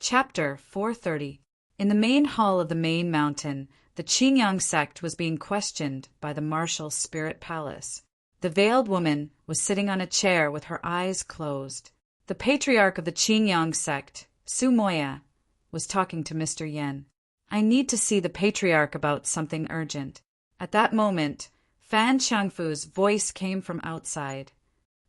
Chapter 430. In the main hall of the main mountain, the Qingyang sect was being questioned by the martial spirit palace. The veiled woman was sitting on a chair with her eyes closed. The patriarch of the Qingyang sect, Su Moya, was talking to Mr. Yen. I need to see the patriarch about something urgent. At that moment, Fan Changfu's voice came from outside.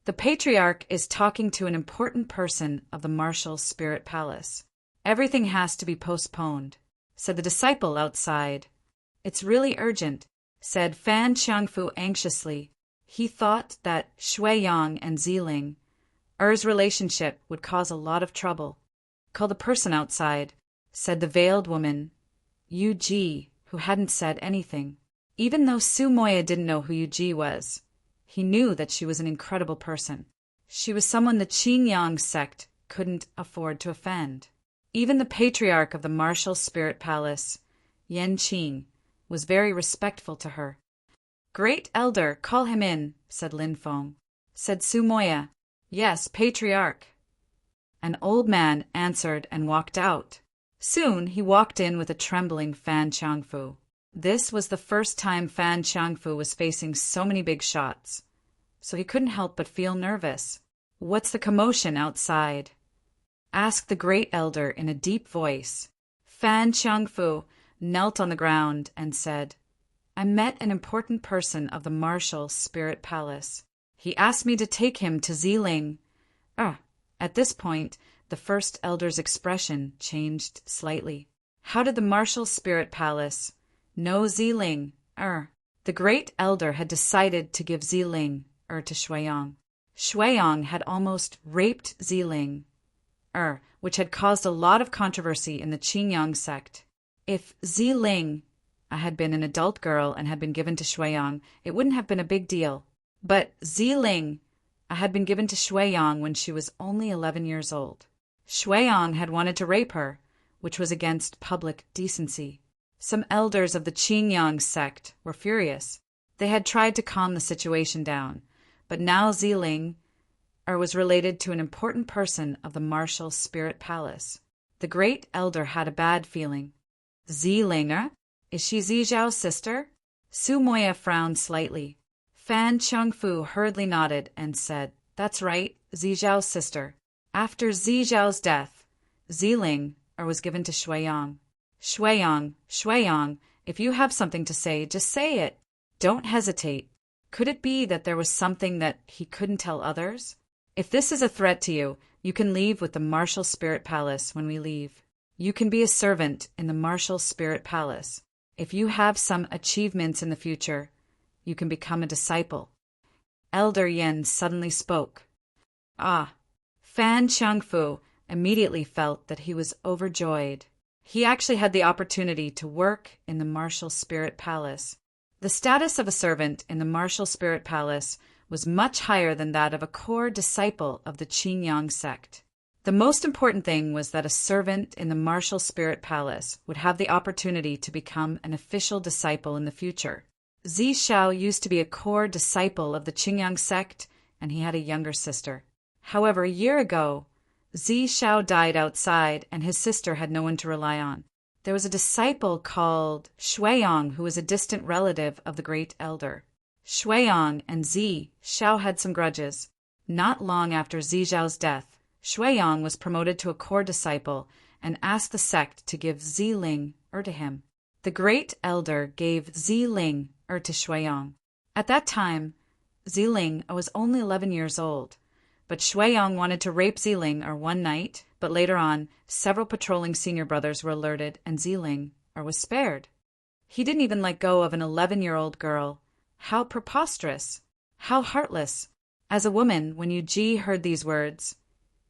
The patriarch is talking to an important person of the martial spirit palace. Everything has to be postponed, said the disciple outside. It's really urgent, said Fan Changfu anxiously. He thought that Shuiyang and Ziling, Er's relationship would cause a lot of trouble. Call the person outside, said the veiled woman, Yu Ji, who hadn't said anything. Even though Su Moya didn't know who Yu Ji was, he knew that she was an incredible person. She was someone the Qingyang sect couldn't afford to offend. Even the patriarch of the martial spirit palace, Yan Qing, was very respectful to her. Great elder, call him in, said Lin Feng. Said Su Moya. Yes, patriarch. An old man answered and walked out. Soon he walked in with a trembling Fan Changfu. This was the first time Fan Changfu was facing so many big shots, so he couldn't help but feel nervous. What's the commotion outside? Asked the great elder in a deep voice. Fan Changfu knelt on the ground and said, I met an important person of the martial spirit palace. He asked me to take him to Ziling. At this point, the first elder's expression changed slightly. How did the martial spirit palace know Ziling? The great elder had decided to give Ziling to Shuiyang. Shuiyang had almost raped Ziling, which had caused a lot of controversy in the Qingyang sect. If Ziling had been an adult girl and had been given to Shuiyang, it wouldn't have been a big deal. But Ziling had been given to Shuiyang when she was only 11 years old. Shuiyang had wanted to rape her, which was against public decency. Some elders of the Qingyang sect were furious. They had tried to calm the situation down, but now Ziling was related to an important person of the martial spirit palace. The great elder had a bad feeling. Ziling, is she Zizhao's sister? Su Moya frowned slightly. Fan Changfu hurriedly nodded and said, That's right, Zizhao's sister. After Zizhao's death, Ziling was given to Shuiyang. Shuiyang, if you have something to say, just say it. Don't hesitate. Could it be that there was something that he couldn't tell others? If this is a threat to you, you can leave with the martial spirit palace when we leave. You can be a servant in the martial spirit palace. If you have some achievements in the future, you can become a disciple. Elder Yen suddenly spoke. Fan Changfu immediately felt that he was overjoyed. He actually had the opportunity to work in the martial spirit palace. The status of a servant in the martial spirit palace was much higher than that of a core disciple of the Qingyang sect. The most important thing was that a servant in the martial spirit palace would have the opportunity to become an official disciple in the future. Zishao used to be a core disciple of the Qingyang sect, and he had a younger sister. However, a year ago, Zishao died outside, and his sister had no one to rely on. There was a disciple called Shuiyang who was a distant relative of the great elder. Shuiyang and Zishao had some grudges. Not long after Zizhao's death, Shuiyang was promoted to a core disciple and asked the sect to give Ziling to him. The great elder gave Ziling to Shuiyang. At that time, Ziling was only 11 years old, but Shuiyang wanted to rape Ziling one night, but later on, several patrolling senior brothers were alerted and Ziling was spared. He didn't even let go of an 11-year-old girl. How preposterous! How heartless! As a woman, when Yu Ji heard these words,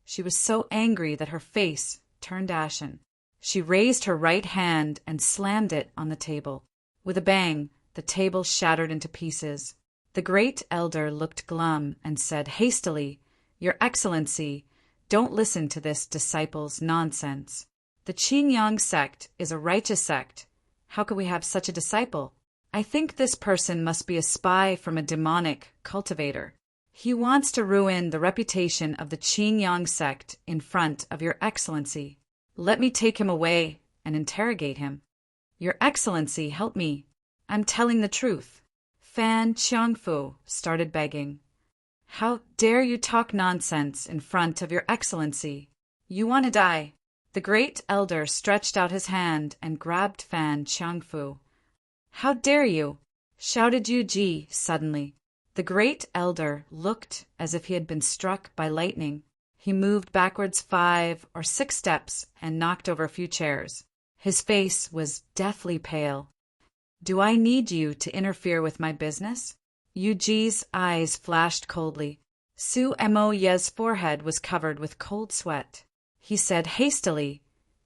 she was so angry that her face turned ashen. She raised her right hand and slammed it on the table. With a bang, the table shattered into pieces. The great elder looked glum and said hastily, Your Excellency, don't listen to this disciple's nonsense. The Qingyang sect is a righteous sect. How could we have such a disciple? I think this person must be a spy from a demonic cultivator. He wants to ruin the reputation of the Qingyang sect in front of Your Excellency. Let me take him away and interrogate him. Your Excellency, help me. I'm telling the truth. Fan Qiangfu started begging. How dare you talk nonsense in front of your Excellency? You want to die. The great elder stretched out his hand and grabbed Fan Qiangfu. How dare you? Shouted Yu Ji suddenly. The great elder looked as if he had been struck by lightning. He moved backwards 5 or 6 steps and knocked over a few chairs. His face was deathly pale. Do I need you to interfere with my business? Yu Ji's eyes flashed coldly. Su Moye's forehead was covered with cold sweat. He said hastily,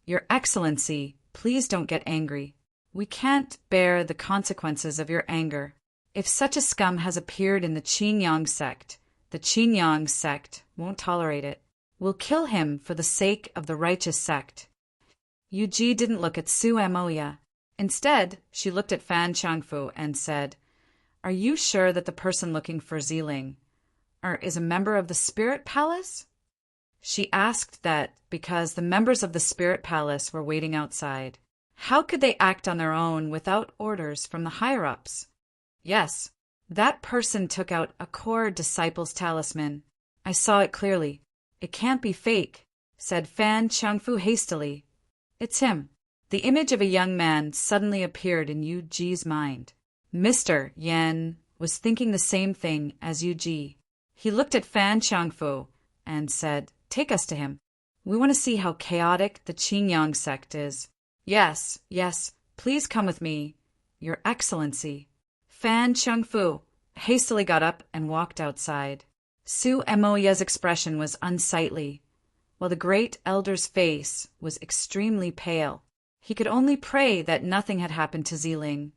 Your Excellency, please don't get angry. We can't bear the consequences of your anger. If such a scum has appeared in the Qingyang sect, the Qingyang sect won't tolerate it. We'll kill him for the sake of the righteous sect. Yu Ji didn't look at Su Moye. Instead, she looked at Fan Qiangfu and said, Are you sure that the person looking for Ziling is a member of the Spirit Palace? She asked that because the members of the Spirit Palace were waiting outside. How could they act on their own without orders from the higher-ups? Yes, that person took out a core disciple's talisman. I saw it clearly. It can't be fake, said Fan Qiangfu hastily. It's him. The image of a young man suddenly appeared in Yu Ji's mind. Mr. Yan was thinking the same thing as Yu Ji. He looked at Fan Qiangfu and said, Take us to him. We want to see how chaotic the Qingyang sect is. Yes, please come with me, Your Excellency. Fan Qiangfu hastily got up and walked outside. Su Moye's expression was unsightly, while the great elder's face was extremely pale. He could only pray that nothing had happened to Ziling.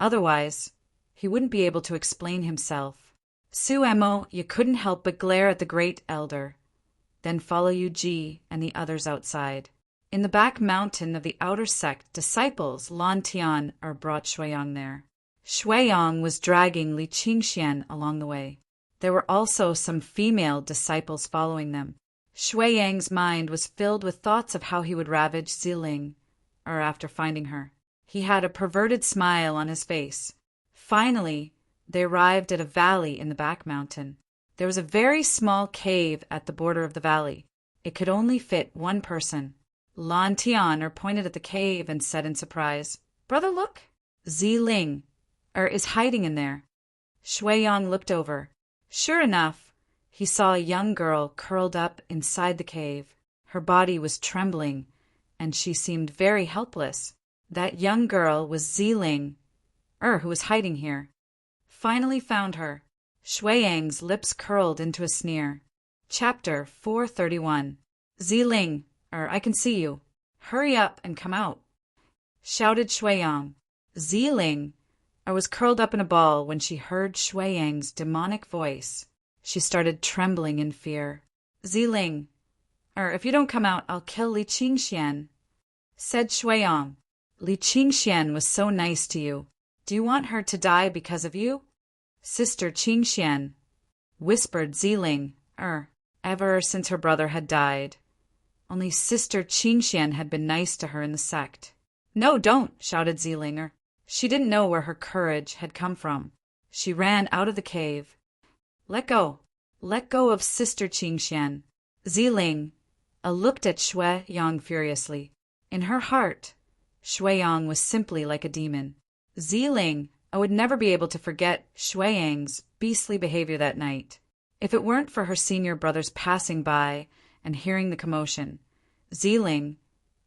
Otherwise, he wouldn't be able to explain himself. Su Moye couldn't help but glare at the great elder, then follow Yu Ji and the others outside. In the back mountain of the outer sect, disciples Lan Tian brought Shuiyang there. Shuiyang was dragging Li Qingxian along the way. There were also some female disciples following them. Shuiyang's mind was filled with thoughts of how he would ravage Ziling, after finding her. He had a perverted smile on his face. Finally, they arrived at a valley in the back mountain. There was a very small cave at the border of the valley. It could only fit one person. Lan Tian pointed at the cave and said in surprise, Brother, look! Ziling is hiding in there. Shuiyang looked over. Sure enough, he saw a young girl curled up inside the cave. Her body was trembling, and she seemed very helpless. That young girl was Ziling, who was hiding here. Finally found her. Shuiyang's lips curled into a sneer. Chapter 431. Ziling, I can see you. Hurry up and come out, shouted Shuiyang. Ziling was curled up in a ball when she heard Shuiyang's demonic voice. She started trembling in fear. Ziling, if you don't come out, I'll kill Li Qingxian, said Shuiyang. Li Qingxian was so nice to you. Do you want her to die because of you? Sister Qingxian, whispered Ziling, ever since her brother had died. Only Sister Qingxian had been nice to her in the sect. No, don't, shouted Ziling. She didn't know where her courage had come from. She ran out of the cave. Let go of Sister Qingxian. Ziling looked at Shuiyang furiously. In her heart, Shuiyang was simply like a demon. Ziling would never be able to forget Shuiyang's beastly behavior that night. If it weren't for her senior brothers passing by and hearing the commotion, Ziling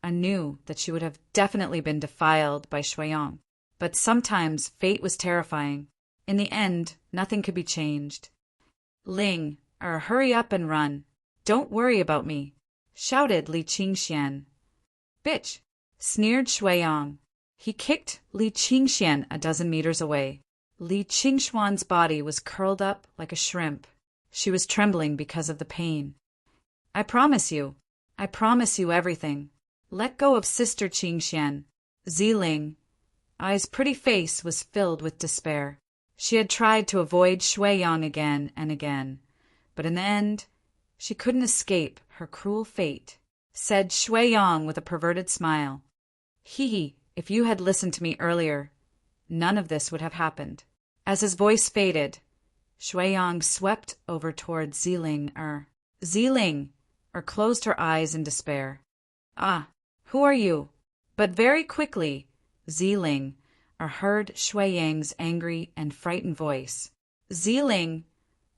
knew that she would have definitely been defiled by Shuiyang. But sometimes fate was terrifying. In the end, nothing could be changed. Ling, hurry up and run. Don't worry about me, shouted Li Qingxian. Bitch, sneered Shuiyang. He kicked Li Qingxian a dozen meters away. Li Qingxuan's body was curled up like a shrimp. She was trembling because of the pain. I promise you everything. Let go of Sister Qingxian. Ziling's pretty face was filled with despair. She had tried to avoid Shuiyang again and again, but in the end, she couldn't escape her cruel fate. said Shui Yong with a perverted smile. Hee, if you had listened to me earlier, none of this would have happened. As his voice faded, Shui Yong swept over toward Ziling closed her eyes in despair. Ah, who are you? But very quickly, Ziling heard Shui Yang's angry and frightened voice. Ziling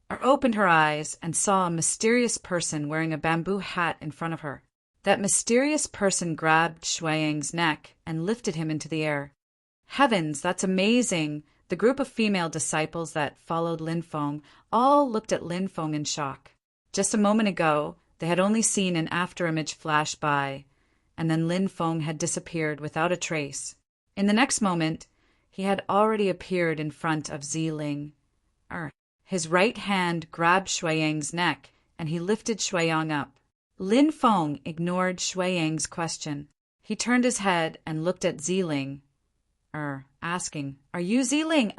opened her eyes and saw a mysterious person wearing a bamboo hat in front of her. That mysterious person grabbed Shui Yang's neck and lifted him into the air. Heavens, that's amazing! The group of female disciples that followed Lin Feng all looked at Lin Feng in shock. Just a moment ago, they had only seen an afterimage flash by, and then Lin Feng had disappeared without a trace. In the next moment, he had already appeared in front of Ziling. His right hand grabbed Shui Yang's neck, and he lifted Shui Yang up. Lin Feng ignored Shui Yang's question. He turned his head and looked at Ziling, asking, "Are you Ziling?"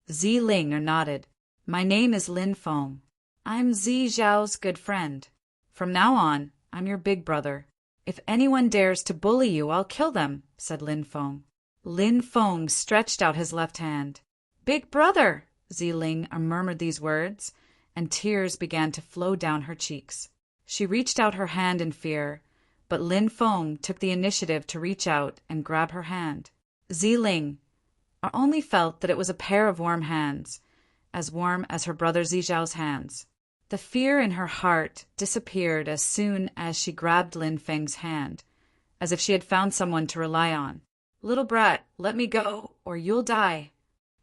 Ziling nodded. "My name is Lin Feng. I'm Zi Zhao's good friend. From now on, I'm your big brother. If anyone dares to bully you, I'll kill them," said Lin Feng. Lin Feng stretched out his left hand. "Big brother!" Ziling murmured these words, and tears began to flow down her cheeks. She reached out her hand in fear, but Lin Feng took the initiative to reach out and grab her hand. Ziling only felt that it was a pair of warm hands, as warm as her brother Zi Zhao's hands. The fear in her heart disappeared as soon as she grabbed Lin Feng's hand, as if she had found someone to rely on. "Little brat, let me go, or you'll die,"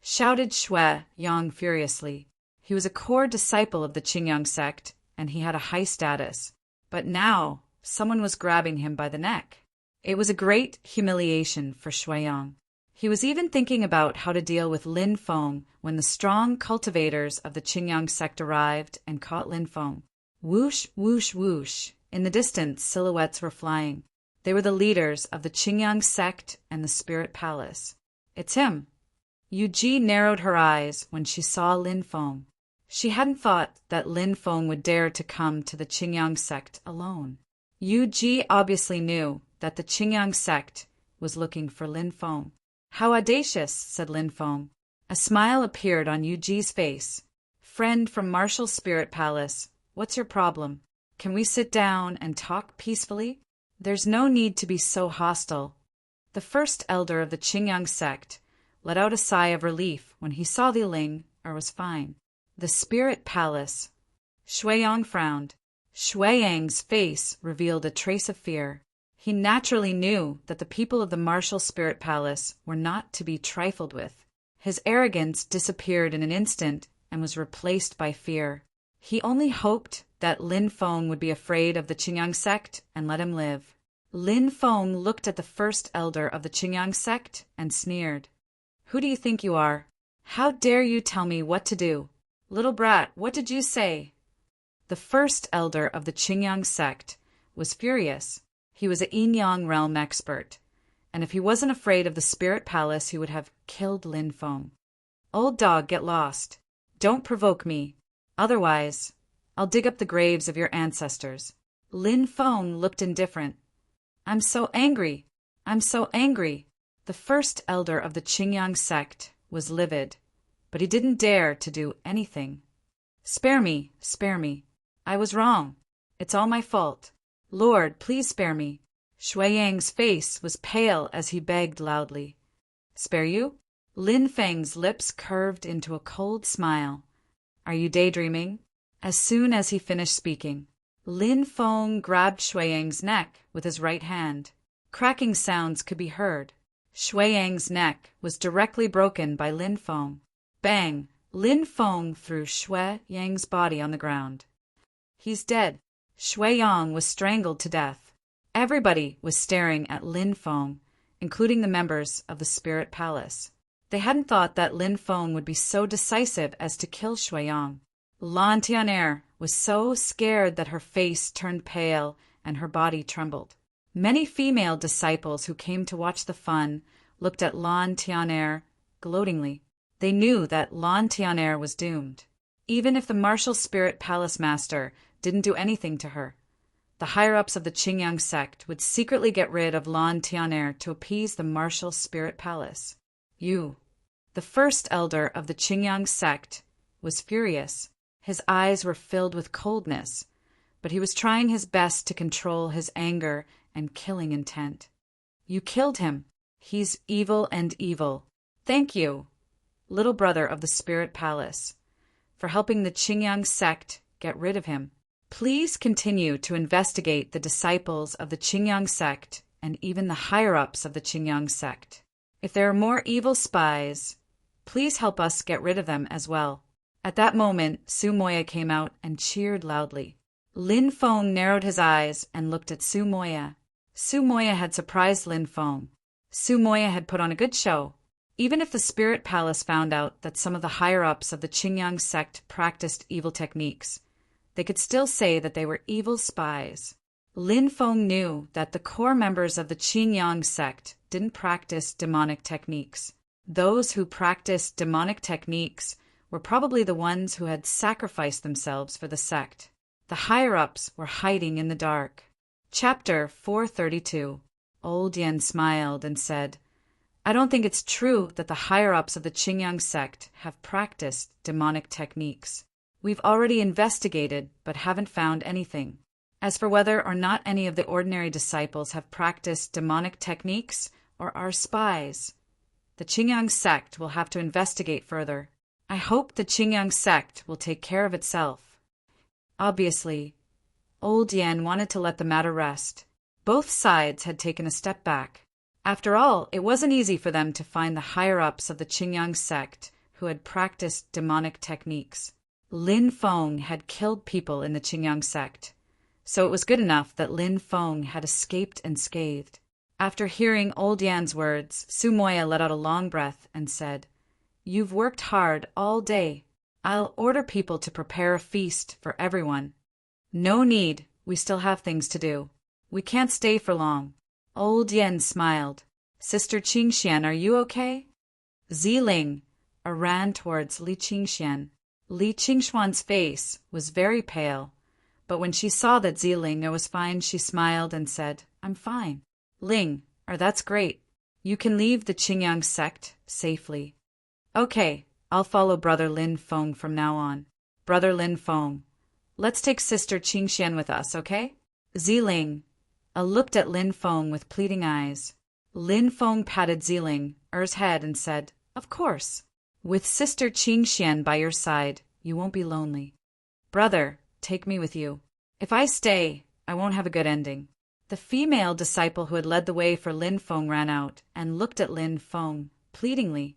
shouted Shui Yong furiously. He was a core disciple of the Qingyang sect, and he had a high status. But now, someone was grabbing him by the neck. It was a great humiliation for Shui Yong. He was even thinking about how to deal with Lin Feng when the strong cultivators of the Qingyang sect arrived and caught Lin Feng. Whoosh, whoosh, whoosh. In the distance, silhouettes were flying. They were the leaders of the Qingyang sect and the Spirit Palace. "It's him." Yu Ji narrowed her eyes when she saw Lin Feng. She hadn't thought that Lin Feng would dare to come to the Qingyang sect alone. Yu Ji obviously knew that the Qingyang sect was looking for Lin Feng. "How audacious," said Lin Feng. A smile appeared on Yu Ji's face. "Friend from Martial Spirit Palace, what's your problem? Can we sit down and talk peacefully? There's no need to be so hostile." The first elder of the Qingyang sect let out a sigh of relief when he saw the Ling was fine. The Spirit Palace. Shui Yong frowned. Shui Yang's face revealed a trace of fear. He naturally knew that the people of the Martial Spirit Palace were not to be trifled with. His arrogance disappeared in an instant and was replaced by fear. He only hoped that Lin Feng would be afraid of the Qingyang sect and let him live. Lin Feng looked at the first elder of the Qingyang sect and sneered. "Who do you think you are? How dare you tell me what to do? Little brat, what did you say?" The first elder of the Qingyang sect was furious. He was a yin-yang realm expert, and if he wasn't afraid of the Spirit Palace, he would have killed Lin Feng. "Old dog, get lost. Don't provoke me. Otherwise, I'll dig up the graves of your ancestors." Lin Feng looked indifferent. I'm so angry. I'm so angry." The first elder of the Qingyang sect was livid, but he didn't dare to do anything. Spare me, spare me. I was wrong. It's all my fault. Lord, please spare me." Shui Yang's face was pale as he begged loudly. "Spare you?" Lin Feng's lips curved into a cold smile. "Are you daydreaming?" As soon as he finished speaking, Lin Feng grabbed Shui Yang's neck with his right hand. Cracking sounds could be heard. Shui Yang's neck was directly broken by Lin Feng. Bang! Lin Feng threw Shui Yang's body on the ground. "He's dead." Shui Yang was strangled to death. Everybody was staring at Lin Feng, including the members of the Spirit Palace. They hadn't thought that Lin Feng would be so decisive as to kill Shui Yang. Lan Tian'er was so scared that her face turned pale and her body trembled. Many female disciples who came to watch the fun looked at Lan Tian'er gloatingly. They knew that Lan Tian'er was doomed. Even if the Martial Spirit Palace Master didn't do anything to her, the higher-ups of the Qingyang sect would secretly get rid of Lan Tianer to appease the martial spirit palace. You, the first elder of the Qingyang sect, was furious. His eyes were filled with coldness, but he was trying his best to control his anger and killing intent. You killed him. He's evil and evil. Thank you, little brother of the spirit palace, for helping the Qingyang sect get rid of him. Please continue to investigate the disciples of the Qingyang sect and even the higher-ups of the Qingyang sect. If there are more evil spies, please help us get rid of them as well. At that moment, Su Moya came out and cheered loudly. Lin Feng narrowed his eyes and looked at Su Moya. Su Moya had surprised Lin Feng. Su Moya had put on a good show. Even if the spirit palace found out that some of the higher-ups of the Qingyang sect practiced evil techniques, they could still say that they were evil spies. Lin Feng knew that the core members of the Qingyang sect didn't practice demonic techniques. Those who practiced demonic techniques were probably the ones who had sacrificed themselves for the sect. The higher-ups were hiding in the dark. Chapter 432. Old Yen smiled and said, I don't think it's true that the higher-ups of the Qingyang sect have practiced demonic techniques. We've already investigated, but haven't found anything. As for whether or not any of the ordinary disciples have practiced demonic techniques or are spies, the Qingyang sect will have to investigate further. I hope the Qingyang sect will take care of itself. Obviously, Old Yen wanted to let the matter rest. Both sides had taken a step back. After all, it wasn't easy for them to find the higher-ups of the Qingyang sect who had practiced demonic techniques. Lin Feng had killed people in the Qingyang sect, so it was good enough that Lin Feng had escaped unscathed. After hearing Old Yan's words, Su Moya let out a long breath and said, You've worked hard all day. I'll order people to prepare a feast for everyone. No need, we still have things to do. We can't stay for long. Old Yen smiled. Sister Qingxian, are you okay? Ziling ran towards Li Qingxian. Li Qingxuan's face was very pale, but when she saw that Ziling was fine, she smiled and said, I'm fine. Ling, that's great. You can leave the Qingyang sect safely. Okay, I'll follow Brother Lin Feng from now on. Brother Lin Feng, let's take Sister Qingxian with us, okay? Ziling looked at Lin Feng with pleading eyes. Lin Feng patted Ziling's head and said, Of course. With Sister Qingxian by your side, you won't be lonely. Brother, take me with you. If I stay, I won't have a good ending. The female disciple who had led the way for Lin Feng ran out and looked at Lin Feng pleadingly.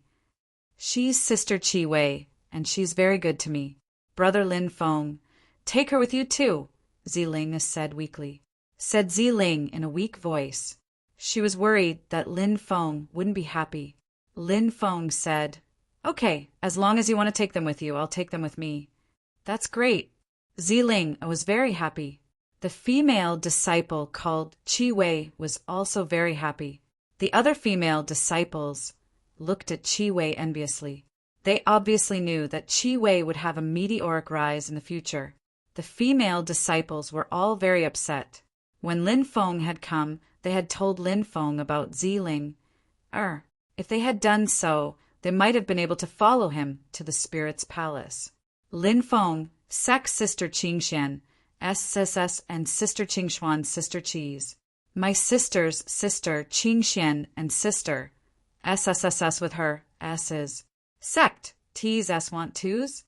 She's Sister Qi Wei, and she's very good to me. Brother Lin Feng, take her with you too, Ziling said weakly. Said Ziling in a weak voice. She was worried that Lin Feng wouldn't be happy. Lin Feng said, Okay, as long as you want to take them with you, I'll take them with me. That's great. Ziling was very happy. The female disciple called Qi Wei was also very happy. The other female disciples looked at Qi Wei enviously. They obviously knew that Qi Wei would have a meteoric rise in the future. The female disciples were all very upset. When Lin Feng had come, they had told Lin Feng about Ziling. If they had done so, they might have been able to follow him to the spirit's palace. Lin Feng, Sec Sister Qingxian, SSS and Sister Qingxuan Sister Cheese. My sister's sister Qingxian and sister, SSSS with her, S's. Sect, T's S want twos?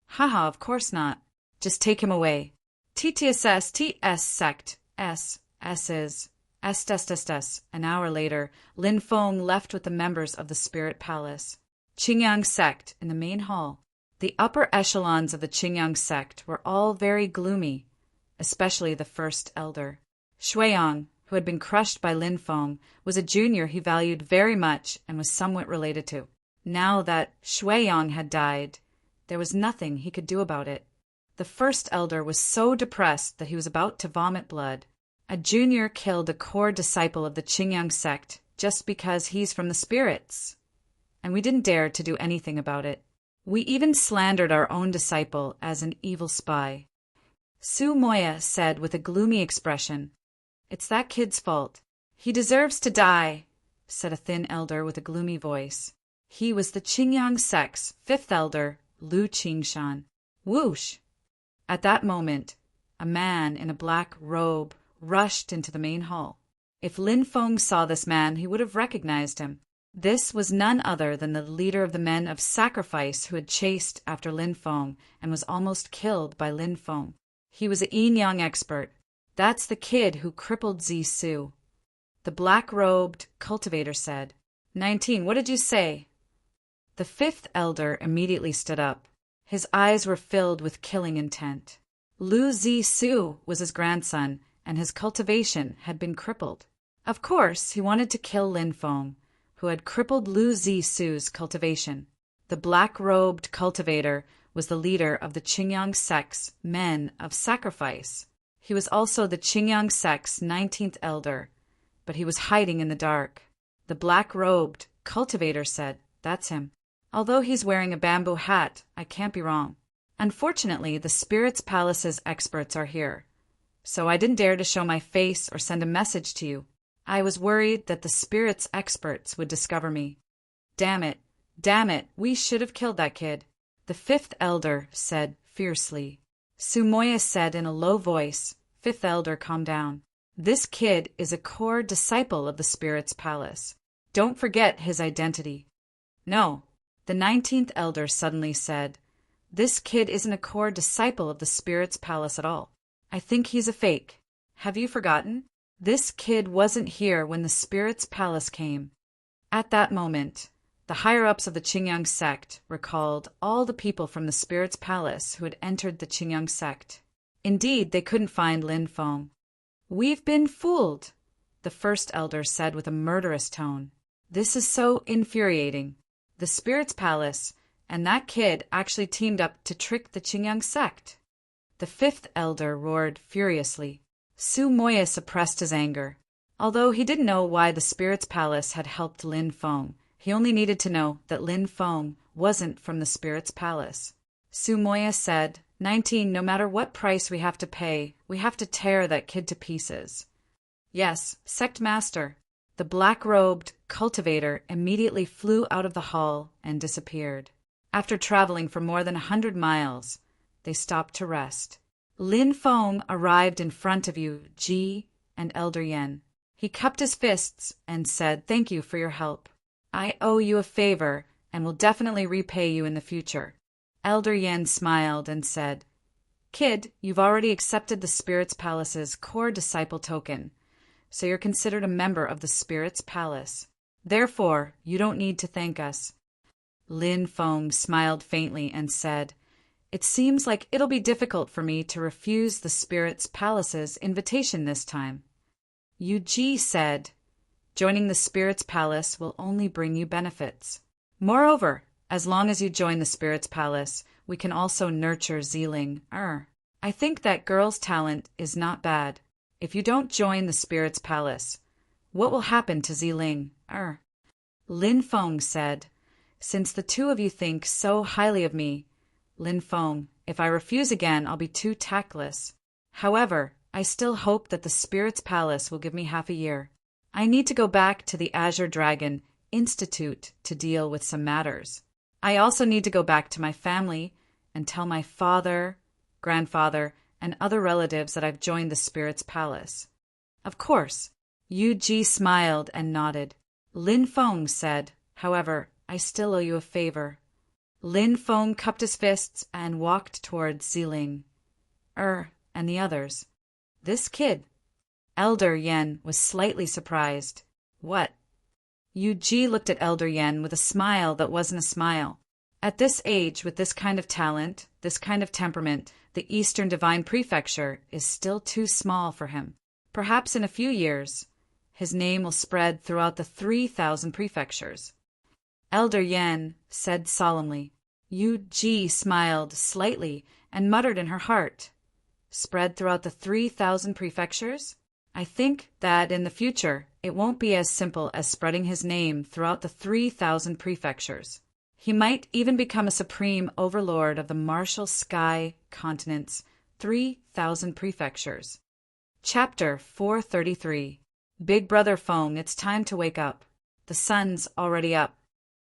Haha, of course not. Just take him away. TTSS TS sect, S, S's. S. An hour later, Lin Feng left with the members of the spirit palace. Qingyang sect in the main hall. The upper echelons of the Qingyang sect were all very gloomy, especially the first elder. Shuiyang, who had been crushed by Lin Feng, was a junior he valued very much and was somewhat related to. Now that Shuiyang had died, there was nothing he could do about it. The first elder was so depressed that he was about to vomit blood. A junior killed a core disciple of the Qingyang sect just because he's from the spirits, and we didn't dare to do anything about it. We even slandered our own disciple as an evil spy. Su Moya said with a gloomy expression. It's that kid's fault. He deserves to die, said a thin elder with a gloomy voice. He was the Qingyang sect's fifth elder, Lu Qingshan. Whoosh! At that moment, a man in a black robe rushed into the main hall. If Lin Feng saw this man, he would have recognized him. This was none other than the leader of the men of sacrifice who had chased after Lin Feng and was almost killed by Lin Feng. He was a yin-yang expert. That's the kid who crippled Zi Su. The black-robed cultivator said. 19, what did you say? The fifth elder immediately stood up. His eyes were filled with killing intent. Lu Zi Su was his grandson, and his cultivation had been crippled. Of course, he wanted to kill Lin Feng, who had crippled Lu Zi Su's cultivation. The black-robed cultivator was the leader of the Qingyang sect's men of sacrifice. He was also the Qingyang sect's 19th elder, but he was hiding in the dark. The black-robed cultivator said, That's him. Although he's wearing a bamboo hat, I can't be wrong. Unfortunately, the Spirit's Palace's experts are here, so I didn't dare to show my face or send a message to you. I was worried that the Spirit's experts would discover me. Damn it, we should have killed that kid, the fifth elder said fiercely. Su Moya said in a low voice, Fifth elder, calm down. This kid is a core disciple of the Spirit's Palace. Don't forget his identity. No, the 19th elder suddenly said, This kid isn't a core disciple of the Spirit's Palace at all. I think he's a fake. Have you forgotten? This kid wasn't here when the Spirit's Palace came. At that moment, the higher-ups of the Qingyang sect recalled all the people from the Spirit's Palace who had entered the Qingyang sect. Indeed, they couldn't find Lin Feng. We've been fooled, the first elder said with a murderous tone. This is so infuriating. The Spirit's Palace and that kid actually teamed up to trick the Qingyang sect. The fifth elder roared furiously. Su Moya suppressed his anger. Although he didn't know why the Spirit's Palace had helped Lin Feng, he only needed to know that Lin Feng wasn't from the Spirit's Palace. Su Moya said, 19, no matter what price we have to pay, we have to tear that kid to pieces. Yes, sect master. The black-robed cultivator immediately flew out of the hall and disappeared. After traveling for more than 100 miles, they stopped to rest. Lin Feng arrived in front of you, Ji and Elder Yen. He cupped his fists and said, Thank you for your help. I owe you a favor and will definitely repay you in the future. Elder Yen smiled and said, Kid, you've already accepted the Spirit's Palace's core disciple token, so you're considered a member of the Spirit's Palace. Therefore, you don't need to thank us. Lin Feng smiled faintly and said, It seems like it'll be difficult for me to refuse the Spirit's Palace's invitation this time. Yu Ji said, Joining the Spirit's Palace will only bring you benefits. Moreover, as long as you join the Spirit's Palace, we can also nurture Ziling. I think that girl's talent is not bad. If you don't join the Spirit's Palace, what will happen to Ziling? Lin Feng said, Since the two of you think so highly of me, Lin Feng, if I refuse again, I'll be too tactless. However, I still hope that the Spirit's Palace will give me half a year. I need to go back to the Azure Dragon Institute to deal with some matters. I also need to go back to my family and tell my father, grandfather, and other relatives that I've joined the Spirit's Palace. Of course. Yu Ji smiled and nodded. Lin Feng said, However, I still owe you a favor. Lin Feng cupped his fists and walked towards Ziling, and the others. This kid. Elder Yen was slightly surprised. What? Yu Ji looked at Elder Yen with a smile that wasn't a smile. At this age, with this kind of talent, this kind of temperament, the Eastern Divine Prefecture is still too small for him. Perhaps in a few years, his name will spread throughout the 3,000 prefectures. Elder Yen said solemnly. Yu Ji smiled slightly and muttered in her heart, Spread throughout the 3,000 prefectures? I think that in the future it won't be as simple as spreading his name throughout the 3,000 prefectures. He might even become a supreme overlord of the martial sky continents 3,000 prefectures. Chapter 433. Big Brother Feng, it's time to wake up. The sun's already up.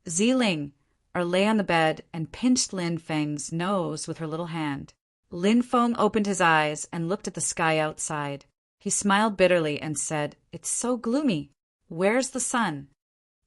Ziling lay on the bed and pinched Lin Feng's nose with her little hand. Lin Feng opened his eyes and looked at the sky outside. He smiled bitterly and said, "It's so gloomy. Where's the sun?"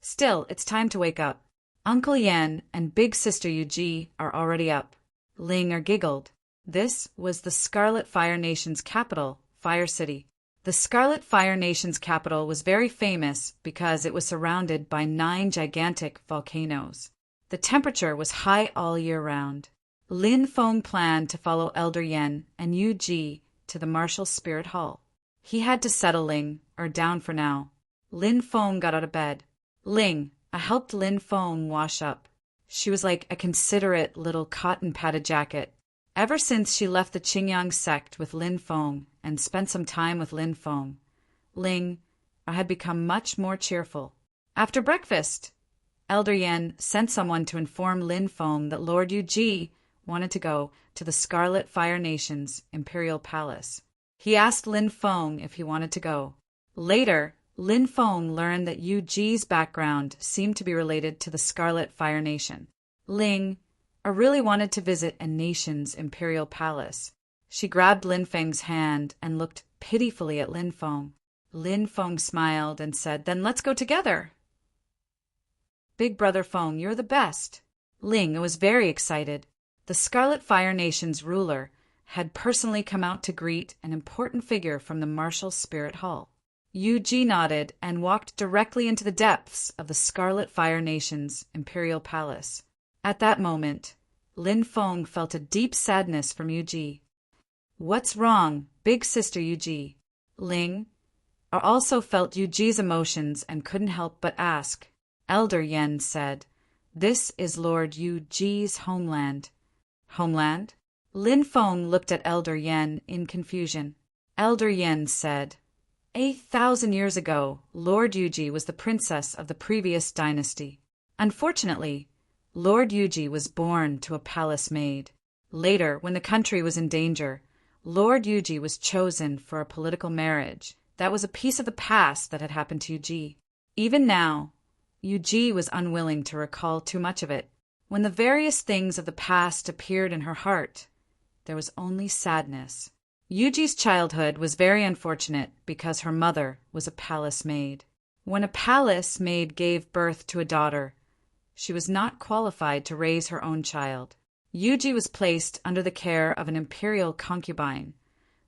"Still, it's time to wake up. Uncle Yan and big sister Yuji are already up." Ling giggled. This was the Scarlet Fire Nation's capital, Fire City. The Scarlet Fire Nation's capital was very famous because it was surrounded by 9 gigantic volcanoes. The temperature was high all year round. Lin Feng planned to follow Elder Yen and Yu Ji to the Martial Spirit Hall. He had to settle Ling down for now. Lin Feng got out of bed. I helped Lin Feng wash up. She was like a considerate little cotton-padded jacket. Ever since she left the Qingyang sect with Lin Feng and spent some time with Lin Feng, Ling had become much more cheerful. After breakfast, Elder Yen sent someone to inform Lin Feng that Lord Yuji wanted to go to the Scarlet Fire Nation's Imperial Palace. He asked Lin Feng if he wanted to go. Later, Lin Feng learned that Yuji's background seemed to be related to the Scarlet Fire Nation. Ling really wanted to visit a nation's imperial palace. She grabbed Lin Feng's hand and looked pitifully at Lin Feng. Lin Feng smiled and said, "Then let's go together." "Big Brother Feng, you're the best." Ling was very excited. The Scarlet Fire Nation's ruler had personally come out to greet an important figure from the Martial Spirit Hall. Yuji nodded and walked directly into the depths of the Scarlet Fire Nation's Imperial Palace. At that moment, Lin Feng felt a deep sadness from Yuji. "What's wrong, big sister Yuji?" Ling also felt Yuji's emotions and couldn't help but ask. Elder Yen said, "This is Lord Yuji's homeland." "Homeland?" Lin Feng looked at Elder Yen in confusion. Elder Yen said, 8,000 years ago, Lord Yuji was the princess of the previous dynasty. Unfortunately, Lord Yuji was born to a palace maid. Later, when the country was in danger, Lord Yuji was chosen for a political marriage. That was a piece of the past that had happened to Yuji. Even now, Yuji was unwilling to recall too much of it. When the various things of the past appeared in her heart, there was only sadness. Yuji's childhood was very unfortunate because her mother was a palace maid. When a palace maid gave birth to a daughter, she was not qualified to raise her own child. Yuji was placed under the care of an imperial concubine,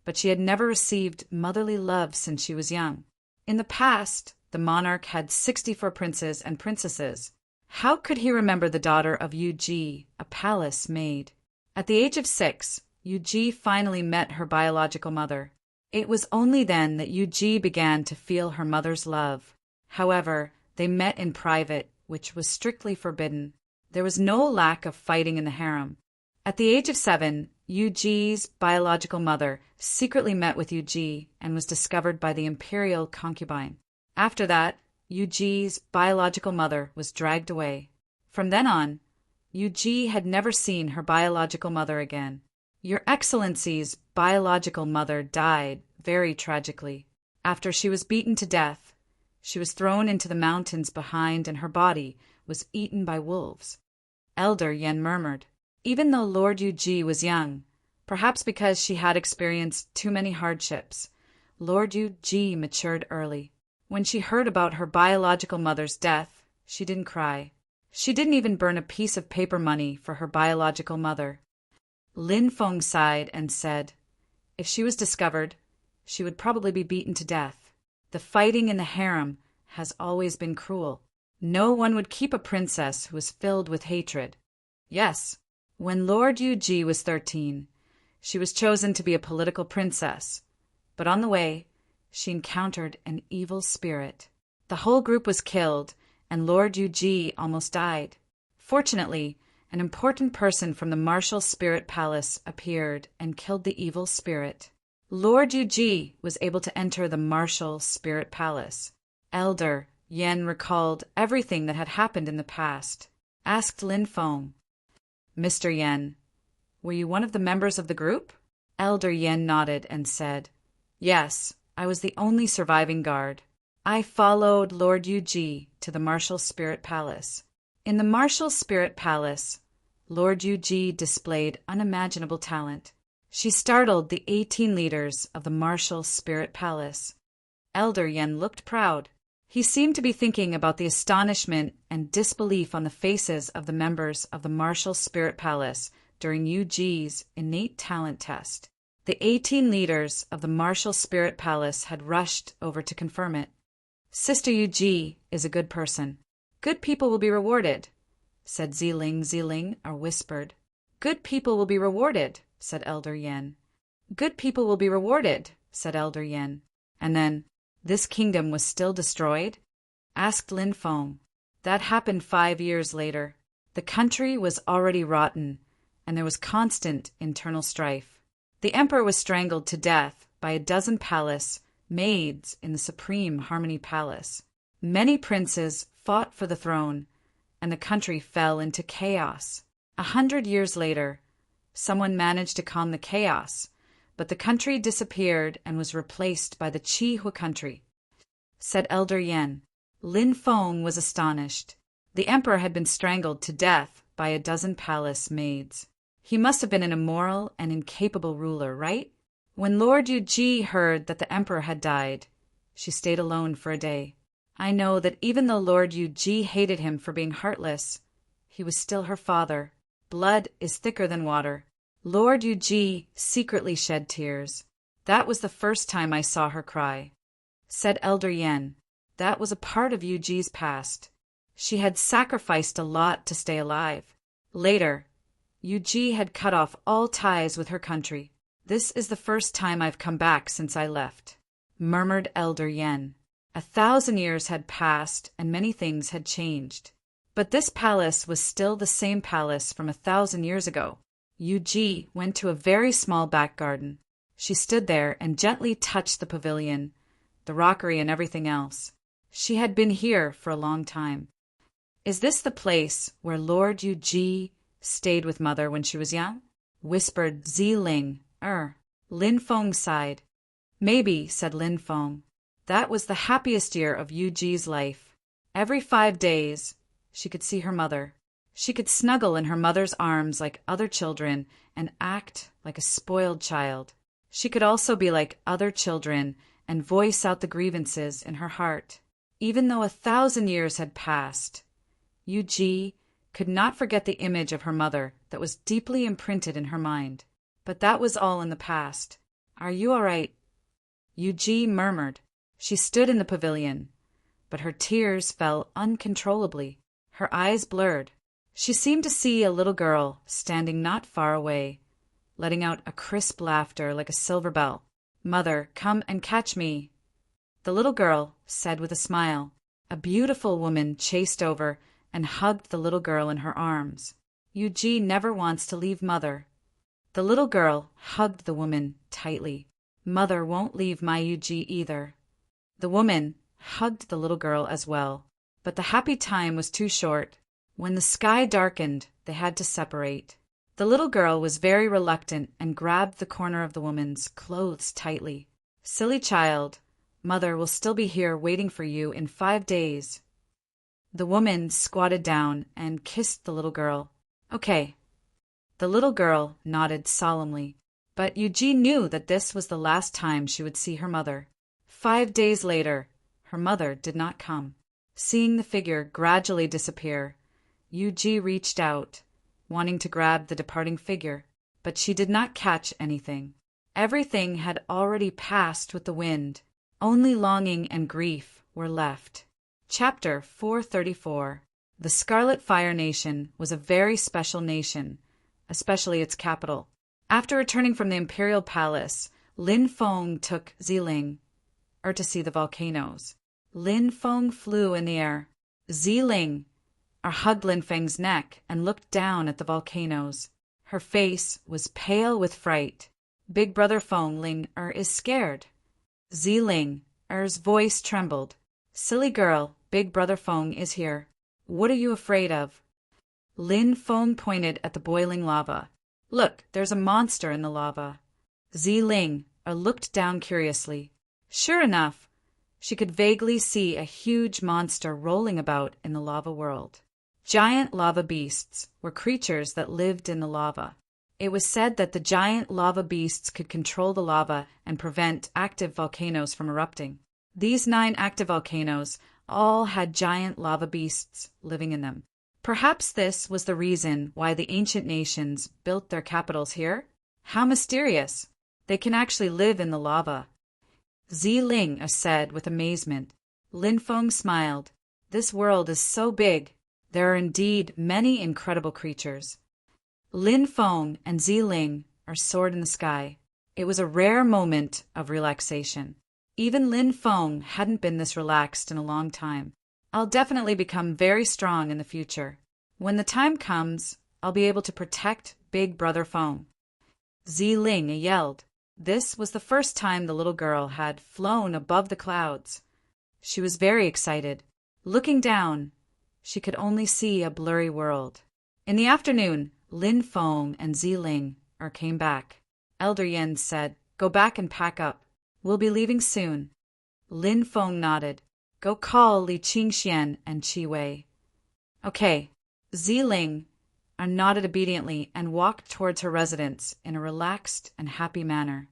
but she had never received motherly love since she was young. In the past, the monarch had 64 princes and princesses. How could he remember the daughter of Yuji, a palace maid? At the age of 6, Yuji finally met her biological mother. It was only then that Yuji began to feel her mother's love. However, they met in private, which was strictly forbidden. There was no lack of fighting in the harem. At the age of 7, Yuji's biological mother secretly met with Yuji and was discovered by the imperial concubine. After that, Yuji's biological mother was dragged away. From then on, Yuji had never seen her biological mother again. Your Excellency's biological mother died very tragically. After she was beaten to death, she was thrown into the mountains behind and her body was eaten by wolves. Elder Yen murmured. Even though Lord Yuji was young, perhaps because she had experienced too many hardships, Lord Yuji matured early. When she heard about her biological mother's death, she didn't cry. She didn't even burn a piece of paper money for her biological mother. Lin Feng sighed and said, if she was discovered, she would probably be beaten to death. The fighting in the harem has always been cruel. No one would keep a princess who was filled with hatred. Yes, when Lord Yuji was 13, she was chosen to be a political princess, but on the way, she encountered an evil spirit. The whole group was killed, and Lord Yuji almost died. Fortunately, an important person from the Martial Spirit Palace appeared and killed the evil spirit. Lord Yuji was able to enter the Martial Spirit Palace. Elder Yen recalled everything that had happened in the past. Asked Lin Feng, Mr. Yen, were you one of the members of the group? Elder Yen nodded and said, "Yes, I was the only surviving guard. I followed Lord Yuji to the Martial Spirit Palace. In the Martial Spirit Palace, Lord Yuji displayed unimaginable talent. She startled the 18 leaders of the Martial Spirit Palace." Elder Yen looked proud. He seemed to be thinking about the astonishment and disbelief on the faces of the members of the Martial Spirit Palace during Yuji's innate talent test. The 18 leaders of the Martial Spirit Palace had rushed over to confirm it. "Sister Yuji is a good person. Good people will be rewarded," said Ziling, or whispered. "Good people will be rewarded," said Elder Yen. "Good people will be rewarded," said Elder Yen. And then, "This kingdom was still destroyed?" asked Lin Feng. "That happened 5 years later. The country was already rotten, and there was constant internal strife. The emperor was strangled to death by a dozen palace maids in the Supreme Harmony Palace. Many princes fought for the throne, and the country fell into chaos. 100 years later, someone managed to calm the chaos, but the country disappeared and was replaced by the Qihua country," said Elder Yen. Lin Feng was astonished. The emperor had been strangled to death by a dozen palace maids. He must have been an immoral and incapable ruler, right? When Lord Yuji heard that the emperor had died, she stayed alone for a day. I know that even though Lord Yuji hated him for being heartless, he was still her father. Blood is thicker than water. Lord Yuji secretly shed tears. That was the first time I saw her cry," said Elder Yen. "That was a part of Yuji's past. She had sacrificed a lot to stay alive. Later, Yuji had cut off all ties with her country. This is the first time I've come back since I left," murmured Elder Yen. 1,000 years had passed and many things had changed. But this palace was still the same palace from 1,000 years ago. Yuji went to a very small back garden. She stood there and gently touched the pavilion, the rockery and everything else. She had been here for a long time. "Is this the place where Lord Yuji stayed with Mother when she was young?" whispered Ziling. Lin Feng sighed. "Maybe," said Lin Feng. "That was the happiest year of Yuji's life. Every 5 days, she could see her mother. She could snuggle in her mother's arms like other children and act like a spoiled child. She could also be like other children and voice out the grievances in her heart. Even though 1,000 years had passed, Yuji could not forget the image of her mother that was deeply imprinted in her mind. But that was all in the past. Are you all right?" Yuji murmured. She stood in the pavilion, but her tears fell uncontrollably. Her eyes blurred. She seemed to see a little girl standing not far away, letting out a crisp laughter like a silver bell. "Mother, come and catch me," the little girl said with a smile. A beautiful woman chased over and hugged the little girl in her arms. "Yuji never wants to leave Mother." The little girl hugged the woman tightly. "Mother won't leave my Yuji either." The woman hugged the little girl as well, but the happy time was too short. When the sky darkened, they had to separate. The little girl was very reluctant and grabbed the corner of the woman's clothes tightly. "Silly child, Mother will still be here waiting for you in 5 days." The woman squatted down and kissed the little girl. "Okay." The little girl nodded solemnly, but Yuji knew that this was the last time she would see her mother. 5 days later, her mother did not come. Seeing the figure gradually disappear, Yuji reached out, wanting to grab the departing figure, but she did not catch anything. Everything had already passed with the wind. Only longing and grief were left. Chapter 434. The Scarlet Fire Nation was a very special nation, especially its capital. After returning from the imperial palace, Lin Feng took Ziling to see the volcanoes. Lin Feng flew in the air. Ziling hugged Lin Feng's neck and looked down at the volcanoes. Her face was pale with fright. "Big brother Feng Ling is scared." Ziling's voice trembled. "Silly girl, Big brother Feng is here. What are you afraid of?" Lin Feng pointed at the boiling lava. "Look, there's a monster in the lava." Ziling looked down curiously. Sure enough, she could vaguely see a huge monster rolling about in the lava world. Giant lava beasts were creatures that lived in the lava. It was said that the giant lava beasts could control the lava and prevent active volcanoes from erupting. These 9 active volcanoes all had giant lava beasts living in them. Perhaps this was the reason why the ancient nations built their capitals here? How mysterious! They can actually live in the lava. Ziling said with amazement. Linfeng smiled. This world is so big. There are indeed many incredible creatures. Linfeng and Ziling soared in the sky. It was a rare moment of relaxation. Even Linfeng hadn't been this relaxed in a long time. I'll definitely become very strong in the future. When the time comes, I'll be able to protect Big Brother Feng. Ziling yelled. This was the first time the little girl had flown above the clouds. She was very excited. Looking down, she could only see a blurry world. In the afternoon, Linfeng and Ziling came back. Elder Yen said, "Go back and pack up. We'll be leaving soon." Linfeng nodded. "Go call Li Qingxian and Qi Wei." "Okay." Ziling nodded obediently and walked towards her residence in a relaxed and happy manner.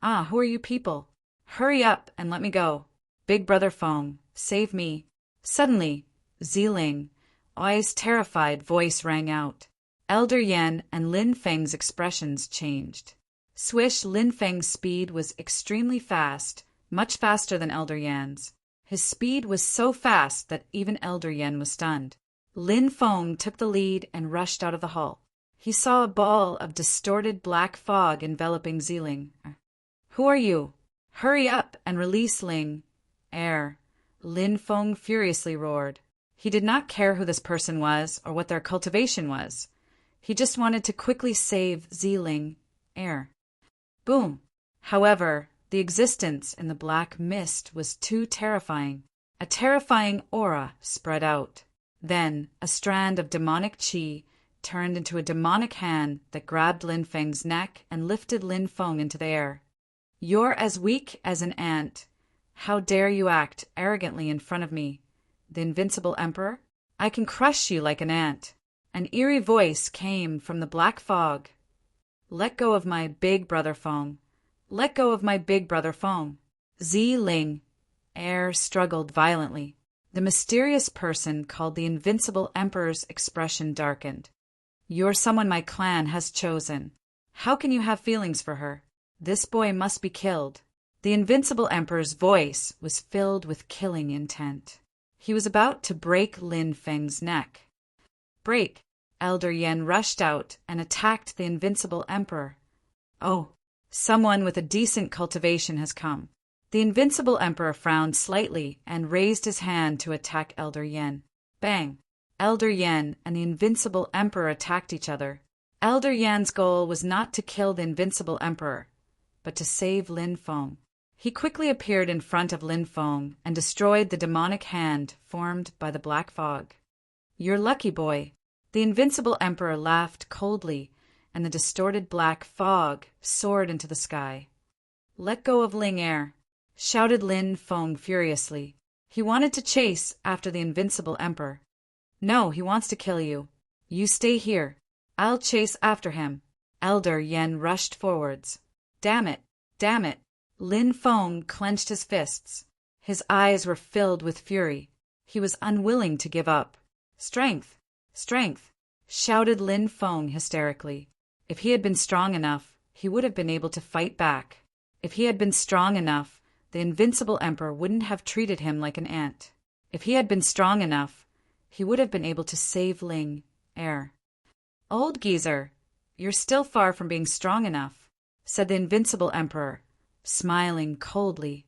"Ah, who are you people? Hurry up and let me go. Big Brother Feng, save me." Suddenly, Ziling, eyes terrified, voice rang out. Elder Yen and Linfeng's expressions changed. Swish, Linfeng's speed was extremely fast, much faster than Elder Yan's. His speed was so fast that even Elder Yen was stunned. Linfeng took the lead and rushed out of the hall. He saw a ball of distorted black fog enveloping Ziling. "Who are you? Hurry up and release Ling. Linfeng furiously roared. He did not care who this person was or what their cultivation was. He just wanted to quickly save Ziling. Boom! However, the existence in the black mist was too terrifying. A terrifying aura spread out. Then, a strand of demonic qi turned into a demonic hand that grabbed Linfeng's neck and lifted Linfeng into the air. "You're as weak as an ant. How dare you act arrogantly in front of me, the invincible emperor? I can crush you like an ant." An eerie voice came from the black fog. "Let go of my big brother Feng. Let go of my big brother Feng." Ziling struggled violently. The mysterious person called the Invincible Emperor's expression darkened. "You're someone my clan has chosen. How can you have feelings for her? This boy must be killed." The Invincible Emperor's voice was filled with killing intent. He was about to break Linfeng's neck. "Break!" Elder Yen rushed out and attacked the Invincible Emperor. "Oh, someone with a decent cultivation has come." The Invincible Emperor frowned slightly and raised his hand to attack Elder Yen. Bang! Elder Yen and the Invincible Emperor attacked each other. Elder Yan's goal was not to kill the Invincible Emperor, but to save Linfeng. He quickly appeared in front of Linfeng and destroyed the demonic hand formed by the black fog. "You're lucky, boy." The Invincible Emperor laughed coldly, and the distorted black fog soared into the sky. "Let go of Ling shouted Linfeng furiously. He wanted to chase after the Invincible Emperor. "No, he wants to kill you. You stay here. I'll chase after him." Elder Yen rushed forwards. Damn it! Damn it! Linfeng clenched his fists. His eyes were filled with fury. He was unwilling to give up. "Strength! Strength!" shouted Linfeng hysterically. If he had been strong enough, he would have been able to fight back. If he had been strong enough, the Invincible Emperor wouldn't have treated him like an ant. If he had been strong enough, he would have been able to save Ling. "Old geezer, you're still far from being strong enough," said the Invincible Emperor, smiling coldly.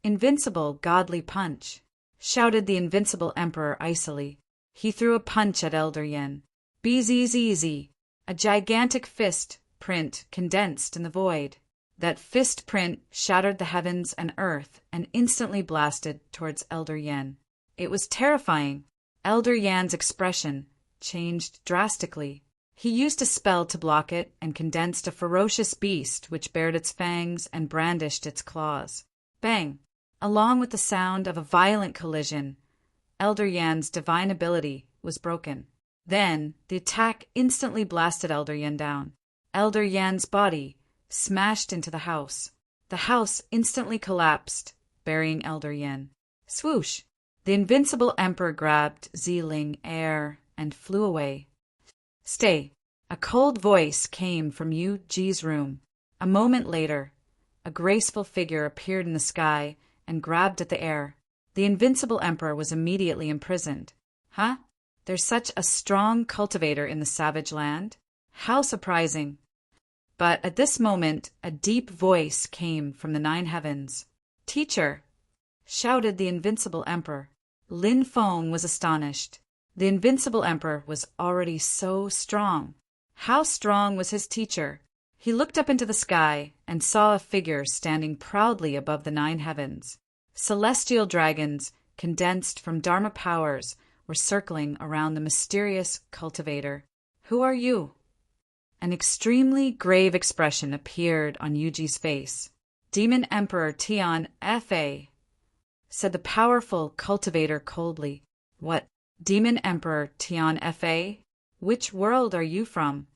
"Invincible godly punch," shouted the Invincible Emperor icily. He threw a punch at Elder Yen. Bzzz. A gigantic fist print condensed in the void. That fist print shattered the heavens and earth and instantly blasted towards Elder Yen. It was terrifying. Elder Yan's expression changed drastically. He used a spell to block it and condensed a ferocious beast which bared its fangs and brandished its claws. Bang! Along with the sound of a violent collision, Elder Yan's divine ability was broken. Then the attack instantly blasted Elder Yan down. Elder Yan's body smashed into the house. The house instantly collapsed, burying Elder Yan. Swoosh! The invincible emperor grabbed Ziling air and flew away. Stay! A cold voice came from Yu Ji's room. A moment later, a graceful figure appeared in the sky and grabbed at the air. The invincible emperor was immediately imprisoned. Huh? There's such a strong cultivator in the savage land? How surprising! But at this moment, a deep voice came from the 9 heavens. Teacher! Shouted the invincible emperor. Lin Feng was astonished. The invincible emperor was already so strong. How strong was his teacher? He looked up into the sky and saw a figure standing proudly above the 9 heavens. Celestial dragons, condensed from Dharma powers, were circling around the mysterious cultivator. Who are you? An extremely grave expression appeared on Yuji's face. Demon Emperor Tian Fa, said the powerful cultivator coldly. What? Demon Emperor Tian Fa? Which world are you from?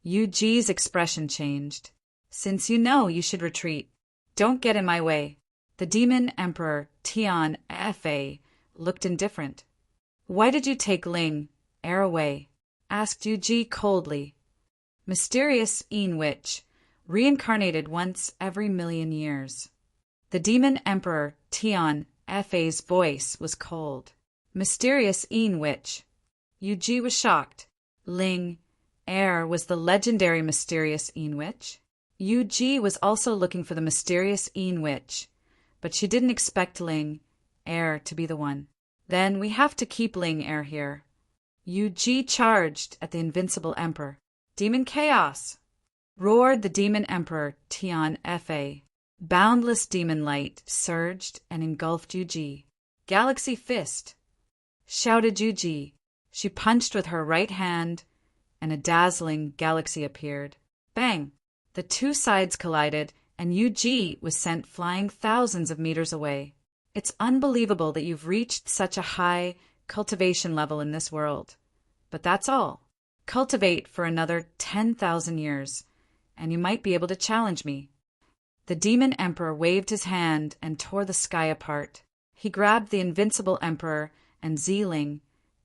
Yuji's expression changed. Since you know, you should retreat. Don't get in my way. The Demon Emperor Tian Fa looked indifferent. Why did you take Ling air away? Asked Yuji coldly. Mysterious Yin Witch, reincarnated once every 1,000,000 years. The Demon Emperor Tian Fa's voice was cold. Mysterious Yin Witch. Yuji was shocked. Ling air was the legendary mysterious Yin Witch. Yuji was also looking for the mysterious Yin Witch, but she didn't expect Ling air to be the one. Then we have to keep Ling air here. Yuji charged at the invincible emperor. Demon Chaos! Roared the Demon Emperor Tian Fa. Boundless demon light surged and engulfed Yuji. Galaxy Fist! Shouted Yuji. She punched with her right hand, and a dazzling galaxy appeared. Bang! The two sides collided, and Yuji was sent flying thousands of meters away. It's unbelievable that you've reached such a high cultivation level in this world. But that's all. Cultivate for another 10,000 years, and you might be able to challenge me. The Demon Emperor waved his hand and tore the sky apart. He grabbed the invincible emperor and Ziling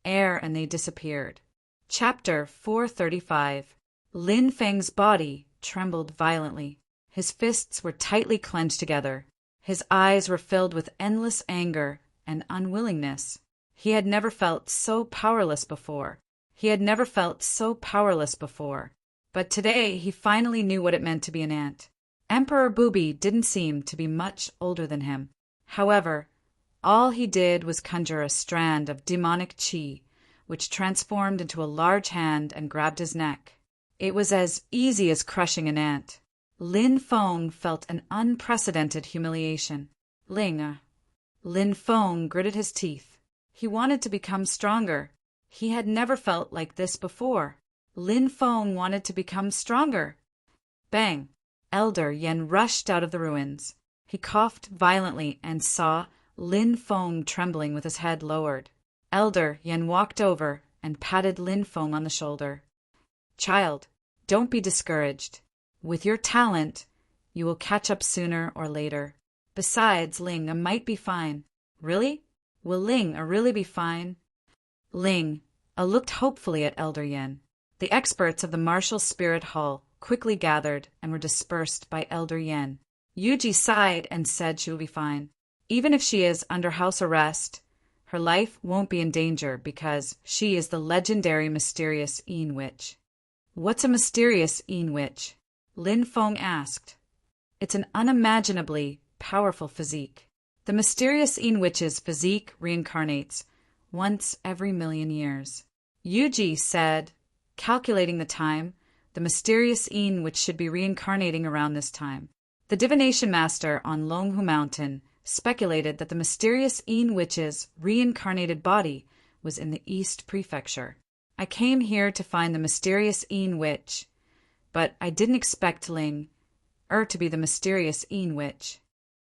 air, and they disappeared. Chapter 435. Lin Feng's body trembled violently. His fists were tightly clenched together. His eyes were filled with endless anger and unwillingness. He had never felt so powerless before. But today he finally knew what it meant to be an ant. Emperor Booby didn't seem to be much older than him. However, all he did was conjure a strand of demonic chi, which transformed into a large hand and grabbed his neck. It was as easy as crushing an ant. Lin Feng felt an unprecedented humiliation. Lin Feng gritted his teeth. He wanted to become stronger. He had never felt like this before. Lin Feng wanted to become stronger. Bang! Elder Yan rushed out of the ruins. He coughed violently and saw Lin Feng trembling with his head lowered. Elder Yan walked over and patted Lin Feng on the shoulder. Child, don't be discouraged. With your talent, you will catch up sooner or later. Besides, Ling might be fine. Really? Will Ling really be fine? Ling looked hopefully at Elder Yan. The experts of the Martial Spirit Hall quickly gathered and were dispersed by Elder Yan. Yuji sighed and said she will be fine. Even if she is under house arrest, her life won't be in danger because she is the legendary mysterious Yin Witch. What's a mysterious Yin Witch? Lin Feng asked. It's an unimaginably powerful physique. The mysterious Yin Witch's physique reincarnates once every 1,000,000 years. Yuji said, calculating the time, the mysterious Yin Witch should be reincarnating around this time. The divination master on Longhu Mountain speculated that the mysterious Yin Witch's reincarnated body was in the East Prefecture. I came here to find the mysterious Een Witch, but I didn't expect Ling to be the mysterious Een Witch.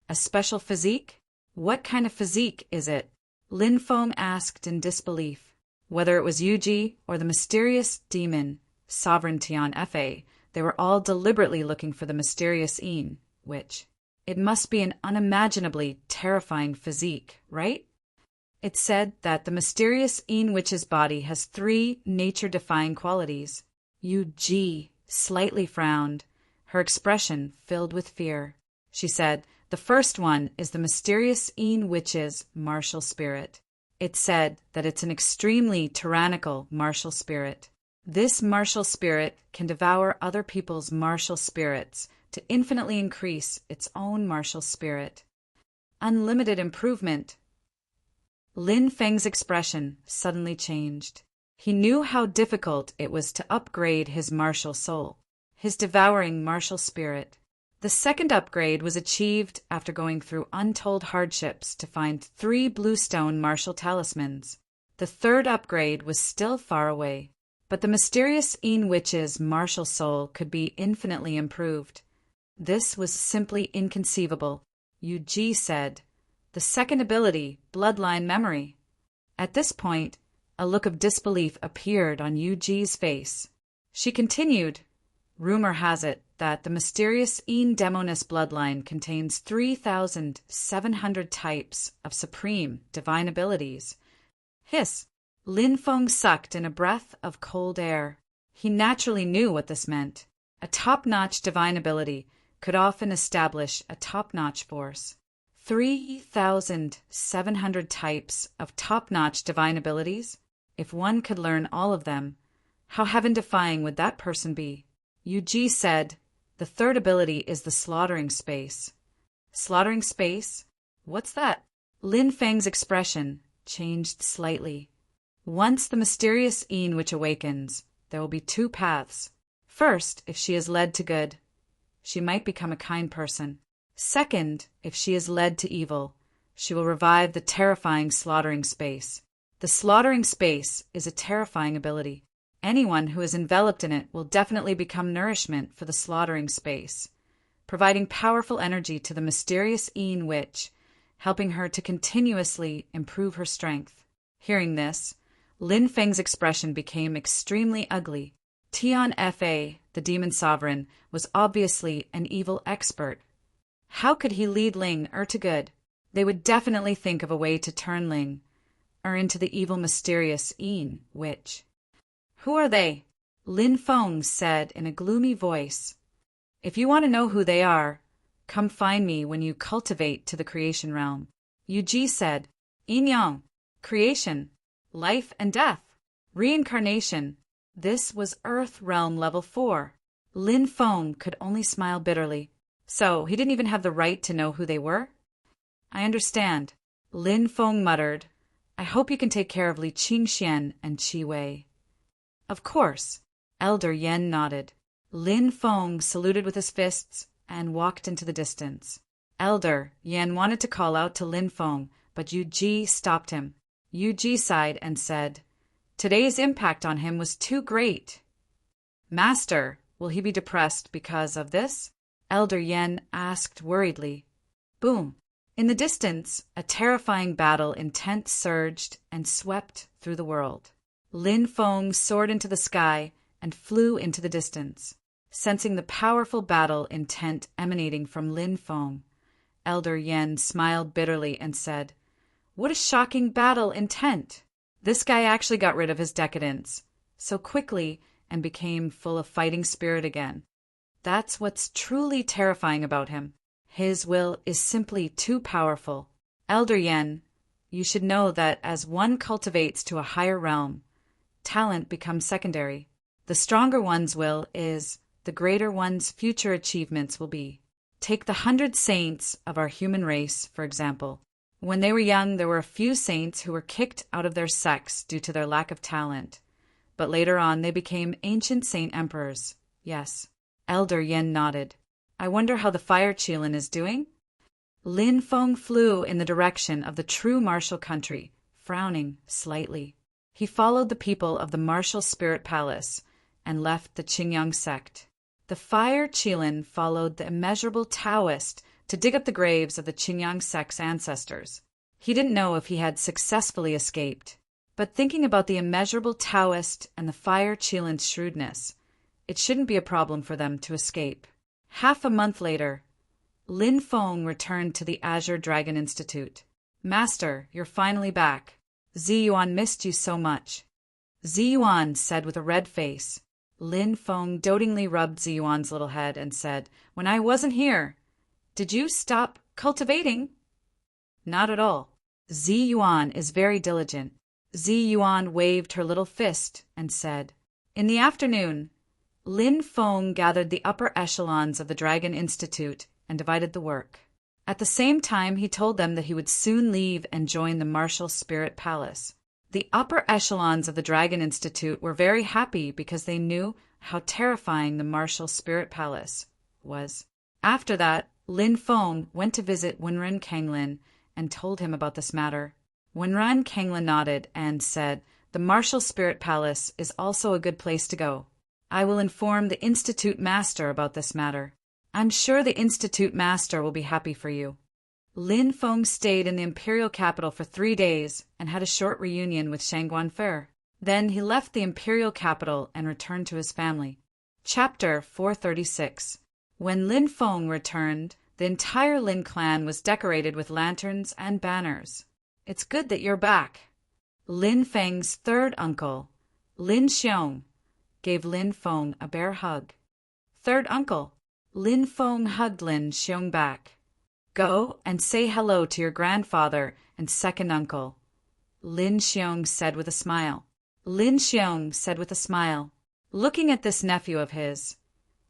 A special physique? What kind of physique is it? Lin Feng asked in disbelief. Whether it was Yuji or the mysterious demon, Sovereign Tian Fa, they were all deliberately looking for the mysterious Een Witch. It must be an unimaginably terrifying physique, right? It said that the mysterious Een Witch's body has 3 nature-defying qualities. Yuji slightly frowned, her expression filled with fear. She said, the first one is the mysterious Een Witch's martial spirit. It said that it's an extremely tyrannical martial spirit. This martial spirit can devour other people's martial spirits to infinitely increase its own martial spirit. Unlimited improvement. Lin Feng's expression suddenly changed. He knew how difficult it was to upgrade his martial soul, his devouring martial spirit. The second upgrade was achieved after going through untold hardships to find 3 bluestone martial talismans. The third upgrade was still far away, but the mysterious Een Witch's martial soul could be infinitely improved. This was simply inconceivable, Yuji said. The second ability, bloodline memory. At this point, a look of disbelief appeared on Yuji's face. She continued, rumor has it that the mysterious Een Demoness bloodline contains 3,700 types of supreme divine abilities. Hiss! Lin Feng sucked in a breath of cold air. He naturally knew what this meant. A top-notch divine ability could often establish a top-notch force. 3,700 types of top-notch divine abilities? If one could learn all of them, how heaven-defying would that person be? Yuji said, the third ability is the slaughtering space. Slaughtering space? What's that? Lin Feng's expression changed slightly. Once the mysterious Een Witch awakens, there will be 2 paths. First, if she is led to good, she might become a kind person. Second, if she is led to evil, she will revive the terrifying slaughtering space. The slaughtering space is a terrifying ability. Anyone who is enveloped in it will definitely become nourishment for the slaughtering space, providing powerful energy to the mysterious Een Witch, helping her to continuously improve her strength. Hearing this, Lin Feng's expression became extremely ugly. Tian Fa, the demon sovereign, was obviously an evil expert. How could he lead Ling to good? They would definitely think of a way to turn Ling into the evil mysterious Een Witch. Who are they? Lin Feng said in a gloomy voice. If you want to know who they are, come find me when you cultivate to the creation realm. Yuji said, Yin Yang, creation, life and death, reincarnation. This was Earth Realm Level 4. Lin Feng could only smile bitterly. So he didn't even have the right to know who they were? I understand. Lin Feng muttered, I hope you can take care of Li Qingxian and Qi Wei. Of course. Elder Yen nodded. Lin Feng saluted with his fists and walked into the distance. Elder Yen wanted to call out to Lin Feng, but Yuji stopped him. Yuji sighed and said, Today's impact on him was too great. Master, will he be depressed because of this? Elder Yen asked worriedly. Boom! In the distance, a terrifying battle intent surged and swept through the world. Lin Feng soared into the sky and flew into the distance. Sensing the powerful battle intent emanating from Lin Feng, Elder Yen smiled bitterly and said, What a shocking battle intent! This guy actually got rid of his decadence so quickly and became full of fighting spirit again. That's what's truly terrifying about him. His will is simply too powerful. Elder Yen, you should know that as one cultivates to a higher realm, talent becomes secondary. The stronger one's will is, the greater one's future achievements will be. Take the 100 saints of our human race, for example. When they were young, there were a few saints who were kicked out of their sects due to their lack of talent. But later on, they became ancient saint emperors. Yes. Elder Yen nodded. I wonder how the fire Qilin is doing? Lin Feng flew in the direction of the true martial country, frowning slightly. He followed the people of the martial spirit palace and left the Qingyang sect. The fire Qilin followed the immeasurable Taoist to dig up the graves of the Qingyang sect's ancestors. He didn't know if he had successfully escaped, but thinking about the immeasurable Taoist and the fire Qilin's shrewdness, it shouldn't be a problem for them to escape. Half a month later, Lin Feng returned to the Azure Dragon Institute. "Master, you're finally back. Ziyuan missed you so much," Ziyuan said with a red face. Lin Feng dotingly rubbed Ziyuan's little head and said, "When I wasn't here, did you stop cultivating?" "Not at all. Ziyuan is very diligent." Ziyuan waved her little fist and said. In the afternoon, Lin Feng gathered the upper echelons of the Dragon Institute and divided the work. At the same time, he told them that he would soon leave and join the Martial Spirit Palace. The upper echelons of the Dragon Institute were very happy because they knew how terrifying the Martial Spirit Palace was. After that, Lin Feng went to visit Wenren Kanglin and told him about this matter. Wenren Kanglin nodded and said, "The Martial Spirit Palace is also a good place to go. I will inform the Institute Master about this matter. I'm sure the Institute Master will be happy for you." Lin Feng stayed in the imperial capital for 3 days and had a short reunion with Shangguan Fer. Then he left the imperial capital and returned to his family. Chapter 436. When Lin Feng returned, the entire Lin clan was decorated with lanterns and banners. "It's good that you're back." Lin Feng's third uncle, Lin Xiong, gave Lin Feng a bear hug. "Third uncle," Lin Feng hugged Lin Xiong back. "Go and say hello to your grandfather and second uncle," Lin Xiong said with a smile. Lin Xiong said with a smile. Looking at this nephew of his,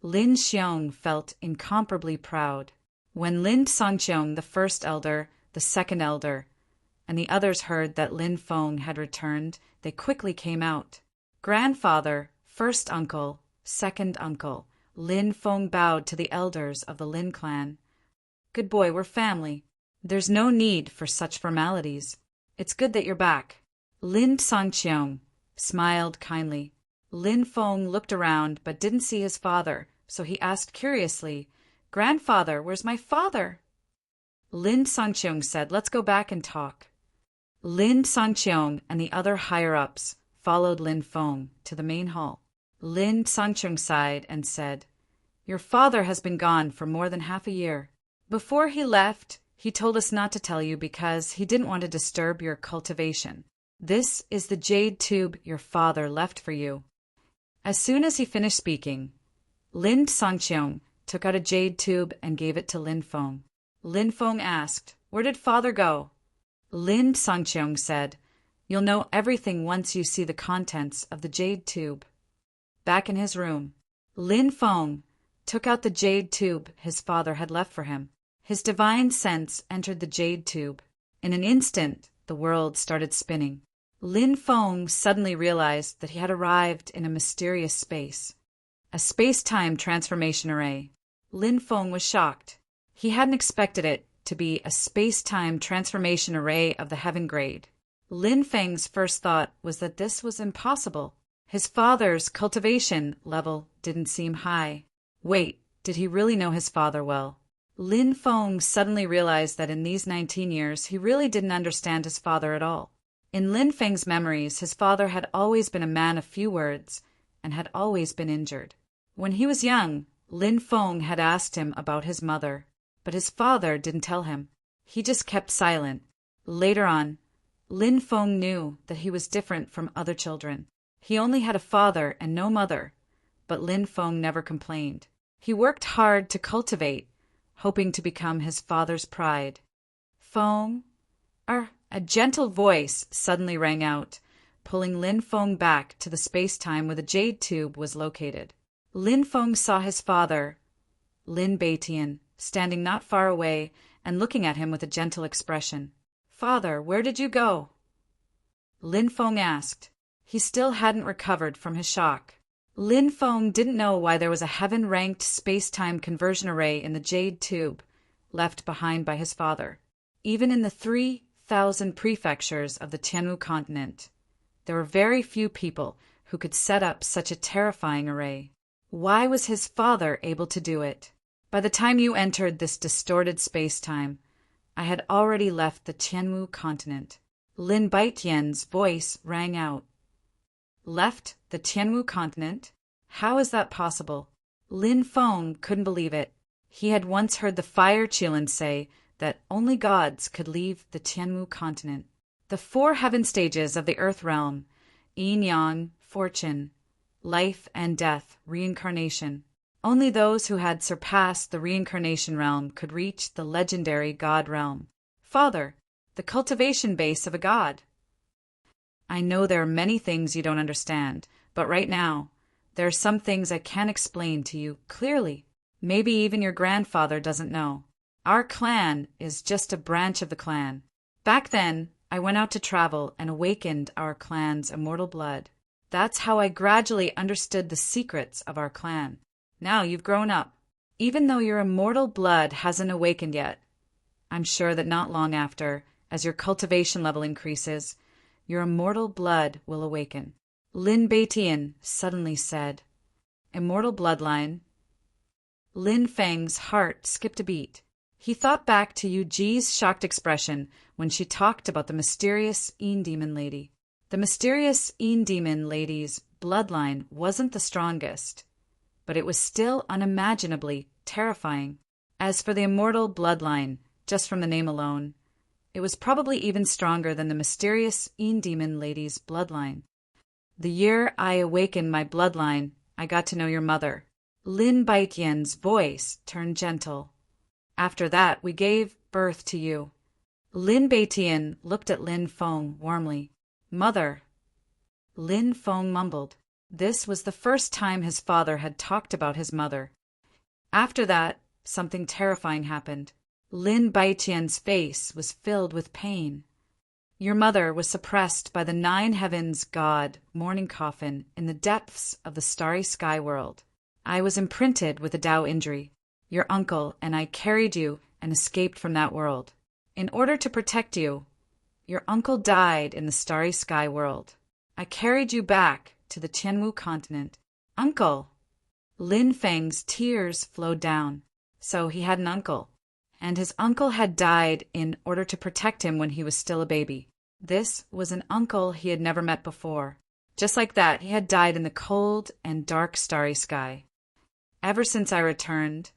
Lin Xiong felt incomparably proud. When Lin Songqiong, the first elder, the second elder, and the others heard that Lin Feng had returned, they quickly came out. Grandfather, first uncle, second uncle, Lin Feng bowed to the elders of the Lin clan. "Good boy, we're family. There's no need for such formalities. It's good that you're back." Lin Songqiong smiled kindly. Lin Feng looked around but didn't see his father, so he asked curiously, "Grandfather, where's my father?" Lin Songqiong said, "Let's go back and talk." Lin Songqiong and the other higher-ups followed Lin Feng to the main hall. Lin Songqiong sighed and said, "Your father has been gone for more than half a year. Before he left, he told us not to tell you because he didn't want to disturb your cultivation. This is the jade tube your father left for you." As soon as he finished speaking, Lin Songqiong took out a jade tube and gave it to Lin Feng. Lin Feng asked, "Where did father go?" Lin Songqiong said, "You'll know everything once you see the contents of the jade tube." Back in his room, Lin Feng took out the jade tube his father had left for him. His divine sense entered the jade tube. In an instant, the world started spinning. Lin Feng suddenly realized that he had arrived in a mysterious space. A space-time transformation array. Lin Feng was shocked. He hadn't expected it to be a space-time transformation array of the heaven grade. Lin Feng's first thought was that this was impossible. His father's cultivation level didn't seem high. Wait, did he really know his father well? Lin Feng suddenly realized that in these 19 years he really didn't understand his father at all. In Lin Feng's memories, his father had always been a man of few words and had always been injured. When he was young, Lin Feng had asked him about his mother, but his father didn't tell him. He just kept silent. Later on, Lin Feng knew that he was different from other children. He only had a father and no mother, but Lin Feng never complained. He worked hard to cultivate, hoping to become his father's pride. "Feng?" A gentle voice suddenly rang out, pulling Lin Feng back to the space-time where the jade tube was located. Lin Feng saw his father, Lin Beitian, standing not far away and looking at him with a gentle expression. "Father, where did you go?" Lin Feng asked. He still hadn't recovered from his shock. Lin Feng didn't know why there was a heaven-ranked space-time conversion array in the jade tube left behind by his father. Even in the 3,000 prefectures of the Tianwu continent, There were very few people who could set up such a terrifying array. Why was his father able to do it? By the time you entered this distorted space-time, I had already left the Tianwu continent. Lin Baitian's voice rang out. Left the Tianwu continent? How is that possible? Lin Feng couldn't believe it. He had once heard the Fire Qilin say that only gods could leave the Tianwu continent. The four heaven stages of the earth realm, yin-yang, fortune, life and death, reincarnation. Only those who had surpassed the reincarnation realm could reach the legendary god realm. Father, the cultivation base of a god. I know there are many things you don't understand, but right now, there are some things I can't explain to you clearly. Maybe even your grandfather doesn't know. Our clan is just a branch of the clan. Back then, I went out to travel and awakened our clan's immortal blood. That's how I gradually understood the secrets of our clan. Now you've grown up. Even though your immortal blood hasn't awakened yet, I'm sure that not long after, as your cultivation level increases, your immortal blood will awaken. Lin Beitian suddenly said, Immortal bloodline. Lin Feng's heart skipped a beat. He thought back to Yu Ji's shocked expression when she talked about the mysterious Yin Demon Lady. The mysterious Yin Demon Lady's bloodline wasn't the strongest, but it was still unimaginably terrifying. As for the immortal bloodline, just from the name alone, it was probably even stronger than the mysterious Yin Demon Lady's bloodline. The year I awakened my bloodline, I got to know your mother. Lin Baitian's voice turned gentle. After that, we gave birth to you. Lin Baitian looked at Lin Feng warmly. Mother. Lin Feng mumbled. This was the first time his father had talked about his mother. After that, something terrifying happened. Lin Baitian's face was filled with pain. Your mother was suppressed by the nine heavens god mourning coffin in the depths of the starry sky world. I was imprinted with a Tao injury. Your uncle and I carried you and escaped from that world. In order to protect you, your uncle died in the starry sky world. I carried you back to the Tianwu continent. Uncle! Lin Feng's tears flowed down. So he had an uncle. And his uncle had died in order to protect him when he was still a baby. This was an uncle he had never met before. Just like that, he had died in the cold and dark starry sky. Ever since I returned,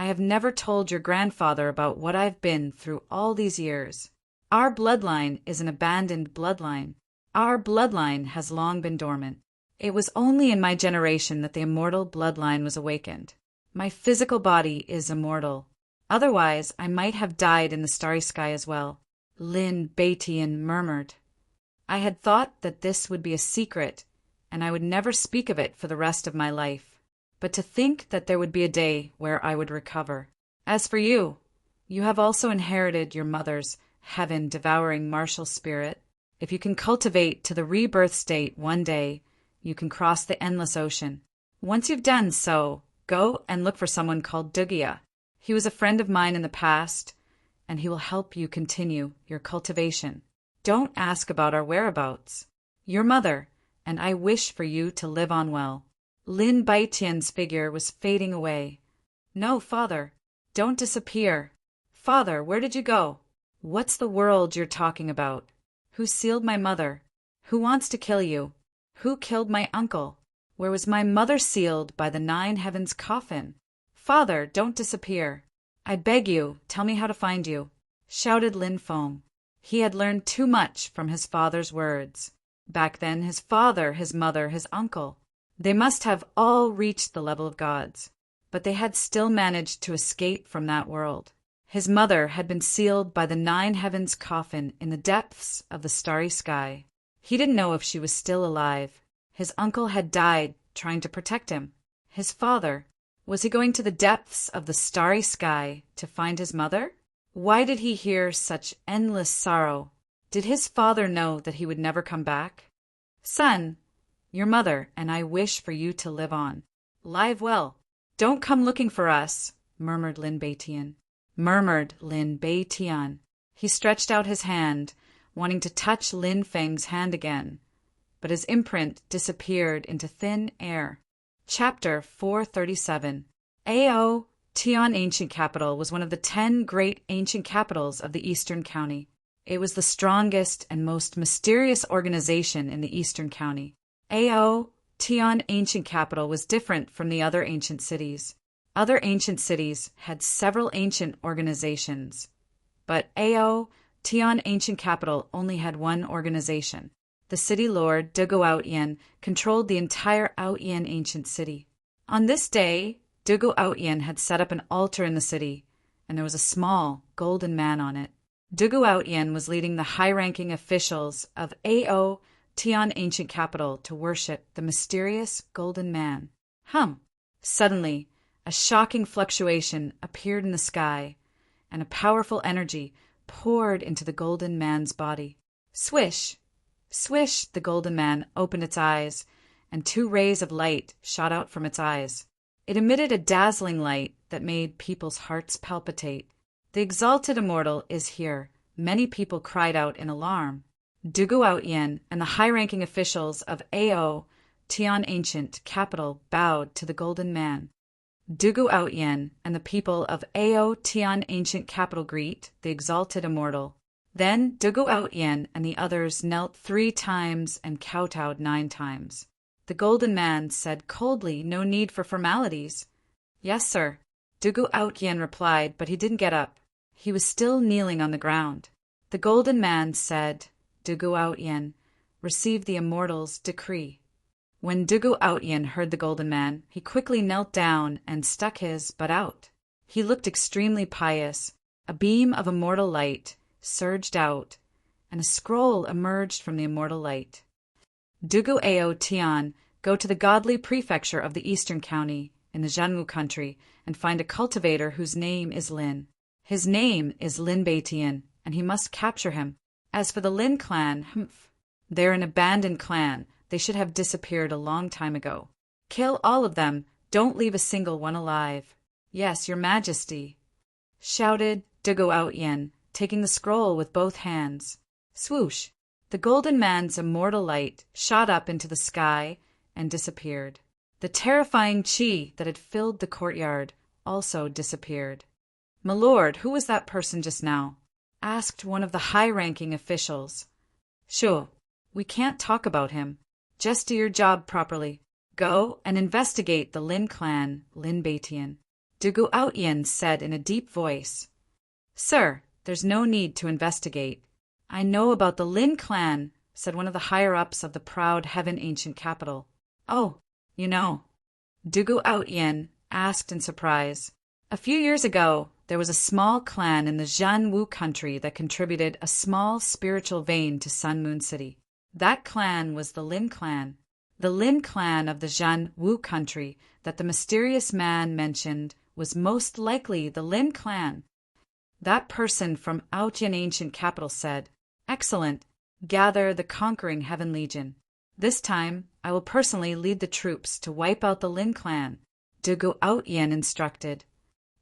I have never told your grandfather about what I've been through all these years. Our bloodline is an abandoned bloodline. Our bloodline has long been dormant. It was only in my generation that the immortal bloodline was awakened. My physical body is immortal. Otherwise, I might have died in the starry sky as well. Lin Baitian murmured. I had thought that this would be a secret, and I would never speak of it for the rest of my life. But to think that there would be a day where I would recover. As for you, you have also inherited your mother's heaven-devouring martial spirit. If you can cultivate to the rebirth state one day, you can cross the endless ocean. Once you've done so, go and look for someone called Dugia. He was a friend of mine in the past, and he will help you continue your cultivation. Don't ask about our whereabouts. Your mother, and I wish for you to live on well. Lin Baitian's figure was fading away. No, father, don't disappear. Father, where did you go? What's the world you're talking about? Who sealed my mother? Who wants to kill you? Who killed my uncle? Where was my mother sealed by the nine heavens coffin? Father, don't disappear. I beg you, tell me how to find you, shouted Lin Feng. He had learned too much from his father's words. Back then, his father, his mother, his uncle, they must have all reached the level of gods, but they had still managed to escape from that world. His mother had been sealed by the nine heavens coffin in the depths of the starry sky. He didn't know if she was still alive. His uncle had died trying to protect him. His father, was he going to the depths of the starry sky to find his mother? Why did he hear such endless sorrow? Did his father know that he would never come back? Son, your mother and I wish for you to live on. Live well. Don't come looking for us, murmured Lin Baitian. He stretched out his hand, wanting to touch Lin Feng's hand again, but his imprint disappeared into thin air. Chapter 437. Ao Tian Ancient Capital was one of the 10 great ancient capitals of the Eastern County. It was the strongest and most mysterious organization in the Eastern County. Ao Tian Ancient Capital was different from the other ancient cities. Other ancient cities had several ancient organizations, but Ao Tian Ancient Capital only had one organization. The city lord, Dugu Outyen, controlled the entire Outyen ancient city. On this day, Dugu Outyen had set up an altar in the city, and there was a small golden man on it. Dugu Outyen was leading the high-ranking officials of Ao Tian Ancient Capital to worship the mysterious golden man. Suddenly, a shocking fluctuation appeared in the sky, and a powerful energy poured into the golden man's body. Swish! Swish! The golden man opened its eyes, and 2 rays of light shot out from its eyes. It emitted a dazzling light that made people's hearts palpitate. The exalted immortal is here. Many people cried out in alarm. Dugu Outyen and the high-ranking officials of Ao Tian Ancient Capital bowed to the golden man. Dugu Outyen and the people of Ao Tian Ancient Capital greet the exalted immortal. Then Dugu Outyen and the others knelt 3 times and kowtowed 9 times. The golden man said coldly, "No need for formalities." "Yes, sir," Dugu Outyen replied, but he didn't get up. He was still kneeling on the ground. The golden man said, "Dugu Outyen, receive the immortal's decree." When Dugu Outyen heard the golden man, he quickly knelt down and stuck his butt out. He looked extremely pious. A beam of immortal light surged out, and a scroll emerged from the immortal light. Dugu Ao Tian, go to the godly prefecture of the Eastern County in the Zhanwu country and find a cultivator whose name is Lin. His name is Lin Beitian, and he must capture him. As for the Lin clan, they're an abandoned clan. They should have disappeared a long time ago. Kill all of them. Don't leave a single one alive. Yes, your majesty, shouted Dugu Outyen, taking the scroll with both hands. Swoosh! The golden man's immortal light shot up into the sky and disappeared. The terrifying qi that had filled the courtyard also disappeared. "My lord, who was that person just now?" asked one of the high-ranking officials. "Sure, we can't talk about him. Just do your job properly. Go and investigate the Lin clan, Lin Beitian," Dugu Outyen said in a deep voice. "Sir, there's no need to investigate. I know about the Lin clan," said one of the higher-ups of the proud Heaven Ancient Capital. "Oh, you know?" Dugu Outyen asked in surprise. "A few years ago, there was a small clan in the Zhanwu country that contributed a small spiritual vein to Sun Moon City. That clan was the Lin clan. The Lin clan of the Zhanwu country that the mysterious man mentioned was most likely the Lin clan." That person from Outyen Ancient Capital said, "Excellent. Gather the conquering Heaven Legion. This time, I will personally lead the troops to wipe out the Lin clan," Dugu Outyen instructed.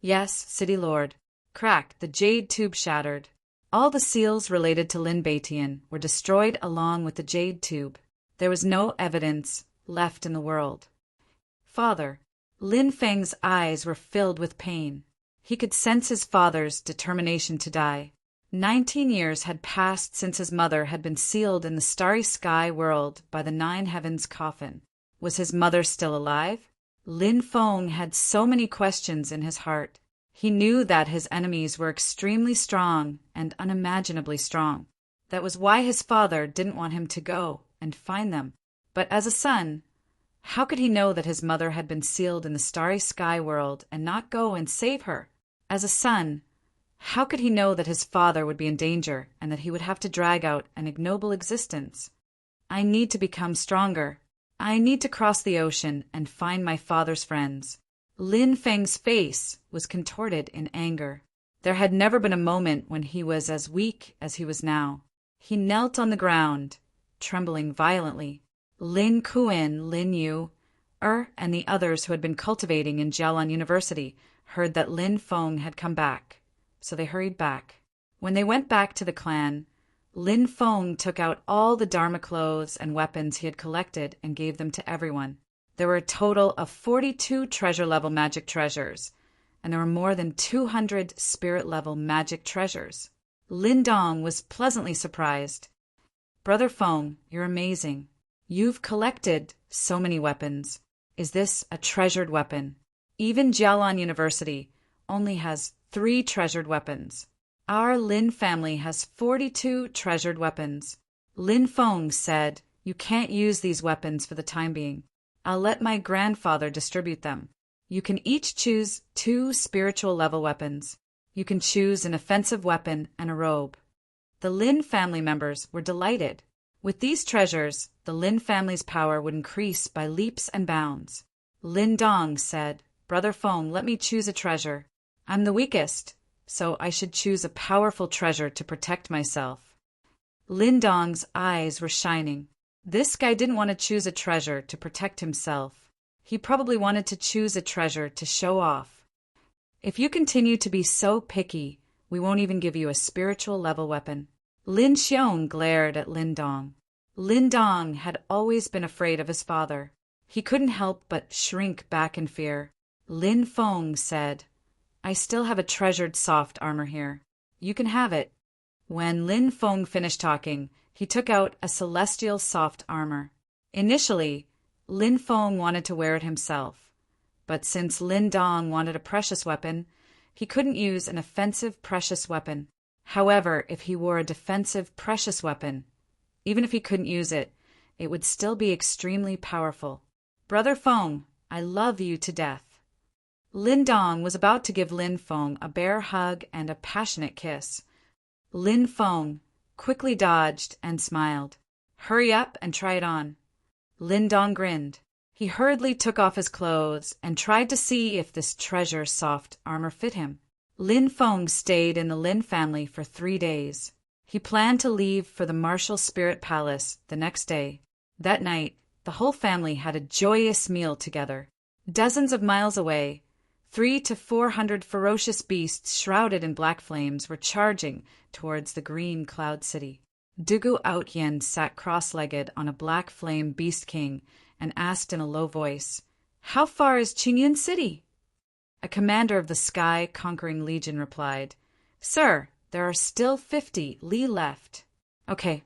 "Yes, City Lord." Crack, the jade tube shattered. All the seals related to Lin Beitian were destroyed along with the jade tube. There was no evidence left in the world. "Father." Lin Feng's eyes were filled with pain. He could sense his father's determination to die. 19 years had passed since his mother had been sealed in the starry sky world by the 9 heavens coffin. Was his mother still alive? Lin Feng had so many questions in his heart. He knew that his enemies were extremely strong and unimaginably strong. That was why his father didn't want him to go and find them. But as a son, how could he know that his mother had been sealed in the starry sky world and not go and save her? As a son, how could he know that his father would be in danger and that he would have to drag out an ignoble existence? "I need to become stronger. I need to cross the ocean and find my father's friends." Lin Feng's face was contorted in anger. There had never been a moment when he was as weak as he was now. He knelt on the ground, trembling violently. Lin Kuan, Lin Yu, and the others who had been cultivating in Jialan University heard that Lin Feng had come back, so they hurried back. When they went back to the clan, Lin Feng took out all the Dharma clothes and weapons he had collected and gave them to everyone. There were a total of 42 treasure-level magic treasures, and there were more than 200 spirit-level magic treasures. Lin Dong was pleasantly surprised. Brother Feng, you're amazing. You've collected so many weapons. Is this a treasured weapon? Even Jialan University only has 3 treasured weapons. Our Lin family has 42 treasured weapons. Lin Feng said, you can't use these weapons for the time being. I'll let my grandfather distribute them. You can each choose 2 spiritual level weapons. You can choose an offensive weapon and a robe. The Lin family members were delighted. With these treasures, the Lin family's power would increase by leaps and bounds. Lin Dong said, Brother Feng, let me choose a treasure. I'm the weakest, so I should choose a powerful treasure to protect myself. Lin Dong's eyes were shining. This guy didn't want to choose a treasure to protect himself. He probably wanted to choose a treasure to show off. If you continue to be so picky, we won't even give you a spiritual level weapon. Lin Xiong glared at Lin Dong. Lin Dong had always been afraid of his father. He couldn't help but shrink back in fear. Lin Feng said, I still have a treasured soft armor here. You can have it. When Lin Feng finished talking, he took out a celestial soft armor. Initially, Lin Feng wanted to wear it himself, but since Lin Dong wanted a precious weapon, he couldn't use an offensive precious weapon. However, if he wore a defensive precious weapon, even if he couldn't use it, it would still be extremely powerful. Brother Feng, I love you to death. Lin Dong was about to give Lin Feng a bear hug and a passionate kiss. Lin Feng quickly dodged and smiled. Hurry up and try it on. Lin Dong grinned. He hurriedly took off his clothes and tried to see if this treasure soft armor fit him. Lin Feng stayed in the Lin family for 3 days. He planned to leave for the Martial Spirit Palace the next day. That night, the whole family had a joyous meal together. Dozens of miles away, 300 to 400 ferocious beasts shrouded in black flames were charging towards the green cloud city. Dugu Outyen sat cross-legged on a black flame beast king and asked in a low voice, How far is Qingyan City? A commander of the sky-conquering legion replied, Sir, there are still 50 li left. Okay.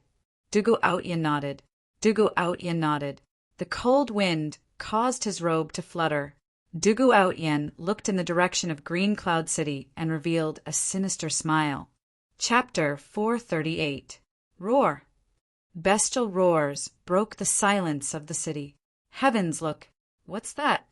Dugu Outyen nodded. Dugu Outyen nodded. The cold wind caused his robe to flutter. Dugu Outyen looked in the direction of Green Cloud City and revealed a sinister smile. Chapter 438. Roar. Bestial roars broke the silence of the city. Heavens, look. What's that?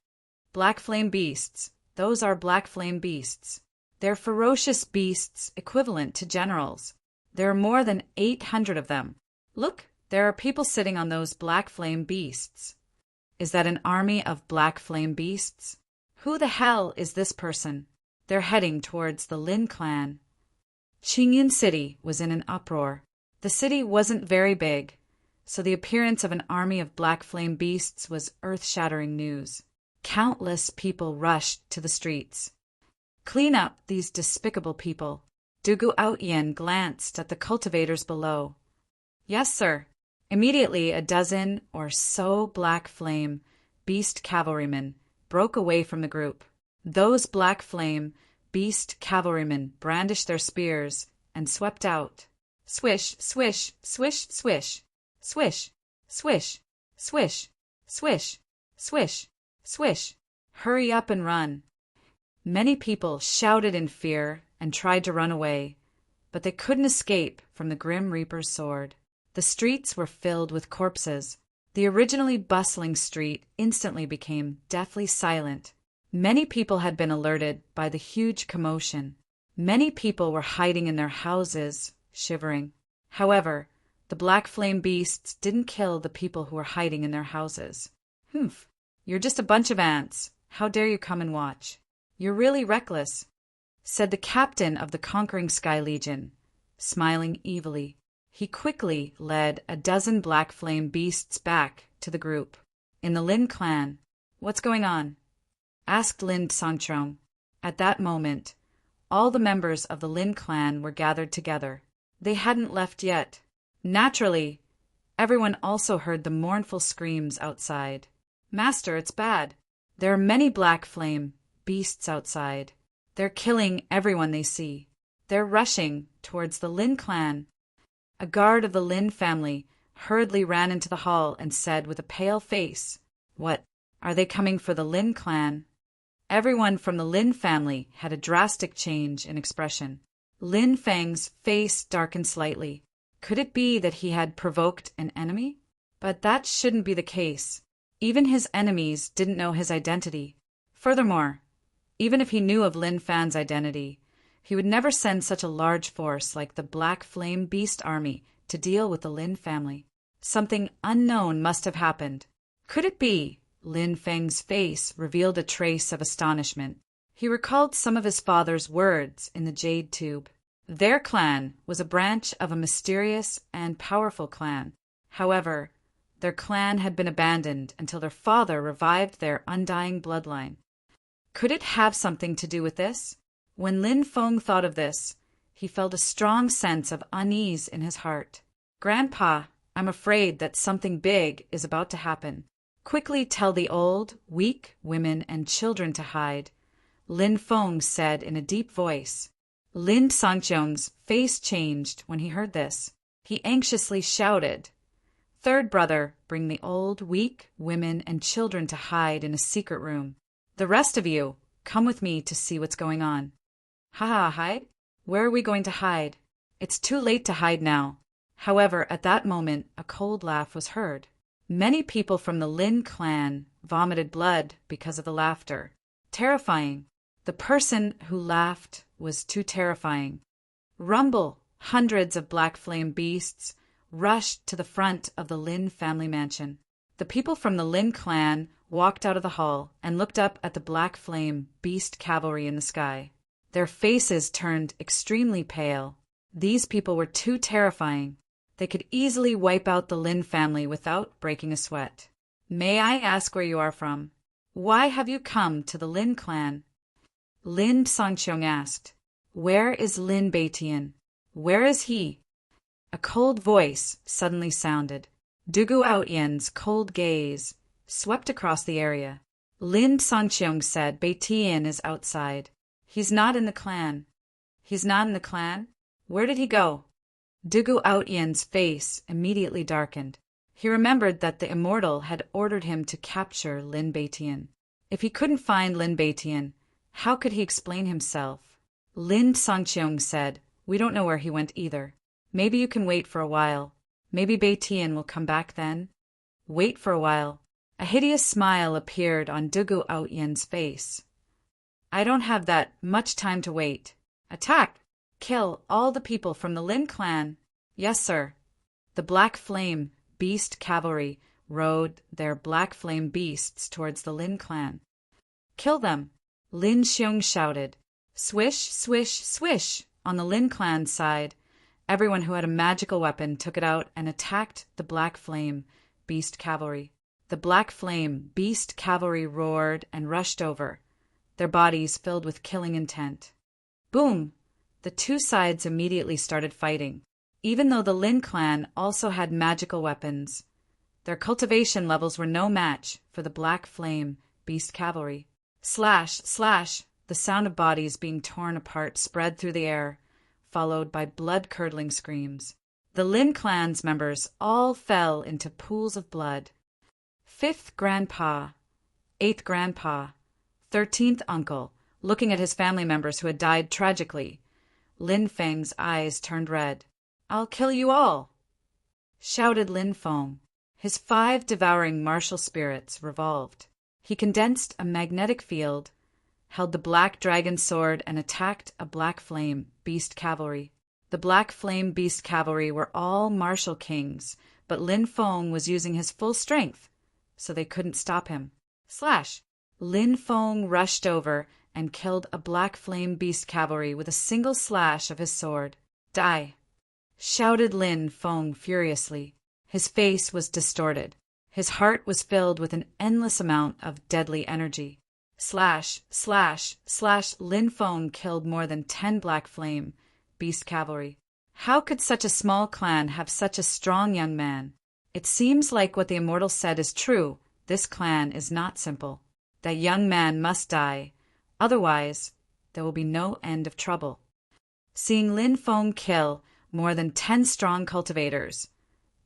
Black flame beasts. Those are black flame beasts. They're ferocious beasts equivalent to generals. There are more than 800 of them. Look, there are people sitting on those black flame beasts. Is that an army of black flame beasts? Who the hell is this person? They're heading towards the Lin clan. Qingyan City was in an uproar. The city wasn't very big, so the appearance of an army of black flame beasts was earth-shattering news. Countless people rushed to the streets. Clean up these despicable people. Dugu Outyen glanced at the cultivators below. Yes, sir. Immediately, a dozen or so black flame beast cavalrymen broke away from the group. Those black flame beast cavalrymen brandished their spears and swept out. Swish, swish, swish, swish, swish, swish, swish, swish, swish, swish. Hurry up and run. Many people shouted in fear and tried to run away, but they couldn't escape from the Grim Reaper's sword. The streets were filled with corpses. The originally bustling street instantly became deathly silent. Many people had been alerted by the huge commotion. Many people were hiding in their houses, shivering. However, the black flame beasts didn't kill the people who were hiding in their houses. Humph, you're just a bunch of ants. How dare you come and watch? You're really reckless, said the captain of the Conquering Sky Legion, smiling evilly. He quickly led a dozen black flame beasts back to the group. In the Lin clan, what's going on? Asked Lin Sangchong. At that moment, all the members of the Lin clan were gathered together. They hadn't left yet. Naturally, everyone also heard the mournful screams outside. "Master, it's bad. There are many black flame beasts outside. They're killing everyone they see. They're rushing towards the Lin clan." A guard of the Lin family hurriedly ran into the hall and said with a pale face, "What, are they coming for the Lin clan?" Everyone from the Lin family had a drastic change in expression. Lin Feng's face darkened slightly. Could it be that he had provoked an enemy? But that shouldn't be the case. Even his enemies didn't know his identity. Furthermore, even if he knew of Lin Fan's identity, he would never send such a large force like the Black Flame Beast Army to deal with the Lin family. Something unknown must have happened. Could it be? Lin Feng's face revealed a trace of astonishment. He recalled some of his father's words in the jade tube. Their clan was a branch of a mysterious and powerful clan. However, their clan had been abandoned until their father revived their undying bloodline. Could it have something to do with this? When Lin Feng thought of this, he felt a strong sense of unease in his heart. "Grandpa, I'm afraid that something big is about to happen. Quickly tell the old, weak women and children to hide," Lin Feng said in a deep voice. Lin Sangqiong's face changed when he heard this. He anxiously shouted, "Third brother, bring the old, weak women and children to hide in a secret room. The rest of you, come with me to see what's going on." "Ha, hide? Where are we going to hide? It's too late to hide now." However, at that moment, a cold laugh was heard. Many people from the Lin clan vomited blood because of the laughter. Terrifying. The person who laughed was too terrifying. Rumble! Hundreds of black flame beasts rushed to the front of the Lin family mansion. The people from the Lin clan walked out of the hall and looked up at the black flame beast cavalry in the sky. Their faces turned extremely pale. These people were too terrifying. They could easily wipe out the Lin family without breaking a sweat. "May I ask where you are from? Why have you come to the Lin clan?" Lin Sangqiong asked. "Where is Lin Beitian? Where is he?" A cold voice suddenly sounded. Dugu Outyen's cold gaze swept across the area. Lin Sangqiong said, "Beitian is outside. He's not in the clan." "He's not in the clan? Where did he go?" Dugu Outyen's face immediately darkened. He remembered that the immortal had ordered him to capture Lin Beitian. If he couldn't find Lin Beitian, how could he explain himself? Lin Sangqiong said, "We don't know where he went either. Maybe you can wait for a while. Maybe Beitian will come back then." Wait for a while. A hideous smile appeared on Dugu Outyen's face. "I don't have that much time to wait. Attack! Kill all the people from the Lin clan." "Yes, sir." The Black Flame Beast Cavalry rode their Black Flame Beasts towards the Lin clan. "Kill them!" Lin Xiong shouted. Swish, swish, swish! On the Lin clan's side, everyone who had a magical weapon took it out and attacked the Black Flame Beast Cavalry. The Black Flame Beast Cavalry roared and rushed over, their bodies filled with killing intent. Boom! The two sides immediately started fighting. Even though the Lin clan also had magical weapons, their cultivation levels were no match for the Black Flame Beast Cavalry. Slash, slash! The sound of bodies being torn apart spread through the air, followed by blood-curdling screams. The Lin clan's members all fell into pools of blood. 5th Grandpa, 8th Grandpa, 13th Uncle, looking at his family members who had died tragically. Lin Feng's eyes turned red. "I'll kill you all!" shouted Lin Feng. His 5 devouring martial spirits revolved. He condensed a magnetic field, held the Black Dragon Sword, and attacked a Black Flame Beast Cavalry. The Black Flame Beast Cavalry were all martial kings, but Lin Feng was using his full strength, so they couldn't stop him. Slash! Lin Feng rushed over and killed a Black Flame Beast Cavalry with a single slash of his sword. "Die!" shouted Lin Feng furiously. His face was distorted. His heart was filled with an endless amount of deadly energy. Slash, slash, slash! Lin Feng killed more than 10 Black Flame Beast Cavalry. How could such a small clan have such a strong young man? It seems like what the immortal said is true. This clan is not simple. That young man must die. Otherwise, there will be no end of trouble. Seeing Lin Feng kill more than 10 strong cultivators,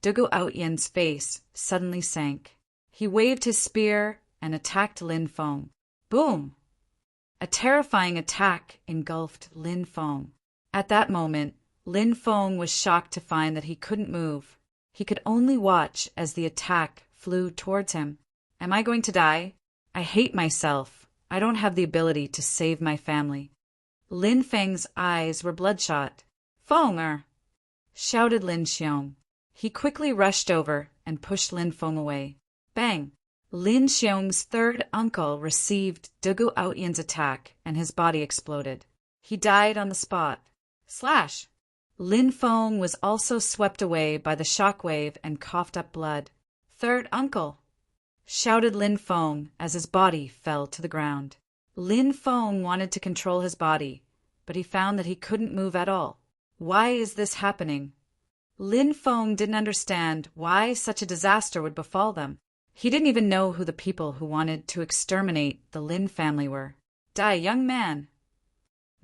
Dugu Outyen's face suddenly sank. He waved his spear and attacked Lin Feng. Boom! A terrifying attack engulfed Lin Feng. At that moment, Lin Feng was shocked to find that he couldn't move. He could only watch as the attack flew towards him. Am I going to die? I hate myself. I don't have the ability to save my family. Lin Feng's eyes were bloodshot. Feng! Shouted Lin Xiong. He quickly rushed over and pushed Lin Feng away. Bang! Lin Xiong's third uncle received Dugu Outyen's attack and his body exploded. He died on the spot. Slash! Lin Feng was also swept away by the shockwave and coughed up blood. Third uncle! Shouted Lin Feng as his body fell to the ground. Lin Feng wanted to control his body, but he found that he couldn't move at all. Why is this happening? Lin Feng didn't understand why such a disaster would befall them. He didn't even know who the people who wanted to exterminate the Lin family were. Die, young man!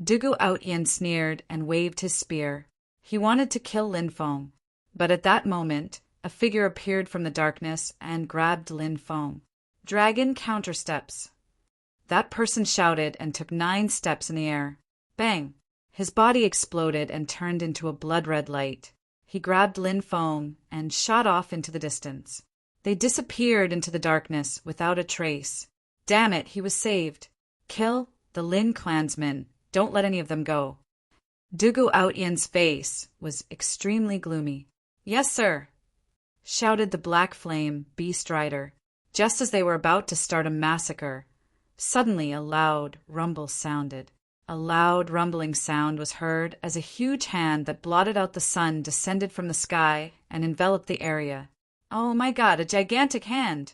Dugu Outyen sneered and waved his spear. He wanted to kill Lin Feng, but at that moment, a figure appeared from the darkness and grabbed Lin Feng. Dragon countersteps. That person shouted and took 9 steps in the air. Bang! His body exploded and turned into a blood-red light. He grabbed Lin Feng and shot off into the distance. They disappeared into the darkness without a trace. Damn it, he was saved. Kill the Lin clansmen. Don't let any of them go. Dugu Outyen's face was extremely gloomy. Yes, sir, shouted the Black Flame Beast Rider. Just as they were about to start a massacre, suddenly a loud rumble sounded. A loud rumbling sound was heard as a huge hand that blotted out the sun descended from the sky and enveloped the area. Oh my God, a gigantic hand!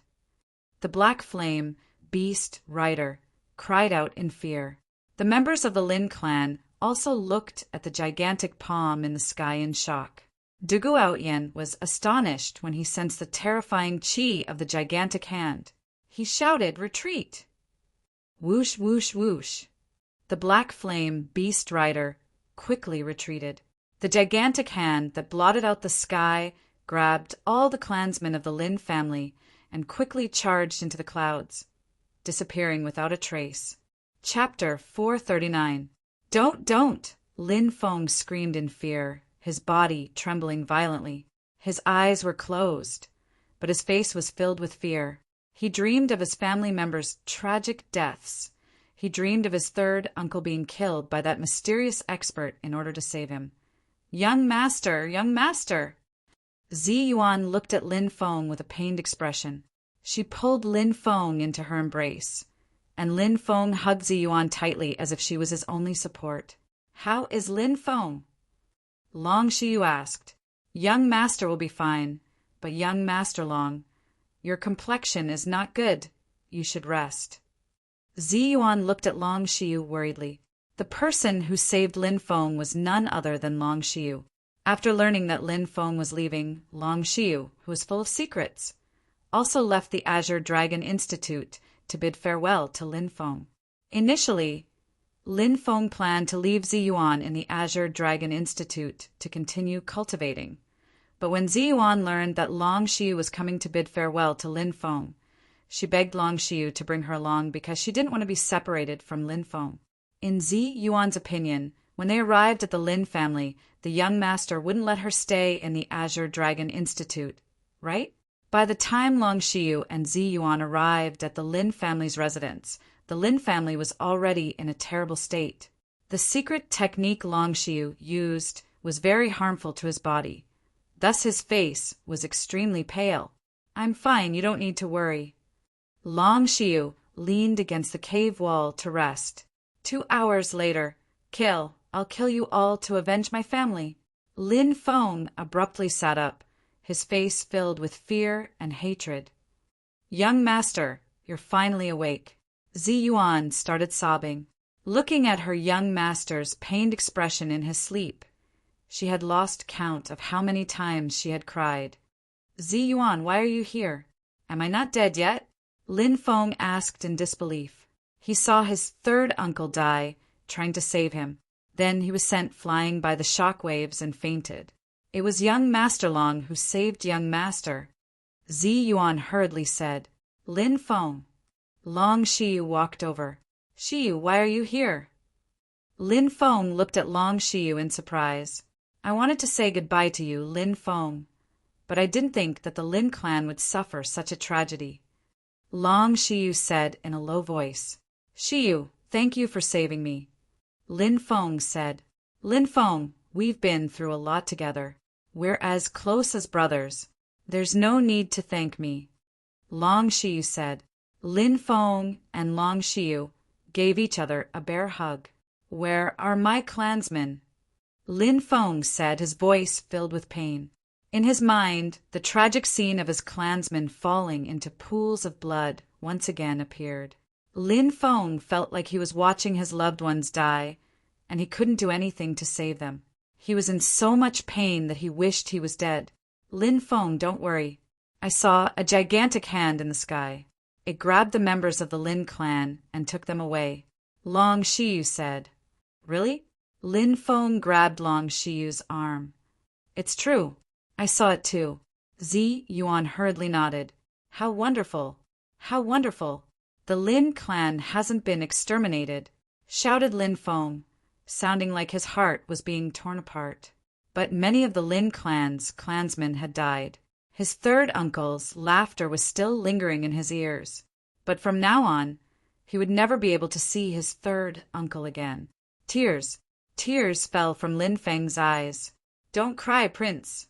The Black Flame Beast Rider cried out in fear. The members of the Lin clan also looked at the gigantic palm in the sky in shock. Dugu Outyen was astonished when he sensed the terrifying chi of the gigantic hand. He shouted, "Retreat!" Whoosh, whoosh, whoosh. The Black Flame Beast Rider quickly retreated. The gigantic hand that blotted out the sky grabbed all the clansmen of the Lin family and quickly charged into the clouds, disappearing without a trace. Chapter 439. Don't! Lin Feng screamed in fear, his body trembling violently. His eyes were closed, but his face was filled with fear. He dreamed of his family members' tragic deaths. He dreamed of his third uncle being killed by that mysterious expert in order to save him. Young master! Young master! Zi Yuan looked at Lin Feng with a pained expression. She pulled Lin Feng into her embrace, and Lin Feng hugged Zi Yuan tightly as if she was his only support. How is Lin Feng? Long Shiyu asked. Young master will be fine, but young master Long, your complexion is not good. You should rest. Zi Yuan looked at Long Shiyu worriedly. The person who saved Lin Feng was none other than Long Shiyu. After learning that Lin Feng was leaving, Long Shiyu, who was full of secrets, also left the Azure Dragon Institute to bid farewell to Lin Feng. Initially, Lin Feng planned to leave Zi Yuan in the Azure Dragon Institute to continue cultivating. But when Zi Yuan learned that Long Shiyu was coming to bid farewell to Lin Feng, she begged Long Shiyu to bring her along because she didn't want to be separated from Lin Feng. In Zi Yuan's opinion, when they arrived at the Lin family, the young master wouldn't let her stay in the Azure Dragon Institute, right? By the time Long Shiyu and Zi Yuan arrived at the Lin family's residence, the Lin family was already in a terrible state. The secret technique Long Shiyu used was very harmful to his body. Thus his face was extremely pale. I'm fine, you don't need to worry. Long Shiyu leaned against the cave wall to rest. 2 hours later, I'll kill you all to avenge my family. Lin Feng abruptly sat up, his face filled with fear and hatred. Young master, you're finally awake. Zi Yuan started sobbing. Looking at her young master's pained expression in his sleep, She had lost count of how many times she had cried. "Zi Yuan, why are you here? Am I not dead yet?" Lin Feng asked in disbelief. He saw his third uncle die, trying to save him. Then he was sent flying by the shock waves and fainted. It was young Master Long who saved young Master. Zi Yuan hurriedly said, "Lin Feng." Long Shiyu walked over. "Shiyu, why are you here?" Lin Feng looked at Long Shiyu in surprise. "I wanted to say goodbye to you, Lin Feng, but I didn't think that the Lin clan would suffer such a tragedy." Long Shiyu said in a low voice, "Shiyu, thank you for saving me." Lin Feng said, "Lin Feng, we've been through a lot together. We're as close as brothers. There's no need to thank me." Long Shiyu said. Lin Feng and Long Shiyu gave each other a bear hug. "Where are my clansmen?" Lin Feng said, his voice filled with pain. In his mind, the tragic scene of his clansmen falling into pools of blood once again appeared. Lin Feng felt like he was watching his loved ones die, and he couldn't do anything to save them. He was in so much pain that he wished he was dead. "Lin Feng, don't worry. I saw a gigantic hand in the sky. It grabbed the members of the Lin clan and took them away." Long Shiyu said. "Really?" Lin Feng grabbed Long Shiyu's arm. "It's true. I saw it too." Zi Yuan hurriedly nodded. "How wonderful! How wonderful! The Lin clan hasn't been exterminated," shouted Lin Feng, sounding like his heart was being torn apart. But many of the Lin clan's clansmen had died. His third uncle's laughter was still lingering in his ears, but from now on, he would never be able to see his third uncle again. Tears fell from Lin Feng's eyes. "Don't cry, Prince."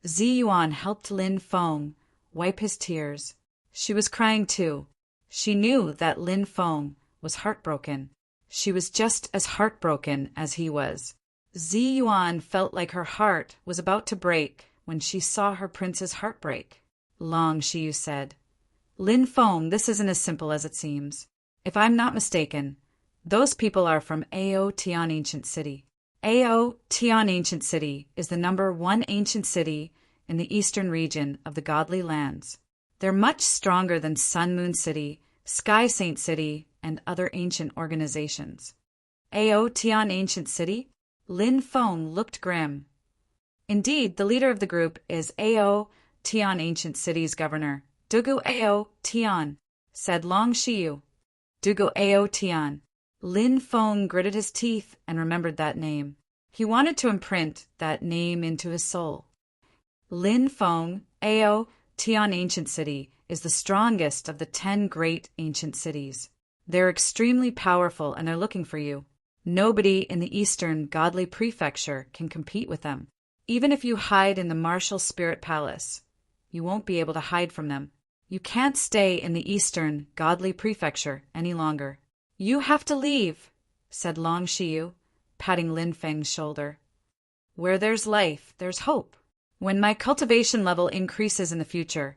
Zi Yuan helped Lin Feng wipe his tears. She was crying too. She knew that Lin Feng was heartbroken. She was just as heartbroken as he was. Zi Yuan felt like her heart was about to break when she saw her prince's heart break. Long Shiyu said, "Lin Feng, this isn't as simple as it seems. If I'm not mistaken, those people are from Ao Tian Ancient City. Ao Tian Ancient City is the #1 ancient city in the eastern region of the Godly Lands. They're much stronger than Sun Moon City, Sky Saint City, and other ancient organizations." Ao Tian Ancient City? Lin Feng looked grim. "Indeed, the leader of the group is Ao Tian Ancient City's governor, Dugu Ao Tian," said Long Shiyu. Dugu Ao Tian. Lin Feng gritted his teeth and remembered that name. He wanted to imprint that name into his soul. Lin Feng, Ao Tian Ancient City, is the strongest of the 10 great ancient cities. They're extremely powerful and they're looking for you. Nobody in the Eastern Godly Prefecture can compete with them. Even if you hide in the Martial Spirit Palace, you won't be able to hide from them. You can't stay in the Eastern Godly Prefecture any longer. "You have to leave," said Long Shiyu, patting Lin Feng's shoulder. "Where there's life, there's hope. When my cultivation level increases in the future,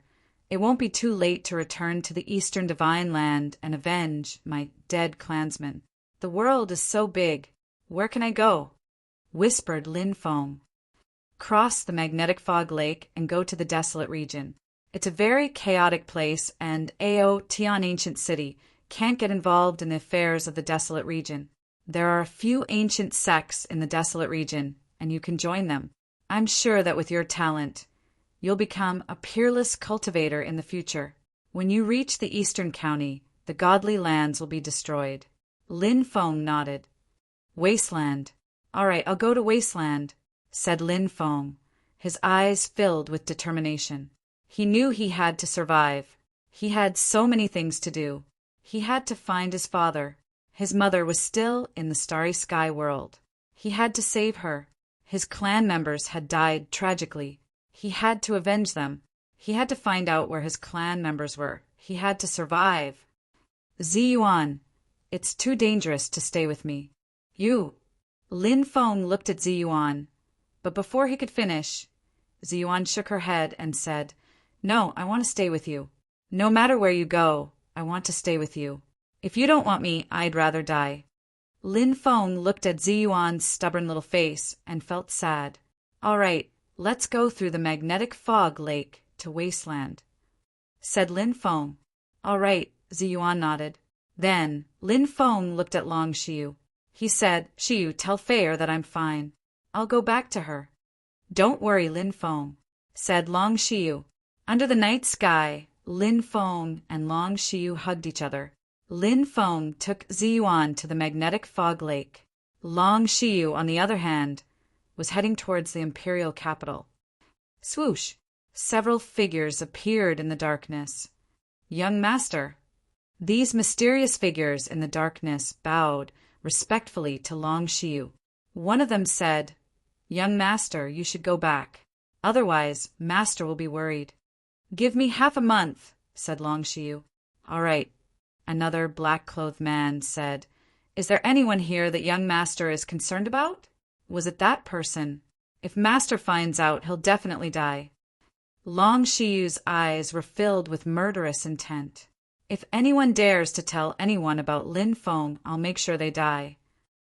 it won't be too late to return to the Eastern Divine Land and avenge my dead clansmen. The world is so big. Where can I go?" whispered Lin Feng. "Cross the magnetic fog lake and go to the desolate region. It's a very chaotic place, and Ao Tian Ancient City can't get involved in the affairs of the desolate region. There are a few ancient sects in the desolate region, and you can join them. I'm sure that with your talent, you'll become a peerless cultivator in the future. When you reach the Eastern County, the Godly Lands will be destroyed." Lin Feng nodded. "Wasteland. All right, I'll go to Wasteland," said Lin Feng, his eyes filled with determination. He knew he had to survive. He had so many things to do. He had to find his father. His mother was still in the Starry Sky world. He had to save her. His clan members had died tragically. He had to avenge them. He had to find out where his clan members were. He had to survive. "Zi Yuan, it's too dangerous to stay with me." "You." Lin Feng looked at Zi Yuan, but before he could finish, Zi Yuan shook her head and said, "No, I want to stay with you. No matter where you go, I want to stay with you. If you don't want me, I'd rather die." Lin Feng looked at Ziyuan's stubborn little face and felt sad. All right, let's go through the magnetic fog lake to Wasteland, said Lin Feng. All right, Ziyuan nodded. Then Lin Feng looked at Long Xiu. He said, Xiu, tell Fair that I'm fine. I'll go back to her. Don't worry, Lin Feng, said Long Xiu. Under the night sky, Lin Feng and Long Xiu hugged each other. Lin Feng took Ziyuan to the magnetic fog lake. Long Xiu, on the other hand, was heading towards the imperial capital. Swoosh! Several figures appeared in the darkness. Young master. These mysterious figures in the darkness bowed respectfully to Long Xiu. One of them said, Young master, you should go back. Otherwise, master will be worried. Give me half a month, said Long Xiu. All right. Another black-clothed man said, Is there anyone here that young master is concerned about? Was it that person? If master finds out, he'll definitely die. Long Xiu's eyes were filled with murderous intent. If anyone dares to tell anyone about Lin Feng, I'll make sure they die.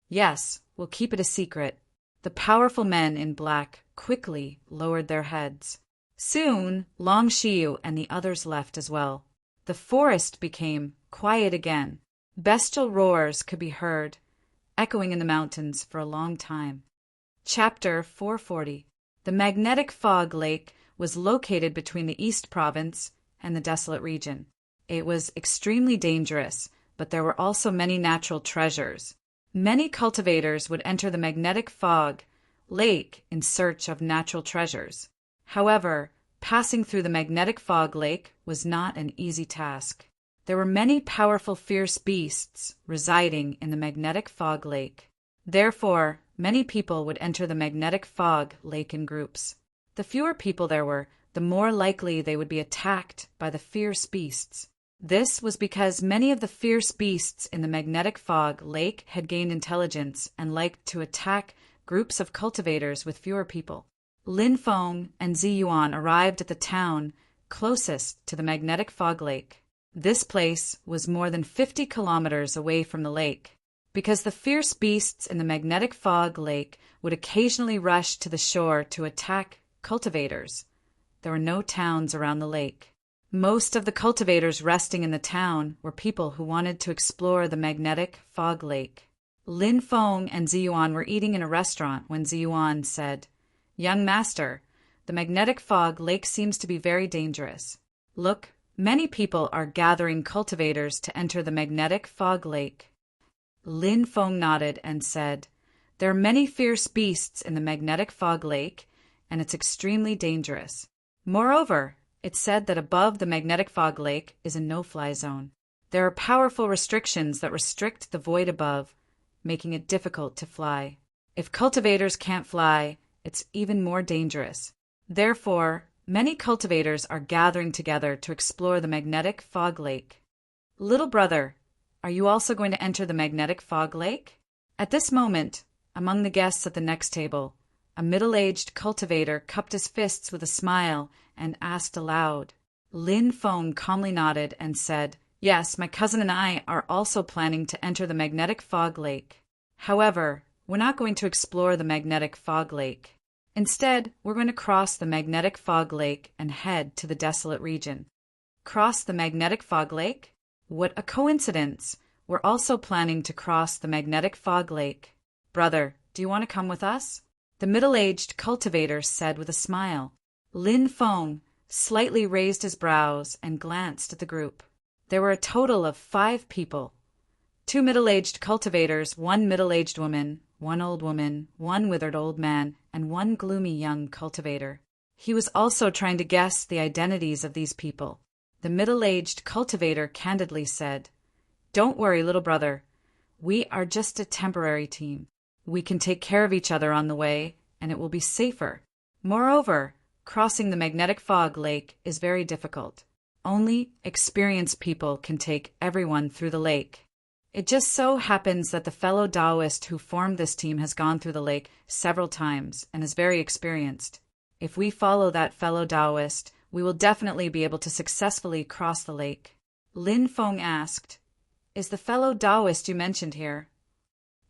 Yes, we'll keep it a secret. The powerful men in black quickly lowered their heads. Soon, Long Xiu and the others left as well. The forest became quiet again. Bestial roars could be heard, echoing in the mountains for a long time. Chapter 440. The magnetic fog lake was located between the East Province and the desolate region. It was extremely dangerous, but there were also many natural treasures. Many cultivators would enter the magnetic fog lake in search of natural treasures. However, passing through the magnetic fog lake was not an easy task. There were many powerful fierce beasts residing in the magnetic fog lake. Therefore, many people would enter the magnetic fog lake in groups. The fewer people there were, the more likely they would be attacked by the fierce beasts. This was because many of the fierce beasts in the magnetic fog lake had gained intelligence and liked to attack groups of cultivators with fewer people. Lin Feng and Ziyuan arrived at the town closest to the magnetic fog lake. This place was more than 50 kilometers away from the lake. Because the fierce beasts in the magnetic fog lake would occasionally rush to the shore to attack cultivators, there were no towns around the lake. Most of the cultivators resting in the town were people who wanted to explore the magnetic fog lake. Lin Feng and Ziyuan were eating in a restaurant when Ziyuan said, Young master, the magnetic fog lake seems to be very dangerous. Look, many people are gathering cultivators to enter the magnetic fog lake. Lin Feng nodded and said, There are many fierce beasts in the magnetic fog lake, and it's extremely dangerous. Moreover, it's said that above the magnetic fog lake is a no-fly zone. There are powerful restrictions that restrict the void above, making it difficult to fly. If cultivators can't fly, it's even more dangerous. Therefore, many cultivators are gathering together to explore the magnetic fog lake. Little brother, are you also going to enter the magnetic fog lake? At this moment, among the guests at the next table, a middle-aged cultivator cupped his fists with a smile and asked aloud. Lin Feng calmly nodded and said, Yes, my cousin and I are also planning to enter the magnetic fog lake. However, we're not going to explore the magnetic fog lake. Instead, we're going to cross the magnetic fog lake and head to the desolate region. Cross the magnetic fog lake? What a coincidence! We're also planning to cross the magnetic fog lake. Brother, do you want to come with us? The middle-aged cultivator said with a smile. Lin Feng slightly raised his brows and glanced at the group. There were a total of 5 people. 2 middle-aged cultivators, 1 middle-aged woman, 1 old woman, 1 withered old man, and 1 gloomy young cultivator. He was also trying to guess the identities of these people. The middle-aged cultivator candidly said, Don't worry, little brother. We are just a temporary team. We can take care of each other on the way, and it will be safer. Moreover, crossing the magnetic fog lake is very difficult. Only experienced people can take everyone through the lake. It just so happens that the fellow Taoist who formed this team has gone through the lake several times and is very experienced. If we follow that fellow Taoist, we will definitely be able to successfully cross the lake. Lin Feng asked, Is the fellow Taoist you mentioned here?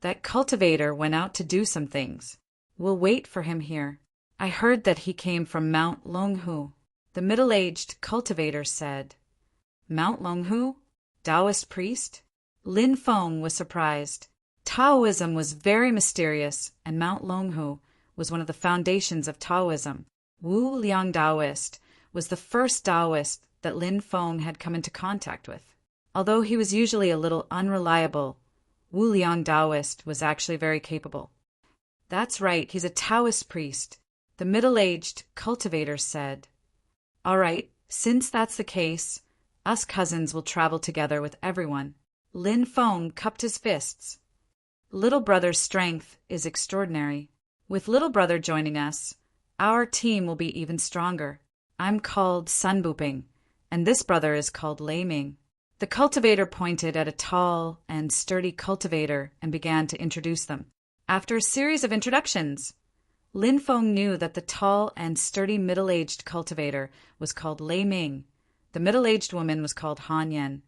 That cultivator went out to do some things. We'll wait for him here. I heard that he came from Mount Longhu. The middle-aged cultivator said. Mount Longhu? Taoist priest? Lin Feng was surprised. Taoism was very mysterious, and Mount Longhu was one of the foundations of Taoism. Wu Liang Taoist was the first Taoist that Lin Feng had come into contact with. Although he was usually a little unreliable, Wu Liang Taoist was actually very capable. That's right, he's a Taoist priest, the middle-aged cultivator said. All right, since that's the case, us cousins will travel together with everyone. Lin Feng cupped his fists. Little brother's strength is extraordinary. With little brother joining us, our team will be even stronger. I'm called Sun Buping, and this brother is called Lei Ming. The cultivator pointed at a tall and sturdy cultivator and began to introduce them. After a series of introductions, Lin Feng knew that the tall and sturdy middle-aged cultivator was called Lei Ming. The middle-aged woman was called Han Yan.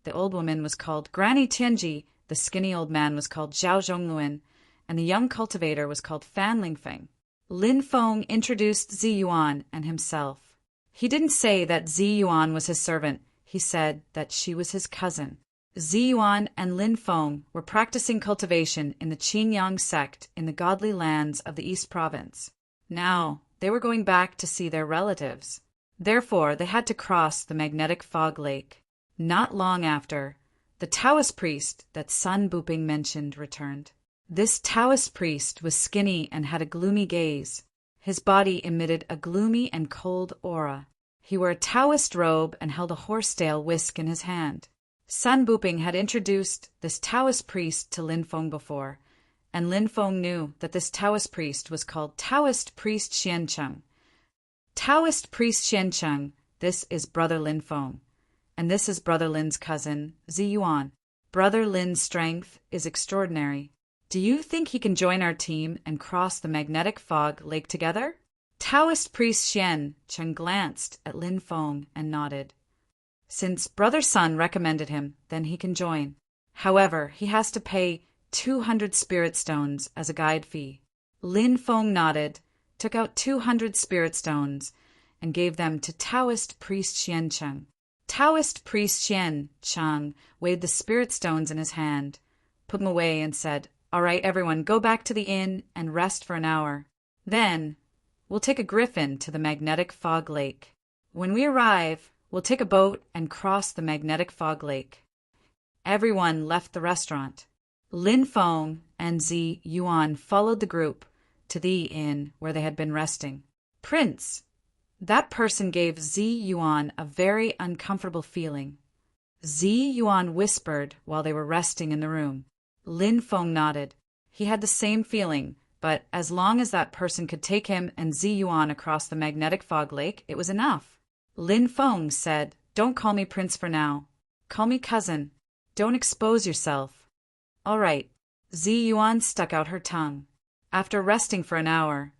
The old woman was called Granny Tianji. The skinny old man was called Zhao Zhongluan, and the young cultivator was called Fan Lingfeng. Lin Feng introduced Zi Yuan and himself. He didn't say that Zi Yuan was his servant. He said that she was his cousin. Zi Yuan and Lin Feng were practicing cultivation in the Qingyang sect in the godly lands of the East Province. Now, they were going back to see their relatives. Therefore, they had to cross the magnetic fog lake. Not long after, the Taoist priest that Sun Buping mentioned returned. This Taoist priest was skinny and had a gloomy gaze. His body emitted a gloomy and cold aura. He wore a Taoist robe and held a horsetail whisk in his hand. Sun Buping had introduced this Taoist priest to Lin Feng before, and Lin Feng knew that this Taoist priest was called Taoist priest Xiancheng. Taoist priest Xiancheng, this is brother Lin Feng, and this is brother Lin's cousin, Zi Yuan. Brother Lin's strength is extraordinary. Do you think he can join our team and cross the magnetic fog lake together? Taoist priest Xiancheng glanced at Lin Feng and nodded. Since brother Sun recommended him, then he can join. However, he has to pay 200 spirit stones as a guide fee. Lin Feng nodded, took out 200 spirit stones, and gave them to Taoist priest Xiancheng. Taoist priest Xiancheng weighed the spirit stones in his hand, put them away, and said, All right, everyone, go back to the inn and rest for an hour. Then, we'll take a griffin to the magnetic fog lake. When we arrive, we'll take a boat and cross the magnetic fog lake. Everyone left the restaurant. Lin Feng and Zi Yuan followed the group to the inn where they had been resting. Prince, that person gave Zi Yuan a very uncomfortable feeling. Zi Yuan whispered while they were resting in the room. Lin Feng nodded. He had the same feeling, but as long as that person could take him and Zi Yuan across the magnetic fog lake, it was enough. Lin Feng said, Don't call me prince for now. Call me cousin. Don't expose yourself. All right. Zi Yuan stuck out her tongue. After resting for an hour,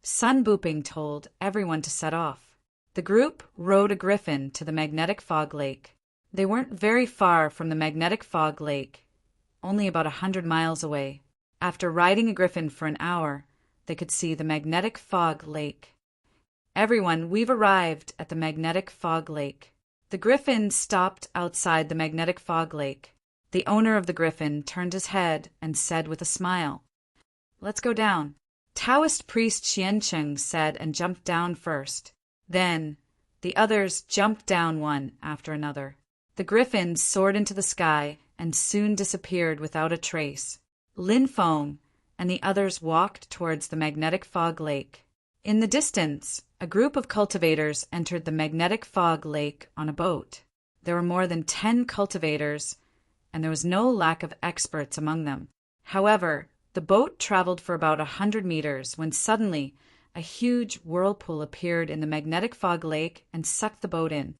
Sun Buping told everyone to set off. The group rode a griffin to the magnetic fog lake. They weren't very far from the magnetic fog lake, only about 100 miles away. After riding a griffin for an hour, they could see the magnetic fog lake. Everyone, we've arrived at the magnetic fog lake. The griffin stopped outside the magnetic fog lake. The owner of the griffin turned his head and said with a smile, Let's go down. Taoist priest Xiancheng said and jumped down first. Then, the others jumped down one after another. The griffin soared into the sky and soon disappeared without a trace. Lin Feng and the others walked towards the magnetic fog lake. In the distance, a group of cultivators entered the magnetic fog lake on a boat. There were more than 10 cultivators, and there was no lack of experts among them. However, the boat traveled for about 100 meters when suddenly a huge whirlpool appeared in the magnetic fog lake and sucked the boat in.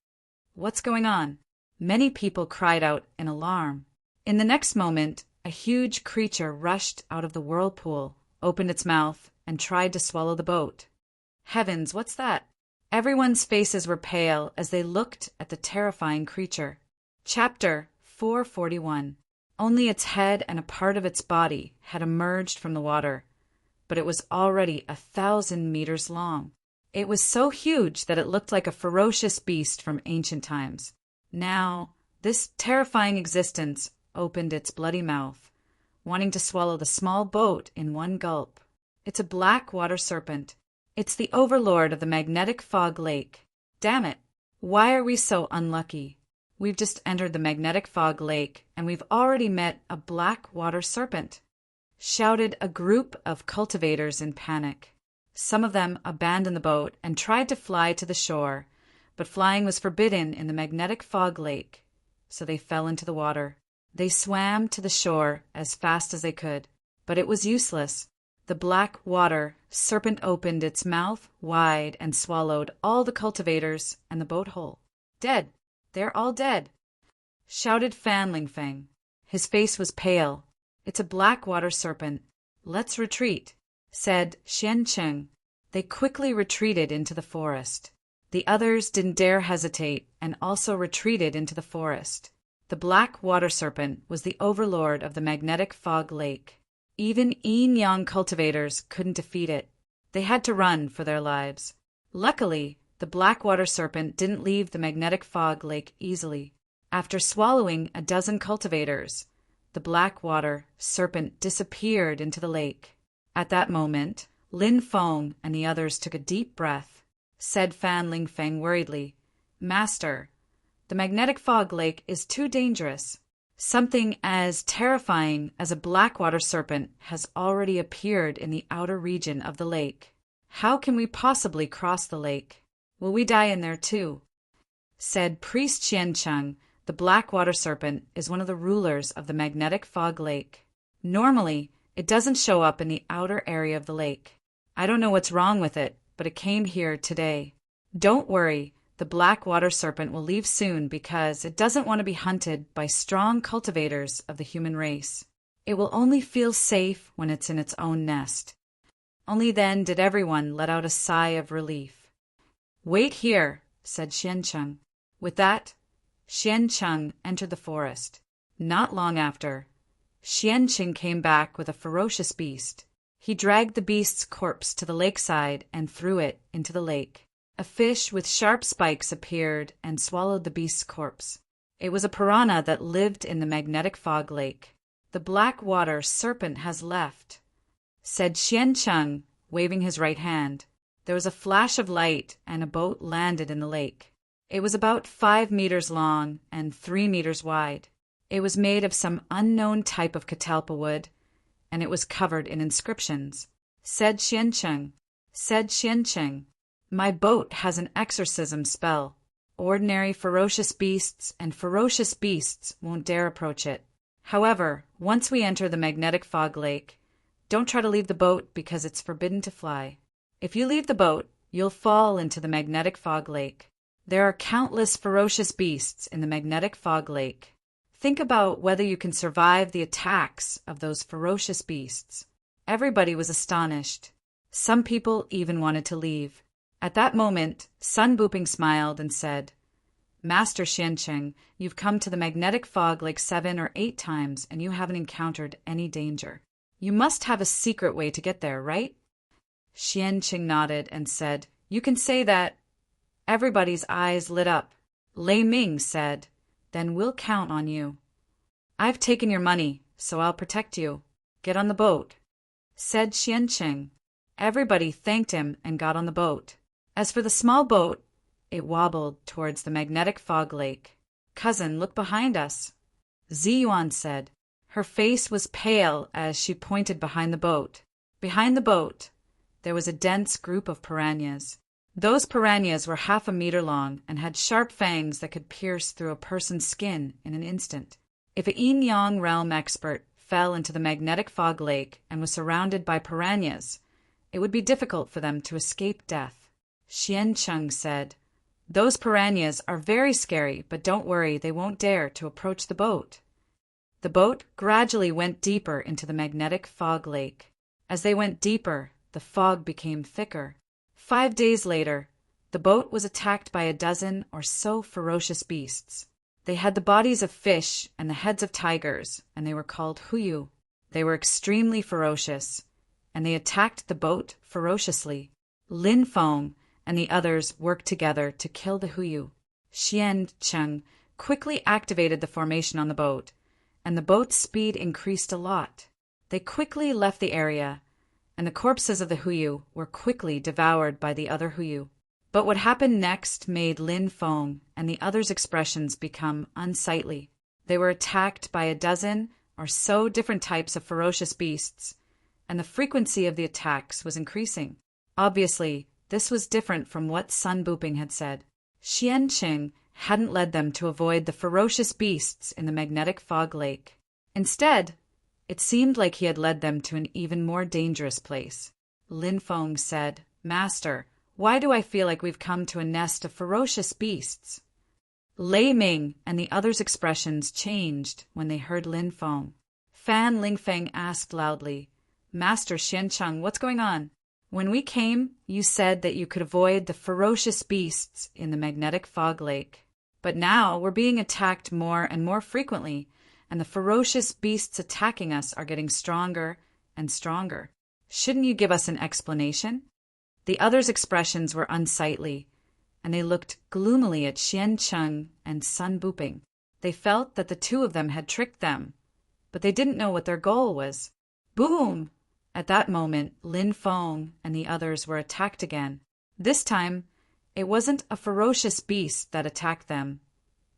What's going on? Many people cried out in alarm. In the next moment, a huge creature rushed out of the whirlpool, opened its mouth, and tried to swallow the boat. Heavens, what's that? Everyone's faces were pale as they looked at the terrifying creature. Chapter 441. Only its head and a part of its body had emerged from the water, but it was already 1,000 meters long. It was so huge that it looked like a ferocious beast from ancient times. Now, this terrifying existence opened its bloody mouth, wanting to swallow the small boat in one gulp. It's a black water serpent. It's the overlord of the magnetic fog lake. Damn it! Why are we so unlucky? We've just entered the magnetic fog lake, and we've already met a black water serpent, shouted a group of cultivators in panic. Some of them abandoned the boat and tried to fly to the shore, but flying was forbidden in the magnetic fog lake, so they fell into the water. They swam to the shore as fast as they could, but it was useless. The black water serpent opened its mouth wide and swallowed all the cultivators and the boat whole. Dead! They're all dead! Shouted Fan Ling Feng. His face was pale. It's a black water serpent. Let's retreat, said Xian Cheng. They quickly retreated into the forest. The others didn't dare hesitate and also retreated into the forest. The black water serpent was the overlord of the magnetic fog lake. Even yin-yang cultivators couldn't defeat it. They had to run for their lives. Luckily, the black water serpent didn't leave the magnetic fog lake easily. After swallowing a dozen cultivators, the black water serpent disappeared into the lake. At that moment, Lin Feng and the others took a deep breath. Said Fan Ling Feng worriedly, "Master, the magnetic fog lake is too dangerous. Something as terrifying as a black water serpent has already appeared in the outer region of the lake. How can we possibly cross the lake? Will we die in there too?" Said Priest Qian Cheng. The black water serpent is one of the rulers of the magnetic fog lake. Normally, it doesn't show up in the outer area of the lake. I don't know what's wrong with it, but it came here today. Don't worry, the black water serpent will leave soon because it doesn't want to be hunted by strong cultivators of the human race. It will only feel safe when it's in its own nest. Only then did everyone let out a sigh of relief. "Wait here," said Xian Cheng. With that, Xian Cheng entered the forest. Not long after, Xian Cheng came back with a ferocious beast. He dragged the beast's corpse to the lakeside and threw it into the lake. A fish with sharp spikes appeared and swallowed the beast's corpse. It was a piranha that lived in the magnetic fog lake. "The black water serpent has left," said Xian Cheng, waving his right hand. There was a flash of light and a boat landed in the lake. It was about 5 meters long and 3 meters wide. It was made of some unknown type of catalpa wood, and it was covered in inscriptions. Said Xian Cheng, "My boat has an exorcism spell. Ordinary ferocious beasts and ferocious beasts won't dare approach it. However, once we enter the magnetic fog lake, don't try to leave the boat because it's forbidden to fly. If you leave the boat, you'll fall into the magnetic fog lake. There are countless ferocious beasts in the magnetic fog lake. Think about whether you can survive the attacks of those ferocious beasts." Everybody was astonished. Some people even wanted to leave. At that moment, Sun Buping smiled and said, "Master Xian Cheng, you've come to the magnetic fog like 7 or 8 times and you haven't encountered any danger. You must have a secret way to get there, right?" Xian Cheng nodded and said, "You can say that." Everybody's eyes lit up. Lei Ming said, "Then we'll count on you. I've taken your money, so I'll protect you. Get on the boat," said Xian Cheng. Everybody thanked him and got on the boat. As for the small boat, it wobbled towards the magnetic fog lake. "Cousin, look behind us," Ziyuan said. Her face was pale as she pointed behind the boat. Behind the boat, there was a dense group of piranhas. Those piranhas were 1/2 meter long and had sharp fangs that could pierce through a person's skin in an instant. If a yin-yang realm expert fell into the magnetic fog lake and was surrounded by piranhas, it would be difficult for them to escape death. Xian Cheng said, "Those piranhas are very scary, but don't worry, they won't dare to approach the boat." The boat gradually went deeper into the magnetic fog lake. As they went deeper, the fog became thicker. 5 days later, the boat was attacked by a dozen or so ferocious beasts. They had the bodies of fish and the heads of tigers, and they were called Huyu. They were extremely ferocious, and they attacked the boat ferociously. Lin Feng and the others worked together to kill the Huyu. Xian Cheng quickly activated the formation on the boat, and the boat's speed increased a lot. They quickly left the area, and the corpses of the Huyu were quickly devoured by the other Huyu. But what happened next made Lin Feng and the others' expressions become unsightly. They were attacked by a dozen or so different types of ferocious beasts, and the frequency of the attacks was increasing. Obviously, this was different from what Sun Buping had said. Xian Qing hadn't led them to avoid the ferocious beasts in the magnetic fog lake. Instead, it seemed like he had led them to an even more dangerous place. Lin Feng said, "Master, why do I feel like we've come to a nest of ferocious beasts?" Lei Ming and the others' expressions changed when they heard Lin Feng. Fan Lingfeng asked loudly, "Master Xiancheng, what's going on? When we came, you said that you could avoid the ferocious beasts in the magnetic fog lake. But now we're being attacked more and more frequently, and the ferocious beasts attacking us are getting stronger and stronger. Shouldn't you give us an explanation?" The others' expressions were unsightly, and they looked gloomily at Xian Cheng and Sun Buping. They felt that the two of them had tricked them, but they didn't know what their goal was. Boom! At that moment, Lin Feng and the others were attacked again. This time, it wasn't a ferocious beast that attacked them,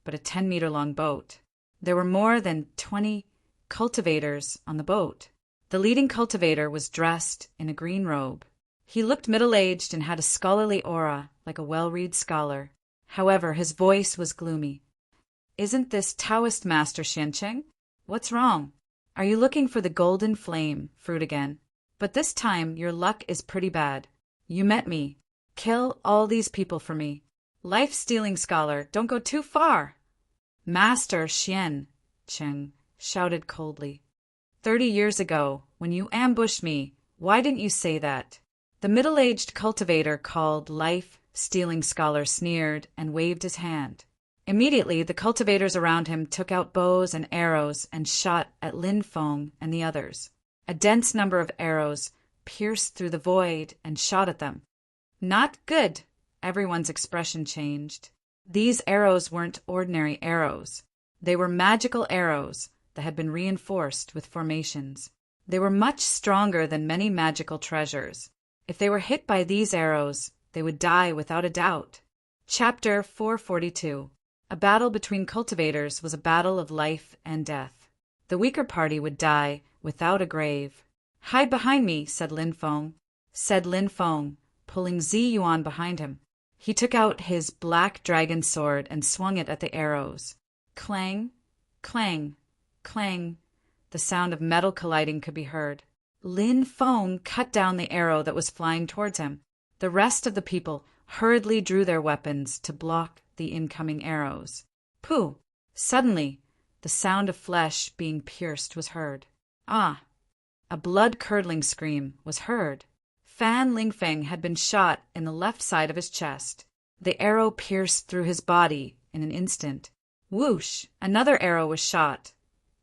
but a 10-meter-long boat. There were more than 20 cultivators on the boat. The leading cultivator was dressed in a green robe. He looked middle-aged and had a scholarly aura, like a well-read scholar. However, his voice was gloomy. "Isn't this Taoist Master Xiancheng? What's wrong? Are you looking for the golden flame fruit again? But this time your luck is pretty bad. You met me. Kill all these people for me. Life-stealing scholar, don't go too far." Master Xian Cheng shouted coldly, 30 years ago, when you ambushed me, why didn't you say that?" The middle-aged cultivator called life-stealing scholar sneered and waved his hand. Immediately, the cultivators around him took out bows and arrows and shot at Lin Feng and the others. A dense number of arrows pierced through the void and shot at them. "Not good." Everyone's expression changed. These arrows weren't ordinary arrows. They were magical arrows that had been reinforced with formations. They were much stronger than many magical treasures. If they were hit by these arrows, they would die without a doubt. Chapter 442. A battle between cultivators was a battle of life and death. The weaker party would die without a grave. "Hide behind me," said Lin Feng, pulling Zi Yuan behind him. He took out his black dragon sword and swung it at the arrows. Clang, clang, clang. The sound of metal colliding could be heard. Lin Feng cut down the arrow that was flying towards him. The rest of the people hurriedly drew their weapons to block the incoming arrows. Pooh! Suddenly, the sound of flesh being pierced was heard. Ah! A blood-curdling scream was heard. Fan Lingfeng had been shot in the left side of his chest. The arrow pierced through his body in an instant. Whoosh! Another arrow was shot,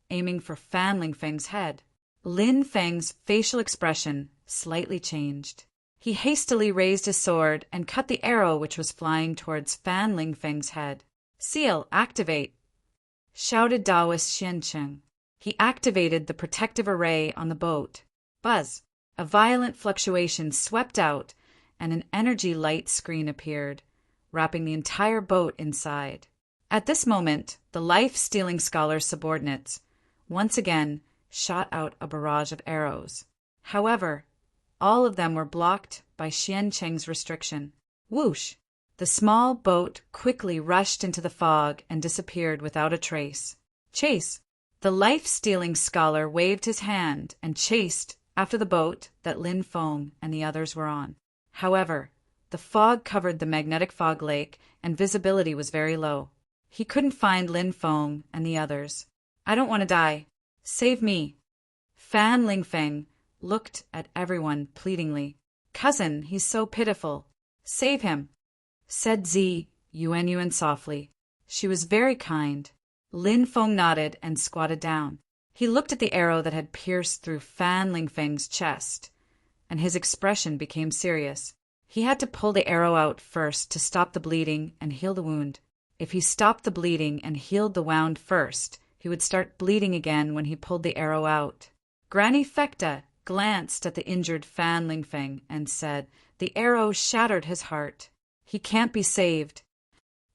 aiming for Fan Lingfeng's head. Lin Feng's facial expression slightly changed. He hastily raised his sword and cut the arrow which was flying towards Fan Lingfeng's head. "Seal, activate!" shouted Taoist Xiancheng. He activated the protective array on the boat. Buzz! A violent fluctuation swept out, and an energy light screen appeared, wrapping the entire boat inside. At this moment, the life-stealing scholar's subordinates once again shot out a barrage of arrows. However, all of them were blocked by Xiancheng's restriction. Whoosh! The small boat quickly rushed into the fog and disappeared without a trace. Chase! The life-stealing scholar waved his hand and chased after the boat that Lin Feng and the others were on. However, the fog covered the magnetic fog lake and visibility was very low. He couldn't find Lin Feng and the others. "I don't want to die. Save me." Fan Lingfeng looked at everyone pleadingly. "Cousin, he's so pitiful. Save him," said Zi Yuan softly. She was very kind. Lin Feng nodded and squatted down. He looked at the arrow that had pierced through Fan Lingfeng's chest, and his expression became serious. He had to pull the arrow out first to stop the bleeding and heal the wound. If he stopped the bleeding and healed the wound first, he would start bleeding again when he pulled the arrow out. Granny Fecta glanced at the injured Fan Lingfeng and said, "The arrow shattered his heart. He can't be saved."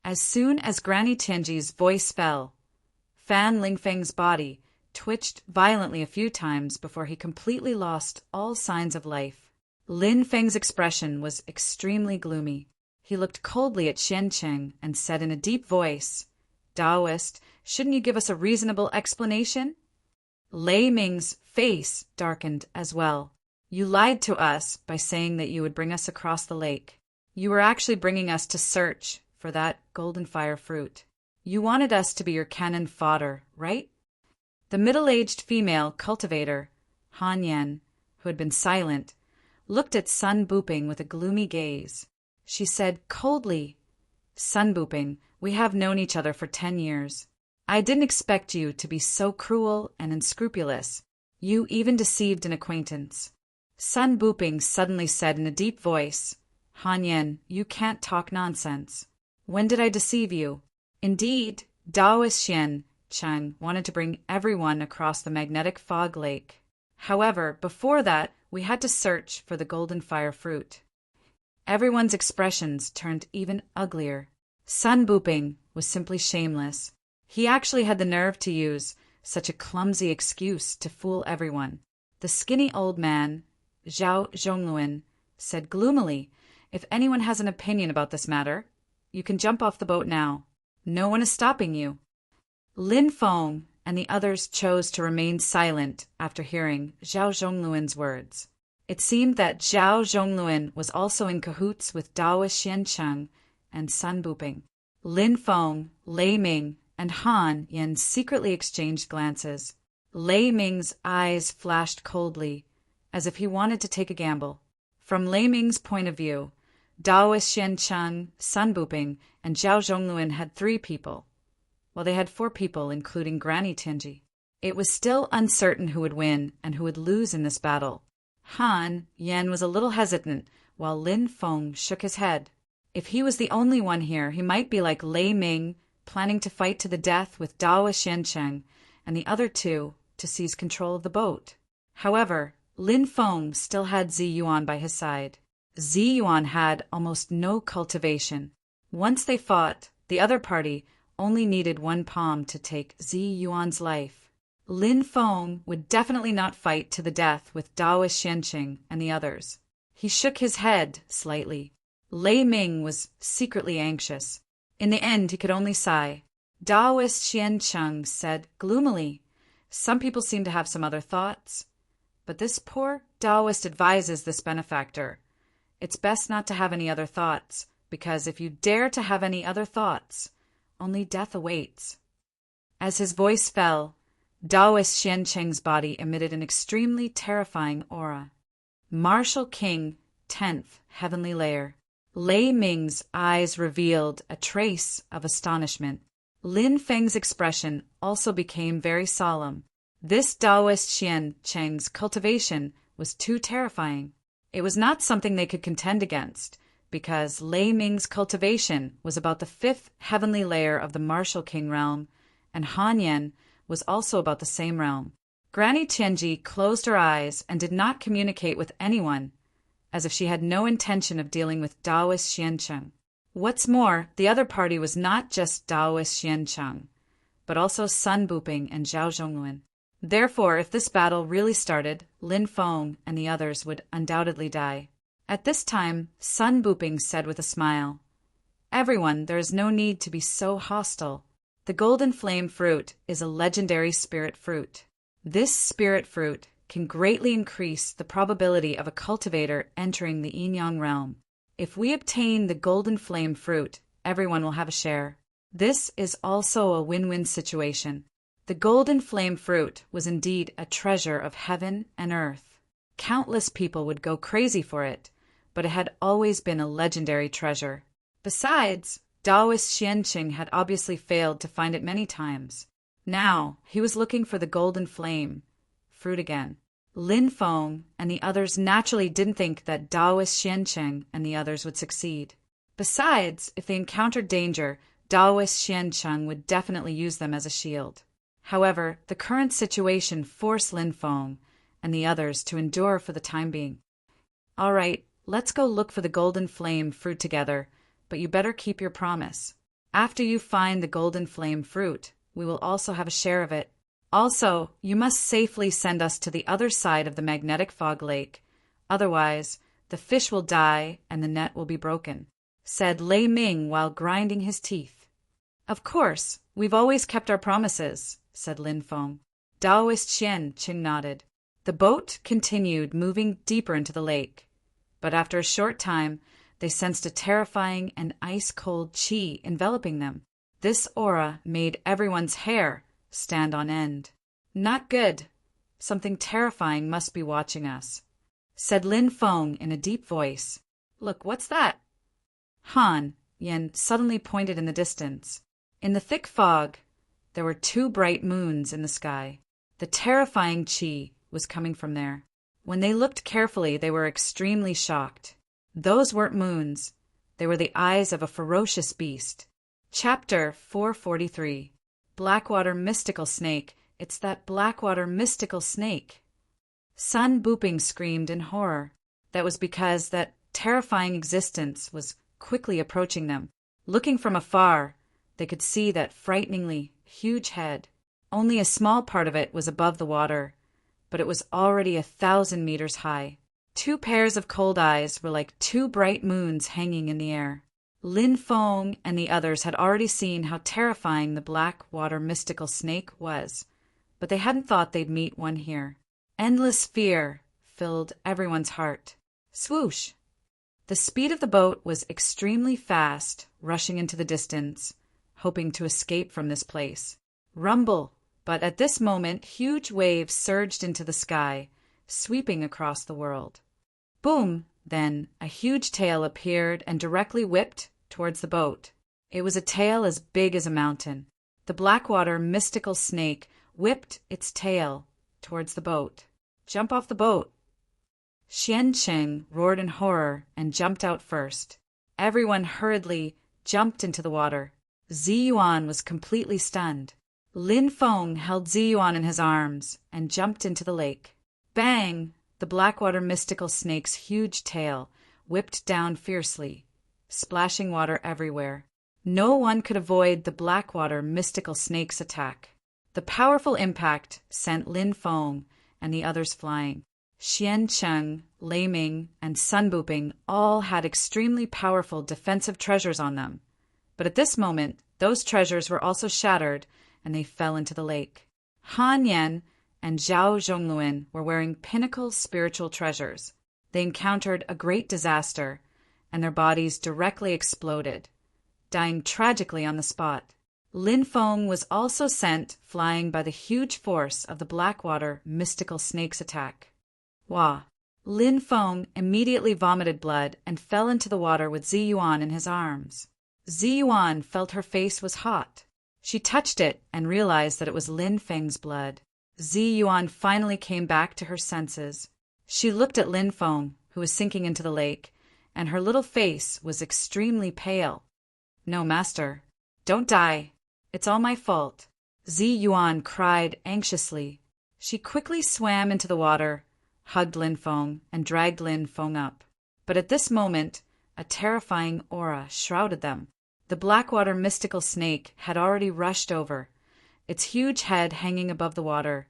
As soon as Granny Tianji's voice fell, Fan Lingfeng's body twitched violently a few times before he completely lost all signs of life. Lin Feng's expression was extremely gloomy. He looked coldly at Xian Cheng and said in a deep voice, "Taoist, shouldn't you give us a reasonable explanation?" Lei Ming's face darkened as well. "You lied to us by saying that you would bring us across the lake. You were actually bringing us to search for that golden fire fruit. You wanted us to be your cannon fodder, right?" The middle-aged female cultivator, Han Yan, who had been silent, looked at Sun Buping with a gloomy gaze. She said coldly, "Sun Buping, we have known each other for 10 years. I didn't expect you to be so cruel and unscrupulous. You even deceived an acquaintance." Sun Buping suddenly said in a deep voice, "Han Yan, you can't talk nonsense. When did I deceive you? Indeed, Taoist Xian Cheng wanted to bring everyone across the magnetic fog lake. However, before that, we had to search for the golden fire fruit." Everyone's expressions turned even uglier. Sun Buping was simply shameless. He actually had the nerve to use such a clumsy excuse to fool everyone. The skinny old man, Zhao Zhongluan, said gloomily, "If anyone has an opinion about this matter, you can jump off the boat now. No one is stopping you." Lin Feng and the others chose to remain silent after hearing Zhao Zhongluan's words. It seemed that Zhao Zhongluan was also in cahoots with Taoist Xian Cheng and Sun Buping. Lin Feng, Lei Ming, and Han Yan secretly exchanged glances. Lei Ming's eyes flashed coldly, as if he wanted to take a gamble. From Lei Ming's point of view, Taoist Xian Cheng, Sun Buping, and Zhao Zhongluan had 3 people, while they had 4 people, including Granny Tianji. It was still uncertain who would win and who would lose in this battle. Han Yan was a little hesitant, while Lin Feng shook his head. If he was the only one here, he might be like Lei Ming, planning to fight to the death with Taoist Xian Cheng and the other 2 to seize control of the boat. However, Lin Feng still had Zi Yuan by his side. Zi Yuan had almost no cultivation. Once they fought, the other party only needed 1 palm to take Zi Yuan's life. Lin Feng would definitely not fight to the death with Taoist Xian Cheng and the others. He shook his head slightly. Lei Ming was secretly anxious. In the end, he could only sigh. Taoist Xian Cheng said gloomily, "Some people seem to have some other thoughts, but this poor Taoist advises this benefactor. It's best not to have any other thoughts, because if you dare to have any other thoughts, only death awaits." As his voice fell, Taoist Xian Cheng's body emitted an extremely terrifying aura. Martial King, 10th Heavenly Layer. Lei Ming's eyes revealed a trace of astonishment. Lin Feng's expression also became very solemn. This Taoist Xian Cheng's cultivation was too terrifying. It was not something they could contend against, because Lei Ming's cultivation was about the 5th heavenly layer of the Martial King realm, and Han Yan was also about the same realm. Granny Tianji closed her eyes and did not communicate with anyone, as if she had no intention of dealing with Taoist Xian Cheng. What's more, the other party was not just Taoist Xian Cheng, but also Sun Buping and Zhao Zhongluan. Therefore, if this battle really started, Lin Feng and the others would undoubtedly die. At this time, Sun Buping said with a smile, "Everyone, there is no need to be so hostile. The golden flame fruit is a legendary spirit fruit. This spirit fruit can greatly increase the probability of a cultivator entering the yin-yang realm. If we obtain the golden flame fruit, everyone will have a share. This is also a win-win situation." The golden flame fruit was indeed a treasure of heaven and earth. Countless people would go crazy for it, but it had always been a legendary treasure. Besides, Taoist Xianqing had obviously failed to find it many times. Now, he was looking for the golden flame, fruit again. Lin Feng and the others naturally didn't think that Taoist Xianqing and the others would succeed. Besides, if they encountered danger, Taoist Xianqing would definitely use them as a shield. However, the current situation forced Lin Feng and the others to endure for the time being. All right, let's go look for the golden flame fruit together, but you better keep your promise. After you find the golden flame fruit, we will also have a share of it. Also, you must safely send us to the other side of the magnetic fog lake. Otherwise, the fish will die and the net will be broken, said Lei Ming while grinding his teeth. Of course, we've always kept our promises, said Lin Feng. Taoist Xianqing nodded. The boat continued moving deeper into the lake, but after a short time, they sensed a terrifying and ice-cold qi enveloping them. This aura made everyone's hair stand on end. Not good. Something terrifying must be watching us, said Lin Feng in a deep voice. Look, what's that? Han Yen suddenly pointed in the distance. In the thick fog, there were 2 bright moons in the sky. The terrifying qi was coming from there. When they looked carefully, they were extremely shocked. Those weren't moons. They were the eyes of a ferocious beast. Chapter 443. Blackwater Mystical Snake. It's that Blackwater Mystical Snake. Sun Booping screamed in horror. That was because that terrifying existence was quickly approaching them. Looking from afar, they could see that frighteningly huge head. Only a small part of it was above the water, but it was already 1,000 meters high. 2 pairs of cold eyes were like 2 bright moons hanging in the air. Lin Feng and the others had already seen how terrifying the Blackwater Mystical Snake was, but they hadn't thought they'd meet one here. Endless fear filled everyone's heart. Swoosh! The speed of the boat was extremely fast, rushing into the distance, hoping to escape from this place. Rumble! But at this moment, huge waves surged into the sky, sweeping across the world. Boom! Then a huge tail appeared and directly whipped towards the boat. It was a tail as big as a mountain. The Blackwater Mystical Snake whipped its tail towards the boat. Jump off the boat! Xianqing roared in horror and jumped out first. Everyone hurriedly jumped into the water. Ziyuan was completely stunned. Lin Feng held Ziyuan in his arms and jumped into the lake. Bang! The Blackwater Mystical Snake's huge tail whipped down fiercely, splashing water everywhere. No one could avoid the Blackwater Mystical Snake's attack. The powerful impact sent Lin Feng and the others flying. Xianqing, Lei Ming, and Sun Booping all had extremely powerful defensive treasures on them. But at this moment, those treasures were also shattered and they fell into the lake. Han Yan and Zhao Zhongluan were wearing pinnacle spiritual treasures. They encountered a great disaster, and their bodies directly exploded, dying tragically on the spot. Lin Feng was also sent flying by the huge force of the Blackwater Mystical Snake's attack. Wah! Lin Feng immediately vomited blood and fell into the water with Ziyuan in his arms. Ziyuan felt her face was hot. She touched it and realized that it was Lin Feng's blood. Ziyuan finally came back to her senses. She looked at Lin Feng, who was sinking into the lake, and her little face was extremely pale. No, master. Don't die. It's all my fault. Ziyuan cried anxiously. She quickly swam into the water, hugged Lin Feng, and dragged Lin Feng up. But at this moment, a terrifying aura shrouded them. The Blackwater Mystical Snake had already rushed over, its huge head hanging above the water,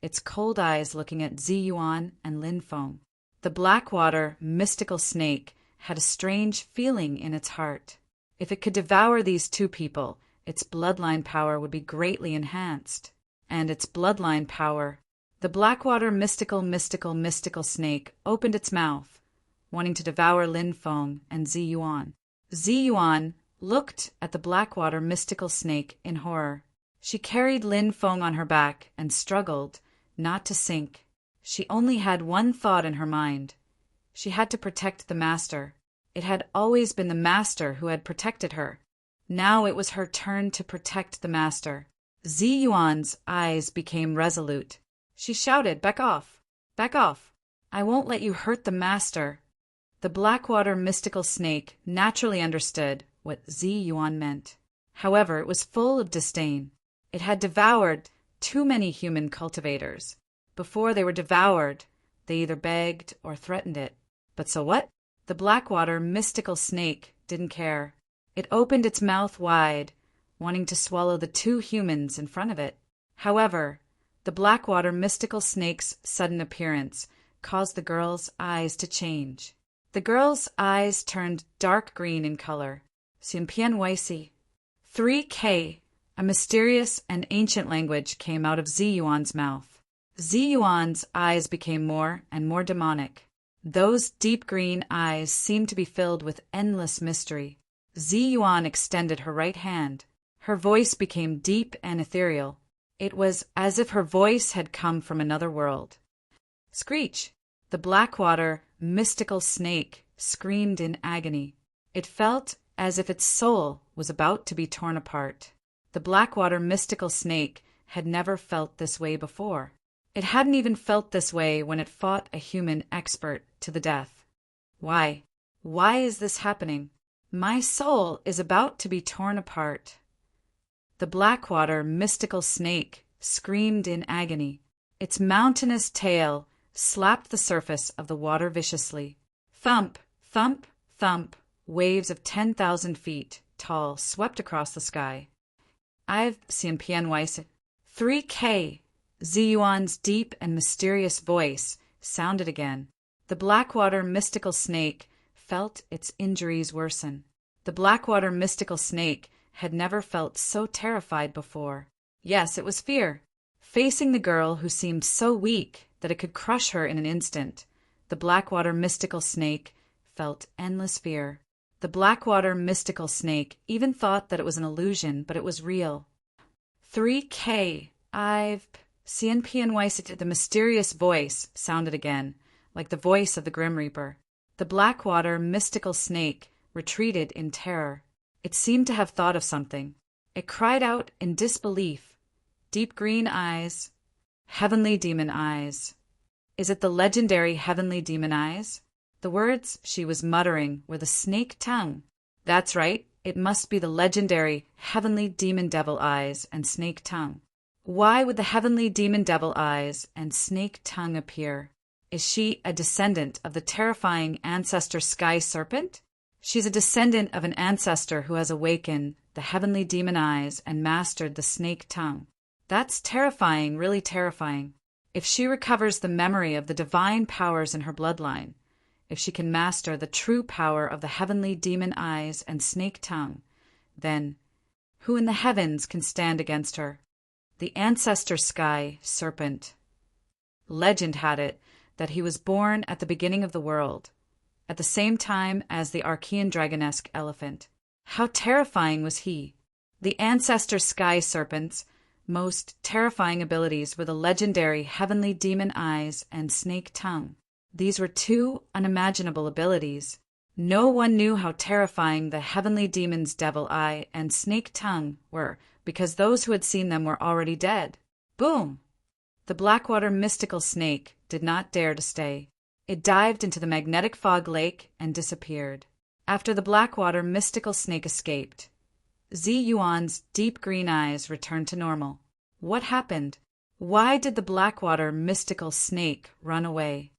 its cold eyes looking at Ziyuan and Lin Feng. The Blackwater Mystical Snake had a strange feeling in its heart. If it could devour these 2 people, its bloodline power would be greatly enhanced. And its bloodline power. The Blackwater Mystical Snake opened its mouth, wanting to devour Lin Feng and Ziyuan. Ziyuan looked at the Blackwater Mystical Snake in horror. She carried Lin Feng on her back and struggled not to sink. She only had one thought in her mind. She had to protect the master. It had always been the master who had protected her. Now it was her turn to protect the master. Zi Yuan's eyes became resolute. She shouted, "Back off! Back off! I won't let you hurt the master." The Blackwater mystical snake naturally understood what Zi Yuan meant. However, it was full of disdain. It had devoured too many human cultivators. Before they were devoured, they either begged or threatened it. But so what? The Blackwater mystical snake didn't care. It opened its mouth wide, wanting to swallow the two humans in front of it. However, the Blackwater mystical snake's sudden appearance caused the girl's eyes to change. The girl's eyes turned dark green in color. 3K, a mysterious and ancient language came out of Zi Yuan's mouth. Zi Yuan's eyes became more and more demonic. Those deep green eyes seemed to be filled with endless mystery. Zi Yuan extended her right hand. Her voice became deep and ethereal. It was as if her voice had come from another world. Screech! The Blackwater mystical snake screamed in agony. It felt as if its soul was about to be torn apart. The Blackwater mystical snake had never felt this way before. It hadn't even felt this way when it fought a human expert to the death. Why? Why is this happening? My soul is about to be torn apart. The Blackwater mystical snake screamed in agony. Its mountainous tail slapped the surface of the water viciously. Thump, thump, thump, waves of 10,000 feet tall swept across the sky. I've seen PNY 3K. Zi Yuan's deep and mysterious voice sounded again. The Blackwater mystical snake felt its injuries worsen. The Blackwater mystical snake had never felt so terrified before. Yes, it was fear. Facing the girl who seemed so weak that it could crush her in an instant, the Blackwater mystical snake felt endless fear. The Blackwater mystical snake even thought that it was an illusion, but it was real. 3K. I've CNPNY. The mysterious voice sounded again, like the voice of the Grim Reaper. The Blackwater mystical snake retreated in terror. It seemed to have thought of something. It cried out in disbelief. Deep green eyes. Heavenly demon eyes. Is it the legendary heavenly demon eyes? The words she was muttering were the snake tongue. That's right, it must be the legendary heavenly demon devil eyes and snake tongue. Why would the heavenly demon devil eyes and snake tongue appear? Is she a descendant of the terrifying ancestor sky serpent? She's a descendant of an ancestor who has awakened the heavenly demon eyes and mastered the snake tongue. That's terrifying, really terrifying. If she recovers the memory of the divine powers in her bloodline, if she can master the true power of the heavenly demon eyes and snake tongue, then who in the heavens can stand against her? The ancestor sky serpent. Legend had it that he was born at the beginning of the world, at the same time as the Archean dragonesque elephant. How terrifying was he! The ancestor sky serpent's most terrifying abilities were the legendary heavenly demon eyes and snake tongue. These were two unimaginable abilities. No one knew how terrifying the heavenly demon's devil eye and snake tongue were, because those who had seen them were already dead. Boom! The Blackwater mystical snake did not dare to stay. It dived into the magnetic fog lake and disappeared. After the Blackwater mystical snake escaped, Zi Yuan's deep green eyes returned to normal. What happened? Why did the Blackwater mystical snake run away?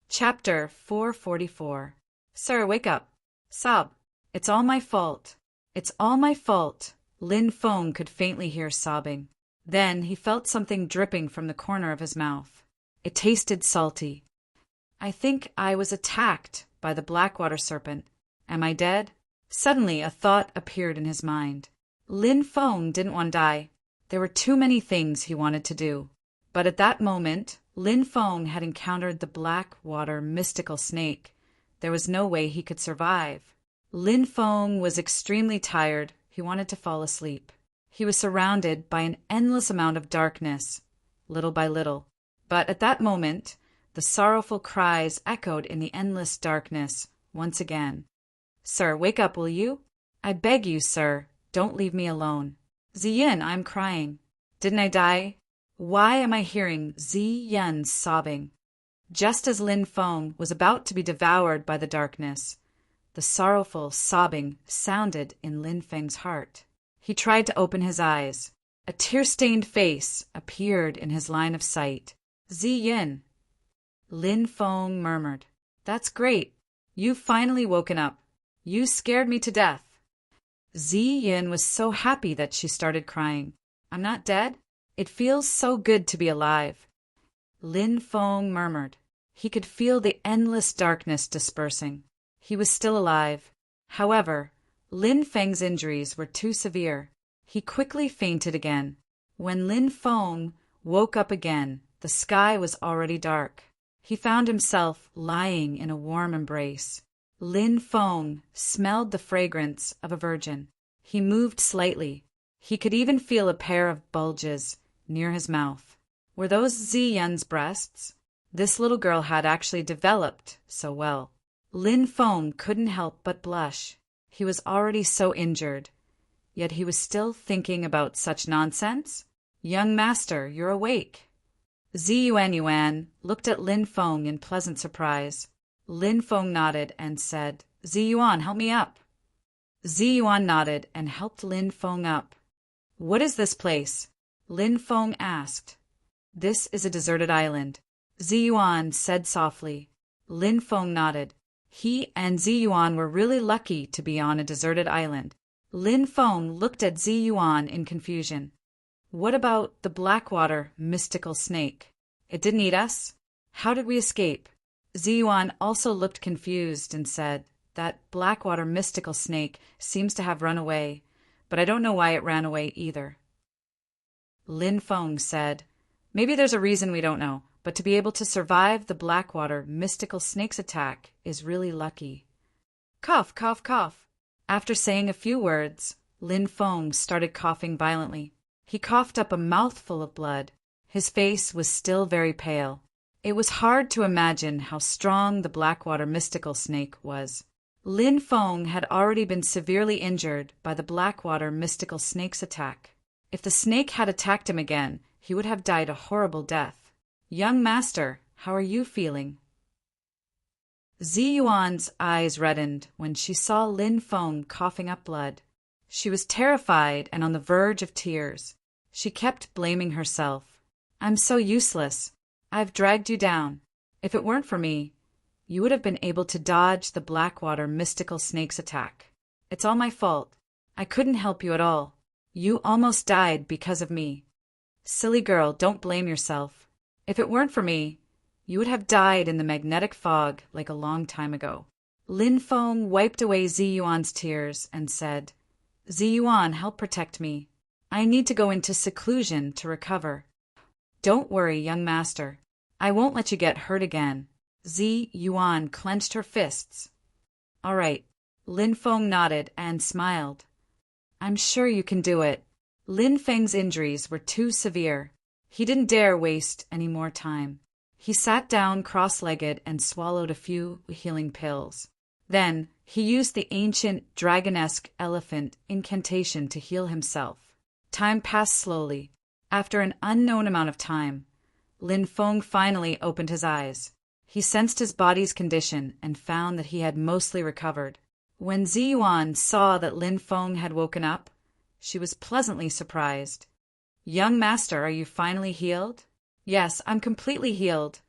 Chapter 444. Sir, wake up. Sob. It's all my fault. It's all my fault. Lin Feng could faintly hear sobbing. Then he felt something dripping from the corner of his mouth. It tasted salty. I think I was attacked by the Blackwater serpent. Am I dead? Suddenly a thought appeared in his mind. Lin Feng didn't want to die. There were too many things he wanted to do. But at that moment, Lin Feng had encountered the Blackwater mystical snake. There was no way he could survive. Lin Feng was extremely tired. He wanted to fall asleep. He was surrounded by an endless amount of darkness, little by little. But at that moment, the sorrowful cries echoed in the endless darkness once again. Sir, wake up, will you? I beg you, sir. Don't leave me alone. Ziyin, I'm crying. Didn't I die? Why am I hearing Ziyin's sobbing? Just as Lin Feng was about to be devoured by the darkness, the sorrowful sobbing sounded in Lin Feng's heart. He tried to open his eyes. A tear-stained face appeared in his line of sight. Ziyin. Lin Feng murmured, "That's great. You've finally woken up. You scared me to death." Ziyin was so happy that she started crying. "I'm not dead? It feels so good to be alive." Lin Feng murmured. He could feel the endless darkness dispersing. He was still alive. However, Lin Feng's injuries were too severe. He quickly fainted again. When Lin Feng woke up again, the sky was already dark. He found himself lying in a warm embrace. Lin Feng smelled the fragrance of a virgin. He moved slightly. He could even feel a pair of bulges near his mouth. Were those Ziyin's breasts? This little girl had actually developed so well. Lin Feng couldn't help but blush. He was already so injured, yet he was still thinking about such nonsense. "Young master, you're awake." Ziyuan looked at Lin Feng in pleasant surprise. Lin Feng nodded and said, "Ziyuan, help me up." Ziyuan nodded and helped Lin Feng up. "What is this place?" Lin Feng asked. "This is a deserted island," Ziyuan said softly. Lin Feng nodded. He and Ziyuan were really lucky to be on a deserted island. Lin Feng looked at Ziyuan in confusion. "What about the Blackwater mystical snake? It didn't eat us? How did we escape?" Ziyuan also looked confused and said, "That Blackwater mystical snake seems to have run away, but I don't know why it ran away either." Lin Feng said, "Maybe there's a reason we don't know, but to be able to survive the Blackwater mystical snake's attack is really lucky." Cough, cough, cough. After saying a few words, Lin Feng started coughing violently. He coughed up a mouthful of blood. His face was still very pale. It was hard to imagine how strong the Blackwater mystical snake was. Lin Feng had already been severely injured by the Blackwater mystical snake's attack. If the snake had attacked him again, he would have died a horrible death. "Young master, how are you feeling?" Ziyuan's eyes reddened when she saw Lin Feng coughing up blood. She was terrified and on the verge of tears. She kept blaming herself. "I'm so useless. I've dragged you down. If it weren't for me, you would have been able to dodge the Blackwater mystical snake's attack. It's all my fault. I couldn't help you at all. You almost died because of me. Silly girl, don't blame yourself. If it weren't for me, you would have died in the magnetic fog like a long time ago." Lin Feng wiped away Ziyuan's tears and said, "Ziyuan, help protect me. I need to go into seclusion to recover." "Don't worry, young master. I won't let you get hurt again." Ziyuan clenched her fists. "All right." Lin Feng nodded and smiled. "I'm sure you can do it." Lin Feng's injuries were too severe. He didn't dare waste any more time. He sat down cross-legged and swallowed a few healing pills. Then he used the ancient dragonesque elephant incantation to heal himself. Time passed slowly. After an unknown amount of time, Lin Feng finally opened his eyes. He sensed his body's condition and found that he had mostly recovered. When Ziyuan saw that Lin Feng had woken up, she was pleasantly surprised. "Young master, are you finally healed?" "Yes, I'm completely healed,"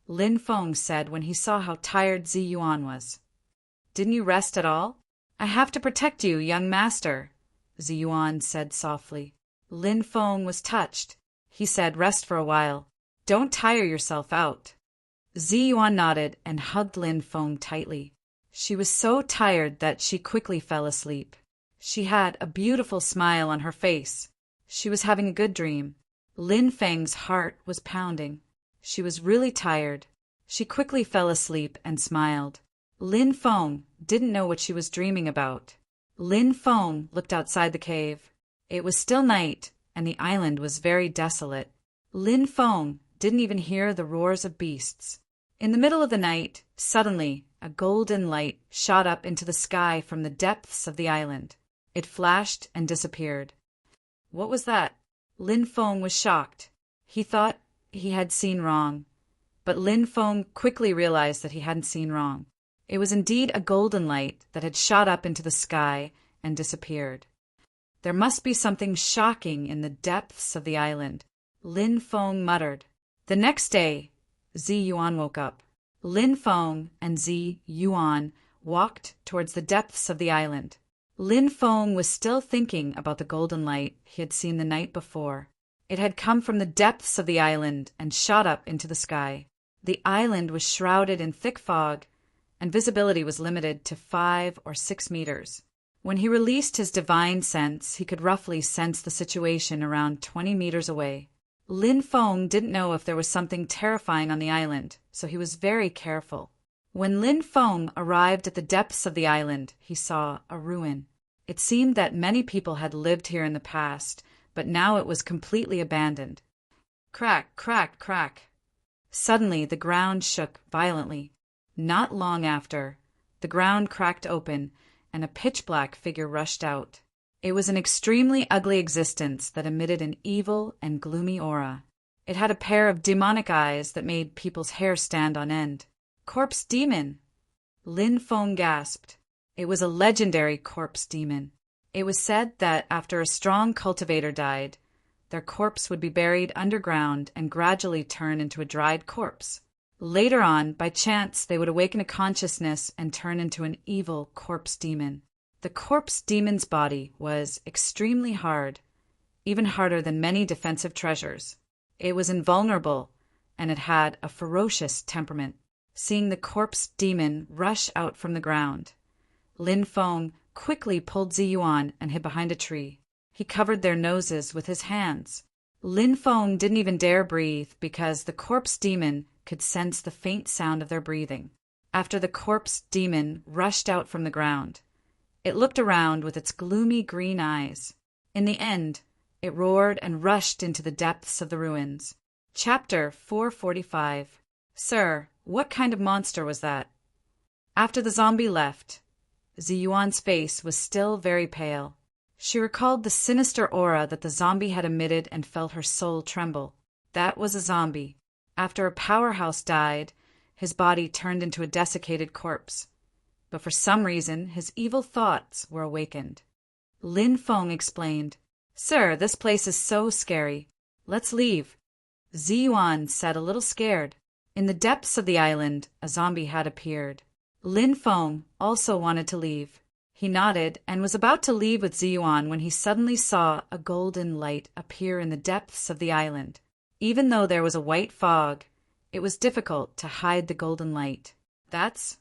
Lin Feng said when he saw how tired Ziyuan was. "Didn't you rest at all?" "I have to protect you, young master," Ziyuan said softly. Lin Feng was touched. He said, "Rest for a while. Don't tire yourself out." Ziyuan nodded and hugged Lin Feng tightly. She was so tired that she quickly fell asleep. She had a beautiful smile on her face. She was having a good dream. Lin Feng's heart was pounding. She was really tired. She quickly fell asleep and smiled. Lin Feng didn't know what she was dreaming about. Lin Feng looked outside the cave. It was still night, and the island was very desolate. Lin Feng didn't even hear the roars of beasts. In the middle of the night, suddenly, a golden light shot up into the sky from the depths of the island. It flashed and disappeared. What was that? Lin Feng was shocked. He thought he had seen wrong. But Lin Feng quickly realized that he hadn't seen wrong. It was indeed a golden light that had shot up into the sky and disappeared. There must be something shocking in the depths of the island, Lin Feng muttered. The next day, Zi Yuan woke up. Lin Feng and Zi Yuan walked towards the depths of the island. Lin Feng was still thinking about the golden light he had seen the night before. It had come from the depths of the island and shot up into the sky. The island was shrouded in thick fog, and visibility was limited to 5 or 6 meters. When he released his divine sense, he could roughly sense the situation around 20 meters away. Lin Feng didn't know if there was something terrifying on the island, so he was very careful. When Lin Feng arrived at the depths of the island, he saw a ruin. It seemed that many people had lived here in the past, but now it was completely abandoned. Crack, crack, crack. Suddenly the ground shook violently. Not long after, the ground cracked open, and a pitch-black figure rushed out. It was an extremely ugly existence that emitted an evil and gloomy aura. It had a pair of demonic eyes that made people's hair stand on end. Corpse demon! Lin Feng gasped. It was a legendary corpse demon. It was said that after a strong cultivator died, their corpse would be buried underground and gradually turn into a dried corpse. Later on, by chance, they would awaken to consciousness and turn into an evil corpse demon. The corpse demon's body was extremely hard, even harder than many defensive treasures. It was invulnerable, and it had a ferocious temperament. Seeing the corpse demon rush out from the ground, Lin Feng quickly pulled Zi Yuan and hid behind a tree. He covered their noses with his hands. Lin Feng didn't even dare breathe because the corpse demon could sense the faint sound of their breathing. After the corpse demon rushed out from the ground, it looked around with its gloomy green eyes. In the end, it roared and rushed into the depths of the ruins. Chapter 445. Sir, what kind of monster was that? After the zombie left, Zi Yuan's face was still very pale. She recalled the sinister aura that the zombie had emitted and felt her soul tremble. That was a zombie. After a powerhouse died, his body turned into a desiccated corpse. But for some reason, his evil thoughts were awakened. Lin Feng explained, Sir, this place is so scary. Let's leave. Zi Yuan said, a little scared. In the depths of the island, a zombie had appeared. Lin Feng also wanted to leave. He nodded and was about to leave with Zi Yuan when he suddenly saw a golden light appear in the depths of the island. Even though there was a white fog, it was difficult to hide the golden light. That's...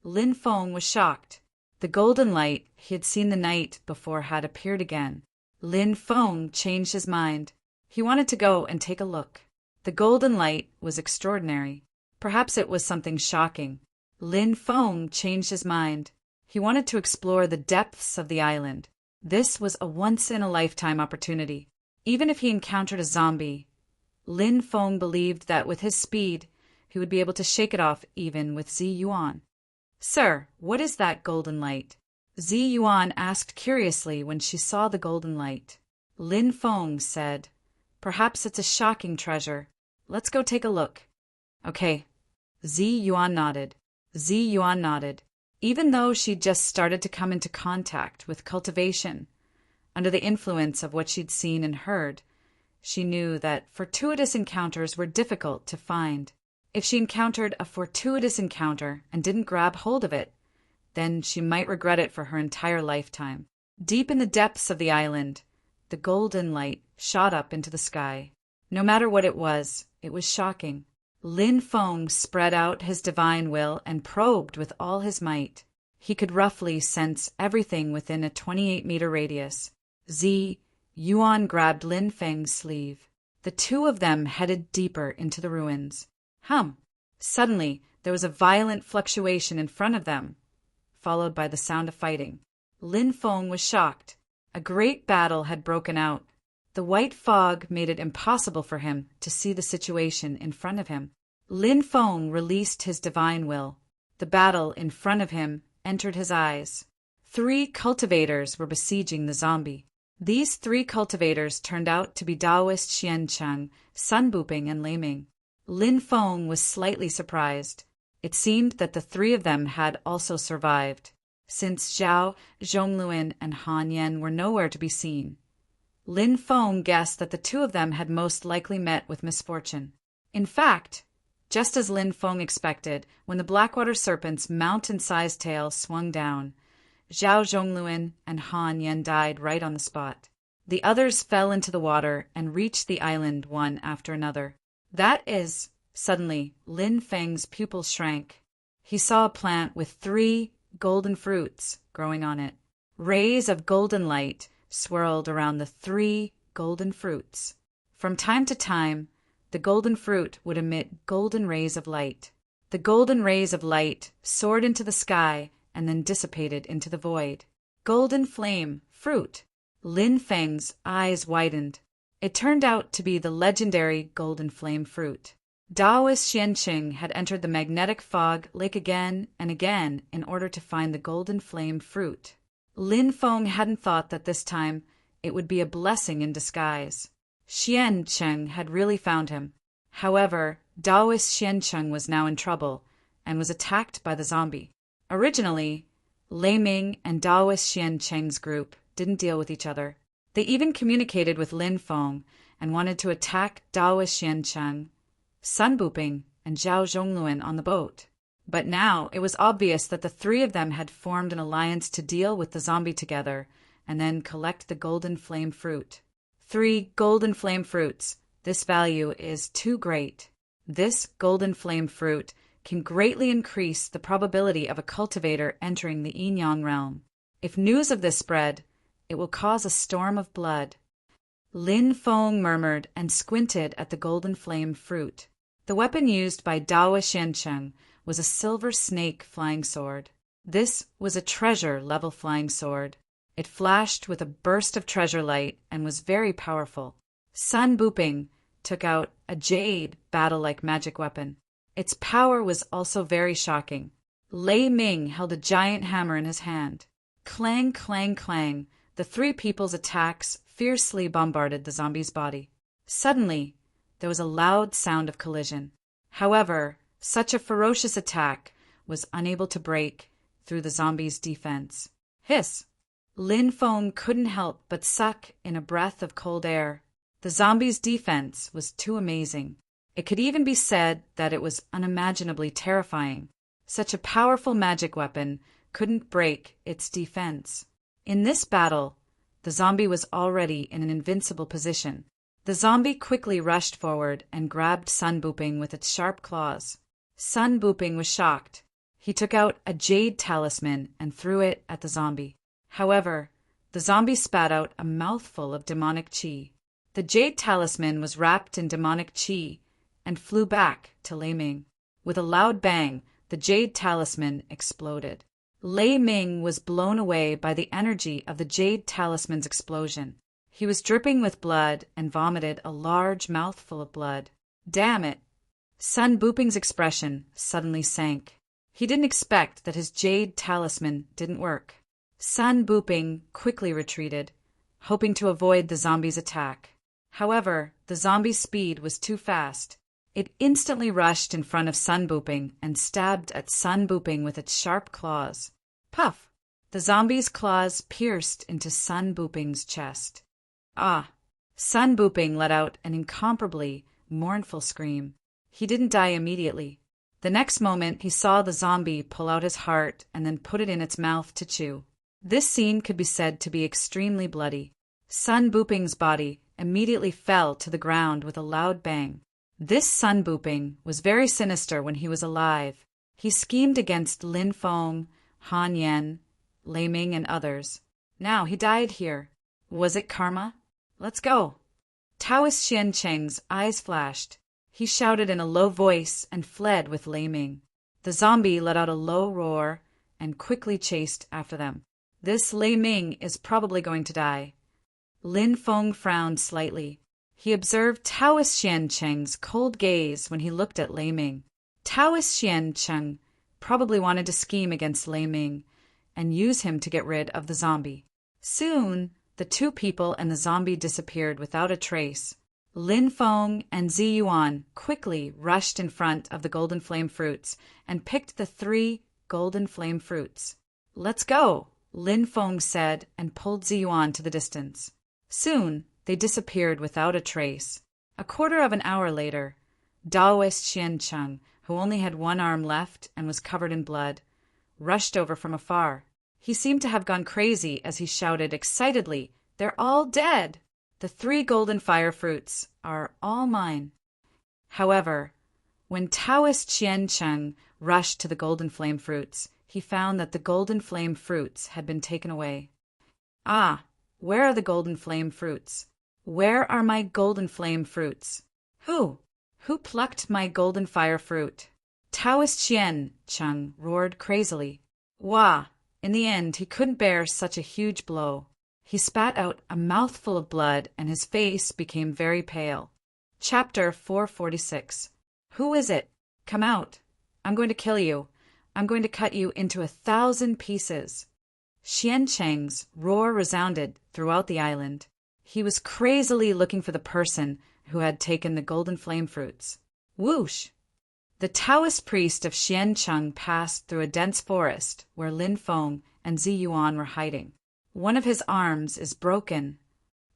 Lin Feng was shocked. The golden light he had seen the night before had appeared again. Lin Feng changed his mind. He wanted to go and take a look. The golden light was extraordinary. Perhaps it was something shocking. Lin Feng changed his mind. He wanted to explore the depths of the island. This was a once-in-a-lifetime opportunity. Even if he encountered a zombie, Lin Feng believed that with his speed, he would be able to shake it off even with Zi Yuan. Sir, what is that golden light? Zi Yuan asked curiously when she saw the golden light. Lin Feng said, Perhaps it's a shocking treasure. Let's go take a look. Okay. Zi Yuan nodded. Even though she'd just started to come into contact with cultivation, under the influence of what she'd seen and heard, she knew that fortuitous encounters were difficult to find. If she encountered a fortuitous encounter and didn't grab hold of it, then she might regret it for her entire lifetime. Deep in the depths of the island, the golden light shot up into the sky. No matter what it was shocking. Lin Feng spread out his divine will and probed with all his might. He could roughly sense everything within a 28-meter radius. Zi Yuan grabbed Lin Feng's sleeve. The two of them headed deeper into the ruins. Suddenly, there was a violent fluctuation in front of them, followed by the sound of fighting. Lin Feng was shocked. A great battle had broken out. The white fog made it impossible for him to see the situation in front of him. Lin Feng released his divine will. The battle in front of him entered his eyes. 3 cultivators were besieging the zombie. These 3 cultivators turned out to be Taoist Xiancheng, Sun Buping, and Lei Ming. Lin Feng was slightly surprised. It seemed that the 3 of them had also survived, since Zhao, Zhongluan, and Han Yan were nowhere to be seen. Lin Feng guessed that the 2 of them had most likely met with misfortune. In fact, just as Lin Feng expected, when the Blackwater Serpent's mountain-sized tail swung down, Zhao Zhongluan and Han Yan died right on the spot. The others fell into the water and reached the island one after another. That is, suddenly, Lin Feng's pupils shrank. He saw a plant with 3 golden fruits growing on it. Rays of golden light swirled around the 3 golden fruits. From time to time, the golden fruit would emit golden rays of light. The golden rays of light soared into the sky and then dissipated into the void. Golden flame, fruit. Lin Feng's eyes widened. It turned out to be the legendary golden flame fruit. Taoist Xianqing had entered the magnetic fog lake again and again in order to find the golden flame fruit. Lin Feng hadn't thought that this time it would be a blessing in disguise. Xiancheng had really found him. However, Taoist Xiancheng was now in trouble and was attacked by the zombie. Originally, Lei Ming and Taoist Xiancheng's group didn't deal with each other. They even communicated with Lin Feng and wanted to attack Taoist Xiancheng, Sun Buping, and Zhao Zhongluan on the boat. But now it was obvious that the 3 of them had formed an alliance to deal with the zombie together and then collect the golden flame fruit. 3 golden flame fruits. This value is too great. This golden flame fruit can greatly increase the probability of a cultivator entering the yin-yang realm. If news of this spread, it will cause a storm of blood. Lin Feng murmured and squinted at the golden flame fruit. The weapon used by Taoist Xiancheng was a silver snake flying sword. This was a treasure-level flying sword. It flashed with a burst of treasure light and was very powerful. Sun Buping took out a jade battle-like magic weapon. Its power was also very shocking. Lei Ming held a giant hammer in his hand. Clang, clang, clang. The 3 people's attacks fiercely bombarded the zombie's body. Suddenly, there was a loud sound of collision. However, such a ferocious attack was unable to break through the zombie's defense. Hiss! Lin Feng couldn't help but suck in a breath of cold air. The zombie's defense was too amazing. It could even be said that it was unimaginably terrifying. Such a powerful magic weapon couldn't break its defense. In this battle, the zombie was already in an invincible position. The zombie quickly rushed forward and grabbed Sun Buping with its sharp claws. Sun Buping was shocked. He took out a jade talisman and threw it at the zombie. However, the zombie spat out a mouthful of demonic qi. The jade talisman was wrapped in demonic qi and flew back to Lei Ming. With a loud bang, the jade talisman exploded. Lei Ming was blown away by the energy of the jade talisman's explosion. He was dripping with blood and vomited a large mouthful of blood. Damn it! Sun Buping's expression suddenly sank. He didn't expect that his jade talisman didn't work. Sun Buping quickly retreated, hoping to avoid the zombie's attack. However, the zombie's speed was too fast. It instantly rushed in front of Sun Buping and stabbed at Sun Buping with its sharp claws. Puff! The zombie's claws pierced into Sun Buping's chest. Ah! Sun Buping let out an incomparably mournful scream. He didn't die immediately. The next moment he saw the zombie pull out his heart and then put it in its mouth to chew. This scene could be said to be extremely bloody. Sun Buping's body immediately fell to the ground with a loud bang. This Sun Buping was very sinister when he was alive. He schemed against Lin Feng, Han Yan, Lei Ming, and others. Now he died here. Was it karma? Let's go. Taoist Xiancheng's eyes flashed. He shouted in a low voice and fled with Lei Ming. The zombie let out a low roar and quickly chased after them. This Lei Ming is probably going to die. Lin Feng frowned slightly. He observed Taoist Xiancheng's cold gaze when he looked at Lei Ming. Taoist Xiancheng probably wanted to scheme against Lei Ming and use him to get rid of the zombie. Soon, the two people and the zombie disappeared without a trace. Lin Feng and Zi Yuan quickly rushed in front of the golden flame fruits and picked the 3 golden flame fruits. "Let's go," Lin Feng said and pulled Zi Yuan to the distance. Soon, they disappeared without a trace. A quarter of an hour later, Daoist Xiancheng, who only had one arm left and was covered in blood, rushed over from afar. He seemed to have gone crazy as he shouted excitedly, "They're all dead! The 3 golden fire fruits are all mine." However, when Taoist Xiancheng rushed to the golden flame fruits, he found that the golden flame fruits had been taken away. "Ah, where are the golden flame fruits? Where are my golden flame fruits? Who plucked my golden fire fruit?" Taoist Xiancheng roared crazily. Wah! In the end, he couldn't bear such a huge blow. He spat out a mouthful of blood and his face became very pale. Chapter 446. "Who is it? Come out. I'm going to kill you. I'm going to cut you into 1,000 pieces." Xiancheng's roar resounded throughout the island. He was crazily looking for the person who had taken the golden flame fruits. Whoosh! The Taoist priest of Xiancheng passed through a dense forest where Lin Feng and Zi Yuan were hiding. One of his arms is broken.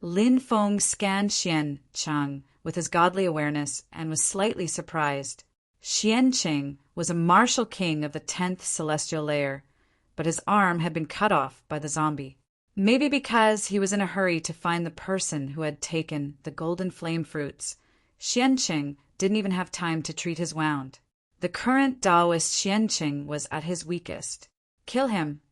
Lin Feng scanned Xiancheng with his godly awareness and was slightly surprised. Xiancheng was a martial king of the 10th celestial layer, but his arm had been cut off by the zombie. Maybe because he was in a hurry to find the person who had taken the golden flame fruits, Xiancheng didn't even have time to treat his wound. The current Taoist Xiancheng was at his weakest. "Kill him,"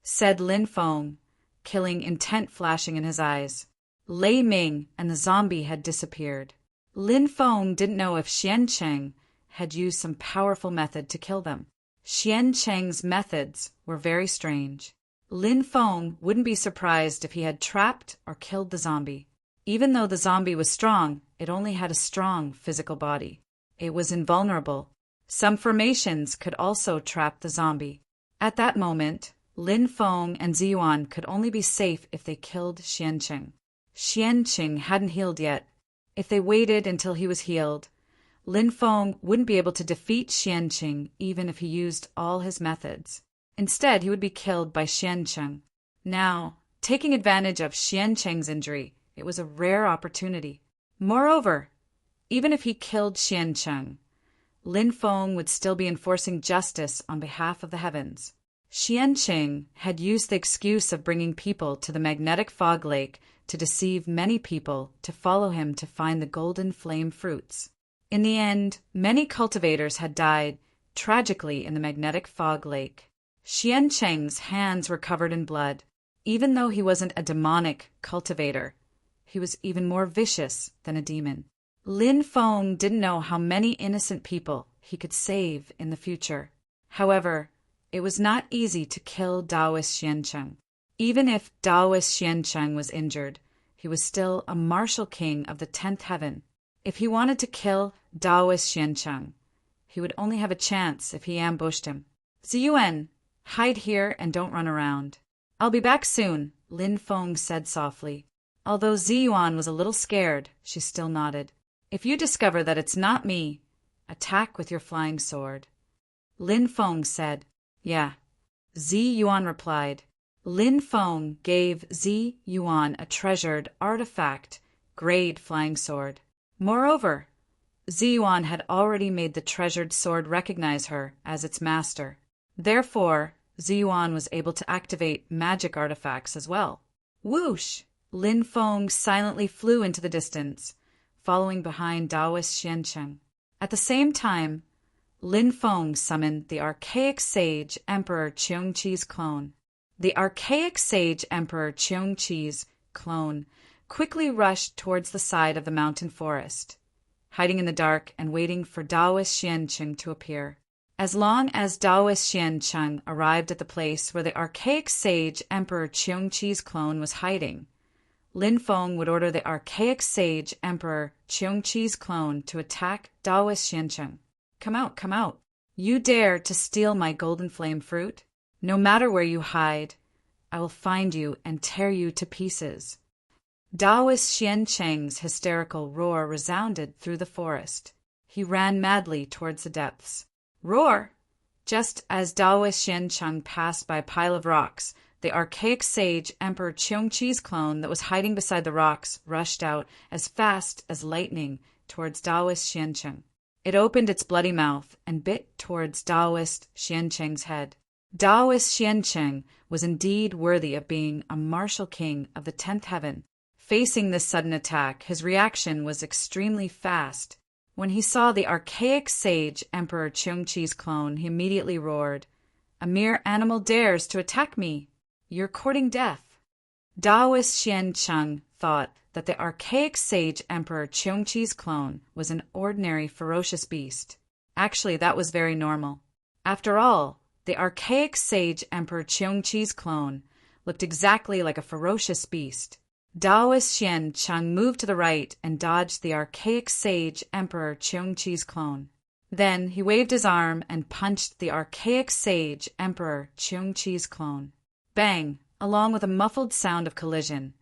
said Lin Feng, killing intent flashing in his eyes. Lei Ming and the zombie had disappeared. Lin Feng didn't know if Xiancheng had used some powerful method to kill them. Xiancheng's methods were very strange. Lin Feng wouldn't be surprised if he had trapped or killed the zombie. Even though the zombie was strong, it only had a strong physical body. It was invulnerable. Some formations could also trap the zombie. At that moment, Lin Feng and Zi Yuan could only be safe if they killed Xiancheng. Xiancheng hadn't healed yet. If they waited until he was healed, Lin Feng wouldn't be able to defeat Xiancheng even if he used all his methods. Instead, he would be killed by Xiancheng. Now, taking advantage of Xiancheng's injury, it was a rare opportunity. Moreover, even if he killed Xiancheng, Lin Feng would still be enforcing justice on behalf of the heavens. Xiancheng had used the excuse of bringing people to the magnetic fog lake to deceive many people to follow him to find the golden flame fruits. In the end, many cultivators had died tragically in the magnetic fog lake. Xiancheng's hands were covered in blood. Even though he wasn't a demonic cultivator, he was even more vicious than a demon. Lin Feng didn't know how many innocent people he could save in the future. However, it was not easy to kill Taoist Xiancheng. Even if Taoist Xiancheng was injured, he was still a martial king of the 10th heaven. If he wanted to kill Taoist Xiancheng, he would only have a chance if he ambushed him. "Zi Yuan, hide here and don't run around. I'll be back soon," Lin Feng said softly. Although Zi Yuan was a little scared, she still nodded. "If you discover that it's not me, attack with your flying sword." Lin Feng said. "Yeah." Zi Yuan replied. Lin Feng gave Zi Yuan a treasured artifact grade flying sword. Moreover, Zi Yuan had already made the treasured sword recognize her as its master. Therefore, Zi Yuan was able to activate magic artifacts as well. Whoosh! Lin Feng silently flew into the distance, following behind Taoist Xiancheng. At the same time, Lin Feng summoned the archaic sage Emperor Qiongqi's clone. The archaic sage Emperor Qiongqi's clone quickly rushed towards the side of the mountain forest, hiding in the dark and waiting for Taoist Xiancheng to appear. As long as Taoist Xiancheng arrived at the place where the archaic sage Emperor Qiongqi's clone was hiding, Lin Feng would order the archaic sage Emperor Qiongqi's clone to attack Taoist Xiancheng. "Come out, come out. You dare to steal my golden flame fruit? No matter where you hide, I will find you and tear you to pieces. Taoist Xian Cheng's hysterical roar resounded through the forest. He ran madly towards the depths. Roar! Just as Taoist Xian Cheng passed by a pile of rocks, the archaic sage Emperor Qi's clone that was hiding beside the rocks rushed out as fast as lightning towards Taoist Xian Cheng. It opened its bloody mouth and bit towards Taoist Xian Cheng's head. Taoist Xian Cheng was indeed worthy of being a martial king of the 10th heaven. Facing this sudden attack, his reaction was extremely fast. When he saw the archaic sage Emperor Qi's clone, he immediately roared, "A mere animal dares to attack me! You're courting death." Taoist Xian Cheng thought that the archaic sage Emperor Qi's clone was an ordinary ferocious beast. Actually, that was very normal. After all, the archaic sage Emperor Qi's clone looked exactly like a ferocious beast. Taoist Xian Cheng moved to the right and dodged the archaic sage Emperor Qi's clone. Then he waved his arm and punched the archaic sage Emperor Qi's clone. Bang! Along with a muffled sound of collision,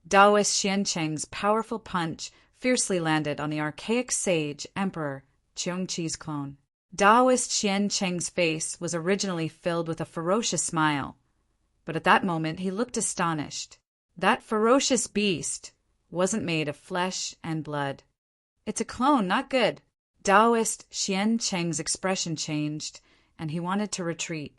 Taoist Xian Cheng's powerful punch fiercely landed on the archaic sage Emperor Qi's clone. Taoist Xian Cheng's face was originally filled with a ferocious smile, but at that moment he looked astonished. That ferocious beast wasn't made of flesh and blood. It's a clone, not good. Taoist Xian Cheng's expression changed, and he wanted to retreat.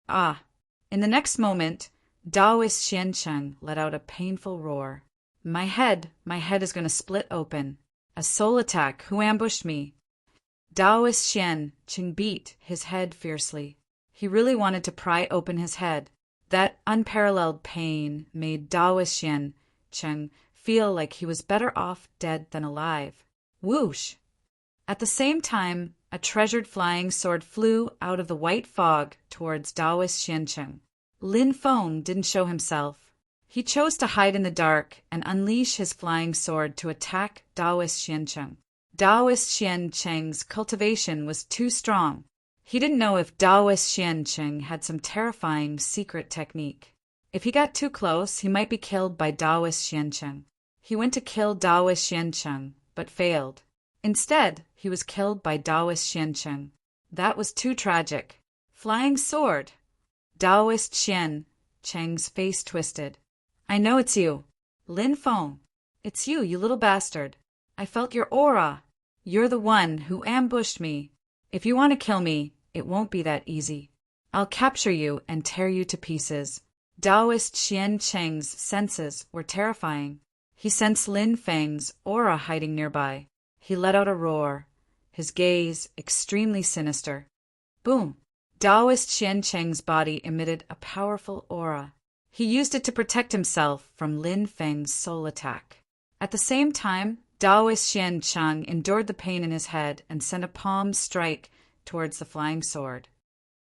In the next moment, Taoist Xian Cheng let out a painful roar. My head is going to split open. A soul attack, who ambushed me? Taoist Xian Cheng beat his head fiercely. He really wanted to pry open his head. That unparalleled pain made Taoist Xian Cheng feel like he was better off dead than alive. Whoosh! At the same time, a treasured flying sword flew out of the white fog towards Taoist Xian Cheng. Lin Feng didn't show himself. He chose to hide in the dark and unleash his flying sword to attack Taoist Xian Cheng. Taoist Xian Cheng's cultivation was too strong. He didn't know if Taoist Xian Cheng had some terrifying secret technique. If he got too close, he might be killed by Taoist Xian Cheng. He went to kill Taoist Xian Cheng, but failed. Instead, he was killed by Taoist Xian Cheng. That was too tragic. Flying sword! Taoist Xian Cheng's face twisted. I know it's you. Lin Feng. It's you, you little bastard. I felt your aura. You're the one who ambushed me. If you want to kill me, it won't be that easy. I'll capture you and tear you to pieces. Taoist Xian Cheng's senses were terrifying. He sensed Lin Feng's aura hiding nearby. He let out a roar, his gaze extremely sinister. Boom! Taoist Xian Cheng's body emitted a powerful aura. He used it to protect himself from Lin Feng's soul attack. At the same time, Taoist Xian Cheng endured the pain in his head and sent a palm strike towards the flying sword.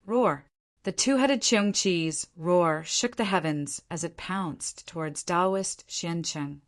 Roar! The two-headed Qi's roar shook the heavens as it pounced towards Taoist Xian Cheng.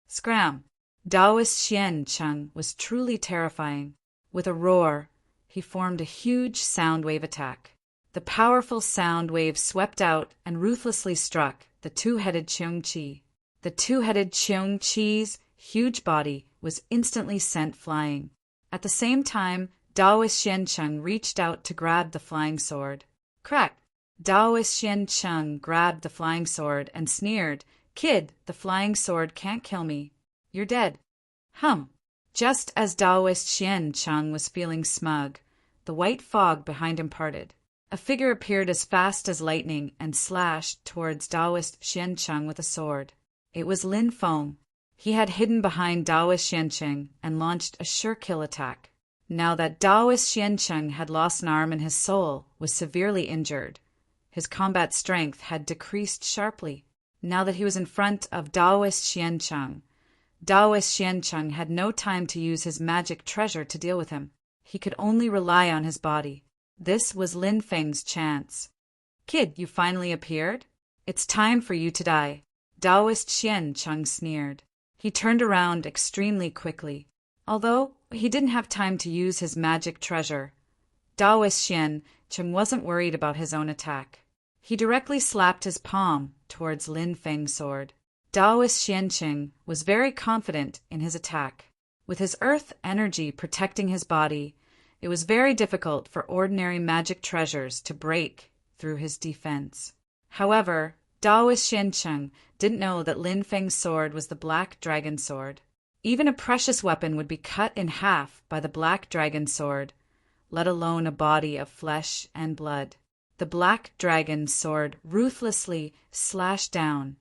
Scram! Taoist Xian Cheng was truly terrifying. With a roar, he formed a huge sound wave attack. The powerful sound wave swept out and ruthlessly struck the two-headed Qi. The two-headed Qi's huge body was instantly sent flying. At the same time, Taoist Xian Cheng reached out to grab the flying sword. Crack! Taoist Xian Cheng grabbed the flying sword and sneered, "Kid, the flying sword can't kill me. You're dead." Just as Taoist Xian Cheng was feeling smug, the white fog behind him parted. A figure appeared as fast as lightning and slashed towards Taoist Xian Cheng with a sword. It was Lin Feng. He had hidden behind Taoist Xian Cheng and launched a sure kill attack. Now that Taoist Xian Cheng had lost an arm and his soul was severely injured, his combat strength had decreased sharply. Now that he was in front of Taoist Xian Cheng, Taoist Xian Cheng had no time to use his magic treasure to deal with him. He could only rely on his body. This was Lin Feng's chance. "Kid, you finally appeared? It's time for you to die," Taoist Xian Cheng sneered. He turned around extremely quickly. Although he didn't have time to use his magic treasure, Taoist Xian Cheng wasn't worried about his own attack. He directly slapped his palm towards Lin Feng's sword. Taoist Xianqing was very confident in his attack. With his earth energy protecting his body, it was very difficult for ordinary magic treasures to break through his defense. However, Taoist Xianqing didn't know that Lin Feng's sword was the Black Dragon Sword. Even a precious weapon would be cut in half by the Black Dragon Sword, let alone a body of flesh and blood. The Black Dragon Sword ruthlessly slashed down,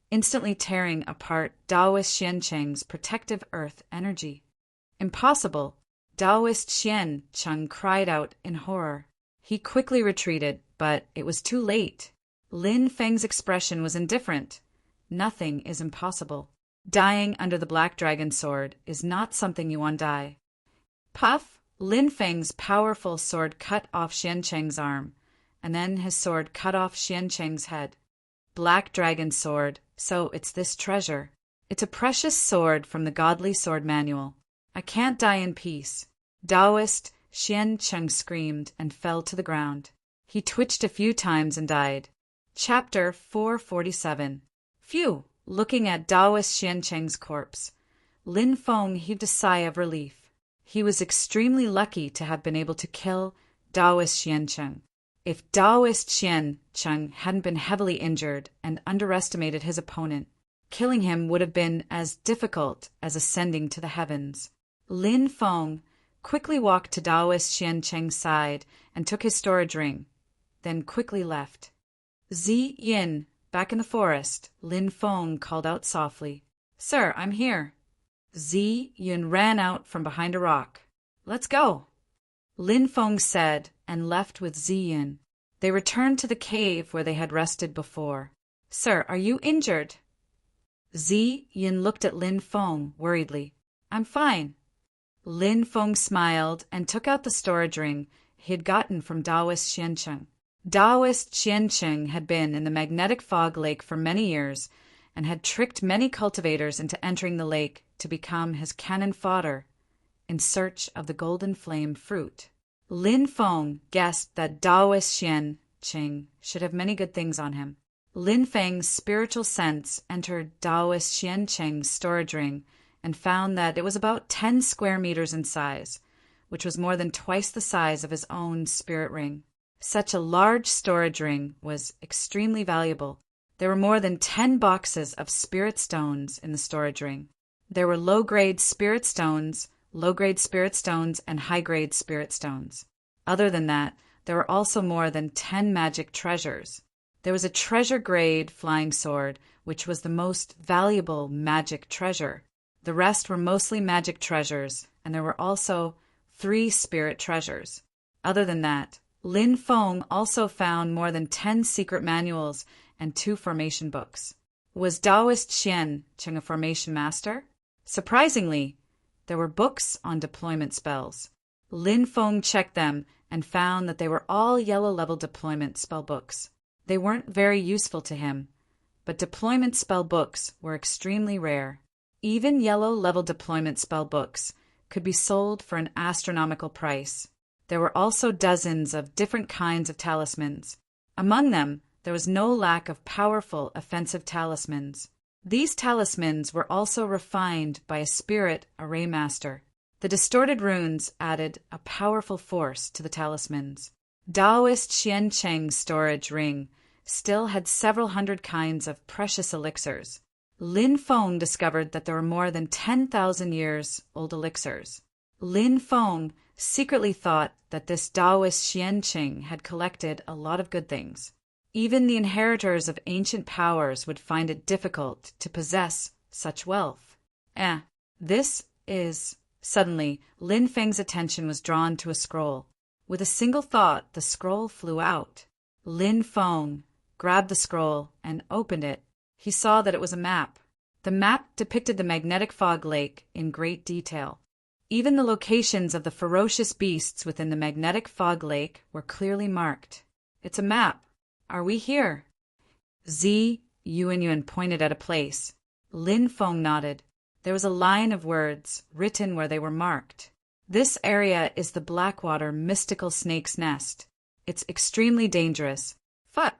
instantly tearing apart Taoist Xianqing's protective earth energy. Impossible! Taoist Xianqing cried out in horror. He quickly retreated, but it was too late. Lin Feng's expression was indifferent. Nothing is impossible. Dying under the Black Dragon Sword is not something you undie. Puff! Lin Feng's powerful sword cut off Xianqing's arm, and then his sword cut off Xianqing's head. Black Dragon Sword, so it's this treasure. It's a precious sword from the Godly Sword Manual. I can't die in peace. Taoist Xianqing screamed and fell to the ground. He twitched a few times and died. Chapter 447. Phew! Looking at Taoist Xianqing's corpse, Lin Feng heaved a sigh of relief. He was extremely lucky to have been able to kill Taoist Xianqing. If Taoist Xianqing hadn't been heavily injured and underestimated his opponent, killing him would have been as difficult as ascending to the heavens. Lin Feng quickly walked to Taoist Xianqing's side and took his storage ring, then quickly left. Zi Yin, back in the forest, Lin Feng called out softly, "Sir, I'm here." Zi Yin ran out from behind a rock. "Let's go," Lin Feng said, and left with Zi Yin. They returned to the cave where they had rested before. "Sir, are you injured?" Zi Yin looked at Lin Feng worriedly. "I'm fine." Lin Feng smiled and took out the storage ring he had gotten from Taoist Xianqing. Taoist Xianqing had been in the magnetic fog lake for many years and had tricked many cultivators into entering the lake to become his cannon fodder in search of the golden flame fruit. Lin Feng guessed that Taoist Xianqing should have many good things on him. Lin Feng's spiritual sense entered Taoist Xianqing's storage ring and found that it was about 10 square meters in size, which was more than twice the size of his own spirit ring. Such a large storage ring was extremely valuable. There were more than 10 boxes of spirit stones in the storage ring. There were low-grade spirit stones, and high-grade spirit stones. Other than that, there were also more than 10 magic treasures. There was a treasure-grade flying sword, which was the most valuable magic treasure. The rest were mostly magic treasures, and there were also 3 spirit treasures. Other than that, Lin Feng also found more than 10 secret manuals and 2 formation books. Was Taoist Xianqing a formation master? Surprisingly, there were books on deployment spells. Lin Feng checked them and found that they were all yellow-level deployment spell books. They weren't very useful to him, but deployment spell books were extremely rare. Even yellow-level deployment spell books could be sold for an astronomical price. There were also dozens of different kinds of talismans. Among them, there was no lack of powerful offensive talismans. These talismans were also refined by a spirit array master. The distorted runes added a powerful force to the talismans. Taoist Xianqing's storage ring still had several hundred kinds of precious elixirs. Lin Feng discovered that there were more than 10,000 years old elixirs. Lin Feng secretly thought that this Taoist Xianqing had collected a lot of good things. Even the inheritors of ancient powers would find it difficult to possess such wealth. This is... Suddenly, Lin Feng's attention was drawn to a scroll. With a single thought, the scroll flew out. Lin Feng grabbed the scroll and opened it. He saw that it was a map. The map depicted the magnetic fog lake in great detail. Even the locations of the ferocious beasts within the magnetic fog lake were clearly marked. "It's a map. Are we here?" Zi Yuanyuan pointed at a place. Lin Feng nodded. There was a line of words written where they were marked. "This area is the Blackwater mystical snake's nest. It's extremely dangerous. But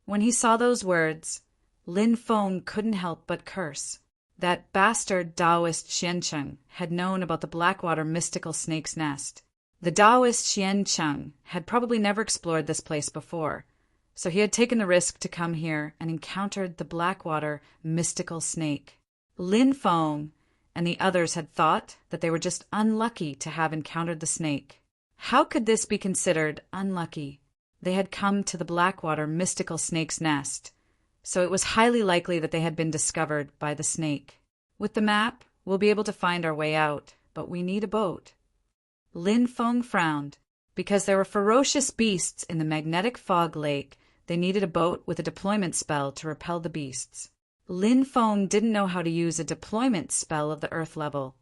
When he saw those words, Lin Feng couldn't help but curse. That bastard Taoist Xiancheng had known about the Blackwater mystical snake's nest. The Taoist Xiancheng had probably never explored this place before, so he had taken the risk to come here and encountered the Blackwater mystical snake. Lin Feng and the others had thought that they were just unlucky to have encountered the snake. How could this be considered unlucky? They had come to the Blackwater mystical snake's nest, so it was highly likely that they had been discovered by the snake. With the map, we'll be able to find our way out, but we need a boat. Lin Feng frowned. Because there were ferocious beasts in the magnetic fog lake, they needed a boat with a deployment spell to repel the beasts. Lin Feng didn't know how to use a deployment spell of the Earth level,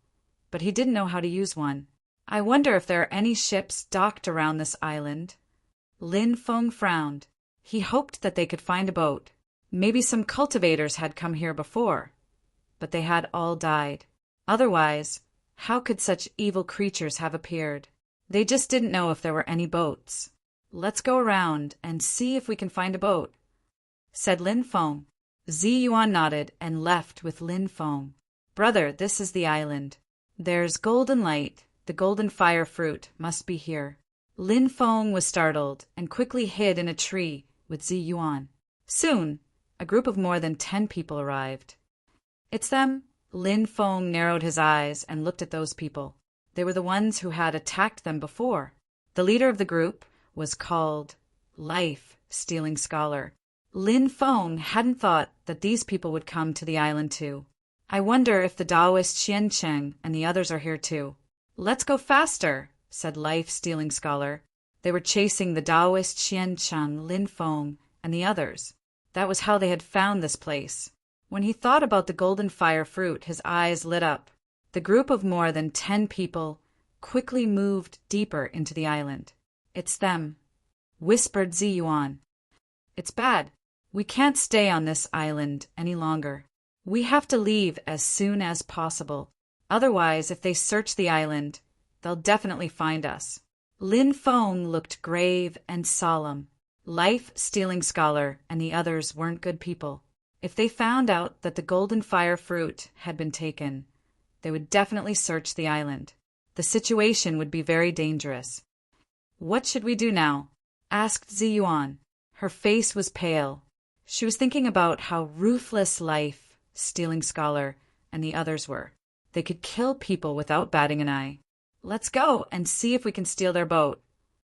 but he didn't know how to use one. I wonder if there are any ships docked around this island. Lin Feng frowned. He hoped that they could find a boat. Maybe some cultivators had come here before, but they had all died. Otherwise, how could such evil creatures have appeared? They just didn't know if there were any boats. Let's go around and see if we can find a boat, said Lin Feng. Zi Yuan nodded and left with Lin Feng. Brother, this is the island. There's golden light. The golden fire fruit must be here. Lin Feng was startled and quickly hid in a tree with Zi Yuan. Soon, a group of more than 10 people arrived. It's them. Lin Feng narrowed his eyes and looked at those people. They were the ones who had attacked them before. The leader of the group was called Life-Stealing Scholar. Lin Feng hadn't thought that these people would come to the island too. I wonder if the Taoist Xiancheng and the others are here too. Let's go faster, said Life-Stealing Scholar. They were chasing the Taoist Xiancheng, Lin Feng, and the others. That was how they had found this place. When he thought about the golden fire fruit, his eyes lit up. The group of more than 10 people quickly moved deeper into the island. It's them, whispered Zi Yuan. It's bad. We can't stay on this island any longer. We have to leave as soon as possible. Otherwise, if they search the island, they'll definitely find us. Lin Feng looked grave and solemn. Life-Stealing Scholar and the others weren't good people. If they found out that the golden fire fruit had been taken, they would definitely search the island. The situation would be very dangerous. What should we do now? Asked Zi Yuan. Her face was pale. She was thinking about how ruthless Life-Stealing Scholar and the others were. They could kill people without batting an eye. Let's go and see if we can steal their boat,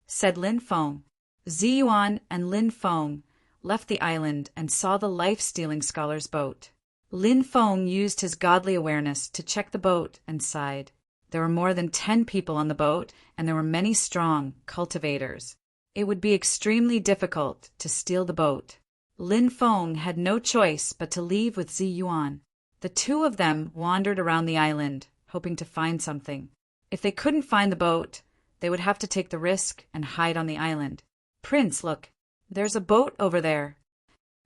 said Lin Feng. Zi Yuan and Lin Feng left the island and saw the Life-Stealing Scholar's boat. Lin Feng used his godly awareness to check the boat and sighed. There were more than 10 people on the boat, and there were many strong cultivators. It would be extremely difficult to steal the boat. Lin Feng had no choice but to leave with Zi Yuan. The two of them wandered around the island, hoping to find something. If they couldn't find the boat, they would have to take the risk and hide on the island. Prince, look, there's a boat over there,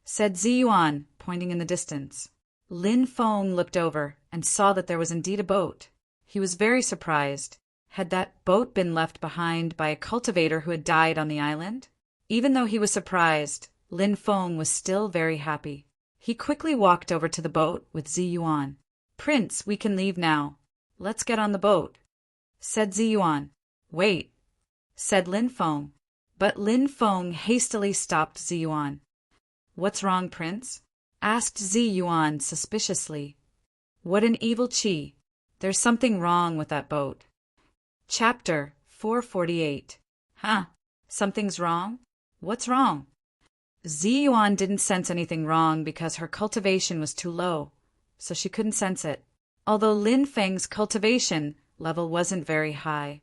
said Zi Yuan, pointing in the distance. Lin Feng looked over and saw that there was indeed a boat. He was very surprised. Had that boat been left behind by a cultivator who had died on the island? Even though he was surprised, Lin Feng was still very happy. He quickly walked over to the boat with Zi Yuan. Prince, we can leave now. Let's get on the boat, said Zi Yuan. Wait, said Lin Feng. But Lin Feng hastily stopped Zi Yuan. What's wrong, Prince? Asked Zi Yuan suspiciously. What an evil Qi. There's something wrong with that boat. Chapter 448. Huh? Something's wrong? What's wrong? Zi Yuan didn't sense anything wrong because her cultivation was too low, so she couldn't sense it. Although Lin Feng's cultivation level wasn't very high,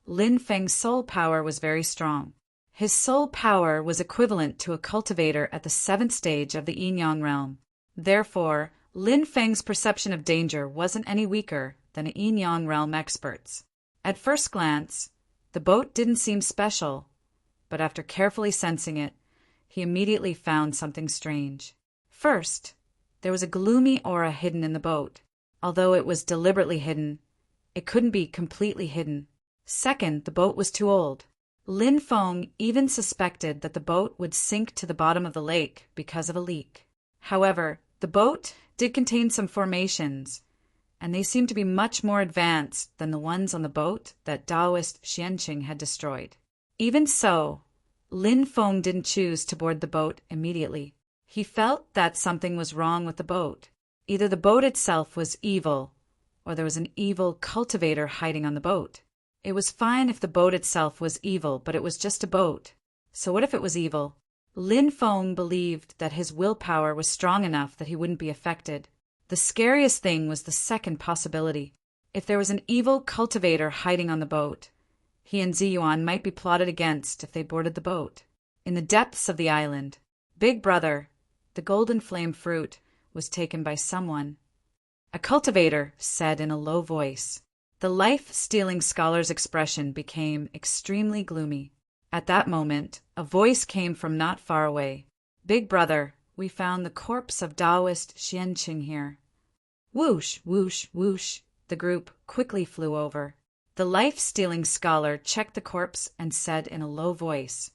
Lin Feng's soul power was very strong. His soul power was equivalent to a cultivator at the 7th stage of the Yin-Yang realm. Therefore, Lin Feng's perception of danger wasn't any weaker than a Yin-Yang realm expert's. At first glance, the boat didn't seem special, but after carefully sensing it, he immediately found something strange. First, there was a gloomy aura hidden in the boat. Although it was deliberately hidden, it couldn't be completely hidden. Second, the boat was too old. Lin Feng even suspected that the boat would sink to the bottom of the lake because of a leak. However, the boat did contain some formations, and they seemed to be much more advanced than the ones on the boat that Taoist Xianqing had destroyed. Even so, Lin Feng didn't choose to board the boat immediately. He felt that something was wrong with the boat. Either the boat itself was evil, or there was an evil cultivator hiding on the boat. It was fine if the boat itself was evil, but it was just a boat. So what if it was evil? Lin Feng believed that his willpower was strong enough that he wouldn't be affected. The scariest thing was the second possibility. If there was an evil cultivator hiding on the boat, he and Ziyuan might be plotted against if they boarded the boat. In the depths of the island, Big Brother, the golden flame fruit, was taken by someone. A cultivator said in a low voice. The life-stealing scholar's expression became extremely gloomy. At that moment, a voice came from not far away. Big Brother, we found the corpse of Taoist Xianqing here. Whoosh, whoosh, whoosh, the group quickly flew over. The life-stealing scholar checked the corpse and said in a low voice,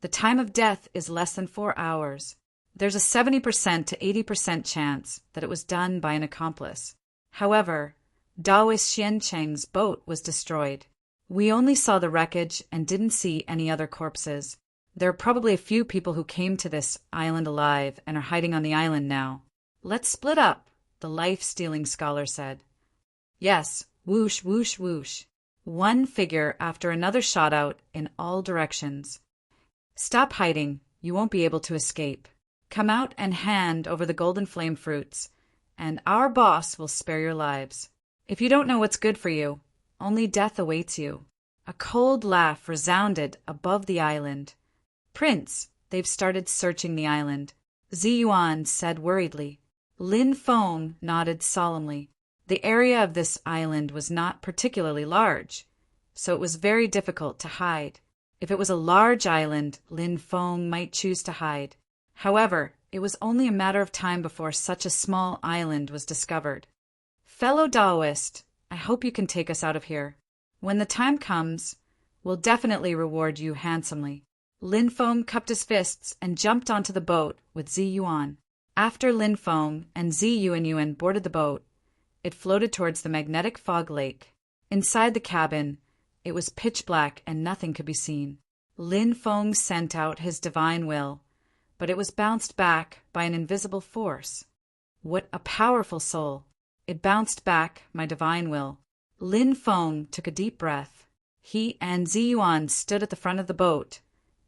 The time of death is less than 4 hours. There's a 70% to 80% chance that it was done by an accomplice. However, Taoist Xianqing's boat was destroyed. We only saw the wreckage and didn't see any other corpses. There are probably a few people who came to this island alive and are hiding on the island now. Let's split up, the life-stealing scholar said. Yes, whoosh, whoosh, whoosh. One figure after another shot out in all directions. Stop hiding, you won't be able to escape. Come out and hand over the golden flame fruits, and our boss will spare your lives. If you don't know what's good for you, only death awaits you. A cold laugh resounded above the island. Prince, they've started searching the island, Ziyuan said worriedly. Lin Feng nodded solemnly. The area of this island was not particularly large, so it was very difficult to hide. If it was a large island, Lin Feng might choose to hide. However, it was only a matter of time before such a small island was discovered. Fellow Taoist, I hope you can take us out of here. When the time comes, we'll definitely reward you handsomely. Lin Feng cupped his fists and jumped onto the boat with Ziyuan. After Lin Feng and Ziyuan boarded the boat, it floated towards the magnetic fog lake. Inside the cabin, it was pitch black and nothing could be seen. Lin Feng sent out his divine will, but it was bounced back by an invisible force. What a powerful soul! It bounced back my divine will. Lin Feng took a deep breath. He and Ziyuan stood at the front of the boat,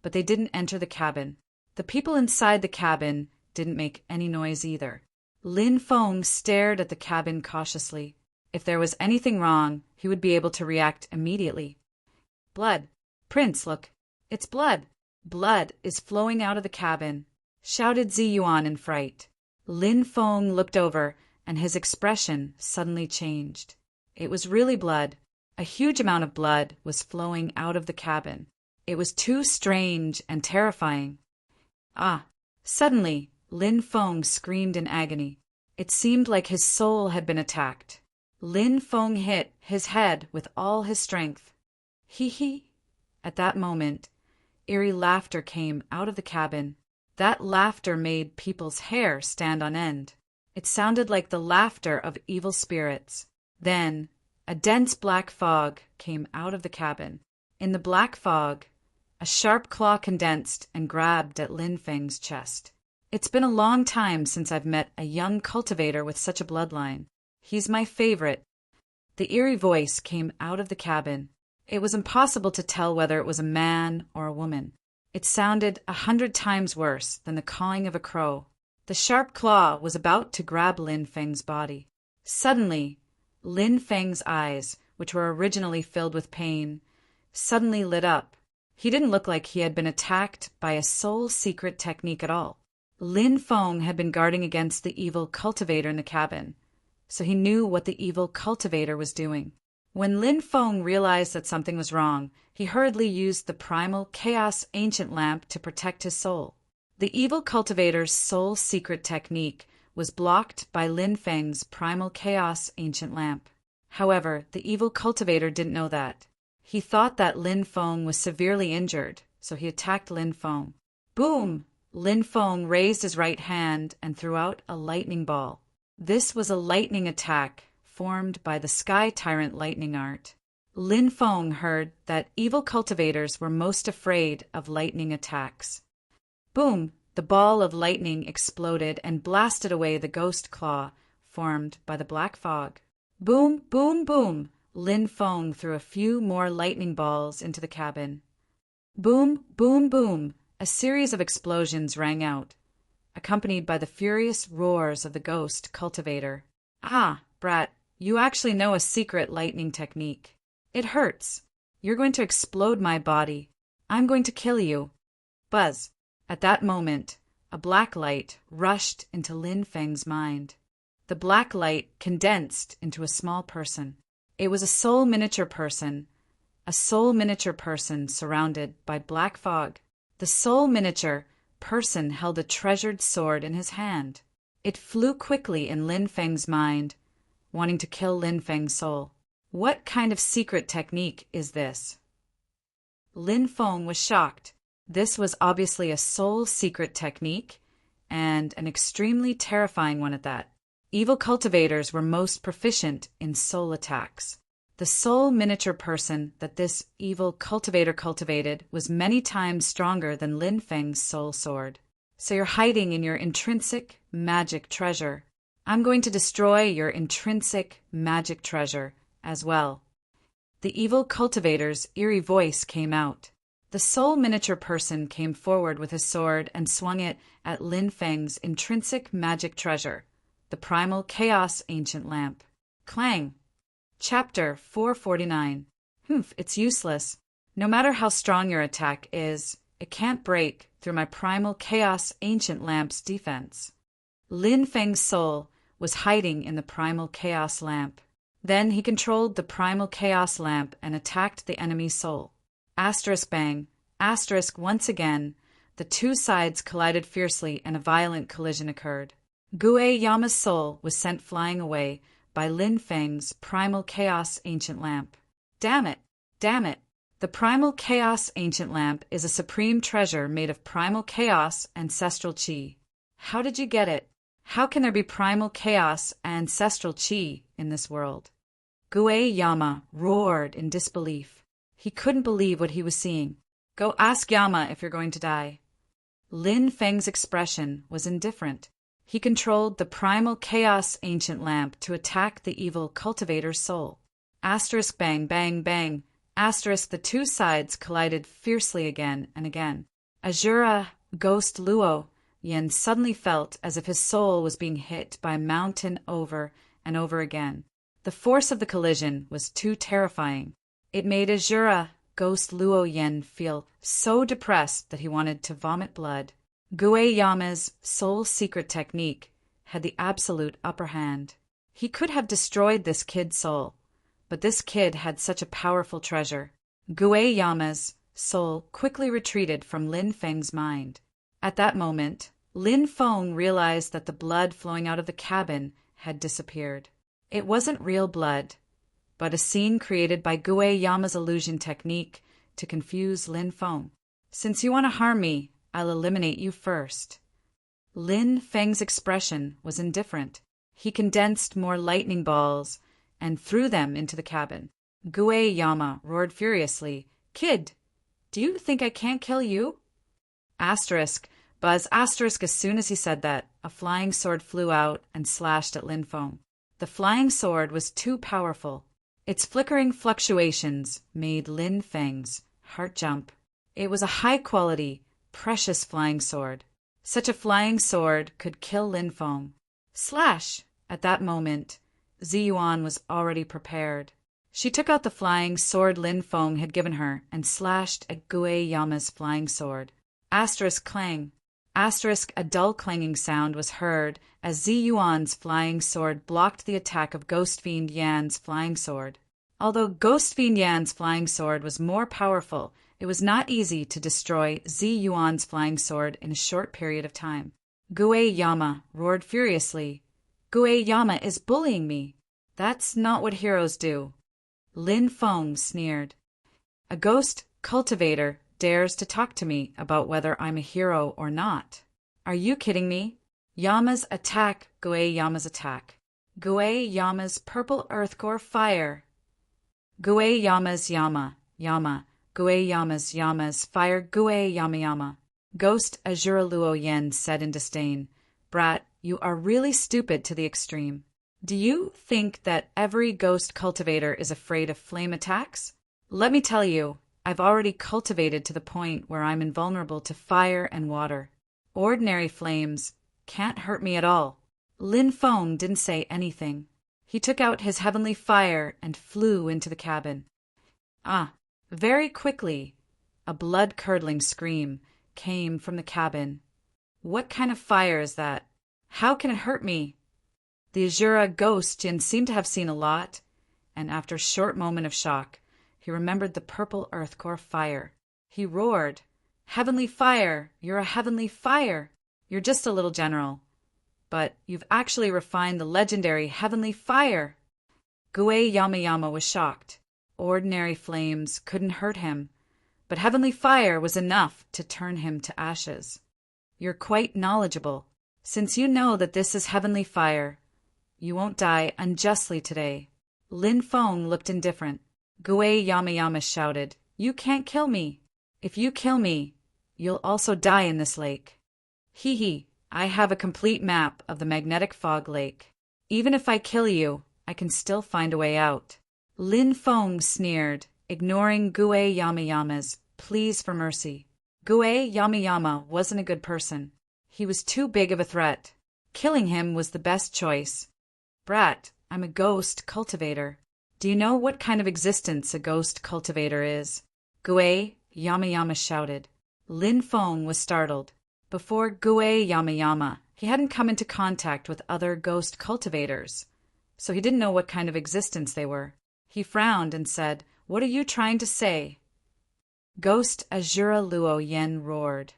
but they didn't enter the cabin. The people inside the cabin didn't make any noise either. Lin Feng stared at the cabin cautiously. If there was anything wrong, he would be able to react immediately. Blood! Prince, look! It's blood! Blood is flowing out of the cabin, shouted Ziyuan in fright. Lin Feng looked over, and his expression suddenly changed. It was really blood. A huge amount of blood was flowing out of the cabin. It was too strange and terrifying. Ah! Suddenly, Lin Feng screamed in agony. It seemed like his soul had been attacked. Lin Feng hit his head with all his strength. Hee. At that moment, eerie laughter came out of the cabin. That laughter made people's hair stand on end. It sounded like the laughter of evil spirits. Then, a dense black fog came out of the cabin. In the black fog, a sharp claw condensed and grabbed at Lin Feng's chest. It's been a long time since I've met a young cultivator with such a bloodline. He's my favorite. The eerie voice came out of the cabin. It was impossible to tell whether it was a man or a woman. It sounded 100 times worse than the cawing of a crow. The sharp claw was about to grab Lin Feng's body. Suddenly, Lin Feng's eyes, which were originally filled with pain, suddenly lit up. He didn't look like he had been attacked by a soul secret technique at all. Lin Feng had been guarding against the evil cultivator in the cabin, so he knew what the evil cultivator was doing. When Lin Feng realized that something was wrong, he hurriedly used the primal chaos ancient lamp to protect his soul. The evil cultivator's soul secret technique was blocked by Lin Feng's primal chaos ancient lamp. However, the evil cultivator didn't know that. He thought that Lin Feng was severely injured, so he attacked Lin Feng. Boom! Lin Feng raised his right hand and threw out a lightning ball. This was a lightning attack formed by the Sky Tyrant lightning art. Lin Feng heard that evil cultivators were most afraid of lightning attacks. Boom! The ball of lightning exploded and blasted away the ghost claw formed by the black fog. Boom! Boom! Boom! Lin Feng threw a few more lightning balls into the cabin. Boom! Boom! Boom! A series of explosions rang out, accompanied by the furious roars of the ghost cultivator. Ah, brat, you actually know a secret lightning technique. It hurts. You're going to explode my body. I'm going to kill you. Buzz. At that moment, a black light rushed into Lin Feng's mind. The black light condensed into a small person. It was a soul miniature person surrounded by black fog. The soul miniature person held a treasured sword in his hand. It flew quickly in Lin Feng's mind, wanting to kill Lin Feng's soul. What kind of secret technique is this? Lin Feng was shocked. This was obviously a soul secret technique, and an extremely terrifying one at that. Evil cultivators were most proficient in soul attacks. The soul miniature person that this evil cultivator cultivated was many times stronger than Lin Feng's soul sword. So you're hiding in your intrinsic magic treasure. I'm going to destroy your intrinsic magic treasure as well. The evil cultivator's eerie voice came out. The soul miniature person came forward with his sword and swung it at Lin Feng's intrinsic magic treasure, the primal chaos ancient lamp. Clang! Chapter 449. It's useless. No matter how strong your attack is, it can't break through my primal chaos ancient lamp's defense. Lin Feng's soul was hiding in the primal chaos lamp. Then he controlled the primal chaos lamp and attacked the enemy's soul. Asterisk bang, asterisk once again, the two sides collided fiercely and a violent collision occurred. Gue Yama's soul was sent flying away by Lin Feng's primal chaos ancient lamp. Damn it! Damn it! The primal chaos ancient lamp is a supreme treasure made of primal chaos ancestral chi. How did you get it? How can there be primal chaos ancestral chi in this world? Gue Yama roared in disbelief. He couldn't believe what he was seeing. Go ask Yama if you're going to die. Lin Feng's expression was indifferent. He controlled the primal chaos ancient lamp to attack the evil cultivator's soul. Asterisk bang bang bang. Asterisk the two sides collided fiercely again and again. Azura Ghost Luo Yin suddenly felt as if his soul was being hit by a mountain over and over again. The force of the collision was too terrifying. It made Azura Ghost Luo Yin feel so depressed that he wanted to vomit blood. Gue Yama's soul secret technique had the absolute upper hand. He could have destroyed this kid's soul, but this kid had such a powerful treasure. Gue Yama's soul quickly retreated from Lin Feng's mind. At that moment, Lin Feng realized that the blood flowing out of the cabin had disappeared. It wasn't real blood, but a scene created by Gue Yama's illusion technique to confuse Lin Feng. Since you want to harm me, I'll eliminate you first. Lin Feng's expression was indifferent. He condensed more lightning balls and threw them into the cabin. Gue Yama roared furiously, Kid, do you think I can't kill you? Asterisk, buzz asterisk. As soon as he said that, a flying sword flew out and slashed at Lin Feng. The flying sword was too powerful. Its flickering fluctuations made Lin Feng's heart jump. It was a high-quality, precious flying sword. Such a flying sword could kill Lin Feng. Slash! At that moment, Ziyuan was already prepared. She took out the flying sword Lin Feng had given her and slashed at Gue Yama's flying sword. Asterisk clang. Asterisk a dull clanging sound was heard as Ziyuan's flying sword blocked the attack of Ghost Fiend Yan's flying sword. Although Ghost Fiend Yan's flying sword was more powerful, it was not easy to destroy Ziyuan's flying sword in a short period of time. Gue Yama roared furiously. Gue Yama is bullying me. That's not what heroes do. Lin Feng sneered. A ghost cultivator dares to talk to me about whether I'm a hero or not. Are you kidding me? Yama's attack, Gui Yama's attack. Gui Yama's purple earth core fire. Gui Yama's Yama, Yama. Gui Yama's fire, Gui Yama. Ghost Azura Luo Yen said in disdain. Brat, you are really stupid to the extreme. Do you think that every ghost cultivator is afraid of flame attacks? Let me tell you, I've already cultivated to the point where I'm invulnerable to fire and water. Ordinary flames can't hurt me at all. Lin Feng didn't say anything. He took out his heavenly fire and flew into the cabin. Very quickly, a blood-curdling scream came from the cabin. What kind of fire is that? How can it hurt me? The Azura ghost Jin seemed to have seen a lot, and after a short moment of shock, he remembered the purple earth core fire. He roared, Heavenly fire! You're a heavenly fire! You're just a little general. But you've actually refined the legendary heavenly fire! Gui Yama was shocked. Ordinary flames couldn't hurt him, but heavenly fire was enough to turn him to ashes. You're quite knowledgeable. Since you know that this is heavenly fire, you won't die unjustly today. Lin Feng looked indifferent. Gui Yama shouted, You can't kill me. If you kill me, you'll also die in this lake. Hee, I have a complete map of the magnetic fog lake. Even if I kill you, I can still find a way out. Lin Feng sneered, ignoring Gui Yama's pleas for mercy. Gui Yama wasn't a good person. He was too big of a threat. Killing him was the best choice. Brat, I'm a ghost cultivator. Do you know what kind of existence a ghost cultivator is? Gui Yama shouted. Lin Feng was startled. Before Gui Yama, he hadn't come into contact with other ghost cultivators, so he didn't know what kind of existence they were. He frowned and said, What are you trying to say? Ghost Azura Luo Yen roared.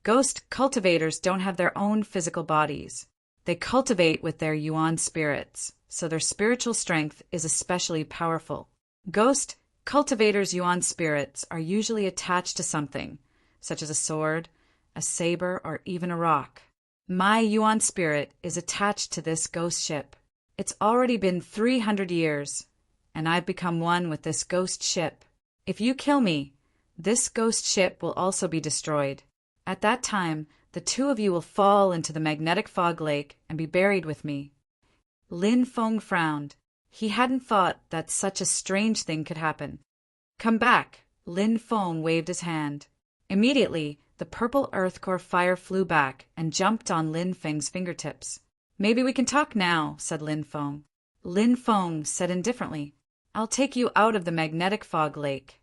Ghost cultivators don't have their own physical bodies. They cultivate with their yuan spirits, so their spiritual strength is especially powerful. Ghost cultivators' yuan spirits are usually attached to something, such as a sword, a saber, or even a rock. My yuan spirit is attached to this ghost ship. It's already been 300 years, and I've become one with this ghost ship. If you kill me, this ghost ship will also be destroyed. At that time, the two of you will fall into the magnetic fog lake and be buried with me. Lin Feng frowned. He hadn't thought that such a strange thing could happen. Come back! Lin Feng waved his hand. Immediately, the purple earth core fire flew back and jumped on Lin Feng's fingertips. Maybe we can talk now, said Lin Feng. Lin Feng said indifferently, I'll take you out of the magnetic fog lake.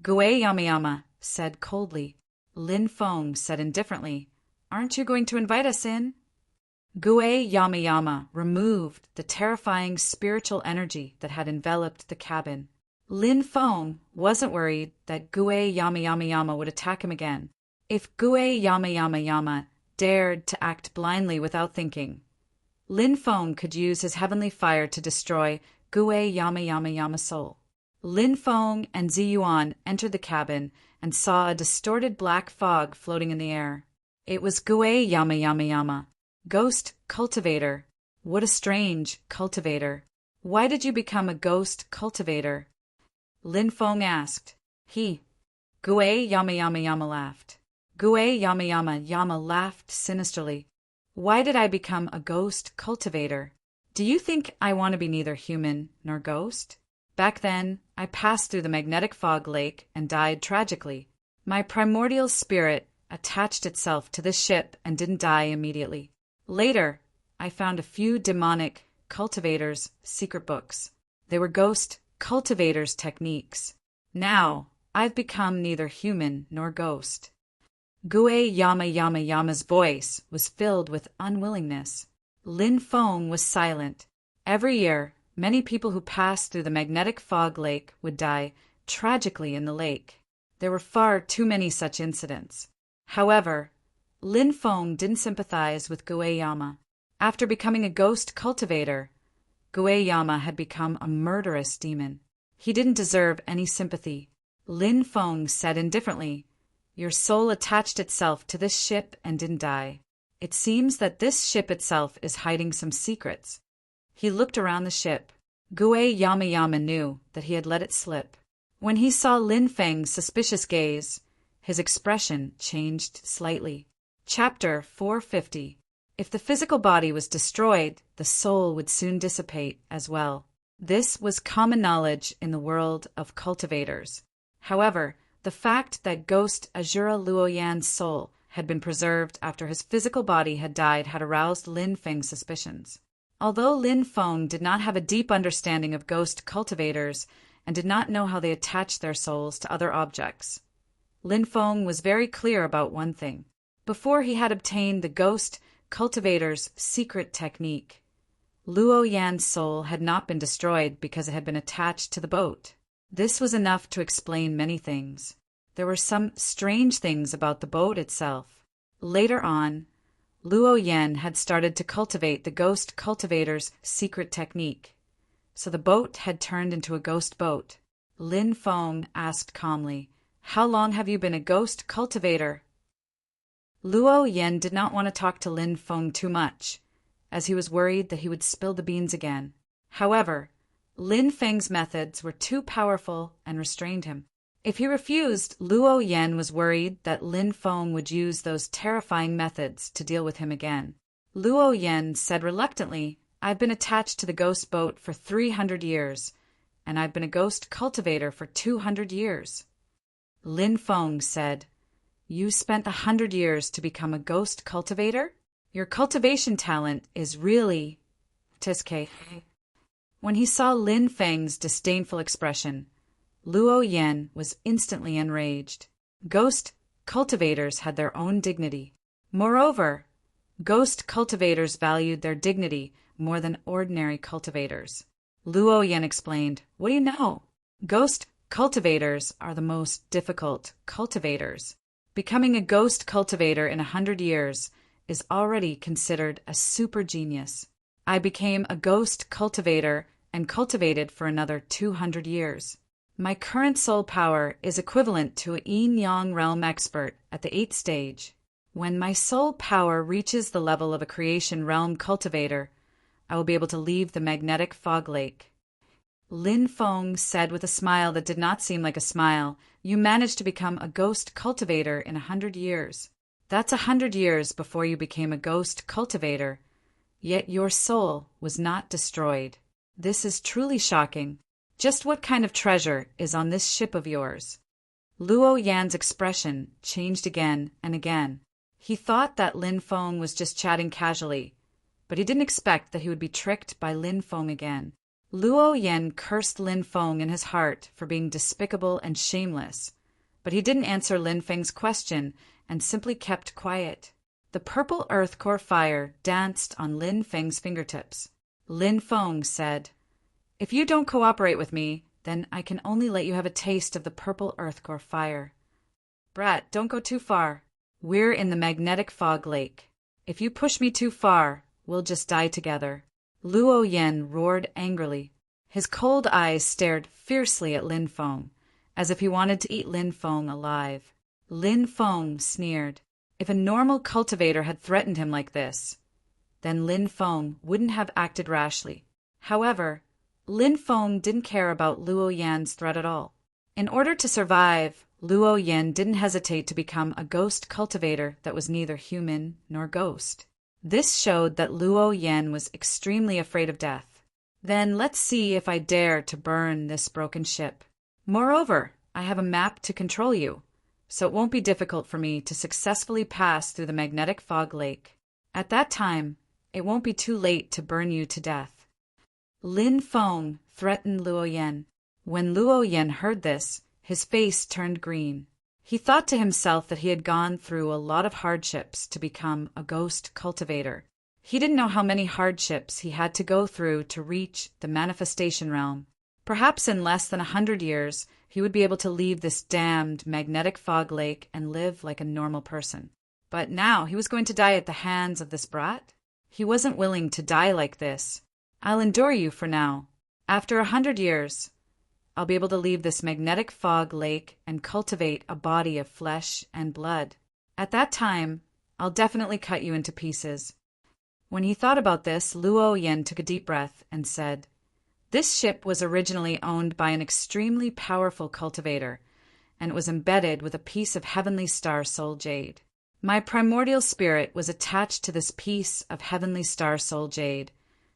Gui Yama said coldly. Lin Feng said indifferently, Aren't you going to invite us in? Gui Yama removed the terrifying spiritual energy that had enveloped the cabin. Lin Feng wasn't worried that Gui Yama would attack him again. If Gui Yama dared to act blindly without thinking, Lin Feng could use his heavenly fire to destroy Gui Yama's soul. Lin Feng and Ziyuan entered the cabin and saw a distorted black fog floating in the air. It was Gui Yama. Ghost cultivator. What a strange cultivator. Why did you become a ghost cultivator? Lin Feng asked. Gui Yama laughed. Gui Yama laughed sinisterly. Why did I become a ghost cultivator? Do you think I want to be neither human nor ghost? Back then, I passed through the magnetic fog lake and died tragically. My primordial spirit attached itself to this ship and didn't die immediately. Later, I found a few demonic cultivators' secret books. They were ghost cultivators' techniques. Now, I've become neither human nor ghost. Gui Yama's voice was filled with unwillingness. Lin Feng was silent. Every year, many people who passed through the magnetic fog lake would die tragically in the lake. There were far too many such incidents. However, Lin Feng didn't sympathize with Gui Yama. After becoming a ghost cultivator, Gui Yama had become a murderous demon. He didn't deserve any sympathy. Lin Feng said indifferently, "Your soul attached itself to this ship and didn't die. It seems that this ship itself is hiding some secrets." He looked around the ship. Gue Yamayama knew that he had let it slip. When he saw Lin Feng's suspicious gaze, his expression changed slightly. Chapter 450. If the physical body was destroyed, the soul would soon dissipate as well. This was common knowledge in the world of cultivators. However, the fact that ghost Azura Luoyan's soul had been preserved after his physical body had died had aroused Lin Feng's suspicions. Although Lin Feng did not have a deep understanding of ghost cultivators and did not know how they attach their souls to other objects, Lin Feng was very clear about one thing. Before he had obtained the ghost cultivator's secret technique, Luo Yan's soul had not been destroyed because it had been attached to the boat. This was enough to explain many things. There were some strange things about the boat itself. Later on, Luo Yan had started to cultivate the ghost cultivator's secret technique, so the boat had turned into a ghost boat. Lin Feng asked calmly, "How long have you been a ghost cultivator?" Luo Yan did not want to talk to Lin Feng too much, as he was worried that he would spill the beans again. However, Lin Feng's methods were too powerful and restrained him. If he refused, Luo Yan was worried that Lin Feng would use those terrifying methods to deal with him again. Luo Yan said reluctantly, "I've been attached to the ghost boat for 300 years, and I've been a ghost cultivator for 200 years. Lin Feng said, "You spent 100 years to become a ghost cultivator? Your cultivation talent is really Tiske." When he saw Lin Feng's disdainful expression, Luo Yan was instantly enraged. Ghost cultivators had their own dignity. Moreover, ghost cultivators valued their dignity more than ordinary cultivators. Luo Yan explained, "What do you know? Ghost cultivators are the most difficult cultivators. Becoming a ghost cultivator in 100 years is already considered a super genius. I became a ghost cultivator and cultivated for another 200 years. My current soul power is equivalent to a yin-yang realm expert at the 8th stage. When my soul power reaches the level of a creation realm cultivator, I will be able to leave the magnetic fog lake." Lin Feng said with a smile that did not seem like a smile, "You managed to become a ghost cultivator in 100 years. That's 100 years before you became a ghost cultivator, yet your soul was not destroyed. This is truly shocking. Just what kind of treasure is on this ship of yours?" Luo Yan's expression changed again and again. He thought that Lin Feng was just chatting casually, but he didn't expect that he would be tricked by Lin Feng again. Luo Yan cursed Lin Feng in his heart for being despicable and shameless, but he didn't answer Lin Feng's question and simply kept quiet. The purple earth core fire danced on Lin Feng's fingertips. Lin Feng said, "If you don't cooperate with me, then I can only let you have a taste of the purple earth core fire. Brat, don't go too far. We're in the magnetic fog lake. If you push me too far, we'll just die together." Luo Yan roared angrily. His cold eyes stared fiercely at Lin Feng, as if he wanted to eat Lin Feng alive. Lin Feng sneered. If a normal cultivator had threatened him like this, then Lin Feng wouldn't have acted rashly. However, Lin Feng didn't care about Luo Yan's threat at all. In order to survive, Luo Yan didn't hesitate to become a ghost cultivator that was neither human nor ghost. This showed that Luo Yan was extremely afraid of death. "Then let's see if I dare to burn this broken ship. Moreover, I have a map to control you, so it won't be difficult for me to successfully pass through the magnetic fog lake. At that time, it won't be too late to burn you to death." Lin Feng threatened Luo Yan. When Luo Yan heard this, his face turned green. He thought to himself that he had gone through a lot of hardships to become a ghost cultivator. He didn't know how many hardships he had to go through to reach the manifestation realm. Perhaps in less than 100 years, he would be able to leave this damned magnetic fog lake and live like a normal person. But now he was going to die at the hands of this brat? He wasn't willing to die like this. "I'll endure you for now. After 100 years, I'll be able to leave this magnetic fog lake and cultivate a body of flesh and blood. At that time, I'll definitely cut you into pieces." When he thought about this, Luo Yen took a deep breath and said, "This ship was originally owned by an extremely powerful cultivator, and it was embedded with a piece of heavenly star soul jade. My primordial spirit was attached to this piece of heavenly star soul jade,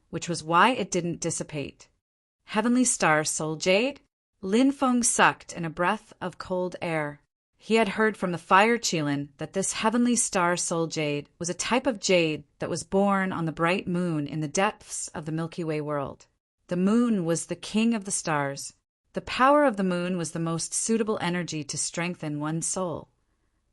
which was why it didn't dissipate." Heavenly star soul jade? Lin Feng sucked in a breath of cold air. He had heard from the fire Qilin that this heavenly star soul jade was a type of jade that was born on the bright moon in the depths of the Milky Way world. The moon was the king of the stars. The power of the moon was the most suitable energy to strengthen one's soul.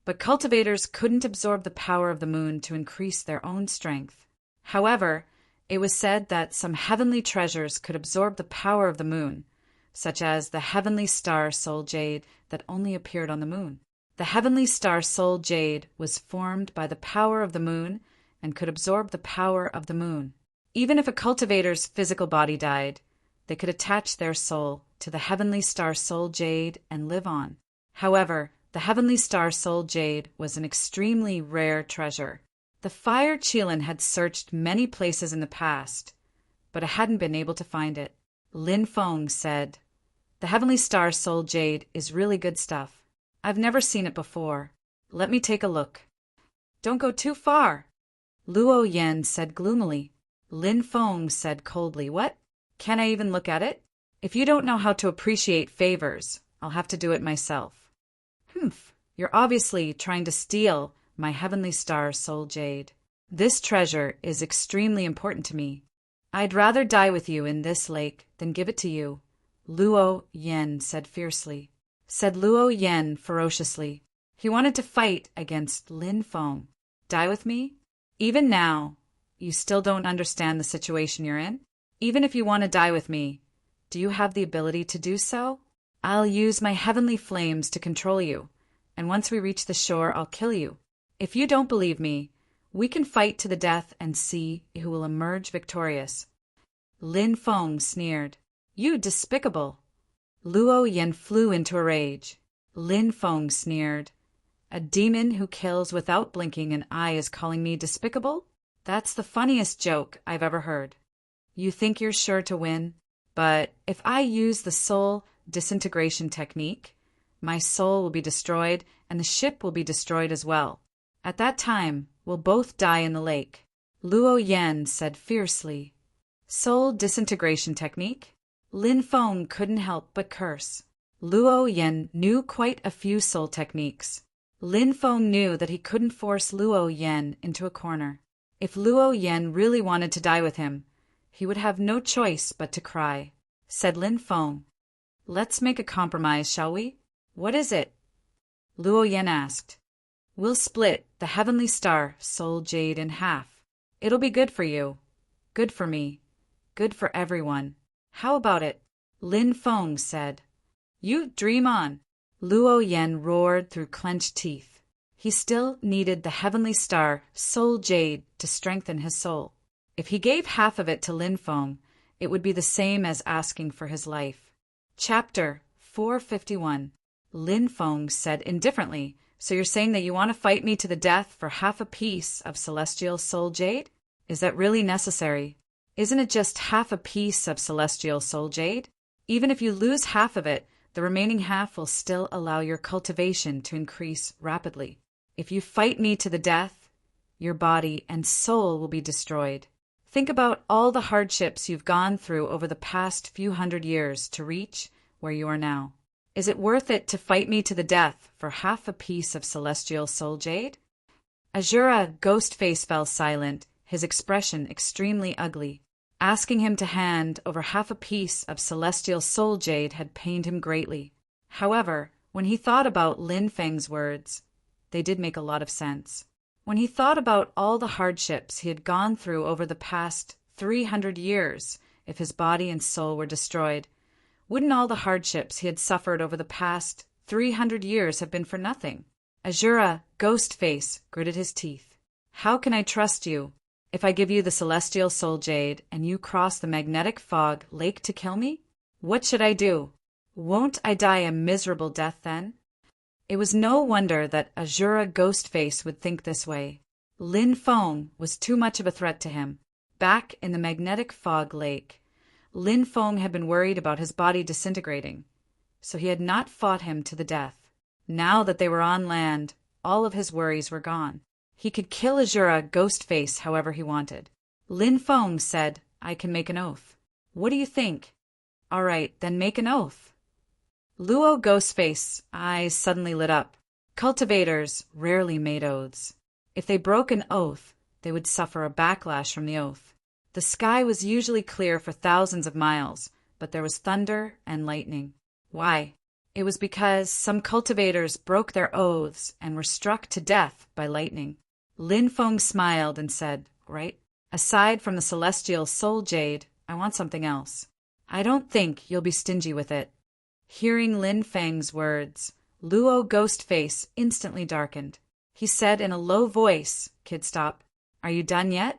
But cultivators couldn't absorb the power of the moon to increase their own strength. However, it was said that some heavenly treasures could absorb the power of the moon, such as the heavenly star soul jade that only appeared on the moon. The heavenly star soul jade was formed by the power of the moon and could absorb the power of the moon. Even if a cultivator's physical body died, they could attach their soul to the heavenly star soul jade and live on. However, the heavenly star soul jade was an extremely rare treasure. The fire Qilin had searched many places in the past, but it hadn't been able to find it. Lin Feng said, "The heavenly star soul jade is really good stuff. I've never seen it before. Let me take a look." "Don't go too far," Luo Yen said gloomily. Lin Feng said coldly, "What? Can I even look at it? If you don't know how to appreciate favors, I'll have to do it myself." "Humph, you're obviously trying to steal my heavenly star soul jade. This treasure is extremely important to me. I'd rather die with you in this lake than give it to you," Luo Yen said fiercely. Said Luo Yen ferociously. He wanted to fight against Lin Feng. "Die with me? Even now, you still don't understand the situation you're in? Even if you want to die with me, do you have the ability to do so? I'll use my heavenly flames to control you, and once we reach the shore, I'll kill you. If you don't believe me, we can fight to the death and see who will emerge victorious." Lin Feng sneered. "You despicable!" Luo Yen flew into a rage. Lin Feng sneered. "A demon who kills without blinking an eye is calling me despicable? That's the funniest joke I've ever heard. You think you're sure to win, but if I use the soul disintegration technique, my soul will be destroyed and the ship will be destroyed as well. At that time, we'll both die in the lake," Luo Yen said fiercely. "Soul disintegration technique?" Lin Feng couldn't help but curse. Luo Yen knew quite a few soul techniques. Lin Feng knew that he couldn't force Luo Yen into a corner. If Luo Yen really wanted to die with him, he would have no choice but to cry. Said Lin Feng, "Let's make a compromise, shall we?" "What is it?" Luo Yen asked. "We'll split the heavenly star soul jade in half. It'll be good for you, good for me, good for everyone. How about it?" Lin Feng said. "You dream on." Luo Yen roared through clenched teeth. He still needed the heavenly star soul jade to strengthen his soul. If he gave half of it to Lin Feng, it would be the same as asking for his life. Chapter 451. Lin Feng said indifferently, "So you're saying that you want to fight me to the death for half a piece of celestial soul jade? Is that really necessary? Isn't it just half a piece of celestial soul jade? Even if you lose half of it, the remaining half will still allow your cultivation to increase rapidly. If you fight me to the death, your body and soul will be destroyed. Think about all the hardships you've gone through over the past few hundred years to reach where you are now. Is it worth it to fight me to the death for half a piece of celestial soul jade?" Azura Ghostface fell silent, his expression extremely ugly. Asking him to hand over half a piece of celestial soul jade had pained him greatly. However, when he thought about Lin Feng's words, they did make a lot of sense. When he thought about all the hardships he had gone through over the past 300 years, if his body and soul were destroyed, wouldn't all the hardships he had suffered over the past 300 years have been for nothing? Azura Ghostface gritted his teeth. "How can I trust you? If I give you the celestial soul jade and you cross the magnetic fog lake to kill me? What should I do?" Won't I die a miserable death then? It was no wonder that Azura Ghostface would think this way. Lin Feng was too much of a threat to him. Back in the magnetic fog lake, Lin Feng had been worried about his body disintegrating, so he had not fought him to the death. Now that they were on land, all of his worries were gone. He could kill Azura Ghostface however he wanted. Lin Feng said, "I can make an oath." "What do you think?" "All right, then make an oath." Luo Ghostface's eyes suddenly lit up. Cultivators rarely made oaths. If they broke an oath, they would suffer a backlash from the oath. The sky was usually clear for thousands of miles, but there was thunder and lightning. Why? It was because some cultivators broke their oaths and were struck to death by lightning. Lin Feng smiled and said, "Right? Aside from the celestial soul jade, I want something else. I don't think you'll be stingy with it." Hearing Lin Feng's words, Luo Ghostface instantly darkened. He said in a low voice, "Kid, stop. Are you done yet?"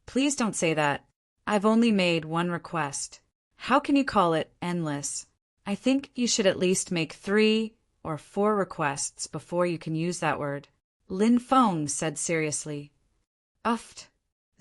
"Please don't say that. I've only made one request. How can you call it endless? I think you should at least make 3 or 4 requests before you can use that word." Lin Feng said seriously. "Uft."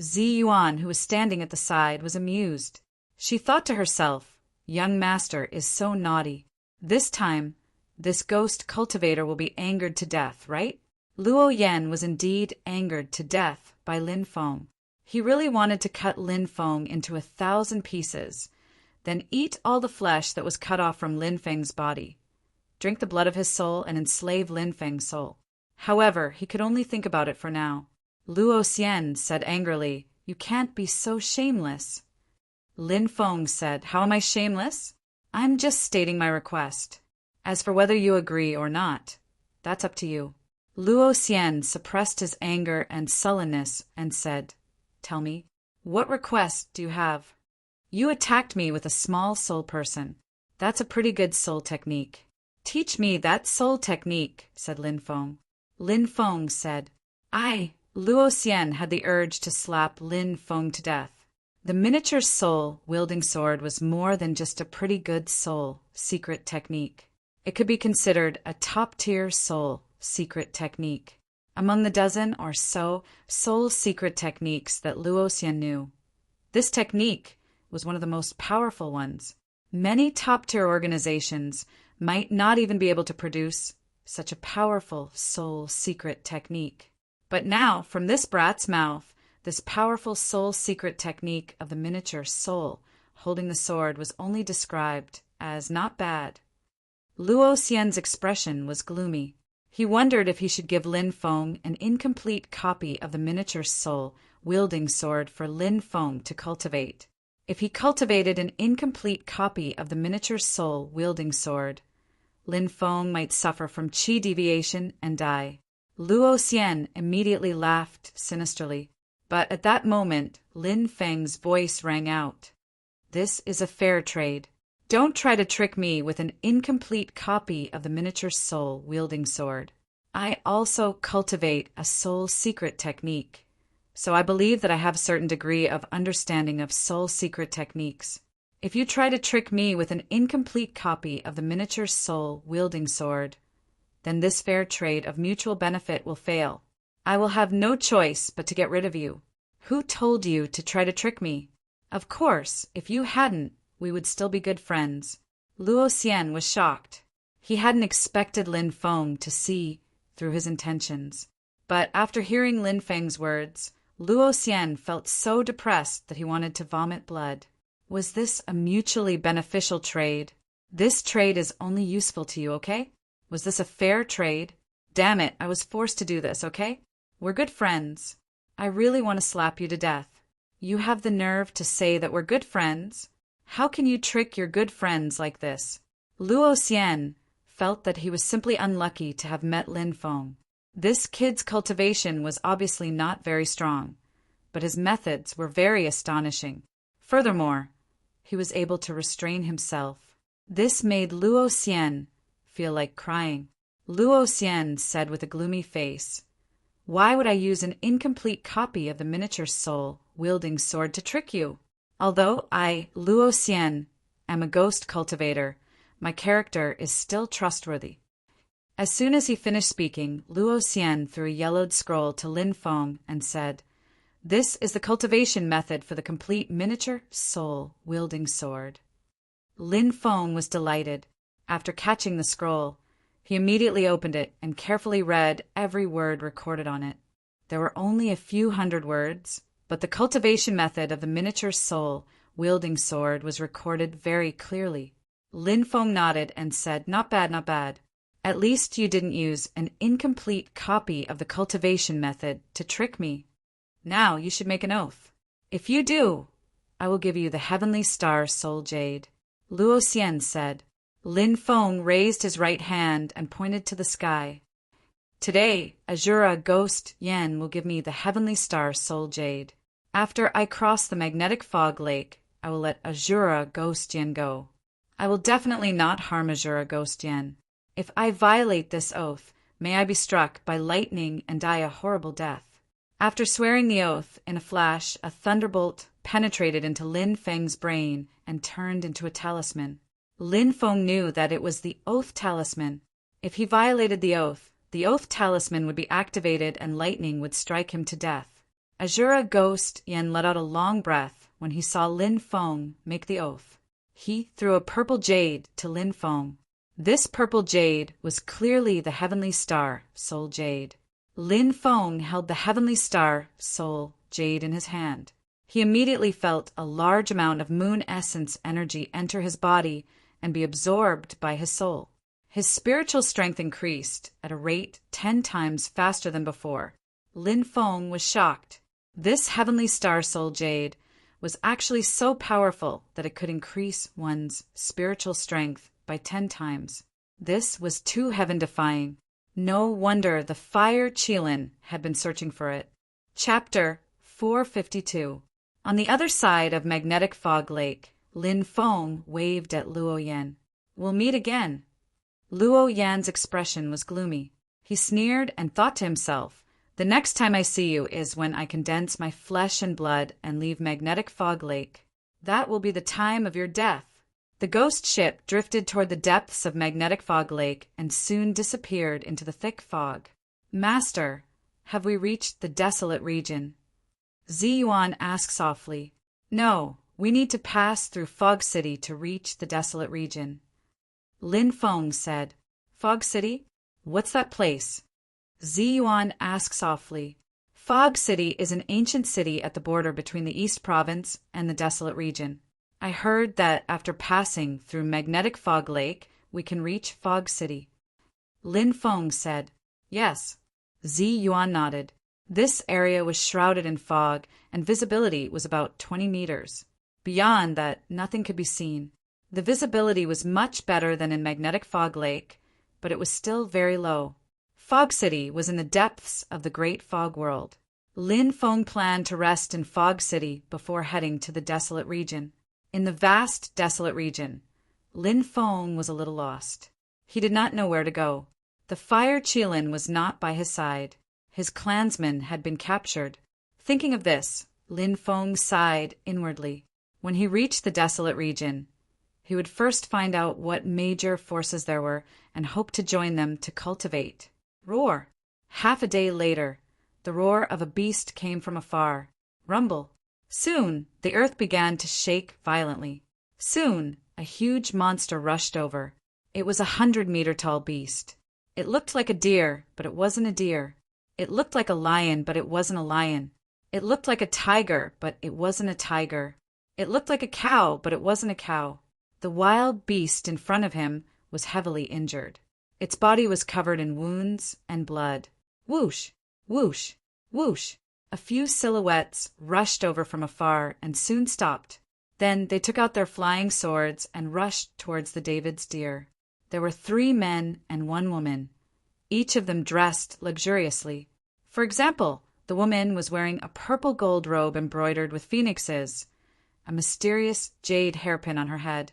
Zi Yuan, who was standing at the side, was amused. She thought to herself, "Young master is so naughty. This time, this ghost cultivator will be angered to death, right?" Luo Yan was indeed angered to death by Lin Feng. He really wanted to cut Lin Feng into 1,000 pieces, then eat all the flesh that was cut off from Lin Feng's body, drink the blood of his soul, and enslave Lin Feng's soul. However, he could only think about it for now. Luo Xian said angrily, "You can't be so shameless." Lin Feng said, "How am I shameless? I'm just stating my request. As for whether you agree or not, that's up to you." Luo Xian suppressed his anger and sullenness and said, "Tell me, what request do you have?" "You attacked me with a small soul person. That's a pretty good soul technique." "Teach me that soul technique," said Lin Feng. Lin Feng said, Luo Xian had the urge to slap Lin Feng to death. The miniature soul wielding sword was more than just a pretty good soul secret technique. It could be considered a top-tier soul secret technique among the dozen or so soul secret techniques that Luo Xian knew. This technique was one of the most powerful ones. Many top-tier organizations might not even be able to produce such a powerful soul secret technique. But now, from this brat's mouth, this powerful soul secret technique of the miniature soul holding the sword was only described as not bad. Luo Xian's expression was gloomy. He wondered if he should give Lin Feng an incomplete copy of the miniature soul wielding sword for Lin Feng to cultivate. If he cultivated an incomplete copy of the miniature soul wielding sword, Lin Feng might suffer from qi deviation and die. Luo Xian immediately laughed sinisterly, but at that moment Lin Feng's voice rang out. "This is a fair trade. Don't try to trick me with an incomplete copy of the miniature soul wielding sword. I also cultivate a soul secret technique, so I believe that I have a certain degree of understanding of soul secret techniques. If you try to trick me with an incomplete copy of the miniature soul wielding sword, then this fair trade of mutual benefit will fail. I will have no choice but to get rid of you. Who told you to try to trick me? Of course, if you hadn't, we would still be good friends." Luo Xian was shocked. He hadn't expected Lin Feng to see through his intentions. But after hearing Lin Feng's words, Luo Xian felt so depressed that he wanted to vomit blood. Was this a mutually beneficial trade? This trade is only useful to you, okay? Was this a fair trade? Damn it, I was forced to do this, okay? We're good friends. I really want to slap you to death. You have the nerve to say that we're good friends? How can you trick your good friends like this? Luo Xian felt that he was simply unlucky to have met Lin Feng. This kid's cultivation was obviously not very strong, but his methods were very astonishing. Furthermore, he was able to restrain himself. This made Luo Xian feel like crying. Luo Xian said with a gloomy face, "Why would I use an incomplete copy of the miniature soul wielding sword to trick you? Although I, Luo Xian, am a ghost cultivator, My character is still trustworthy." As soon as he finished speaking, Luo Xian threw a yellowed scroll to Lin Feng and said, "This is the cultivation method for the complete miniature soul-wielding sword." Lin Feng was delighted. After catching the scroll, he immediately opened it and carefully read every word recorded on it. There were only a few hundred words, but the cultivation method of the miniature soul-wielding sword was recorded very clearly. Lin Feng nodded and said, "Not bad, not bad. At least you didn't use an incomplete copy of the cultivation method to trick me. Now you should make an oath. If you do, I will give you the Heavenly Star Soul Jade." Luo Xian said. Lin Feng raised his right hand and pointed to the sky. "Today, Azura Ghost Yen will give me the Heavenly Star Soul Jade. After I cross the magnetic fog lake, I will let Azura Ghost Yen go. I will definitely not harm Azura Ghost Yen. If I violate this oath, may I be struck by lightning and die a horrible death." After swearing the oath, in a flash, a thunderbolt penetrated into Lin Feng's brain and turned into a talisman. Lin Feng knew that it was the oath talisman. If he violated the oath talisman would be activated and lightning would strike him to death. Azura Ghost Yen let out a long breath when he saw Lin Feng make the oath. He threw a purple jade to Lin Feng. This purple jade was clearly the Heavenly Star Soul Jade. Lin Feng held the Heavenly Star Soul Jade in his hand. He immediately felt a large amount of moon essence energy enter his body and be absorbed by his soul. His spiritual strength increased at a rate 10 times faster than before. Lin Feng was shocked. This Heavenly Star Soul Jade was actually so powerful that it could increase one's spiritual strength by 10 times. This was too heaven-defying. No wonder the Fire Qilin had been searching for it. Chapter 452. On the other side of Magnetic Fog Lake, Lin Feng waved at Luo Yan. "We'll meet again." Luo Yan's expression was gloomy. He sneered and thought to himself, "The next time I see you is when I condense my flesh and blood and leave Magnetic Fog Lake. That will be the time of your death." The ghost ship drifted toward the depths of Magnetic Fog Lake and soon disappeared into the thick fog. "Master, have we reached the desolate region?" Ziyuan asked softly. "No, we need to pass through Fog City to reach the desolate region." Lin Feng said. "Fog City? What's that place?" Ziyuan asked softly. "Fog City is an ancient city at the border between the East Province and the desolate region. I heard that after passing through Magnetic Fog Lake, we can reach Fog City." Lin Feng said. "Yes." Ziyuan nodded. This area was shrouded in fog, and visibility was about 20 meters. Beyond that, nothing could be seen. The visibility was much better than in Magnetic Fog Lake, but it was still very low. Fog City was in the depths of the Great Fog World. Lin Feng planned to rest in Fog City before heading to the desolate region. In the vast desolate region, Lin Feng was a little lost. He did not know where to go. The Fire Qilin was not by his side. His clansmen had been captured. Thinking of this, Lin Feng sighed inwardly. When he reached the desolate region, he would first find out what major forces there were and hope to join them to cultivate. Roar! Half a day later, the roar of a beast came from afar. Rumble! Soon, the earth began to shake violently. Soon, a huge monster rushed over. It was 100-meter-tall beast. It looked like a deer, but it wasn't a deer. It looked like a lion, but it wasn't a lion. It looked like a tiger, but it wasn't a tiger. It looked like a cow, but it wasn't a cow. The wild beast in front of him was heavily injured. Its body was covered in wounds and blood. Whoosh! Whoosh! Whoosh! A few silhouettes rushed over from afar and soon stopped. Then they took out their flying swords and rushed towards the David's deer. There were 3 men and 1 woman, each of them dressed luxuriously. For example, the woman was wearing a purple gold robe embroidered with phoenixes, a mysterious jade hairpin on her head,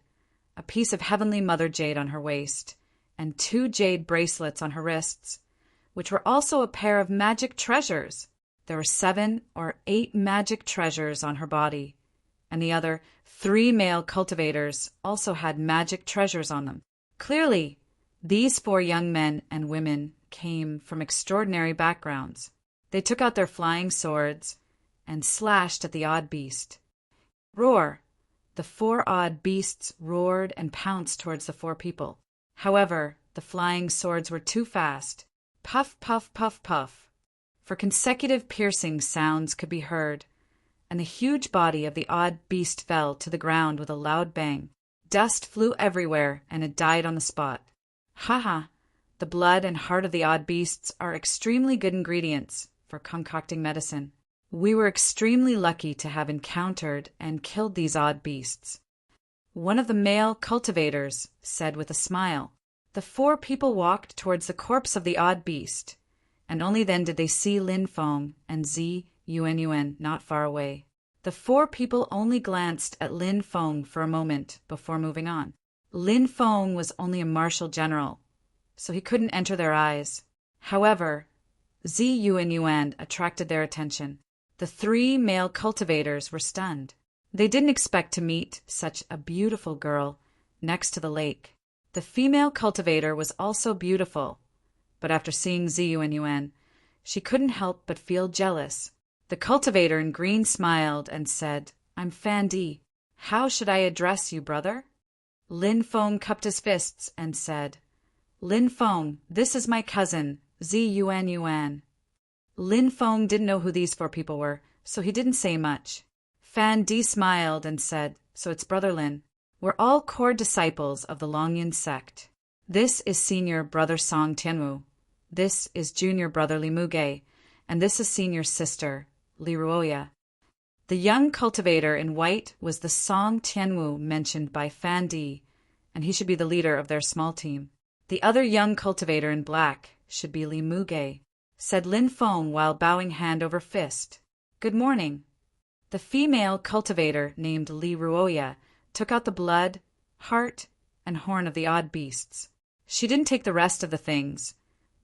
a piece of heavenly mother jade on her waist, and 2 jade bracelets on her wrists, which were also a pair of magic treasures. There were 7 or 8 magic treasures on her body, and the other 3 male cultivators also had magic treasures on them. Clearly, these 4 young men and women came from extraordinary backgrounds. They took out their flying swords and slashed at the odd beast. Roar! The 4 odd beasts roared and pounced towards the 4 people. However, the flying swords were too fast. Puff, puff, puff, puff. For consecutive piercing sounds could be heard, and the huge body of the odd beast fell to the ground with a loud bang. Dust flew everywhere, and it died on the spot. Ha ha! The blood and heart of the odd beasts are extremely good ingredients for concocting medicine. We were extremely lucky to have encountered and killed these odd beasts. One of the male cultivators said with a smile. The 4 people walked towards the corpse of the odd beast, and only then did they see Lin Feng and Zi Yuanyuan not far away. The 4 people only glanced at Lin Feng for a moment before moving on. Lin Feng was only a martial general, so he couldn't enter their eyes. However, Zi Yuanyuan attracted their attention. The 3 male cultivators were stunned. They didn't expect to meet such a beautiful girl next to the lake. The female cultivator was also beautiful, but after seeing Zi Yuanyuan, she couldn't help but feel jealous. The cultivator in green smiled and said, "I'm Fan Di. How should I address you, brother?" Lin Feng cupped his fists and said, "Lin Feng, this is my cousin, Zi Yuanyuan." Lin Feng didn't know who these 4 people were, so he didn't say much. Fan Di smiled and said, "So it's Brother Lin. We're all core disciples of the Longyan sect. This is Senior Brother Song Tianwu. This is Junior Brother Li Muge, and this is Senior Sister Li Ruoya." The young cultivator in white was the Song Tianwu mentioned by Fan Di, and he should be the leader of their small team. The other young cultivator in black should be Li Muge, said Lin Feng while bowing hand over fist. "Good morning." The female cultivator named Li Ruoya took out the blood, heart, and horn of the odd beasts. She didn't take the rest of the things,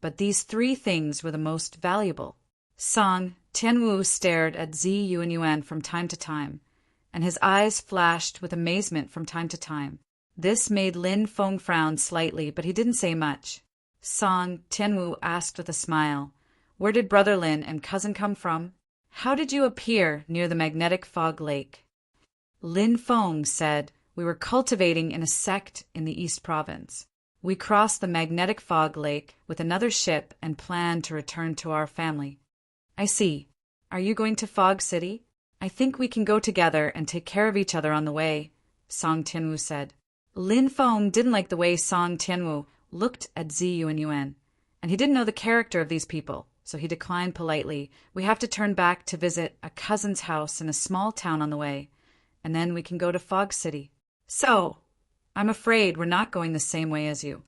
but these 3 things were the most valuable. Song Tianwu stared at Zi Yuanyuan from time to time, and his eyes flashed with amazement from time to time. This made Lin Feng frown slightly, but he didn't say much. Song Tianwu asked with a smile, "Where did Brother Lin and cousin come from? How did you appear near the magnetic fog lake?" Lin Feng said, "We were cultivating in a sect in the East Province. We crossed the magnetic fog lake with another ship and planned to return to our family." "I see. Are you going to Fog City? I think we can go together and take care of each other on the way," Song Tianwu said. Lin Feng didn't like the way Song Tianwu looked at Zi Yuanyuan, and he didn't know the character of these people, so he declined politely. "We have to turn back to visit a cousin's house in a small town on the way, and then we can go to Fog City. So, I'm afraid we're not going the same way as you."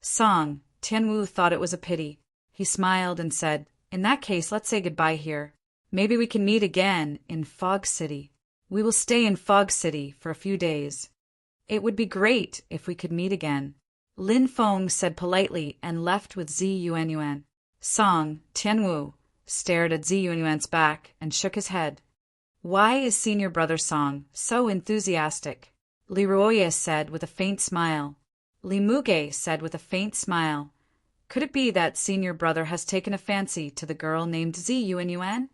Song Tianwu thought it was a pity. He smiled and said, "In that case, let's say goodbye here. Maybe we can meet again in Fog City. We will stay in Fog City for a few days. It would be great if we could meet again." Lin Feng said politely and left with Zi Yuanyuan. Song Tianwu stared at Zi Yuanyuan's back and shook his head. "Why is Senior Brother Song so enthusiastic?" Li Ruoya said with a faint smile. Li Muge said with a faint smile, "Could it be that Senior Brother has taken a fancy to the girl named Zi Yuanyuan?"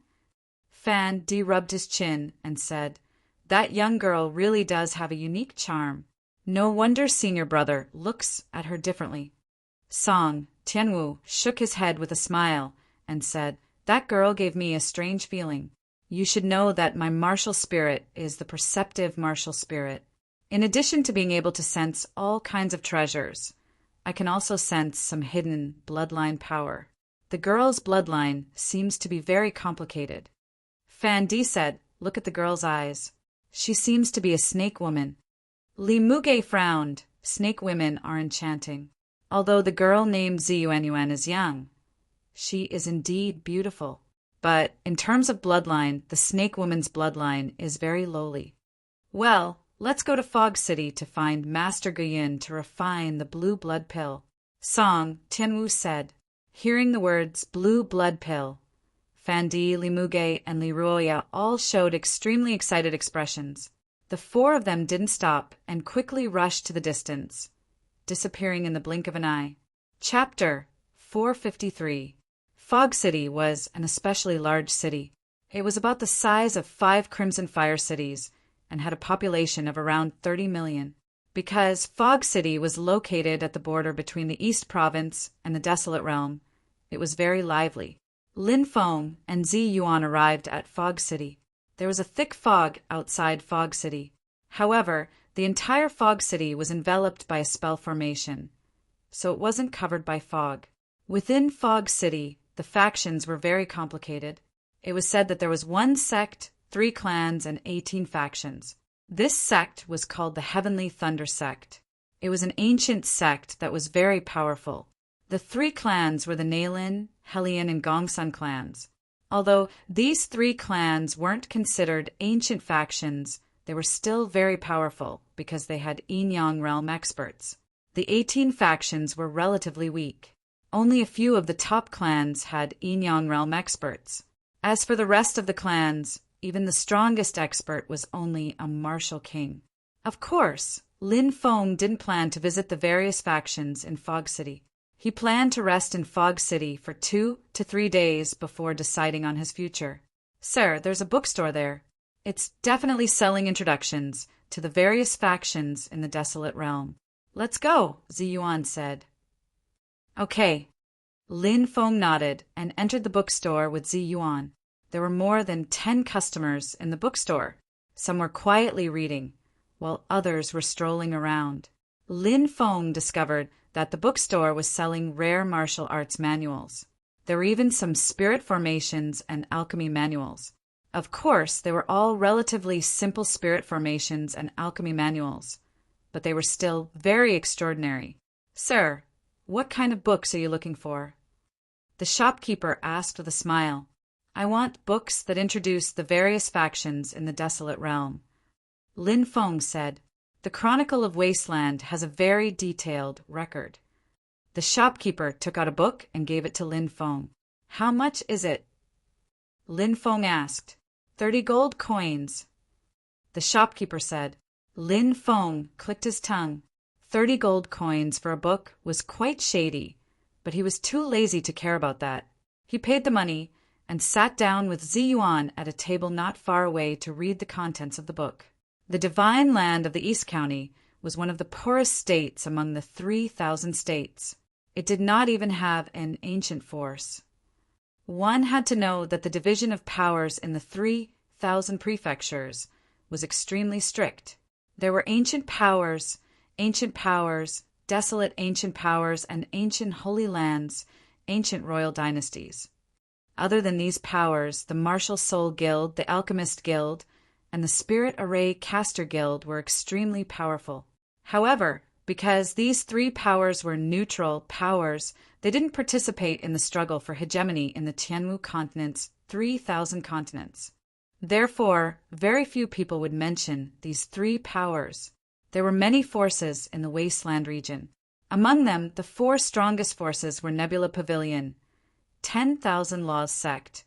Fan Di rubbed his chin and said, "That young girl really does have a unique charm. No wonder Senior Brother looks at her differently." Song Tianwu shook his head with a smile and said, "That girl gave me a strange feeling. You should know that my martial spirit is the perceptive martial spirit. In addition to being able to sense all kinds of treasures, I can also sense some hidden bloodline power. The girl's bloodline seems to be very complicated." Fan Di said, "Look at the girl's eyes. She seems to be a snake woman." Li Muge frowned. Snake women are enchanting. Although the girl named Zi Yuanyuan is young, she is indeed beautiful. But in terms of bloodline, the snake woman's bloodline is very lowly. "Well, let's go to Fog City to find Master Guyin to refine the blue blood pill," Song Tianwu said. Hearing the words blue blood pill, Fan Di, Li Muge, and Li Ruoya all showed extremely excited expressions. The 4 of them didn't stop and quickly rushed to the distance, disappearing in the blink of an eye. Chapter 453. Fog City was an especially large city. It was about the size of 5 Crimson Fire cities and had a population of around 30 million. Because Fog City was located at the border between the East Province and the Desolate Realm, it was very lively. Lin Feng and Zi Yuan arrived at Fog City. There was a thick fog outside Fog City. However, the entire Fog City was enveloped by a spell formation, so it wasn't covered by fog. Within Fog City, the factions were very complicated. It was said that there was 1 sect, 3 clans, and 18 factions. This sect was called the Heavenly Thunder Sect. It was an ancient sect that was very powerful. The 3 clans were the Nailin, Hellion, and Gongsun clans. Although these 3 clans weren't considered ancient factions, they were still very powerful because they had Yin-Yang realm experts. The 18 factions were relatively weak. Only a few of the top clans had Yin-Yang realm experts. As for the rest of the clans, even the strongest expert was only a martial king. Of course, Lin Feng didn't plan to visit the various factions in Fog City. He planned to rest in Fog City for 2 to 3 days before deciding on his future. Sir, there's a bookstore there. It's definitely selling introductions to the various factions in the Desolate Realm. Let's go, Zi Yuan said. Okay. Lin Feng nodded and entered the bookstore with Zi Yuan. There were more than 10 customers in the bookstore. Some were quietly reading, while others were strolling around. Lin Feng discovered that the bookstore was selling rare martial arts manuals. There were even some spirit formations and alchemy manuals. Of course, they were all relatively simple spirit formations and alchemy manuals, but they were still very extraordinary. Sir, what kind of books are you looking for? The shopkeeper asked with a smile. I want books that introduce the various factions in the Desolate Realm. Lin Feng said, The Chronicle of Wasteland has a very detailed record. The shopkeeper took out a book and gave it to Lin Feng. How much is it? Lin Feng asked. 30 gold coins. The shopkeeper said. Lin Feng clicked his tongue. 30 gold coins for a book was quite shady, but he was too lazy to care about that. He paid the money and sat down with Zi Yuan at a table not far away to read the contents of the book. The divine land of the East County was one of the poorest states among the 3,000 states. It did not even have an ancient force. One had to know that the division of powers in the 3,000 prefectures was extremely strict. There were ancient powers, desolate ancient powers, and ancient holy lands, ancient royal dynasties. Other than these powers, the Martial Soul Guild, the Alchemist Guild, and the Spirit Array Caster Guild were extremely powerful. However, because these 3 powers were neutral powers, they didn't participate in the struggle for hegemony in the Tianwu continent's 3,000 continents. Therefore, very few people would mention these 3 powers. There were many forces in the Wasteland region. Among them, the 4 strongest forces were Nebula Pavilion, 10,000 Laws Sect,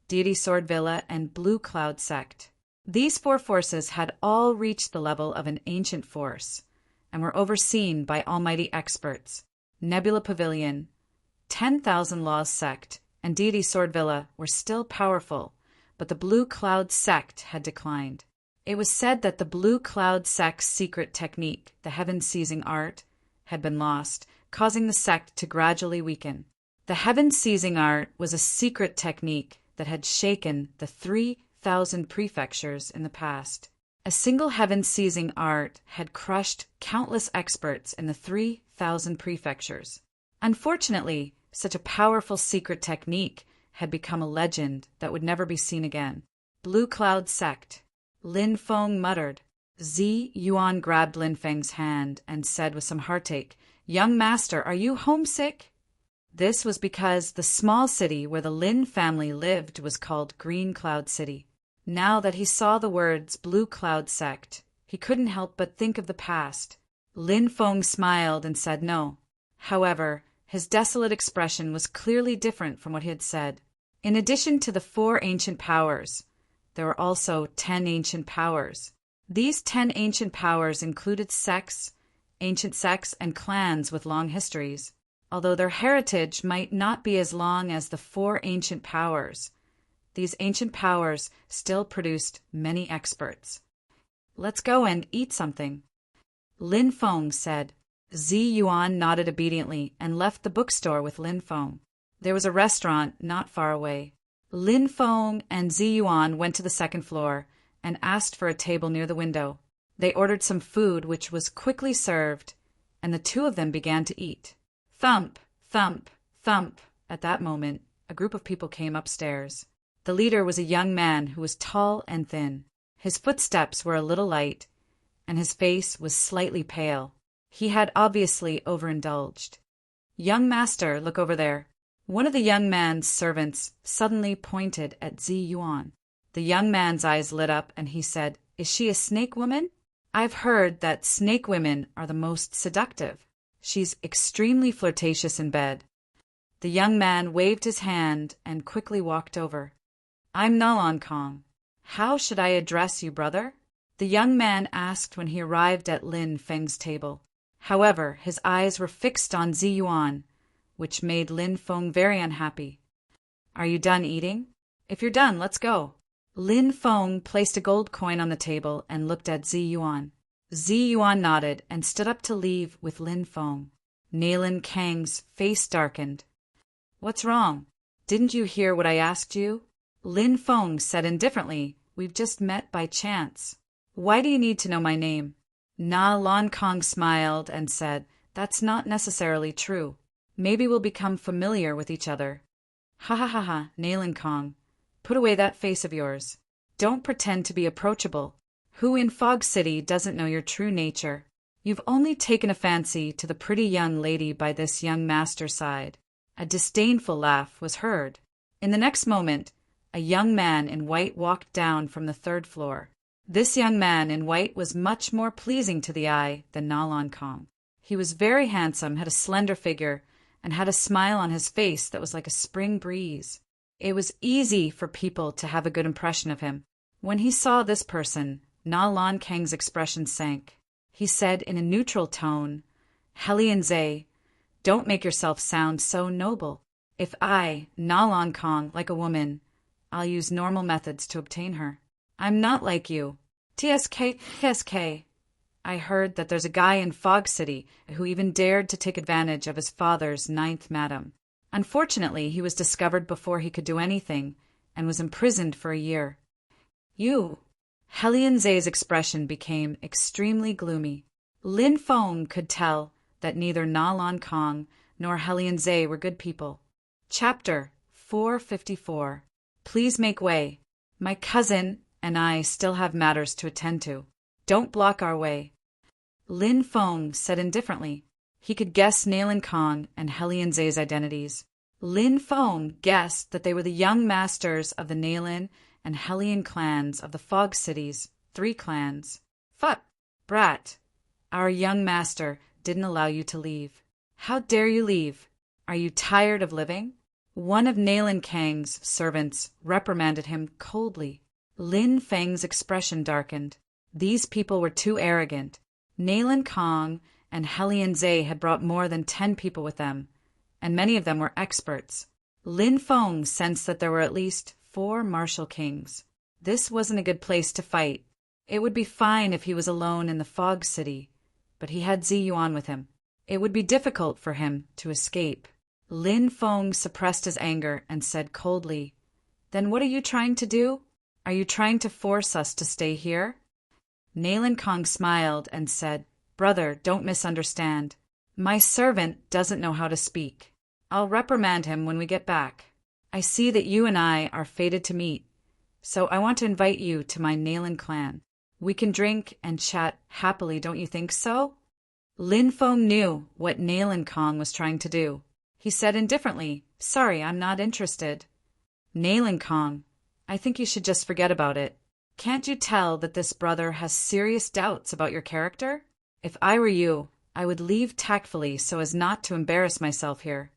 Deity Sword Villa, and Blue Cloud Sect. These 4 forces had all reached the level of an ancient force and were overseen by almighty experts. Nebula Pavilion, 10,000 Laws Sect, and Deity Sword Villa were still powerful, but the Blue Cloud Sect had declined. It was said that the Blue Cloud Sect's secret technique, the Heaven-Seizing Art, had been lost, causing the sect to gradually weaken. The Heaven-Seizing Art was a secret technique that had shaken the 3,000 prefectures in the past. A single Heaven-Seizing Art had crushed countless experts in the 3,000 prefectures. Unfortunately, such a powerful secret technique had become a legend that would never be seen again. Blue Cloud Sect. Lin Feng muttered. Zi Yuan grabbed Lin Feng's hand and said with some heartache, Young master, are you homesick? This was because the small city where the Lin family lived was called Green Cloud City. Now that he saw the words Blue Cloud Sect, he couldn't help but think of the past. Lin Feng smiled and said no. However, his desolate expression was clearly different from what he had said. In addition to the 4 ancient powers, there were also 10 ancient powers. These 10 ancient powers included sects, ancient sects and clans with long histories, although their heritage might not be as long as the four ancient powers. These ancient powers still produced many experts. Let's go and eat something, Lin Feng said. Zi Yuan nodded obediently and left the bookstore with Lin Feng. There was a restaurant not far away. Lin Feng and Zi Yuan went to the second floor and asked for a table near the window. They ordered some food which was quickly served, and the two of them began to eat. Thump, thump, thump. At that moment, a group of people came upstairs. The leader was a young man who was tall and thin. His footsteps were a little light, and his face was slightly pale. He had obviously overindulged. Young master, look over there. One of the young man's servants suddenly pointed at Zi Yuan. The young man's eyes lit up, and he said, Is she a snake woman? I've heard that snake women are the most seductive. She's extremely flirtatious in bed. The young man waved his hand and quickly walked over. I'm Nalan Kong. How should I address you, brother? The young man asked when he arrived at Lin Feng's table. However, his eyes were fixed on Zi Yuan, which made Lin Feng very unhappy. Are you done eating? If you're done, let's go. Lin Feng placed a gold coin on the table and looked at Zi Yuan. Zi Yuan nodded and stood up to leave with Lin Feng. Nalan Kang's face darkened. What's wrong? Didn't you hear what I asked you? Lin Feng said indifferently, We've just met by chance. Why do you need to know my name? Na Lan Kong smiled and said, That's not necessarily true. Maybe we'll become familiar with each other. Ha ha ha ha, Nalan Kong. Put away that face of yours. Don't pretend to be approachable. Who in Fog City doesn't know your true nature? You've only taken a fancy to the pretty young lady by this young master's side. A disdainful laugh was heard. In the next moment, a young man in white walked down from the third floor. This young man in white was much more pleasing to the eye than Nalan Kong. He was very handsome, had a slender figure, and had a smile on his face that was like a spring breeze. It was easy for people to have a good impression of him. When he saw this person, Nalan Kang's expression sank. He said in a neutral tone, Helian Zhe, don't make yourself sound so noble. If I, Nalan Kong, like a woman, I'll use normal methods to obtain her. I'm not like you. TSK. I heard that there's a guy in Fog City who even dared to take advantage of his father's ninth madam. Unfortunately, he was discovered before he could do anything and was imprisoned for a year. You. Helian Zhe's expression became extremely gloomy. Lin Feng could tell that neither Nalan Kong nor Helian Zhe were good people. Chapter 454. Please make way. My cousin and I still have matters to attend to. Don't block our way. Lin Feng said indifferently. He could guess Nalan Kong and Helian Zhe's identities. Lin Feng guessed that they were the young masters of the Nalan and Helian clans of the Fog City's 3 clans. Fuck, brat. Our young master didn't allow you to leave. How dare you leave? Are you tired of living? One of Nalan Kang's servants reprimanded him coldly. Lin Feng's expression darkened. These people were too arrogant. Nalan Kong and Helian Zhe had brought more than 10 people with them, and many of them were experts. Lin Feng sensed that there were at least 4 martial kings. This wasn't a good place to fight. It would be fine if he was alone in the Fog City, but he had Zi Yuan with him. It would be difficult for him to escape. Lin Feng suppressed his anger and said coldly, Then what are you trying to do? Are you trying to force us to stay here? Nalan Kong smiled and said, Brother, don't misunderstand. My servant doesn't know how to speak. I'll reprimand him when we get back. I see that you and I are fated to meet, so I want to invite you to my Nalan clan. We can drink and chat happily, don't you think so? Lin Feng knew what Nalan Kong was trying to do. He said indifferently, Sorry, I'm not interested. Nalan Kong, I think you should just forget about it. Can't you tell that this brother has serious doubts about your character? If I were you, I would leave tactfully so as not to embarrass myself here.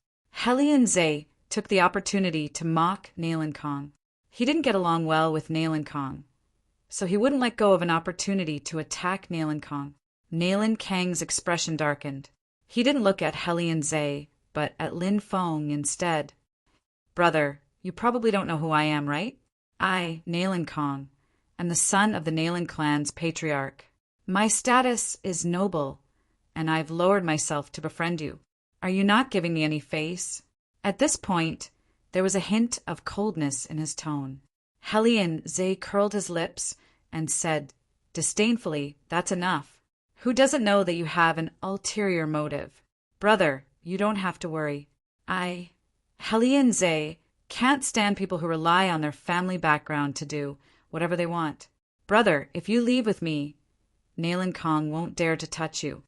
Helian Zhe took the opportunity to mock Nalan Kong. He didn't get along well with Nalan Kong, so he wouldn't let go of an opportunity to attack Nalan Kong. Nayland Kang's expression darkened. He didn't look at Helian Zay, but at Lin Feng instead. Brother, you probably don't know who I am, right? I, Nayland Kang, am the son of the Nayland clan's patriarch. My status is noble, and I've lowered myself to befriend you. Are you not giving me any face? At this point, there was a hint of coldness in his tone. Helian Zay curled his lips and said, disdainfully, that's enough. Who doesn't know that you have an ulterior motive? Brother, you don't have to worry. Helian Zay, can't stand people who rely on their family background to do whatever they want. Brother, if you leave with me, Nayland Kang won't dare to touch you.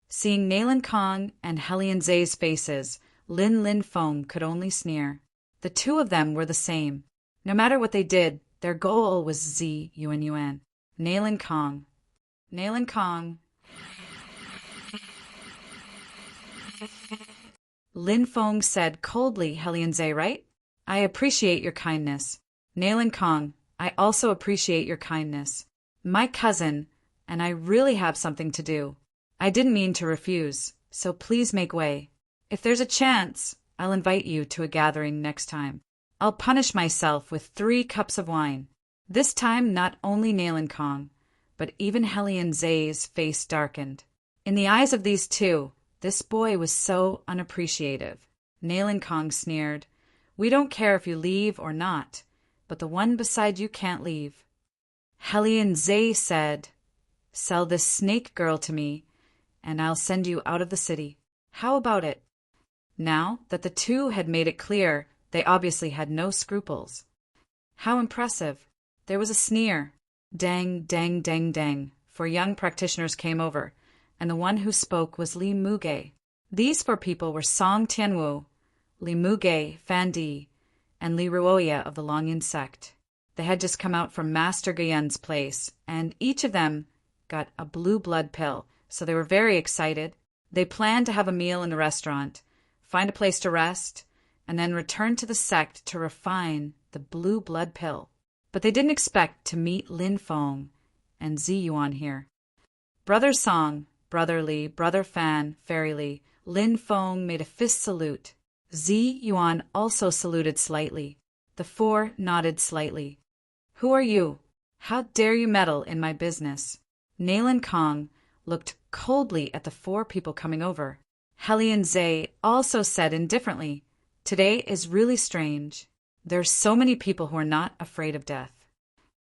Seeing Nayland Kang and Helian Zay's faces, Lin Feng could only sneer. The two of them were the same. No matter what they did, their goal was Z Yuan. Nayland Kang. Nayland Kang. Lin Feng said coldly, Helian Zay, right? I appreciate your kindness. Nayland Kang, I also appreciate your kindness. My cousin, and I really have something to do. I didn't mean to refuse, so please make way. If there's a chance, I'll invite you to a gathering next time. I'll punish myself with 3 cups of wine. This time not only Nayland Kang, but even Helian Zay's face darkened. In the eyes of these two, this boy was so unappreciative. Nayland Kang sneered, we don't care if you leave or not, but the one beside you can't leave. Helian Zay said, sell this snake girl to me, and I'll send you out of the city. How about it? Now that the two had made it clear, they obviously had no scruples. How impressive. There was a sneer. Dang, dang, dang, dang. 4 young practitioners came over, and the one who spoke was Li Muge. These 4 people were Song Tianwu, Li Muge, Fan Di, and Li Ruoya of the Longyin sect. They had just come out from Master Guyun's place, and each of them got a blue blood pill, so they were very excited. They planned to have a meal in the restaurant, find a place to rest, and then return to the sect to refine the blue blood pill. But they didn't expect to meet Lin Feng and Zi Yuan here. Brother Song, Brother Li, Brother Fan, Fairy Li, Lin Feng made a fist salute. Zi Yuan also saluted slightly. The 4 nodded slightly. Who are you? How dare you meddle in my business? Nayland Kang looked coldly at the 4 people coming over. Helian Zay also said indifferently, today is really strange. There's so many people who are not afraid of death.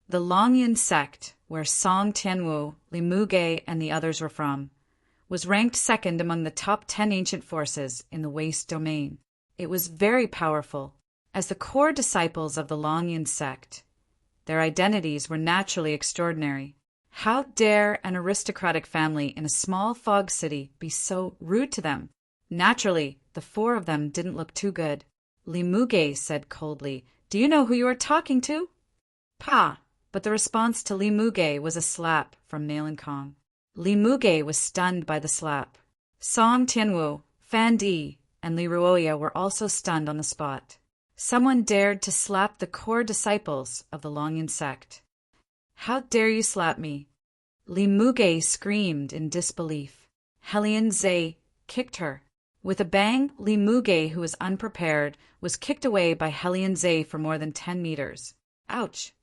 The Longyin sect, where Song Tianwu, Li Muge, and the others were from, was ranked second among the top 10 ancient forces in the Waste domain. It was very powerful. As the core disciples of the Longyin sect, their identities were naturally extraordinary. How dare an aristocratic family in a small fog city be so rude to them? Naturally, the 4 of them didn't look too good. Li Muge said coldly, do you know who you are talking to? Pa! But the response to Li Muge was a slap from Nayland Kang. Li Muge was stunned by the slap. Song Tianwu, Fan Di, and Li Ruoya were also stunned on the spot. Someone dared to slap the core disciples of the Longyin sect. How dare you slap me? Li Muge screamed in disbelief. Helian Zay kicked her. With a bang, Li Muge, who was unprepared, was kicked away by Helian Zay for more than 10 meters. Ouch!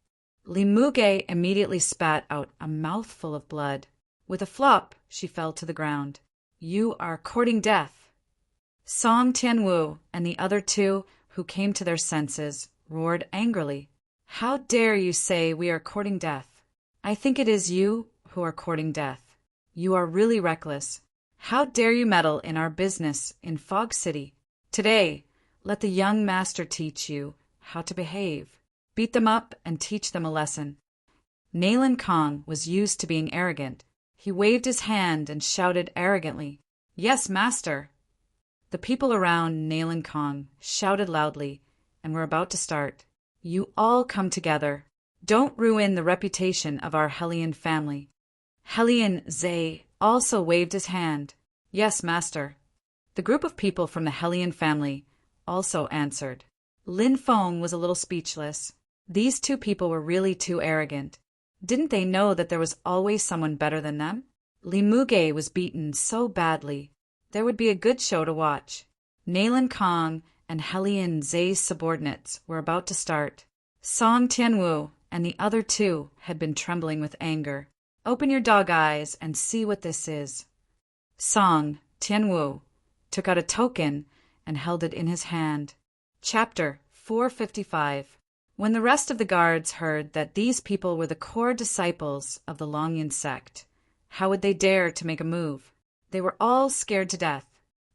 Li Muge immediately spat out a mouthful of blood. With a flop, she fell to the ground. You are courting death. Song Tianwu and the other 2, who came to their senses, roared angrily. How dare you say we are courting death? I think it is you who are courting death. You are really reckless. How dare you meddle in our business in Fog City? Today, let the young master teach you how to behave. Beat them up and teach them a lesson. Nayland Kang was used to being arrogant. He waved his hand and shouted arrogantly, Yes, master. The people around Nayland Kang shouted loudly and were about to start. You all come together. Don't ruin the reputation of our Helian family. Helian Zay also waved his hand. Yes, master. The group of people from the Helian family also answered. Lin Feng was a little speechless. These 2 people were really too arrogant. Didn't they know that there was always someone better than them? Li Muge was beaten so badly, there would be a good show to watch. Nailan Kong and Helian Zay's subordinates were about to start. Song Tianwu and the other two had been trembling with anger. Open your dog eyes and see what this is. Song Tianwu took out a token and held it in his hand. Chapter 455. When the rest of the guards heard that these people were the core disciples of the Longyan sect, how would they dare to make a move? They were all scared to death.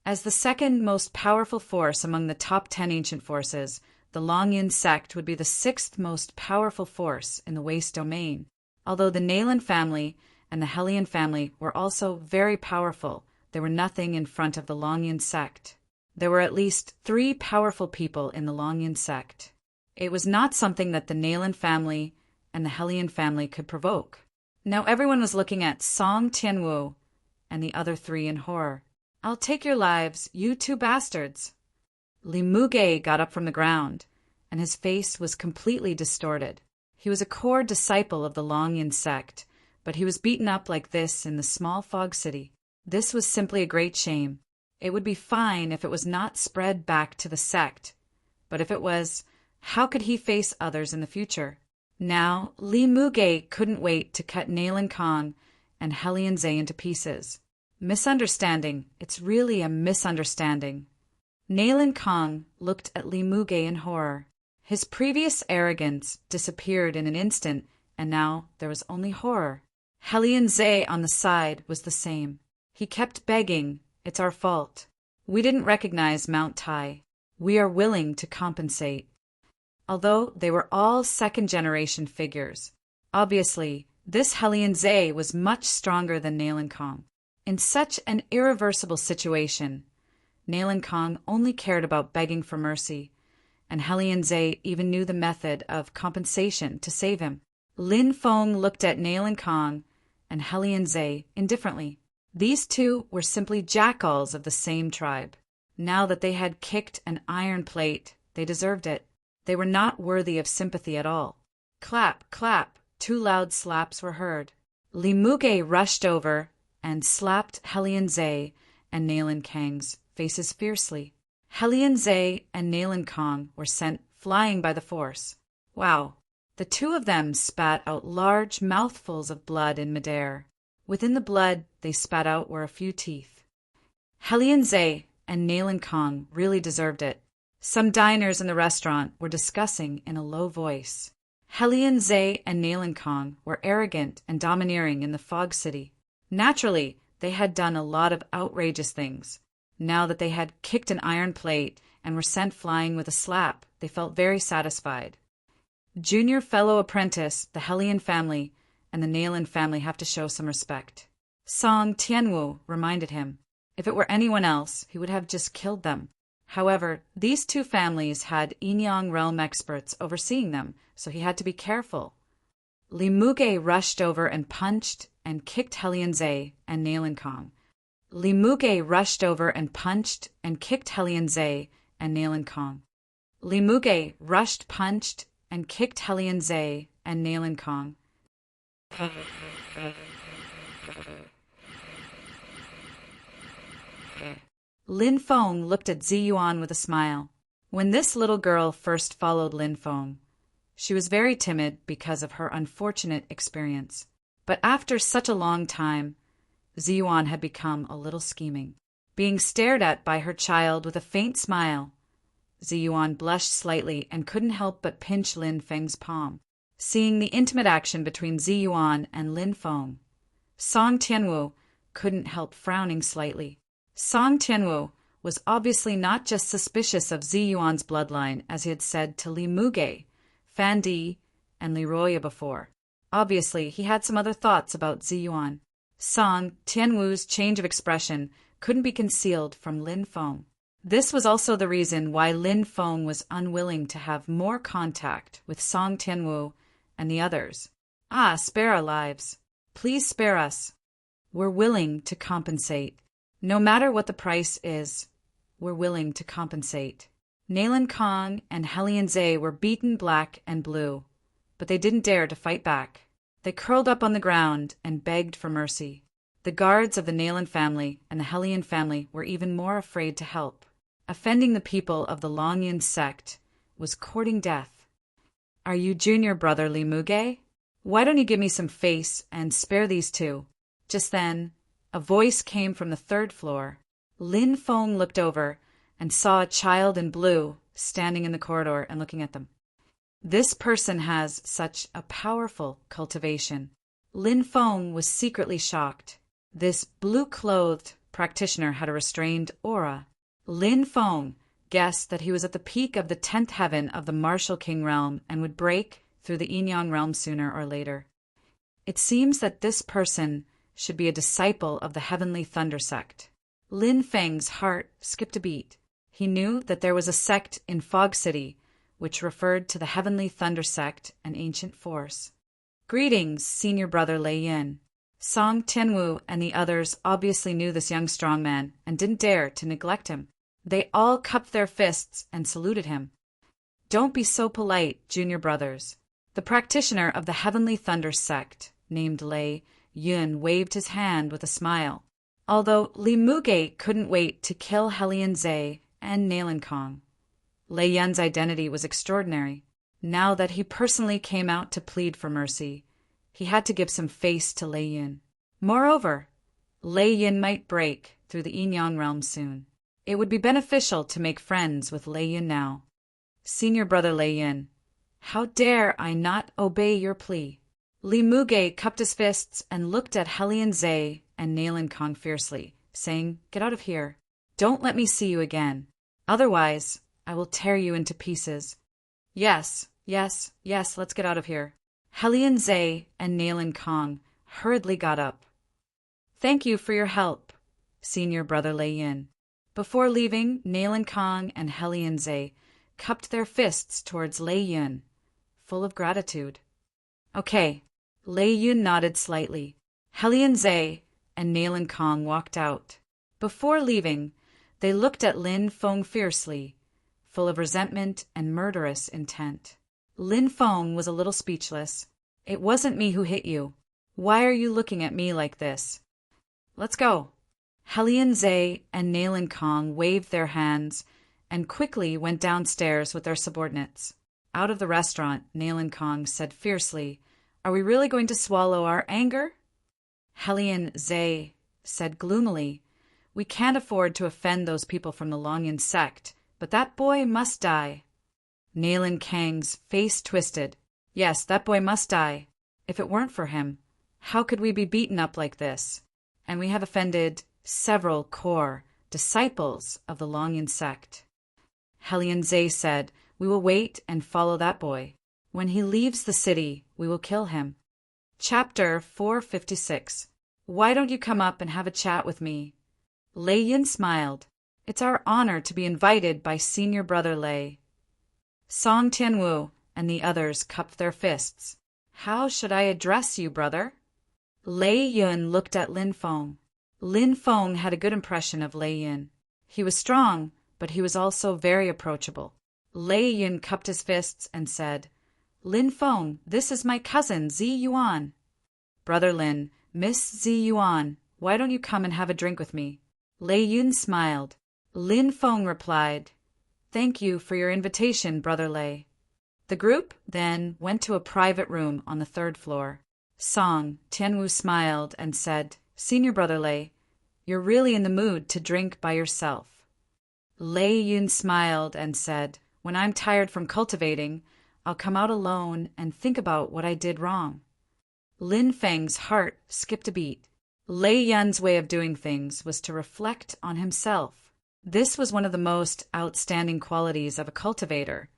As the second most powerful force among the top 10 ancient forces, the Longyan sect would be the sixth most powerful force in the Waste Domain. Although the Nailan family and the Helian family were also very powerful, they were nothing in front of the Longyan sect. There were at least 3 powerful people in the Longyan sect. It was not something that the Nailan family and the Helian family could provoke. Now everyone was looking at Song Tianwu and the other 3 in horror. I'll take your lives, you 2 bastards. Li Muge got up from the ground, and his face was completely distorted. He was a core disciple of the Longyan sect, but he was beaten up like this in the small fog city. This was simply a great shame. It would be fine if it was not spread back to the sect, but if it was, how could he face others in the future? Now, Li Muge couldn't wait to cut Nailan Kong and Helian Zay into pieces. Misunderstanding. It's really a misunderstanding. Nailan Kong looked at Li Muge in horror. His previous arrogance disappeared in an instant, and now there was only horror. Helian Zay on the side was the same. He kept begging, "It's our fault. We didn't recognize Mount Tai. We are willing to compensate." Although they were all second-generation figures, obviously, this Helian Zay was much stronger than Nailan Kong. In such an irreversible situation, Nailan Kong only cared about begging for mercy, and Helian Zay even knew the method of compensation to save him. Lin Feng looked at Nailan Kong and Helian Zay indifferently. These 2 were simply jackals of the same tribe. Now that they had kicked an iron plate, they deserved it. They were not worthy of sympathy at all. Clap, clap, 2 loud slaps were heard. Li Muge rushed over and slapped Helian Zay and Nailan Kang's faces fiercely. Helian Zay and Nailan Kong were sent flying by the force. Wow! The 2 of them spat out large mouthfuls of blood in midair. Within the blood they spat out were a few teeth. Helian Zay and Nailan Kong really deserved it. Some diners in the restaurant were discussing in a low voice. Helian Zay and Nailan Kong were arrogant and domineering in the fog city. Naturally, they had done a lot of outrageous things. Now that they had kicked an iron plate and were sent flying with a slap, they felt very satisfied. Junior fellow apprentice, the Helian family, and the Nailan family have to show some respect. Song Tianwu reminded him. If it were anyone else, he would have just killed them. However, these 2 families had Yinyang realm experts overseeing them, so he had to be careful. Li Muge rushed over and punched and kicked Helian Zay and Nailan Kong. Li Muge rushed over and punched and kicked Helian Zay and Nailan Kong. Li Muge rushed, punched, and kicked Helian Zay and Nailan Kong. Lin Feng looked at Zi Yuan with a smile. When this little girl first followed Lin Feng, she was very timid because of her unfortunate experience. But after such a long time, Zi Yuan had become a little scheming. Being stared at by her child with a faint smile, Zi Yuan blushed slightly and couldn't help but pinch Lin Feng's palm. Seeing the intimate action between Zi Yuan and Lin Feng, Song Tianwu couldn't help frowning slightly. Song Tianwu was obviously not just suspicious of Zi Yuan's bloodline, as he had said to Li Muge, Fan Di, and Li Roya before. Obviously, he had some other thoughts about Zi Yuan. Song Tianwu's change of expression couldn't be concealed from Lin Feng. This was also the reason why Lin Feng was unwilling to have more contact with Song Tianwu and the others. Spare our lives. Please spare us. We're willing to compensate. No matter what the price is, we're willing to compensate. Nailan Kong and Helian Zay were beaten black and blue, but they didn't dare to fight back. They curled up on the ground and begged for mercy. The guards of the Nalan family and the Hellion family were even more afraid to help. Offending the people of the Longyun sect was courting death. "Are you junior brother Li Muge? Why don't you give me some face and spare these two?" Just then, a voice came from the third floor. Lin Feng looked over and saw a child in blue standing in the corridor and looking at them. This person has such a powerful cultivation. Lin Feng was secretly shocked. This blue-clothed practitioner had a restrained aura. Lin Feng guessed that he was at the peak of the 10th heaven of the Martial King realm and would break through the Yin Yang realm sooner or later. It seems that this person should be a disciple of the Heavenly Thunder sect. Lin Feng's heart skipped a beat. He knew that there was a sect in Fog City which referred to the Heavenly Thunder sect, an ancient force. "Greetings, senior brother Lei Yin." Song Tianwu and the others obviously knew this young strongman and didn't dare to neglect him. They all cupped their fists and saluted him. "Don't be so polite, junior brothers." The practitioner of the Heavenly Thunder sect, named Lei Yun, waved his hand with a smile. Although Li Muge couldn't wait to kill Hellion Zhe and Nalan Kong. Lei Yun's identity was extraordinary. Now that he personally came out to plead for mercy, he had to give some face to Lei Yun. Moreover, Lei Yun might break through the Yin Yang realm soon. It would be beneficial to make friends with Lei Yun now. "Senior brother Lei Yun, how dare I not obey your plea?" Li Muge cupped his fists and looked at Hellion Zhe and Nalan Kong fiercely, saying, "Get out of here. Don't let me see you again. Otherwise, I will tear you into pieces." Yes, let's get out of here." Hellion Zhe and Nalan Kong hurriedly got up. "Thank you for your help, senior brother Lei Yin." Before leaving, Nalan Kong and Hellion Zhe cupped their fists towards Lei Yun, full of gratitude. "Okay." Lei Yun nodded slightly. Hellion Zhe and Nalan Kong walked out. Before leaving, they looked at Lin Feng fiercely, full of resentment and murderous intent. Lin Feng was a little speechless. "It wasn't me who hit you. Why are you looking at me like this? Let's go." Hellion Zhe and Nalan Kong waved their hands and quickly went downstairs with their subordinates. Out of the restaurant, Nalan Kong said fiercely, "Are we really going to swallow our anger?" Hellion Zhe said gloomily, "We can't afford to offend those people from the Longyun sect, but that boy must die." Nalan Kang's face twisted. "Yes, that boy must die. If it weren't for him, how could we be beaten up like this? And we have offended several core disciples of the Longyun sect." Hellion Zhe said, "We will wait and follow that boy. When he leaves the city, we will kill him." Chapter 456. "Why don't you come up and have a chat with me?" Lei Yin smiled. "It's our honor to be invited by senior brother Lei." Song Tianwu and the others cupped their fists. "How should I address you, brother?" Lei Yun looked at Lin Feng. Lin Feng had a good impression of Lei Yun. He was strong, but he was also very approachable. Lei Yun cupped his fists and said, "Lin Feng, this is my cousin, Zi Yuan." "Brother Lin, Miss Zi Yuan, why don't you come and have a drink with me?" Lei Yun smiled. Lin Feng replied, "Thank you for your invitation, brother Lei." The group then went to a private room on the 3rd floor. Song Tianwu smiled and said, "Senior brother Lei, you're really in the mood to drink by yourself." Lei Yun smiled and said, "When I'm tired from cultivating, I'll come out alone and think about what I did wrong." Lin Feng's heart skipped a beat. Lei Yun's way of doing things was to reflect on himself. This was one of the most outstanding qualities of a cultivator,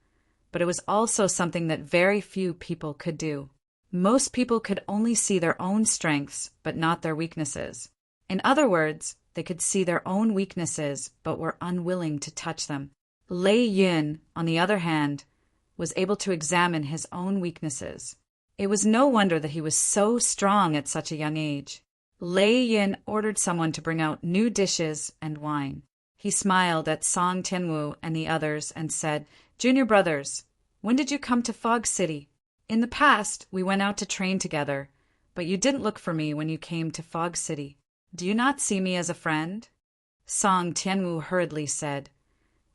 but it was also something that very few people could do. Most people could only see their own strengths, but not their weaknesses. In other words, they could see their own weaknesses, but were unwilling to touch them. Lei Yun, on the other hand, was able to examine his own weaknesses. It was no wonder that he was so strong at such a young age. Lei Yun ordered someone to bring out new dishes and wine. He smiled at Song Tianwu and the others and said, "Junior brothers, when did you come to Fog City? In the past, we went out to train together, but you didn't look for me when you came to Fog City." Do you not see me as a friend? Song Tianwu hurriedly said,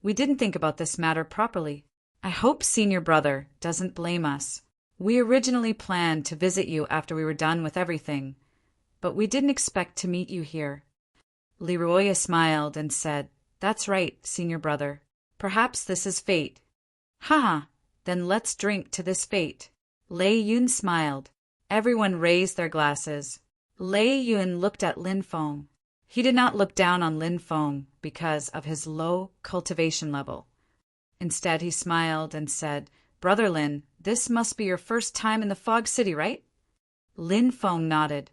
We didn't think about this matter properly. I hope senior brother doesn't blame us. We originally planned to visit you after we were done with everything, but we didn't expect to meet you here. Leroy smiled and said, That's right, senior brother. Perhaps this is fate. Ha! Then let's drink to this fate. Lei Yun smiled. Everyone raised their glasses. Lei Yun looked at Lin Feng. He did not look down on Lin Feng because of his low cultivation level. Instead, he smiled and said, Brother Lin, this must be your first time in the Fog City, right? Lin Feng nodded.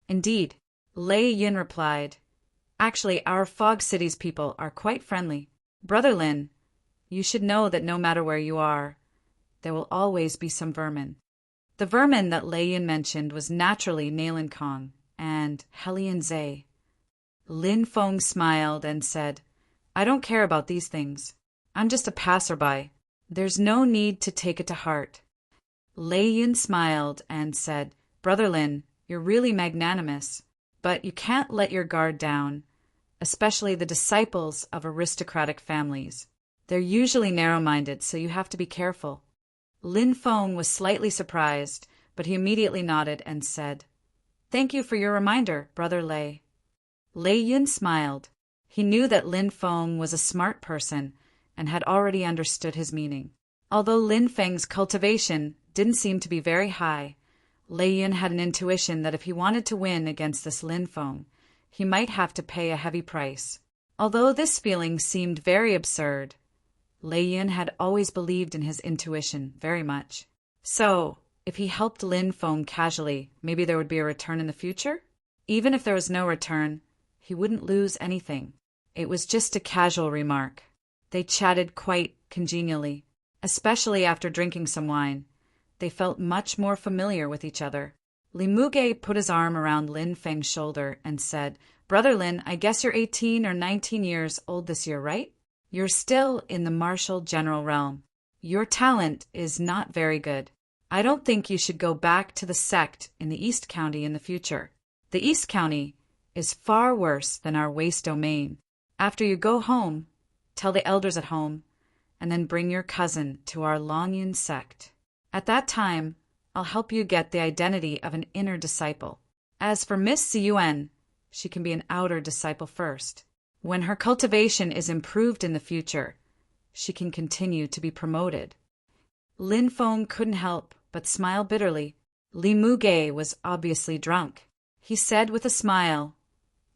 Indeed. Lei Yun replied, Actually, our Fog City's people are quite friendly. Brother Lin, you should know that no matter where you are, there will always be some vermin. The vermin that Lei Yun mentioned was naturally Nailan Kong and Helian Zhe. Lin Feng smiled and said, I don't care about these things. I'm just a passerby. There's no need to take it to heart. Lei Yun smiled and said, Brother Lin, you're really magnanimous, but you can't let your guard down, especially the disciples of aristocratic families. They're usually narrow-minded, so you have to be careful. Lin Feng was slightly surprised, but he immediately nodded and said, Thank you for your reminder, Brother Lei. Lei Yun smiled. He knew that Lin Feng was a smart person and had already understood his meaning. Although Lin Feng's cultivation didn't seem to be very high, Lei Yun had an intuition that if he wanted to win against this Lin Feng, he might have to pay a heavy price. Although this feeling seemed very absurd, Lei Yun had always believed in his intuition very much. So, if he helped Lin Feng casually, maybe there would be a return in the future? Even if there was no return, he wouldn't lose anything. It was just a casual remark. They chatted quite congenially, especially after drinking some wine. They felt much more familiar with each other. Li Muge put his arm around Lin Feng's shoulder and said, Brother Lin, I guess you're 18 or 19 years old this year, right? You're still in the martial general realm. Your talent is not very good. I don't think you should go back to the sect in the East County in the future. The East County is far worse than our waste domain. After you go home, tell the elders at home, and then bring your cousin to our Longyun sect. At that time, I'll help you get the identity of an inner disciple. As for Miss Ziyuan, she can be an outer disciple first. When her cultivation is improved in the future, she can continue to be promoted. Lin Feng couldn't help but smile bitterly. Li Muge was obviously drunk. He said with a smile,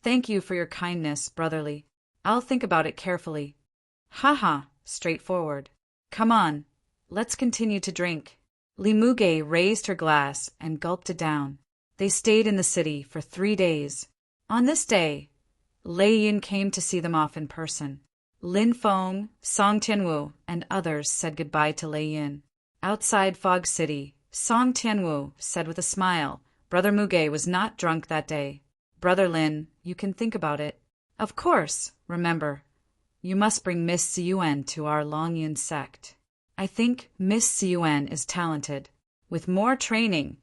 Thank you for your kindness, brotherly. I'll think about it carefully. Ha, straightforward. Come on, let's continue to drink. Li Muge raised her glass and gulped it down. They stayed in the city for 3 days. On this day, Lei Yun came to see them off in person. Lin Feng, Song Tianwu, and others said goodbye to Lei Yun. Outside Fog City, Song Tianwu said with a smile, Brother Muge was not drunk that day. Brother Lin, you can think about it. Of course, remember, you must bring Miss Ziyuan to our Longyun sect. I think Miss Ziyuan is talented. With more training,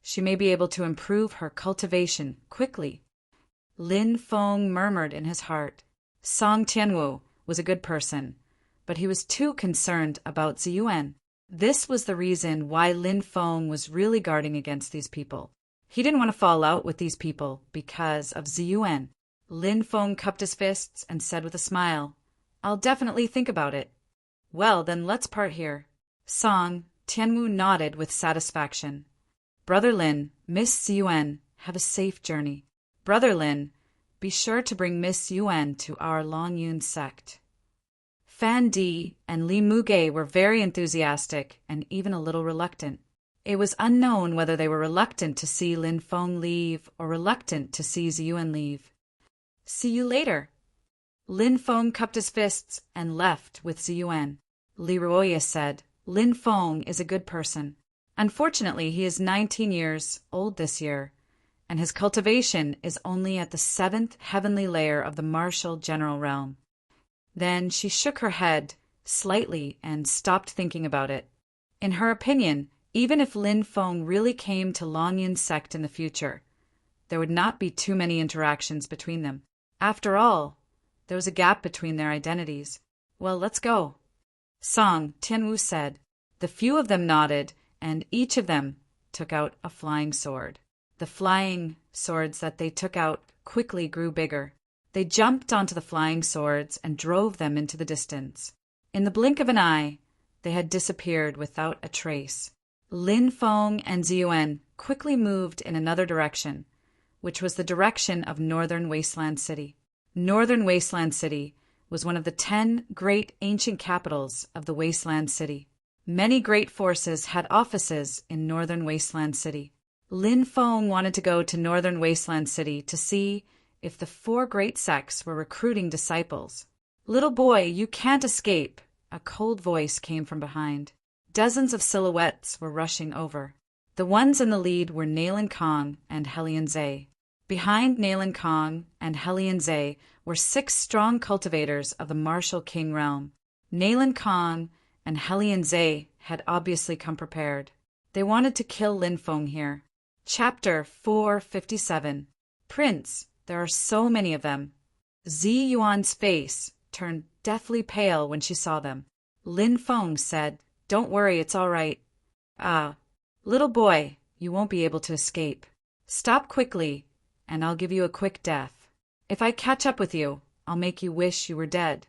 she may be able to improve her cultivation quickly. Lin Feng murmured in his heart. Song Tianwu was a good person, but he was too concerned about Ziyuan. This was the reason why Lin Feng was really guarding against these people. He didn't want to fall out with these people because of Ziyuan. Lin Feng cupped his fists and said with a smile, I'll definitely think about it. Well, then let's part here. Song Tianwu nodded with satisfaction. Brother Lin, Miss Ziyuan, have a safe journey. Brother Lin, be sure to bring Miss Yuan to our Longyun sect. Fan Di and Li Muge were very enthusiastic and even a little reluctant. It was unknown whether they were reluctant to see Lin Feng leave or reluctant to see Ziyuan leave. See you later. Lin Feng cupped his fists and left with Ziyuan. Leroy said, Lin Feng is a good person. Unfortunately, he is 19 years old this year, and his cultivation is only at the 7th heavenly layer of the martial general realm. Then she shook her head slightly and stopped thinking about it. In her opinion, even if Lin Feng really came to Longyun sect in the future, there would not be too many interactions between them. After all, there was a gap between their identities. Well, let's go, Song Tianwu said. The few of them nodded, and each of them took out a flying sword. The flying swords that they took out quickly grew bigger. They jumped onto the flying swords and drove them into the distance. In the blink of an eye, they had disappeared without a trace. Lin Feng and Ziyuan quickly moved in another direction, which was the direction of Northern Wasteland City. Northern Wasteland City was one of the 10 great ancient capitals of the Wasteland City. Many great forces had offices in Northern Wasteland City. Lin Feng wanted to go to Northern Wasteland City to see if the 4 great sects were recruiting disciples. "Little boy, you can't escape," a cold voice came from behind. Dozens of silhouettes were rushing over. The ones in the lead were Nailan Kong and Helian Zhe. Behind Nailan Kong and Helian Zhe were 6 strong cultivators of the martial king realm. Nailan Kong and Helian Zhe had obviously come prepared. They wanted to kill Lin Feng here. Chapter 457. Prince, there are so many of them. Zi Yuan's face turned deathly pale when she saw them. Lin Feng said, "Don't worry, it's all right." "Ah, little boy, you won't be able to escape. Stop quickly, and I'll give you a quick death. If I catch up with you, I'll make you wish you were dead."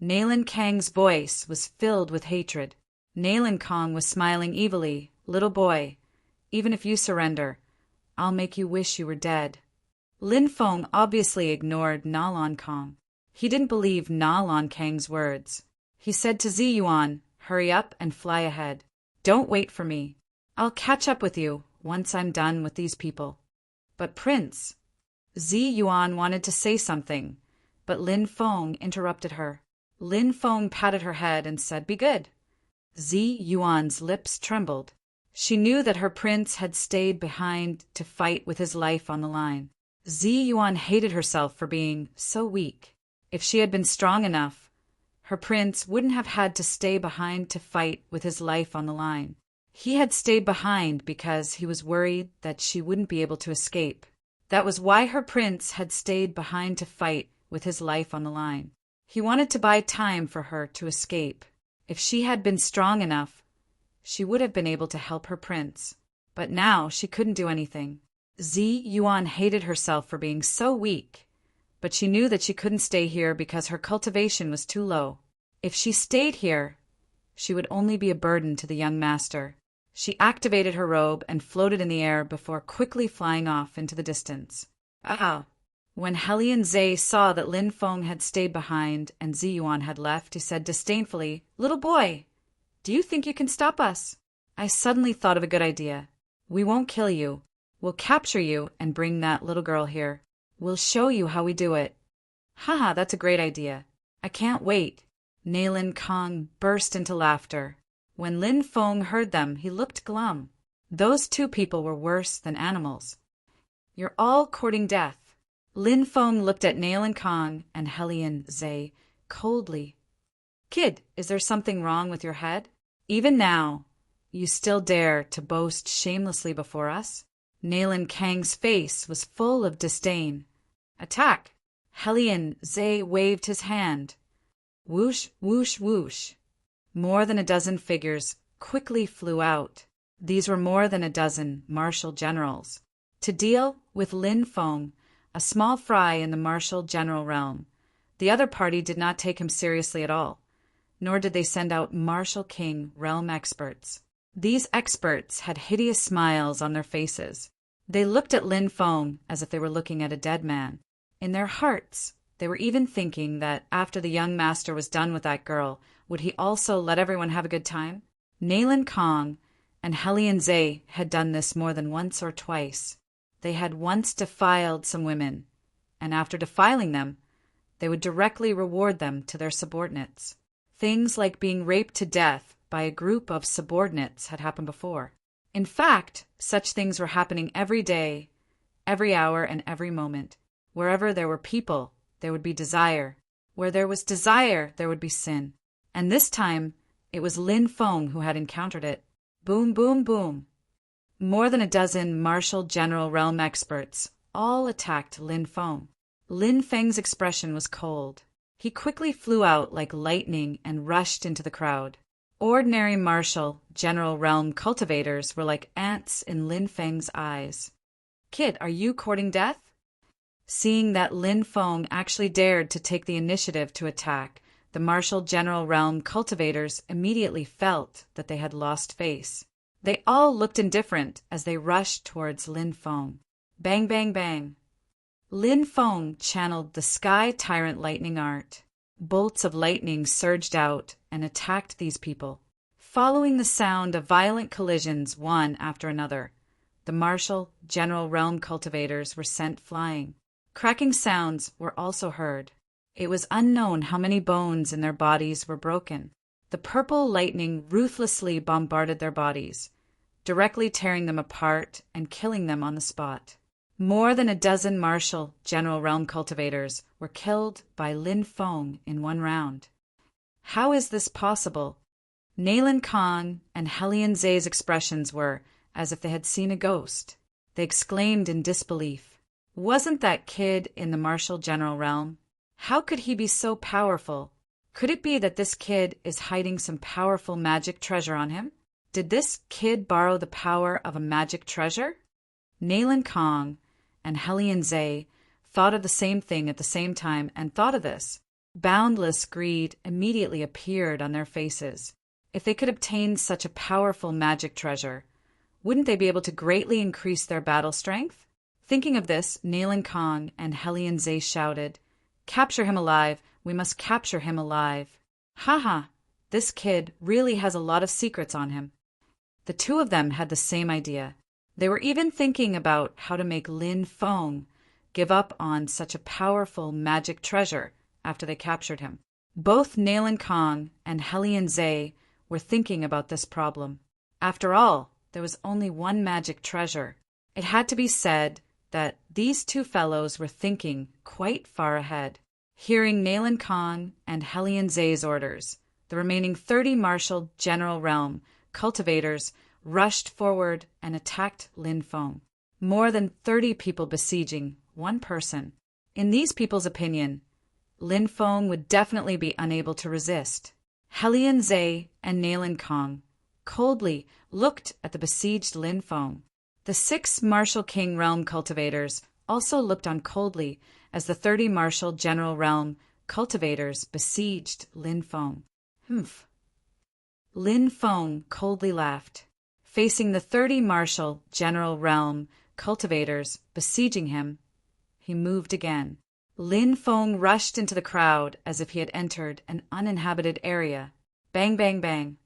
Nailan Kang's voice was filled with hatred. Nailan Kong was smiling evilly. "Little boy, even if you surrender, I'll make you wish you were dead." Lin Feng obviously ignored Nailan Kong. He didn't believe Nailan Kang's words. He said to Zi Yuan, "Hurry up and fly ahead. Don't wait for me. I'll catch up with you once I'm done with these people." "But Prince..." Zi Yuan wanted to say something, but Lin Feng interrupted her. Lin Feng patted her head and said, "Be good." Zi Yuan's lips trembled. She knew that her prince had stayed behind to fight with his life on the line. Zi Yuan hated herself for being so weak. If she had been strong enough, her prince wouldn't have had to stay behind to fight with his life on the line. He had stayed behind because he was worried that she wouldn't be able to escape. That was why her prince had stayed behind to fight with his life on the line. He wanted to buy time for her to escape. If she had been strong enough, she would have been able to help her prince. But now she couldn't do anything. Zi Yuan hated herself for being so weak, but she knew that she couldn't stay here because her cultivation was too low. If she stayed here, she would only be a burden to the young master. She activated her robe and floated in the air before quickly flying off into the distance. Ah! When Helian Zhe saw that Lin Feng had stayed behind and Zi Yuan had left, he said disdainfully, "Little boy, do you think you can stop us?" "I suddenly thought of a good idea. We won't kill you. We'll capture you and bring that little girl here. We'll show you how we do it." "Haha, that's a great idea. I can't wait." Nailan Kong burst into laughter. When Lin Feng heard them, he looked glum. Those 2 people were worse than animals. "You're all courting death." Lin Feng looked at Nailan Kong and Helian Zhe coldly. "Kid, is there something wrong with your head? Even now, you still dare to boast shamelessly before us?" Nailan Kang's face was full of disdain. "Attack!" Helian Zhe waved his hand. Whoosh, whoosh, whoosh. More than a dozen figures quickly flew out. These were more than a dozen martial generals. To deal with Lin Feng, a small fry in the martial general realm, the other party did not take him seriously at all, nor did they send out martial king realm experts. These experts had hideous smiles on their faces. They looked at Lin Feng as if they were looking at a dead man. In their hearts, they were even thinking that after the young master was done with that girl, would he also let everyone have a good time? Nailan Kong and Helian Zhe had done this more than once or twice. They had once defiled some women, and after defiling them, they would directly reward them to their subordinates. Things like being raped to death by a group of subordinates had happened before. In fact, such things were happening every day, every hour, and every moment. Wherever there were people, there would be desire. Where there was desire, there would be sin. And this time, it was Lin Feng who had encountered it. Boom, boom, boom. More than a dozen martial general realm experts all attacked Lin Feng. Lin Feng's expression was cold. He quickly flew out like lightning and rushed into the crowd. Ordinary martial, general realm cultivators were like ants in Lin Feng's eyes. "Kid, are you courting death?" Seeing that Lin Feng actually dared to take the initiative to attack, the martial general realm cultivators immediately felt that they had lost face. They all looked indifferent as they rushed towards Lin Feng. Bang, bang, bang. Lin Feng channeled the Sky Tyrant lightning art. Bolts of lightning surged out and attacked these people. Following the sound of violent collisions one after another, the martial general realm cultivators were sent flying. Cracking sounds were also heard. It was unknown how many bones in their bodies were broken. The purple lightning ruthlessly bombarded their bodies, directly tearing them apart and killing them on the spot. More than a dozen martial general realm cultivators were killed by Lin Feng in one round. How is this possible? Nailan Kong and Helian Zay's expressions were as if they had seen a ghost. They exclaimed in disbelief. Wasn't that kid in the martial general realm? How could he be so powerful? Could it be that this kid is hiding some powerful magic treasure on him? Did this kid borrow the power of a magic treasure? Nailan Kong and Helian Zay thought of the same thing at the same time and thought of this. Boundless greed immediately appeared on their faces. If they could obtain such a powerful magic treasure, wouldn't they be able to greatly increase their battle strength? Thinking of this, Nailan Kong and Helian Zay shouted, "Capture him alive! We must capture him alive!" Haha, this kid really has a lot of secrets on him. The two of them had the same idea. They were even thinking about how to make Lin Feng give up on such a powerful magic treasure after they captured him. Both Nailan Kong and Helian Zay were thinking about this problem. After all, there was only one magic treasure. It had to be said that these two fellows were thinking quite far ahead. Hearing Nailan Kong and Helian Zay's orders, the remaining 30 martial general realm cultivators rushed forward and attacked Lin Feng. More than 30 people besieging one person. In these people's opinion, Lin Feng would definitely be unable to resist. Helian Zay and Nailan Kong coldly looked at the besieged Lin Feng. The 6 martial king realm cultivators also looked on coldly as the 30 martial general realm cultivators besieged Lin Feng. Humph. Lin Feng coldly laughed. Facing the 30 martial general realm cultivators besieging him, he moved again. Lin Feng rushed into the crowd as if he had entered an uninhabited area. Bang, bang, bang.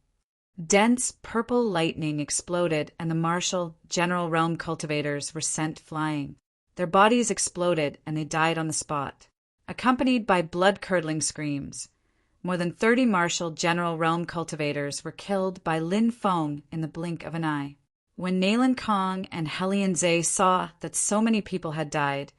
Dense purple lightning exploded and the martial general realm cultivators were sent flying. Their bodies exploded and they died on the spot, accompanied by blood-curdling screams. More than 30 martial general realm cultivators were killed by Lin Feng in the blink of an eye. When Nailan Kong and Helian Zay saw that so many people had died,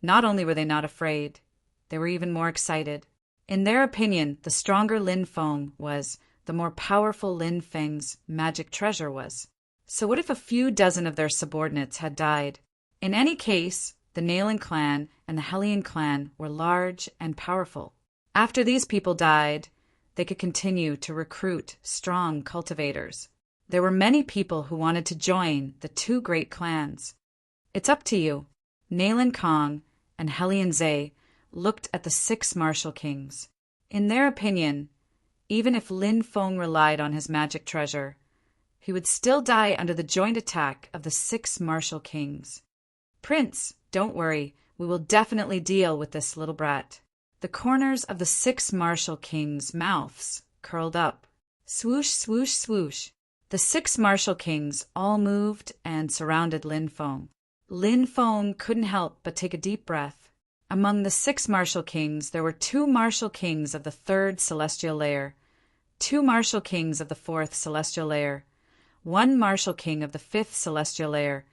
not only were they not afraid, they were even more excited. In their opinion, the stronger Lin Feng was, the more powerful Lin Feng's magic treasure was. So what if a few dozen of their subordinates had died? In any case, the Nailan clan and the Helian clan were large and powerful. After these people died, they could continue to recruit strong cultivators. There were many people who wanted to join the two great clans. It's up to you. Nailan Kong and Helian Zay looked at the 6 martial kings. In their opinion, even if Lin Feng relied on his magic treasure, he would still die under the joint attack of the 6 martial kings. "Prince, don't worry, we will definitely deal with this little brat." The corners of the 6 martial kings' mouths curled up. Swoosh, swoosh, swoosh. The 6 martial kings all moved and surrounded Lin Feng. Lin Feng couldn't help but take a deep breath. Among the 6 martial kings, there were 2 martial kings of the 3rd celestial layer, 2 martial kings of the 4th celestial layer, 1 martial king of the 5th celestial layer,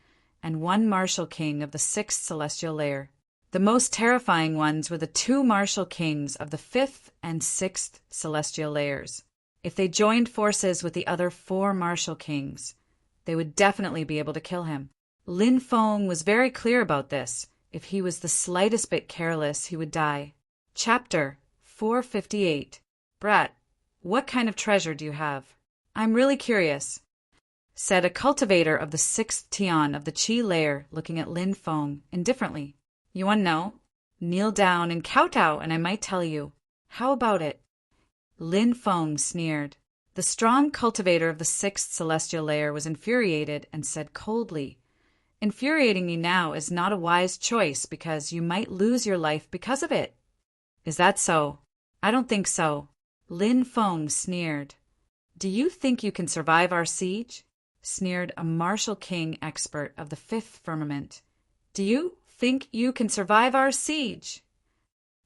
and 1 martial king of the 6th celestial layer. The most terrifying ones were the 2 martial kings of the 5th and 6th celestial layers. If they joined forces with the other 4 martial kings, they would definitely be able to kill him. Lin Feng was very clear about this. If he was the slightest bit careless, he would die. Chapter 458. Brat, what kind of treasure do you have? I'm really curious, said a cultivator of the 6th Tian of the Qi layer, looking at Lin Feng indifferently. You want to know? Kneel down and kowtow, and I might tell you. How about it? Lin Feng sneered. The strong cultivator of the 6th celestial layer was infuriated and said coldly, Infuriating me now is not a wise choice because you might lose your life because of it. Is that so? I don't think so. Lin Feng sneered. Do you think you can survive our siege? Sneered a martial king expert of the 5th firmament. Do you think you can survive our siege?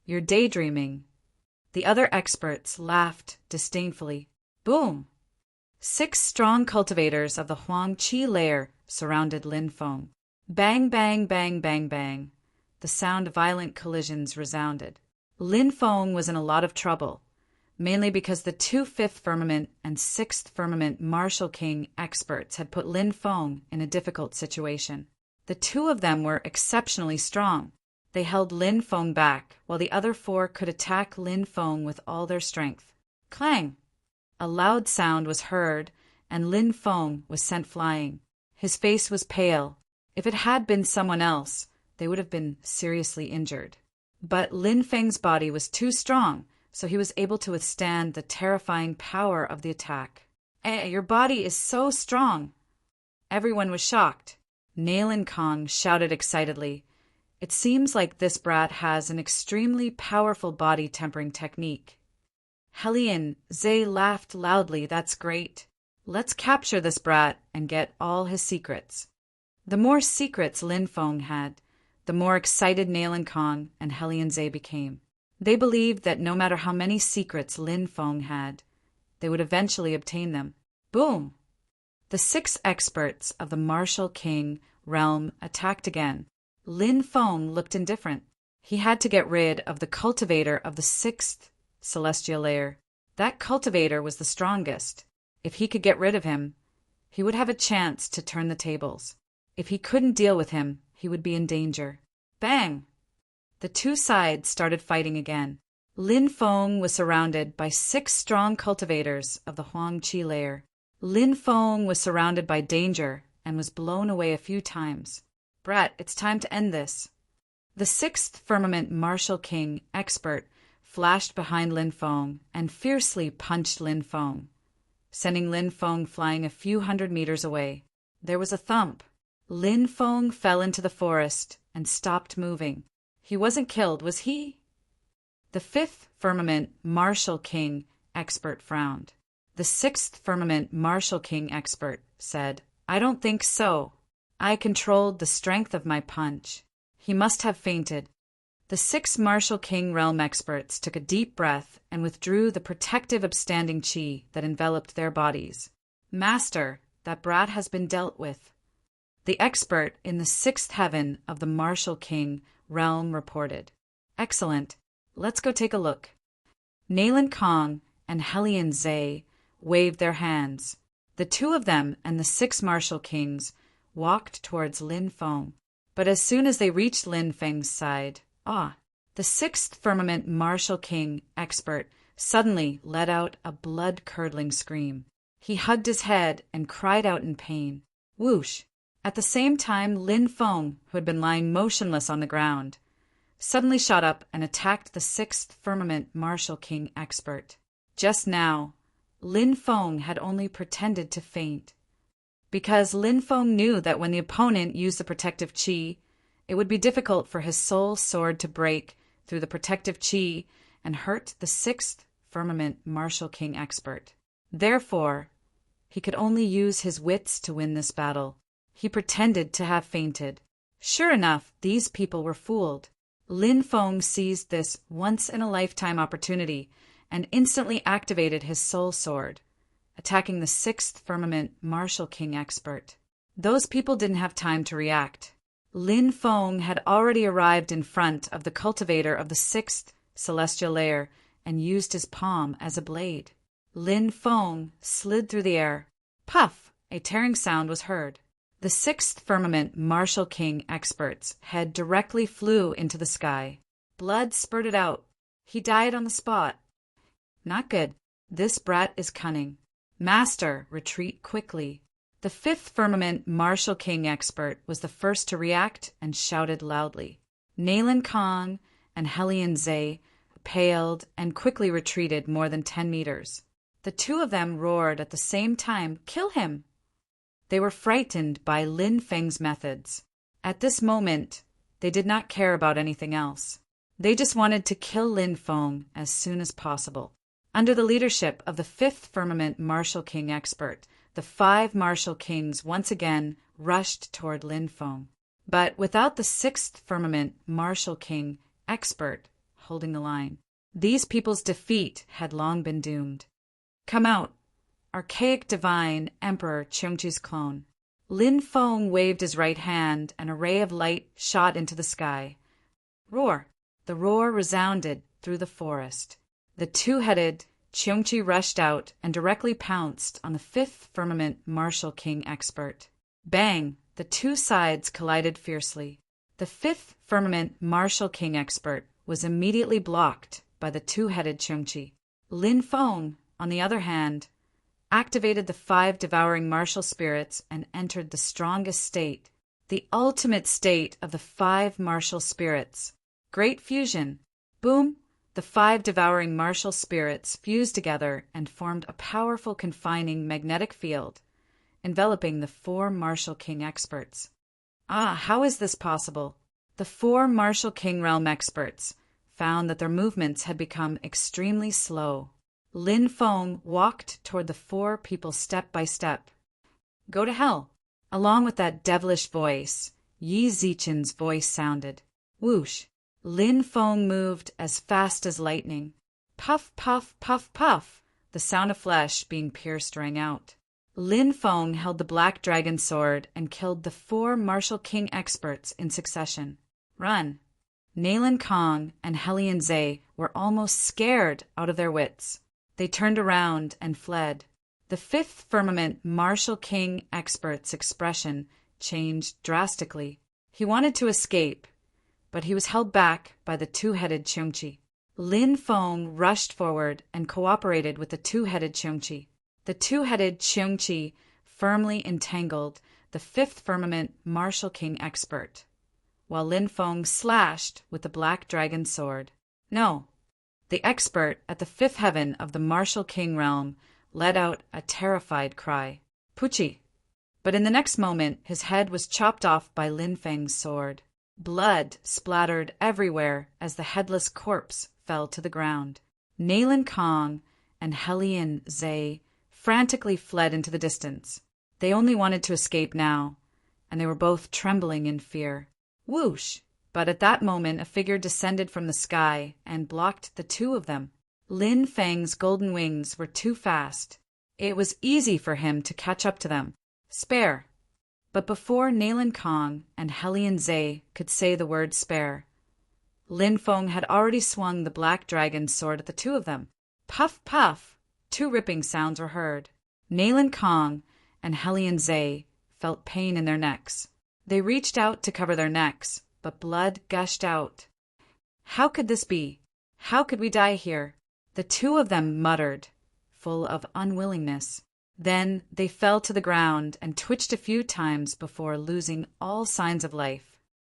You're daydreaming. The other experts laughed disdainfully. Boom! 6 strong cultivators of the Huang Qi layer surrounded Lin Feng. Bang, bang, bang, bang, bang. The sound of violent collisions resounded. Lin Feng was in a lot of trouble, mainly because the 2 5th firmament and 6th firmament martial king experts had put Lin Feng in a difficult situation. The 2 of them were exceptionally strong. They held Lin Feng back, while the other 4 could attack Lin Feng with all their strength. Clang! A loud sound was heard, and Lin Feng was sent flying. His face was pale. If it had been someone else, they would have been seriously injured. But Lin Feng's body was too strong, so he was able to withstand the terrifying power of the attack. Your body is so strong! Everyone was shocked. Nailan Kong shouted excitedly. It seems like this brat has an extremely powerful body tempering technique. Helian Zhe laughed loudly. That's great. Let's capture this brat and get all his secrets. The more secrets Lin Feng had, the more excited Nailan Kong and Helian Zhe became. They believed that no matter how many secrets Lin Feng had, they would eventually obtain them. Boom! The 6 experts of the martial king realm attacked again. Lin Feng looked indifferent. He had to get rid of the cultivator of the 6th celestial layer. That cultivator was the strongest. If he could get rid of him, he would have a chance to turn the tables. If he couldn't deal with him, he would be in danger. Bang! The 2 sides started fighting again. Lin Feng was surrounded by 6 strong cultivators of the Huang Qi layer. Lin Feng was surrounded by danger and was blown away a few times. Brat, it's time to end this. The 6th firmament martial king expert flashed behind Lin Feng and fiercely punched Lin Feng, sending Lin Feng flying a few hundred meters away. There was a thump. Lin Feng fell into the forest and stopped moving. He wasn't killed, was he? The 5th firmament martial king expert frowned. The 6th firmament martial king expert said, I don't think so. I controlled the strength of my punch. He must have fainted. The 6 martial king realm experts took a deep breath and withdrew the protective upstanding qi that enveloped their bodies. Master, that brat has been dealt with. The expert in the 6th heaven of the martial king realm reported. Excellent. Let's go take a look. Nailan Kong and Helian Zhe waved their hands. The 2 of them and the 6 martial kings walked towards Lin Feng. But as soon as they reached Lin Feng's side, the 6th firmament martial king expert suddenly let out a blood-curdling scream. He hugged his head and cried out in pain. Whoosh! At the same time, Lin Feng, who had been lying motionless on the ground, suddenly shot up and attacked the 6th firmament martial king expert. Just now, Lin Feng had only pretended to faint, because Lin Feng knew that when the opponent used the protective qi, it would be difficult for his soul sword to break through the protective qi and hurt the 6th firmament martial king expert. Therefore, he could only use his wits to win this battle. He pretended to have fainted. Sure enough, these people were fooled. Lin Feng seized this once-in-a-lifetime opportunity and instantly activated his soul sword, attacking the 6th firmament martial king expert. Those people didn't have time to react. Lin Feng had already arrived in front of the cultivator of the 6th celestial layer and used his palm as a blade. Lin Feng slid through the air. Puff! A tearing sound was heard. The sixth firmament Martial King expert's head directly flew into the sky. Blood spurted out. He died on the spot. Not good. This brat is cunning. Master, retreat quickly. The fifth firmament Martial King expert was the first to react and shouted loudly. Nayland Kong and Helian Zhe paled and quickly retreated more than 10 meters. The two of them roared at the same time, "Kill him!" They were frightened by Lin Feng's methods. At this moment, they did not care about anything else. They just wanted to kill Lin Feng as soon as possible. Under the leadership of the fifth firmament Martial King expert, the 5 Martial Kings once again rushed toward Lin Feng. But without the sixth firmament Martial King expert holding the line, these people's defeat had long been doomed. Come out, archaic divine Emperor Cheongji's clone. Lin Feng waved his right hand, and a ray of light shot into the sky. Roar! The roar resounded through the forest. The two-headed Cheongji rushed out and directly pounced on the fifth firmament Martial King expert. Bang! The two sides collided fiercely. The fifth firmament Martial King expert was immediately blocked by the two-headed Cheongji. Lin Feng, on the other hand, activated the 5 devouring martial spirits and entered the strongest state, the ultimate state of the 5 martial spirits. Great fusion. Boom! The 5 devouring martial spirits fused together and formed a powerful confining magnetic field, enveloping the 4 Martial King experts. How is this possible? The 4 Martial King realm experts found that their movements had become extremely slow. Lin Feng walked toward the 4 people step by step. Go to hell! Along with that devilish voice, Yi Zichen's voice sounded. Whoosh! Lin Feng moved as fast as lightning. Puff, puff, puff, puff! The sound of flesh being pierced rang out. Lin Feng held the black dragon sword and killed the 4 Martial King experts in succession. Run! Nayland Kong and Helian Zhe were almost scared out of their wits. They turned around and fled. The fifth firmament Martial King expert's expression changed drastically. He wanted to escape, but he was held back by the two-headed Cheongji. Lin Feng rushed forward and cooperated with the two-headed Cheongji. The two-headed Cheongji firmly entangled the fifth firmament Martial King expert, while Lin Feng slashed with the black dragon sword. No! The expert at the 5th heaven of the Martial King realm let out a terrified cry. Pucci! But in the next moment, his head was chopped off by Lin Feng's sword. Blood splattered everywhere as the headless corpse fell to the ground. Nayland Kong and Helian Zhe frantically fled into the distance. They only wanted to escape now, and they were both trembling in fear. Whoosh! But at that moment a figure descended from the sky and blocked the two of them. Lin Feng's golden wings were too fast. It was easy for him to catch up to them. Spare! But before Nayland Kong and Helian Zhe could say the word spare, Lin Feng had already swung the black dragon sword at the two of them. Puff, puff! 2 ripping sounds were heard. Nayland Kong and Helian Zhe felt pain in their necks. They reached out to cover their necks, but blood gushed out. How could this be? How could we die here? The two of them muttered, full of unwillingness. Then they fell to the ground and twitched a few times before losing all signs of life.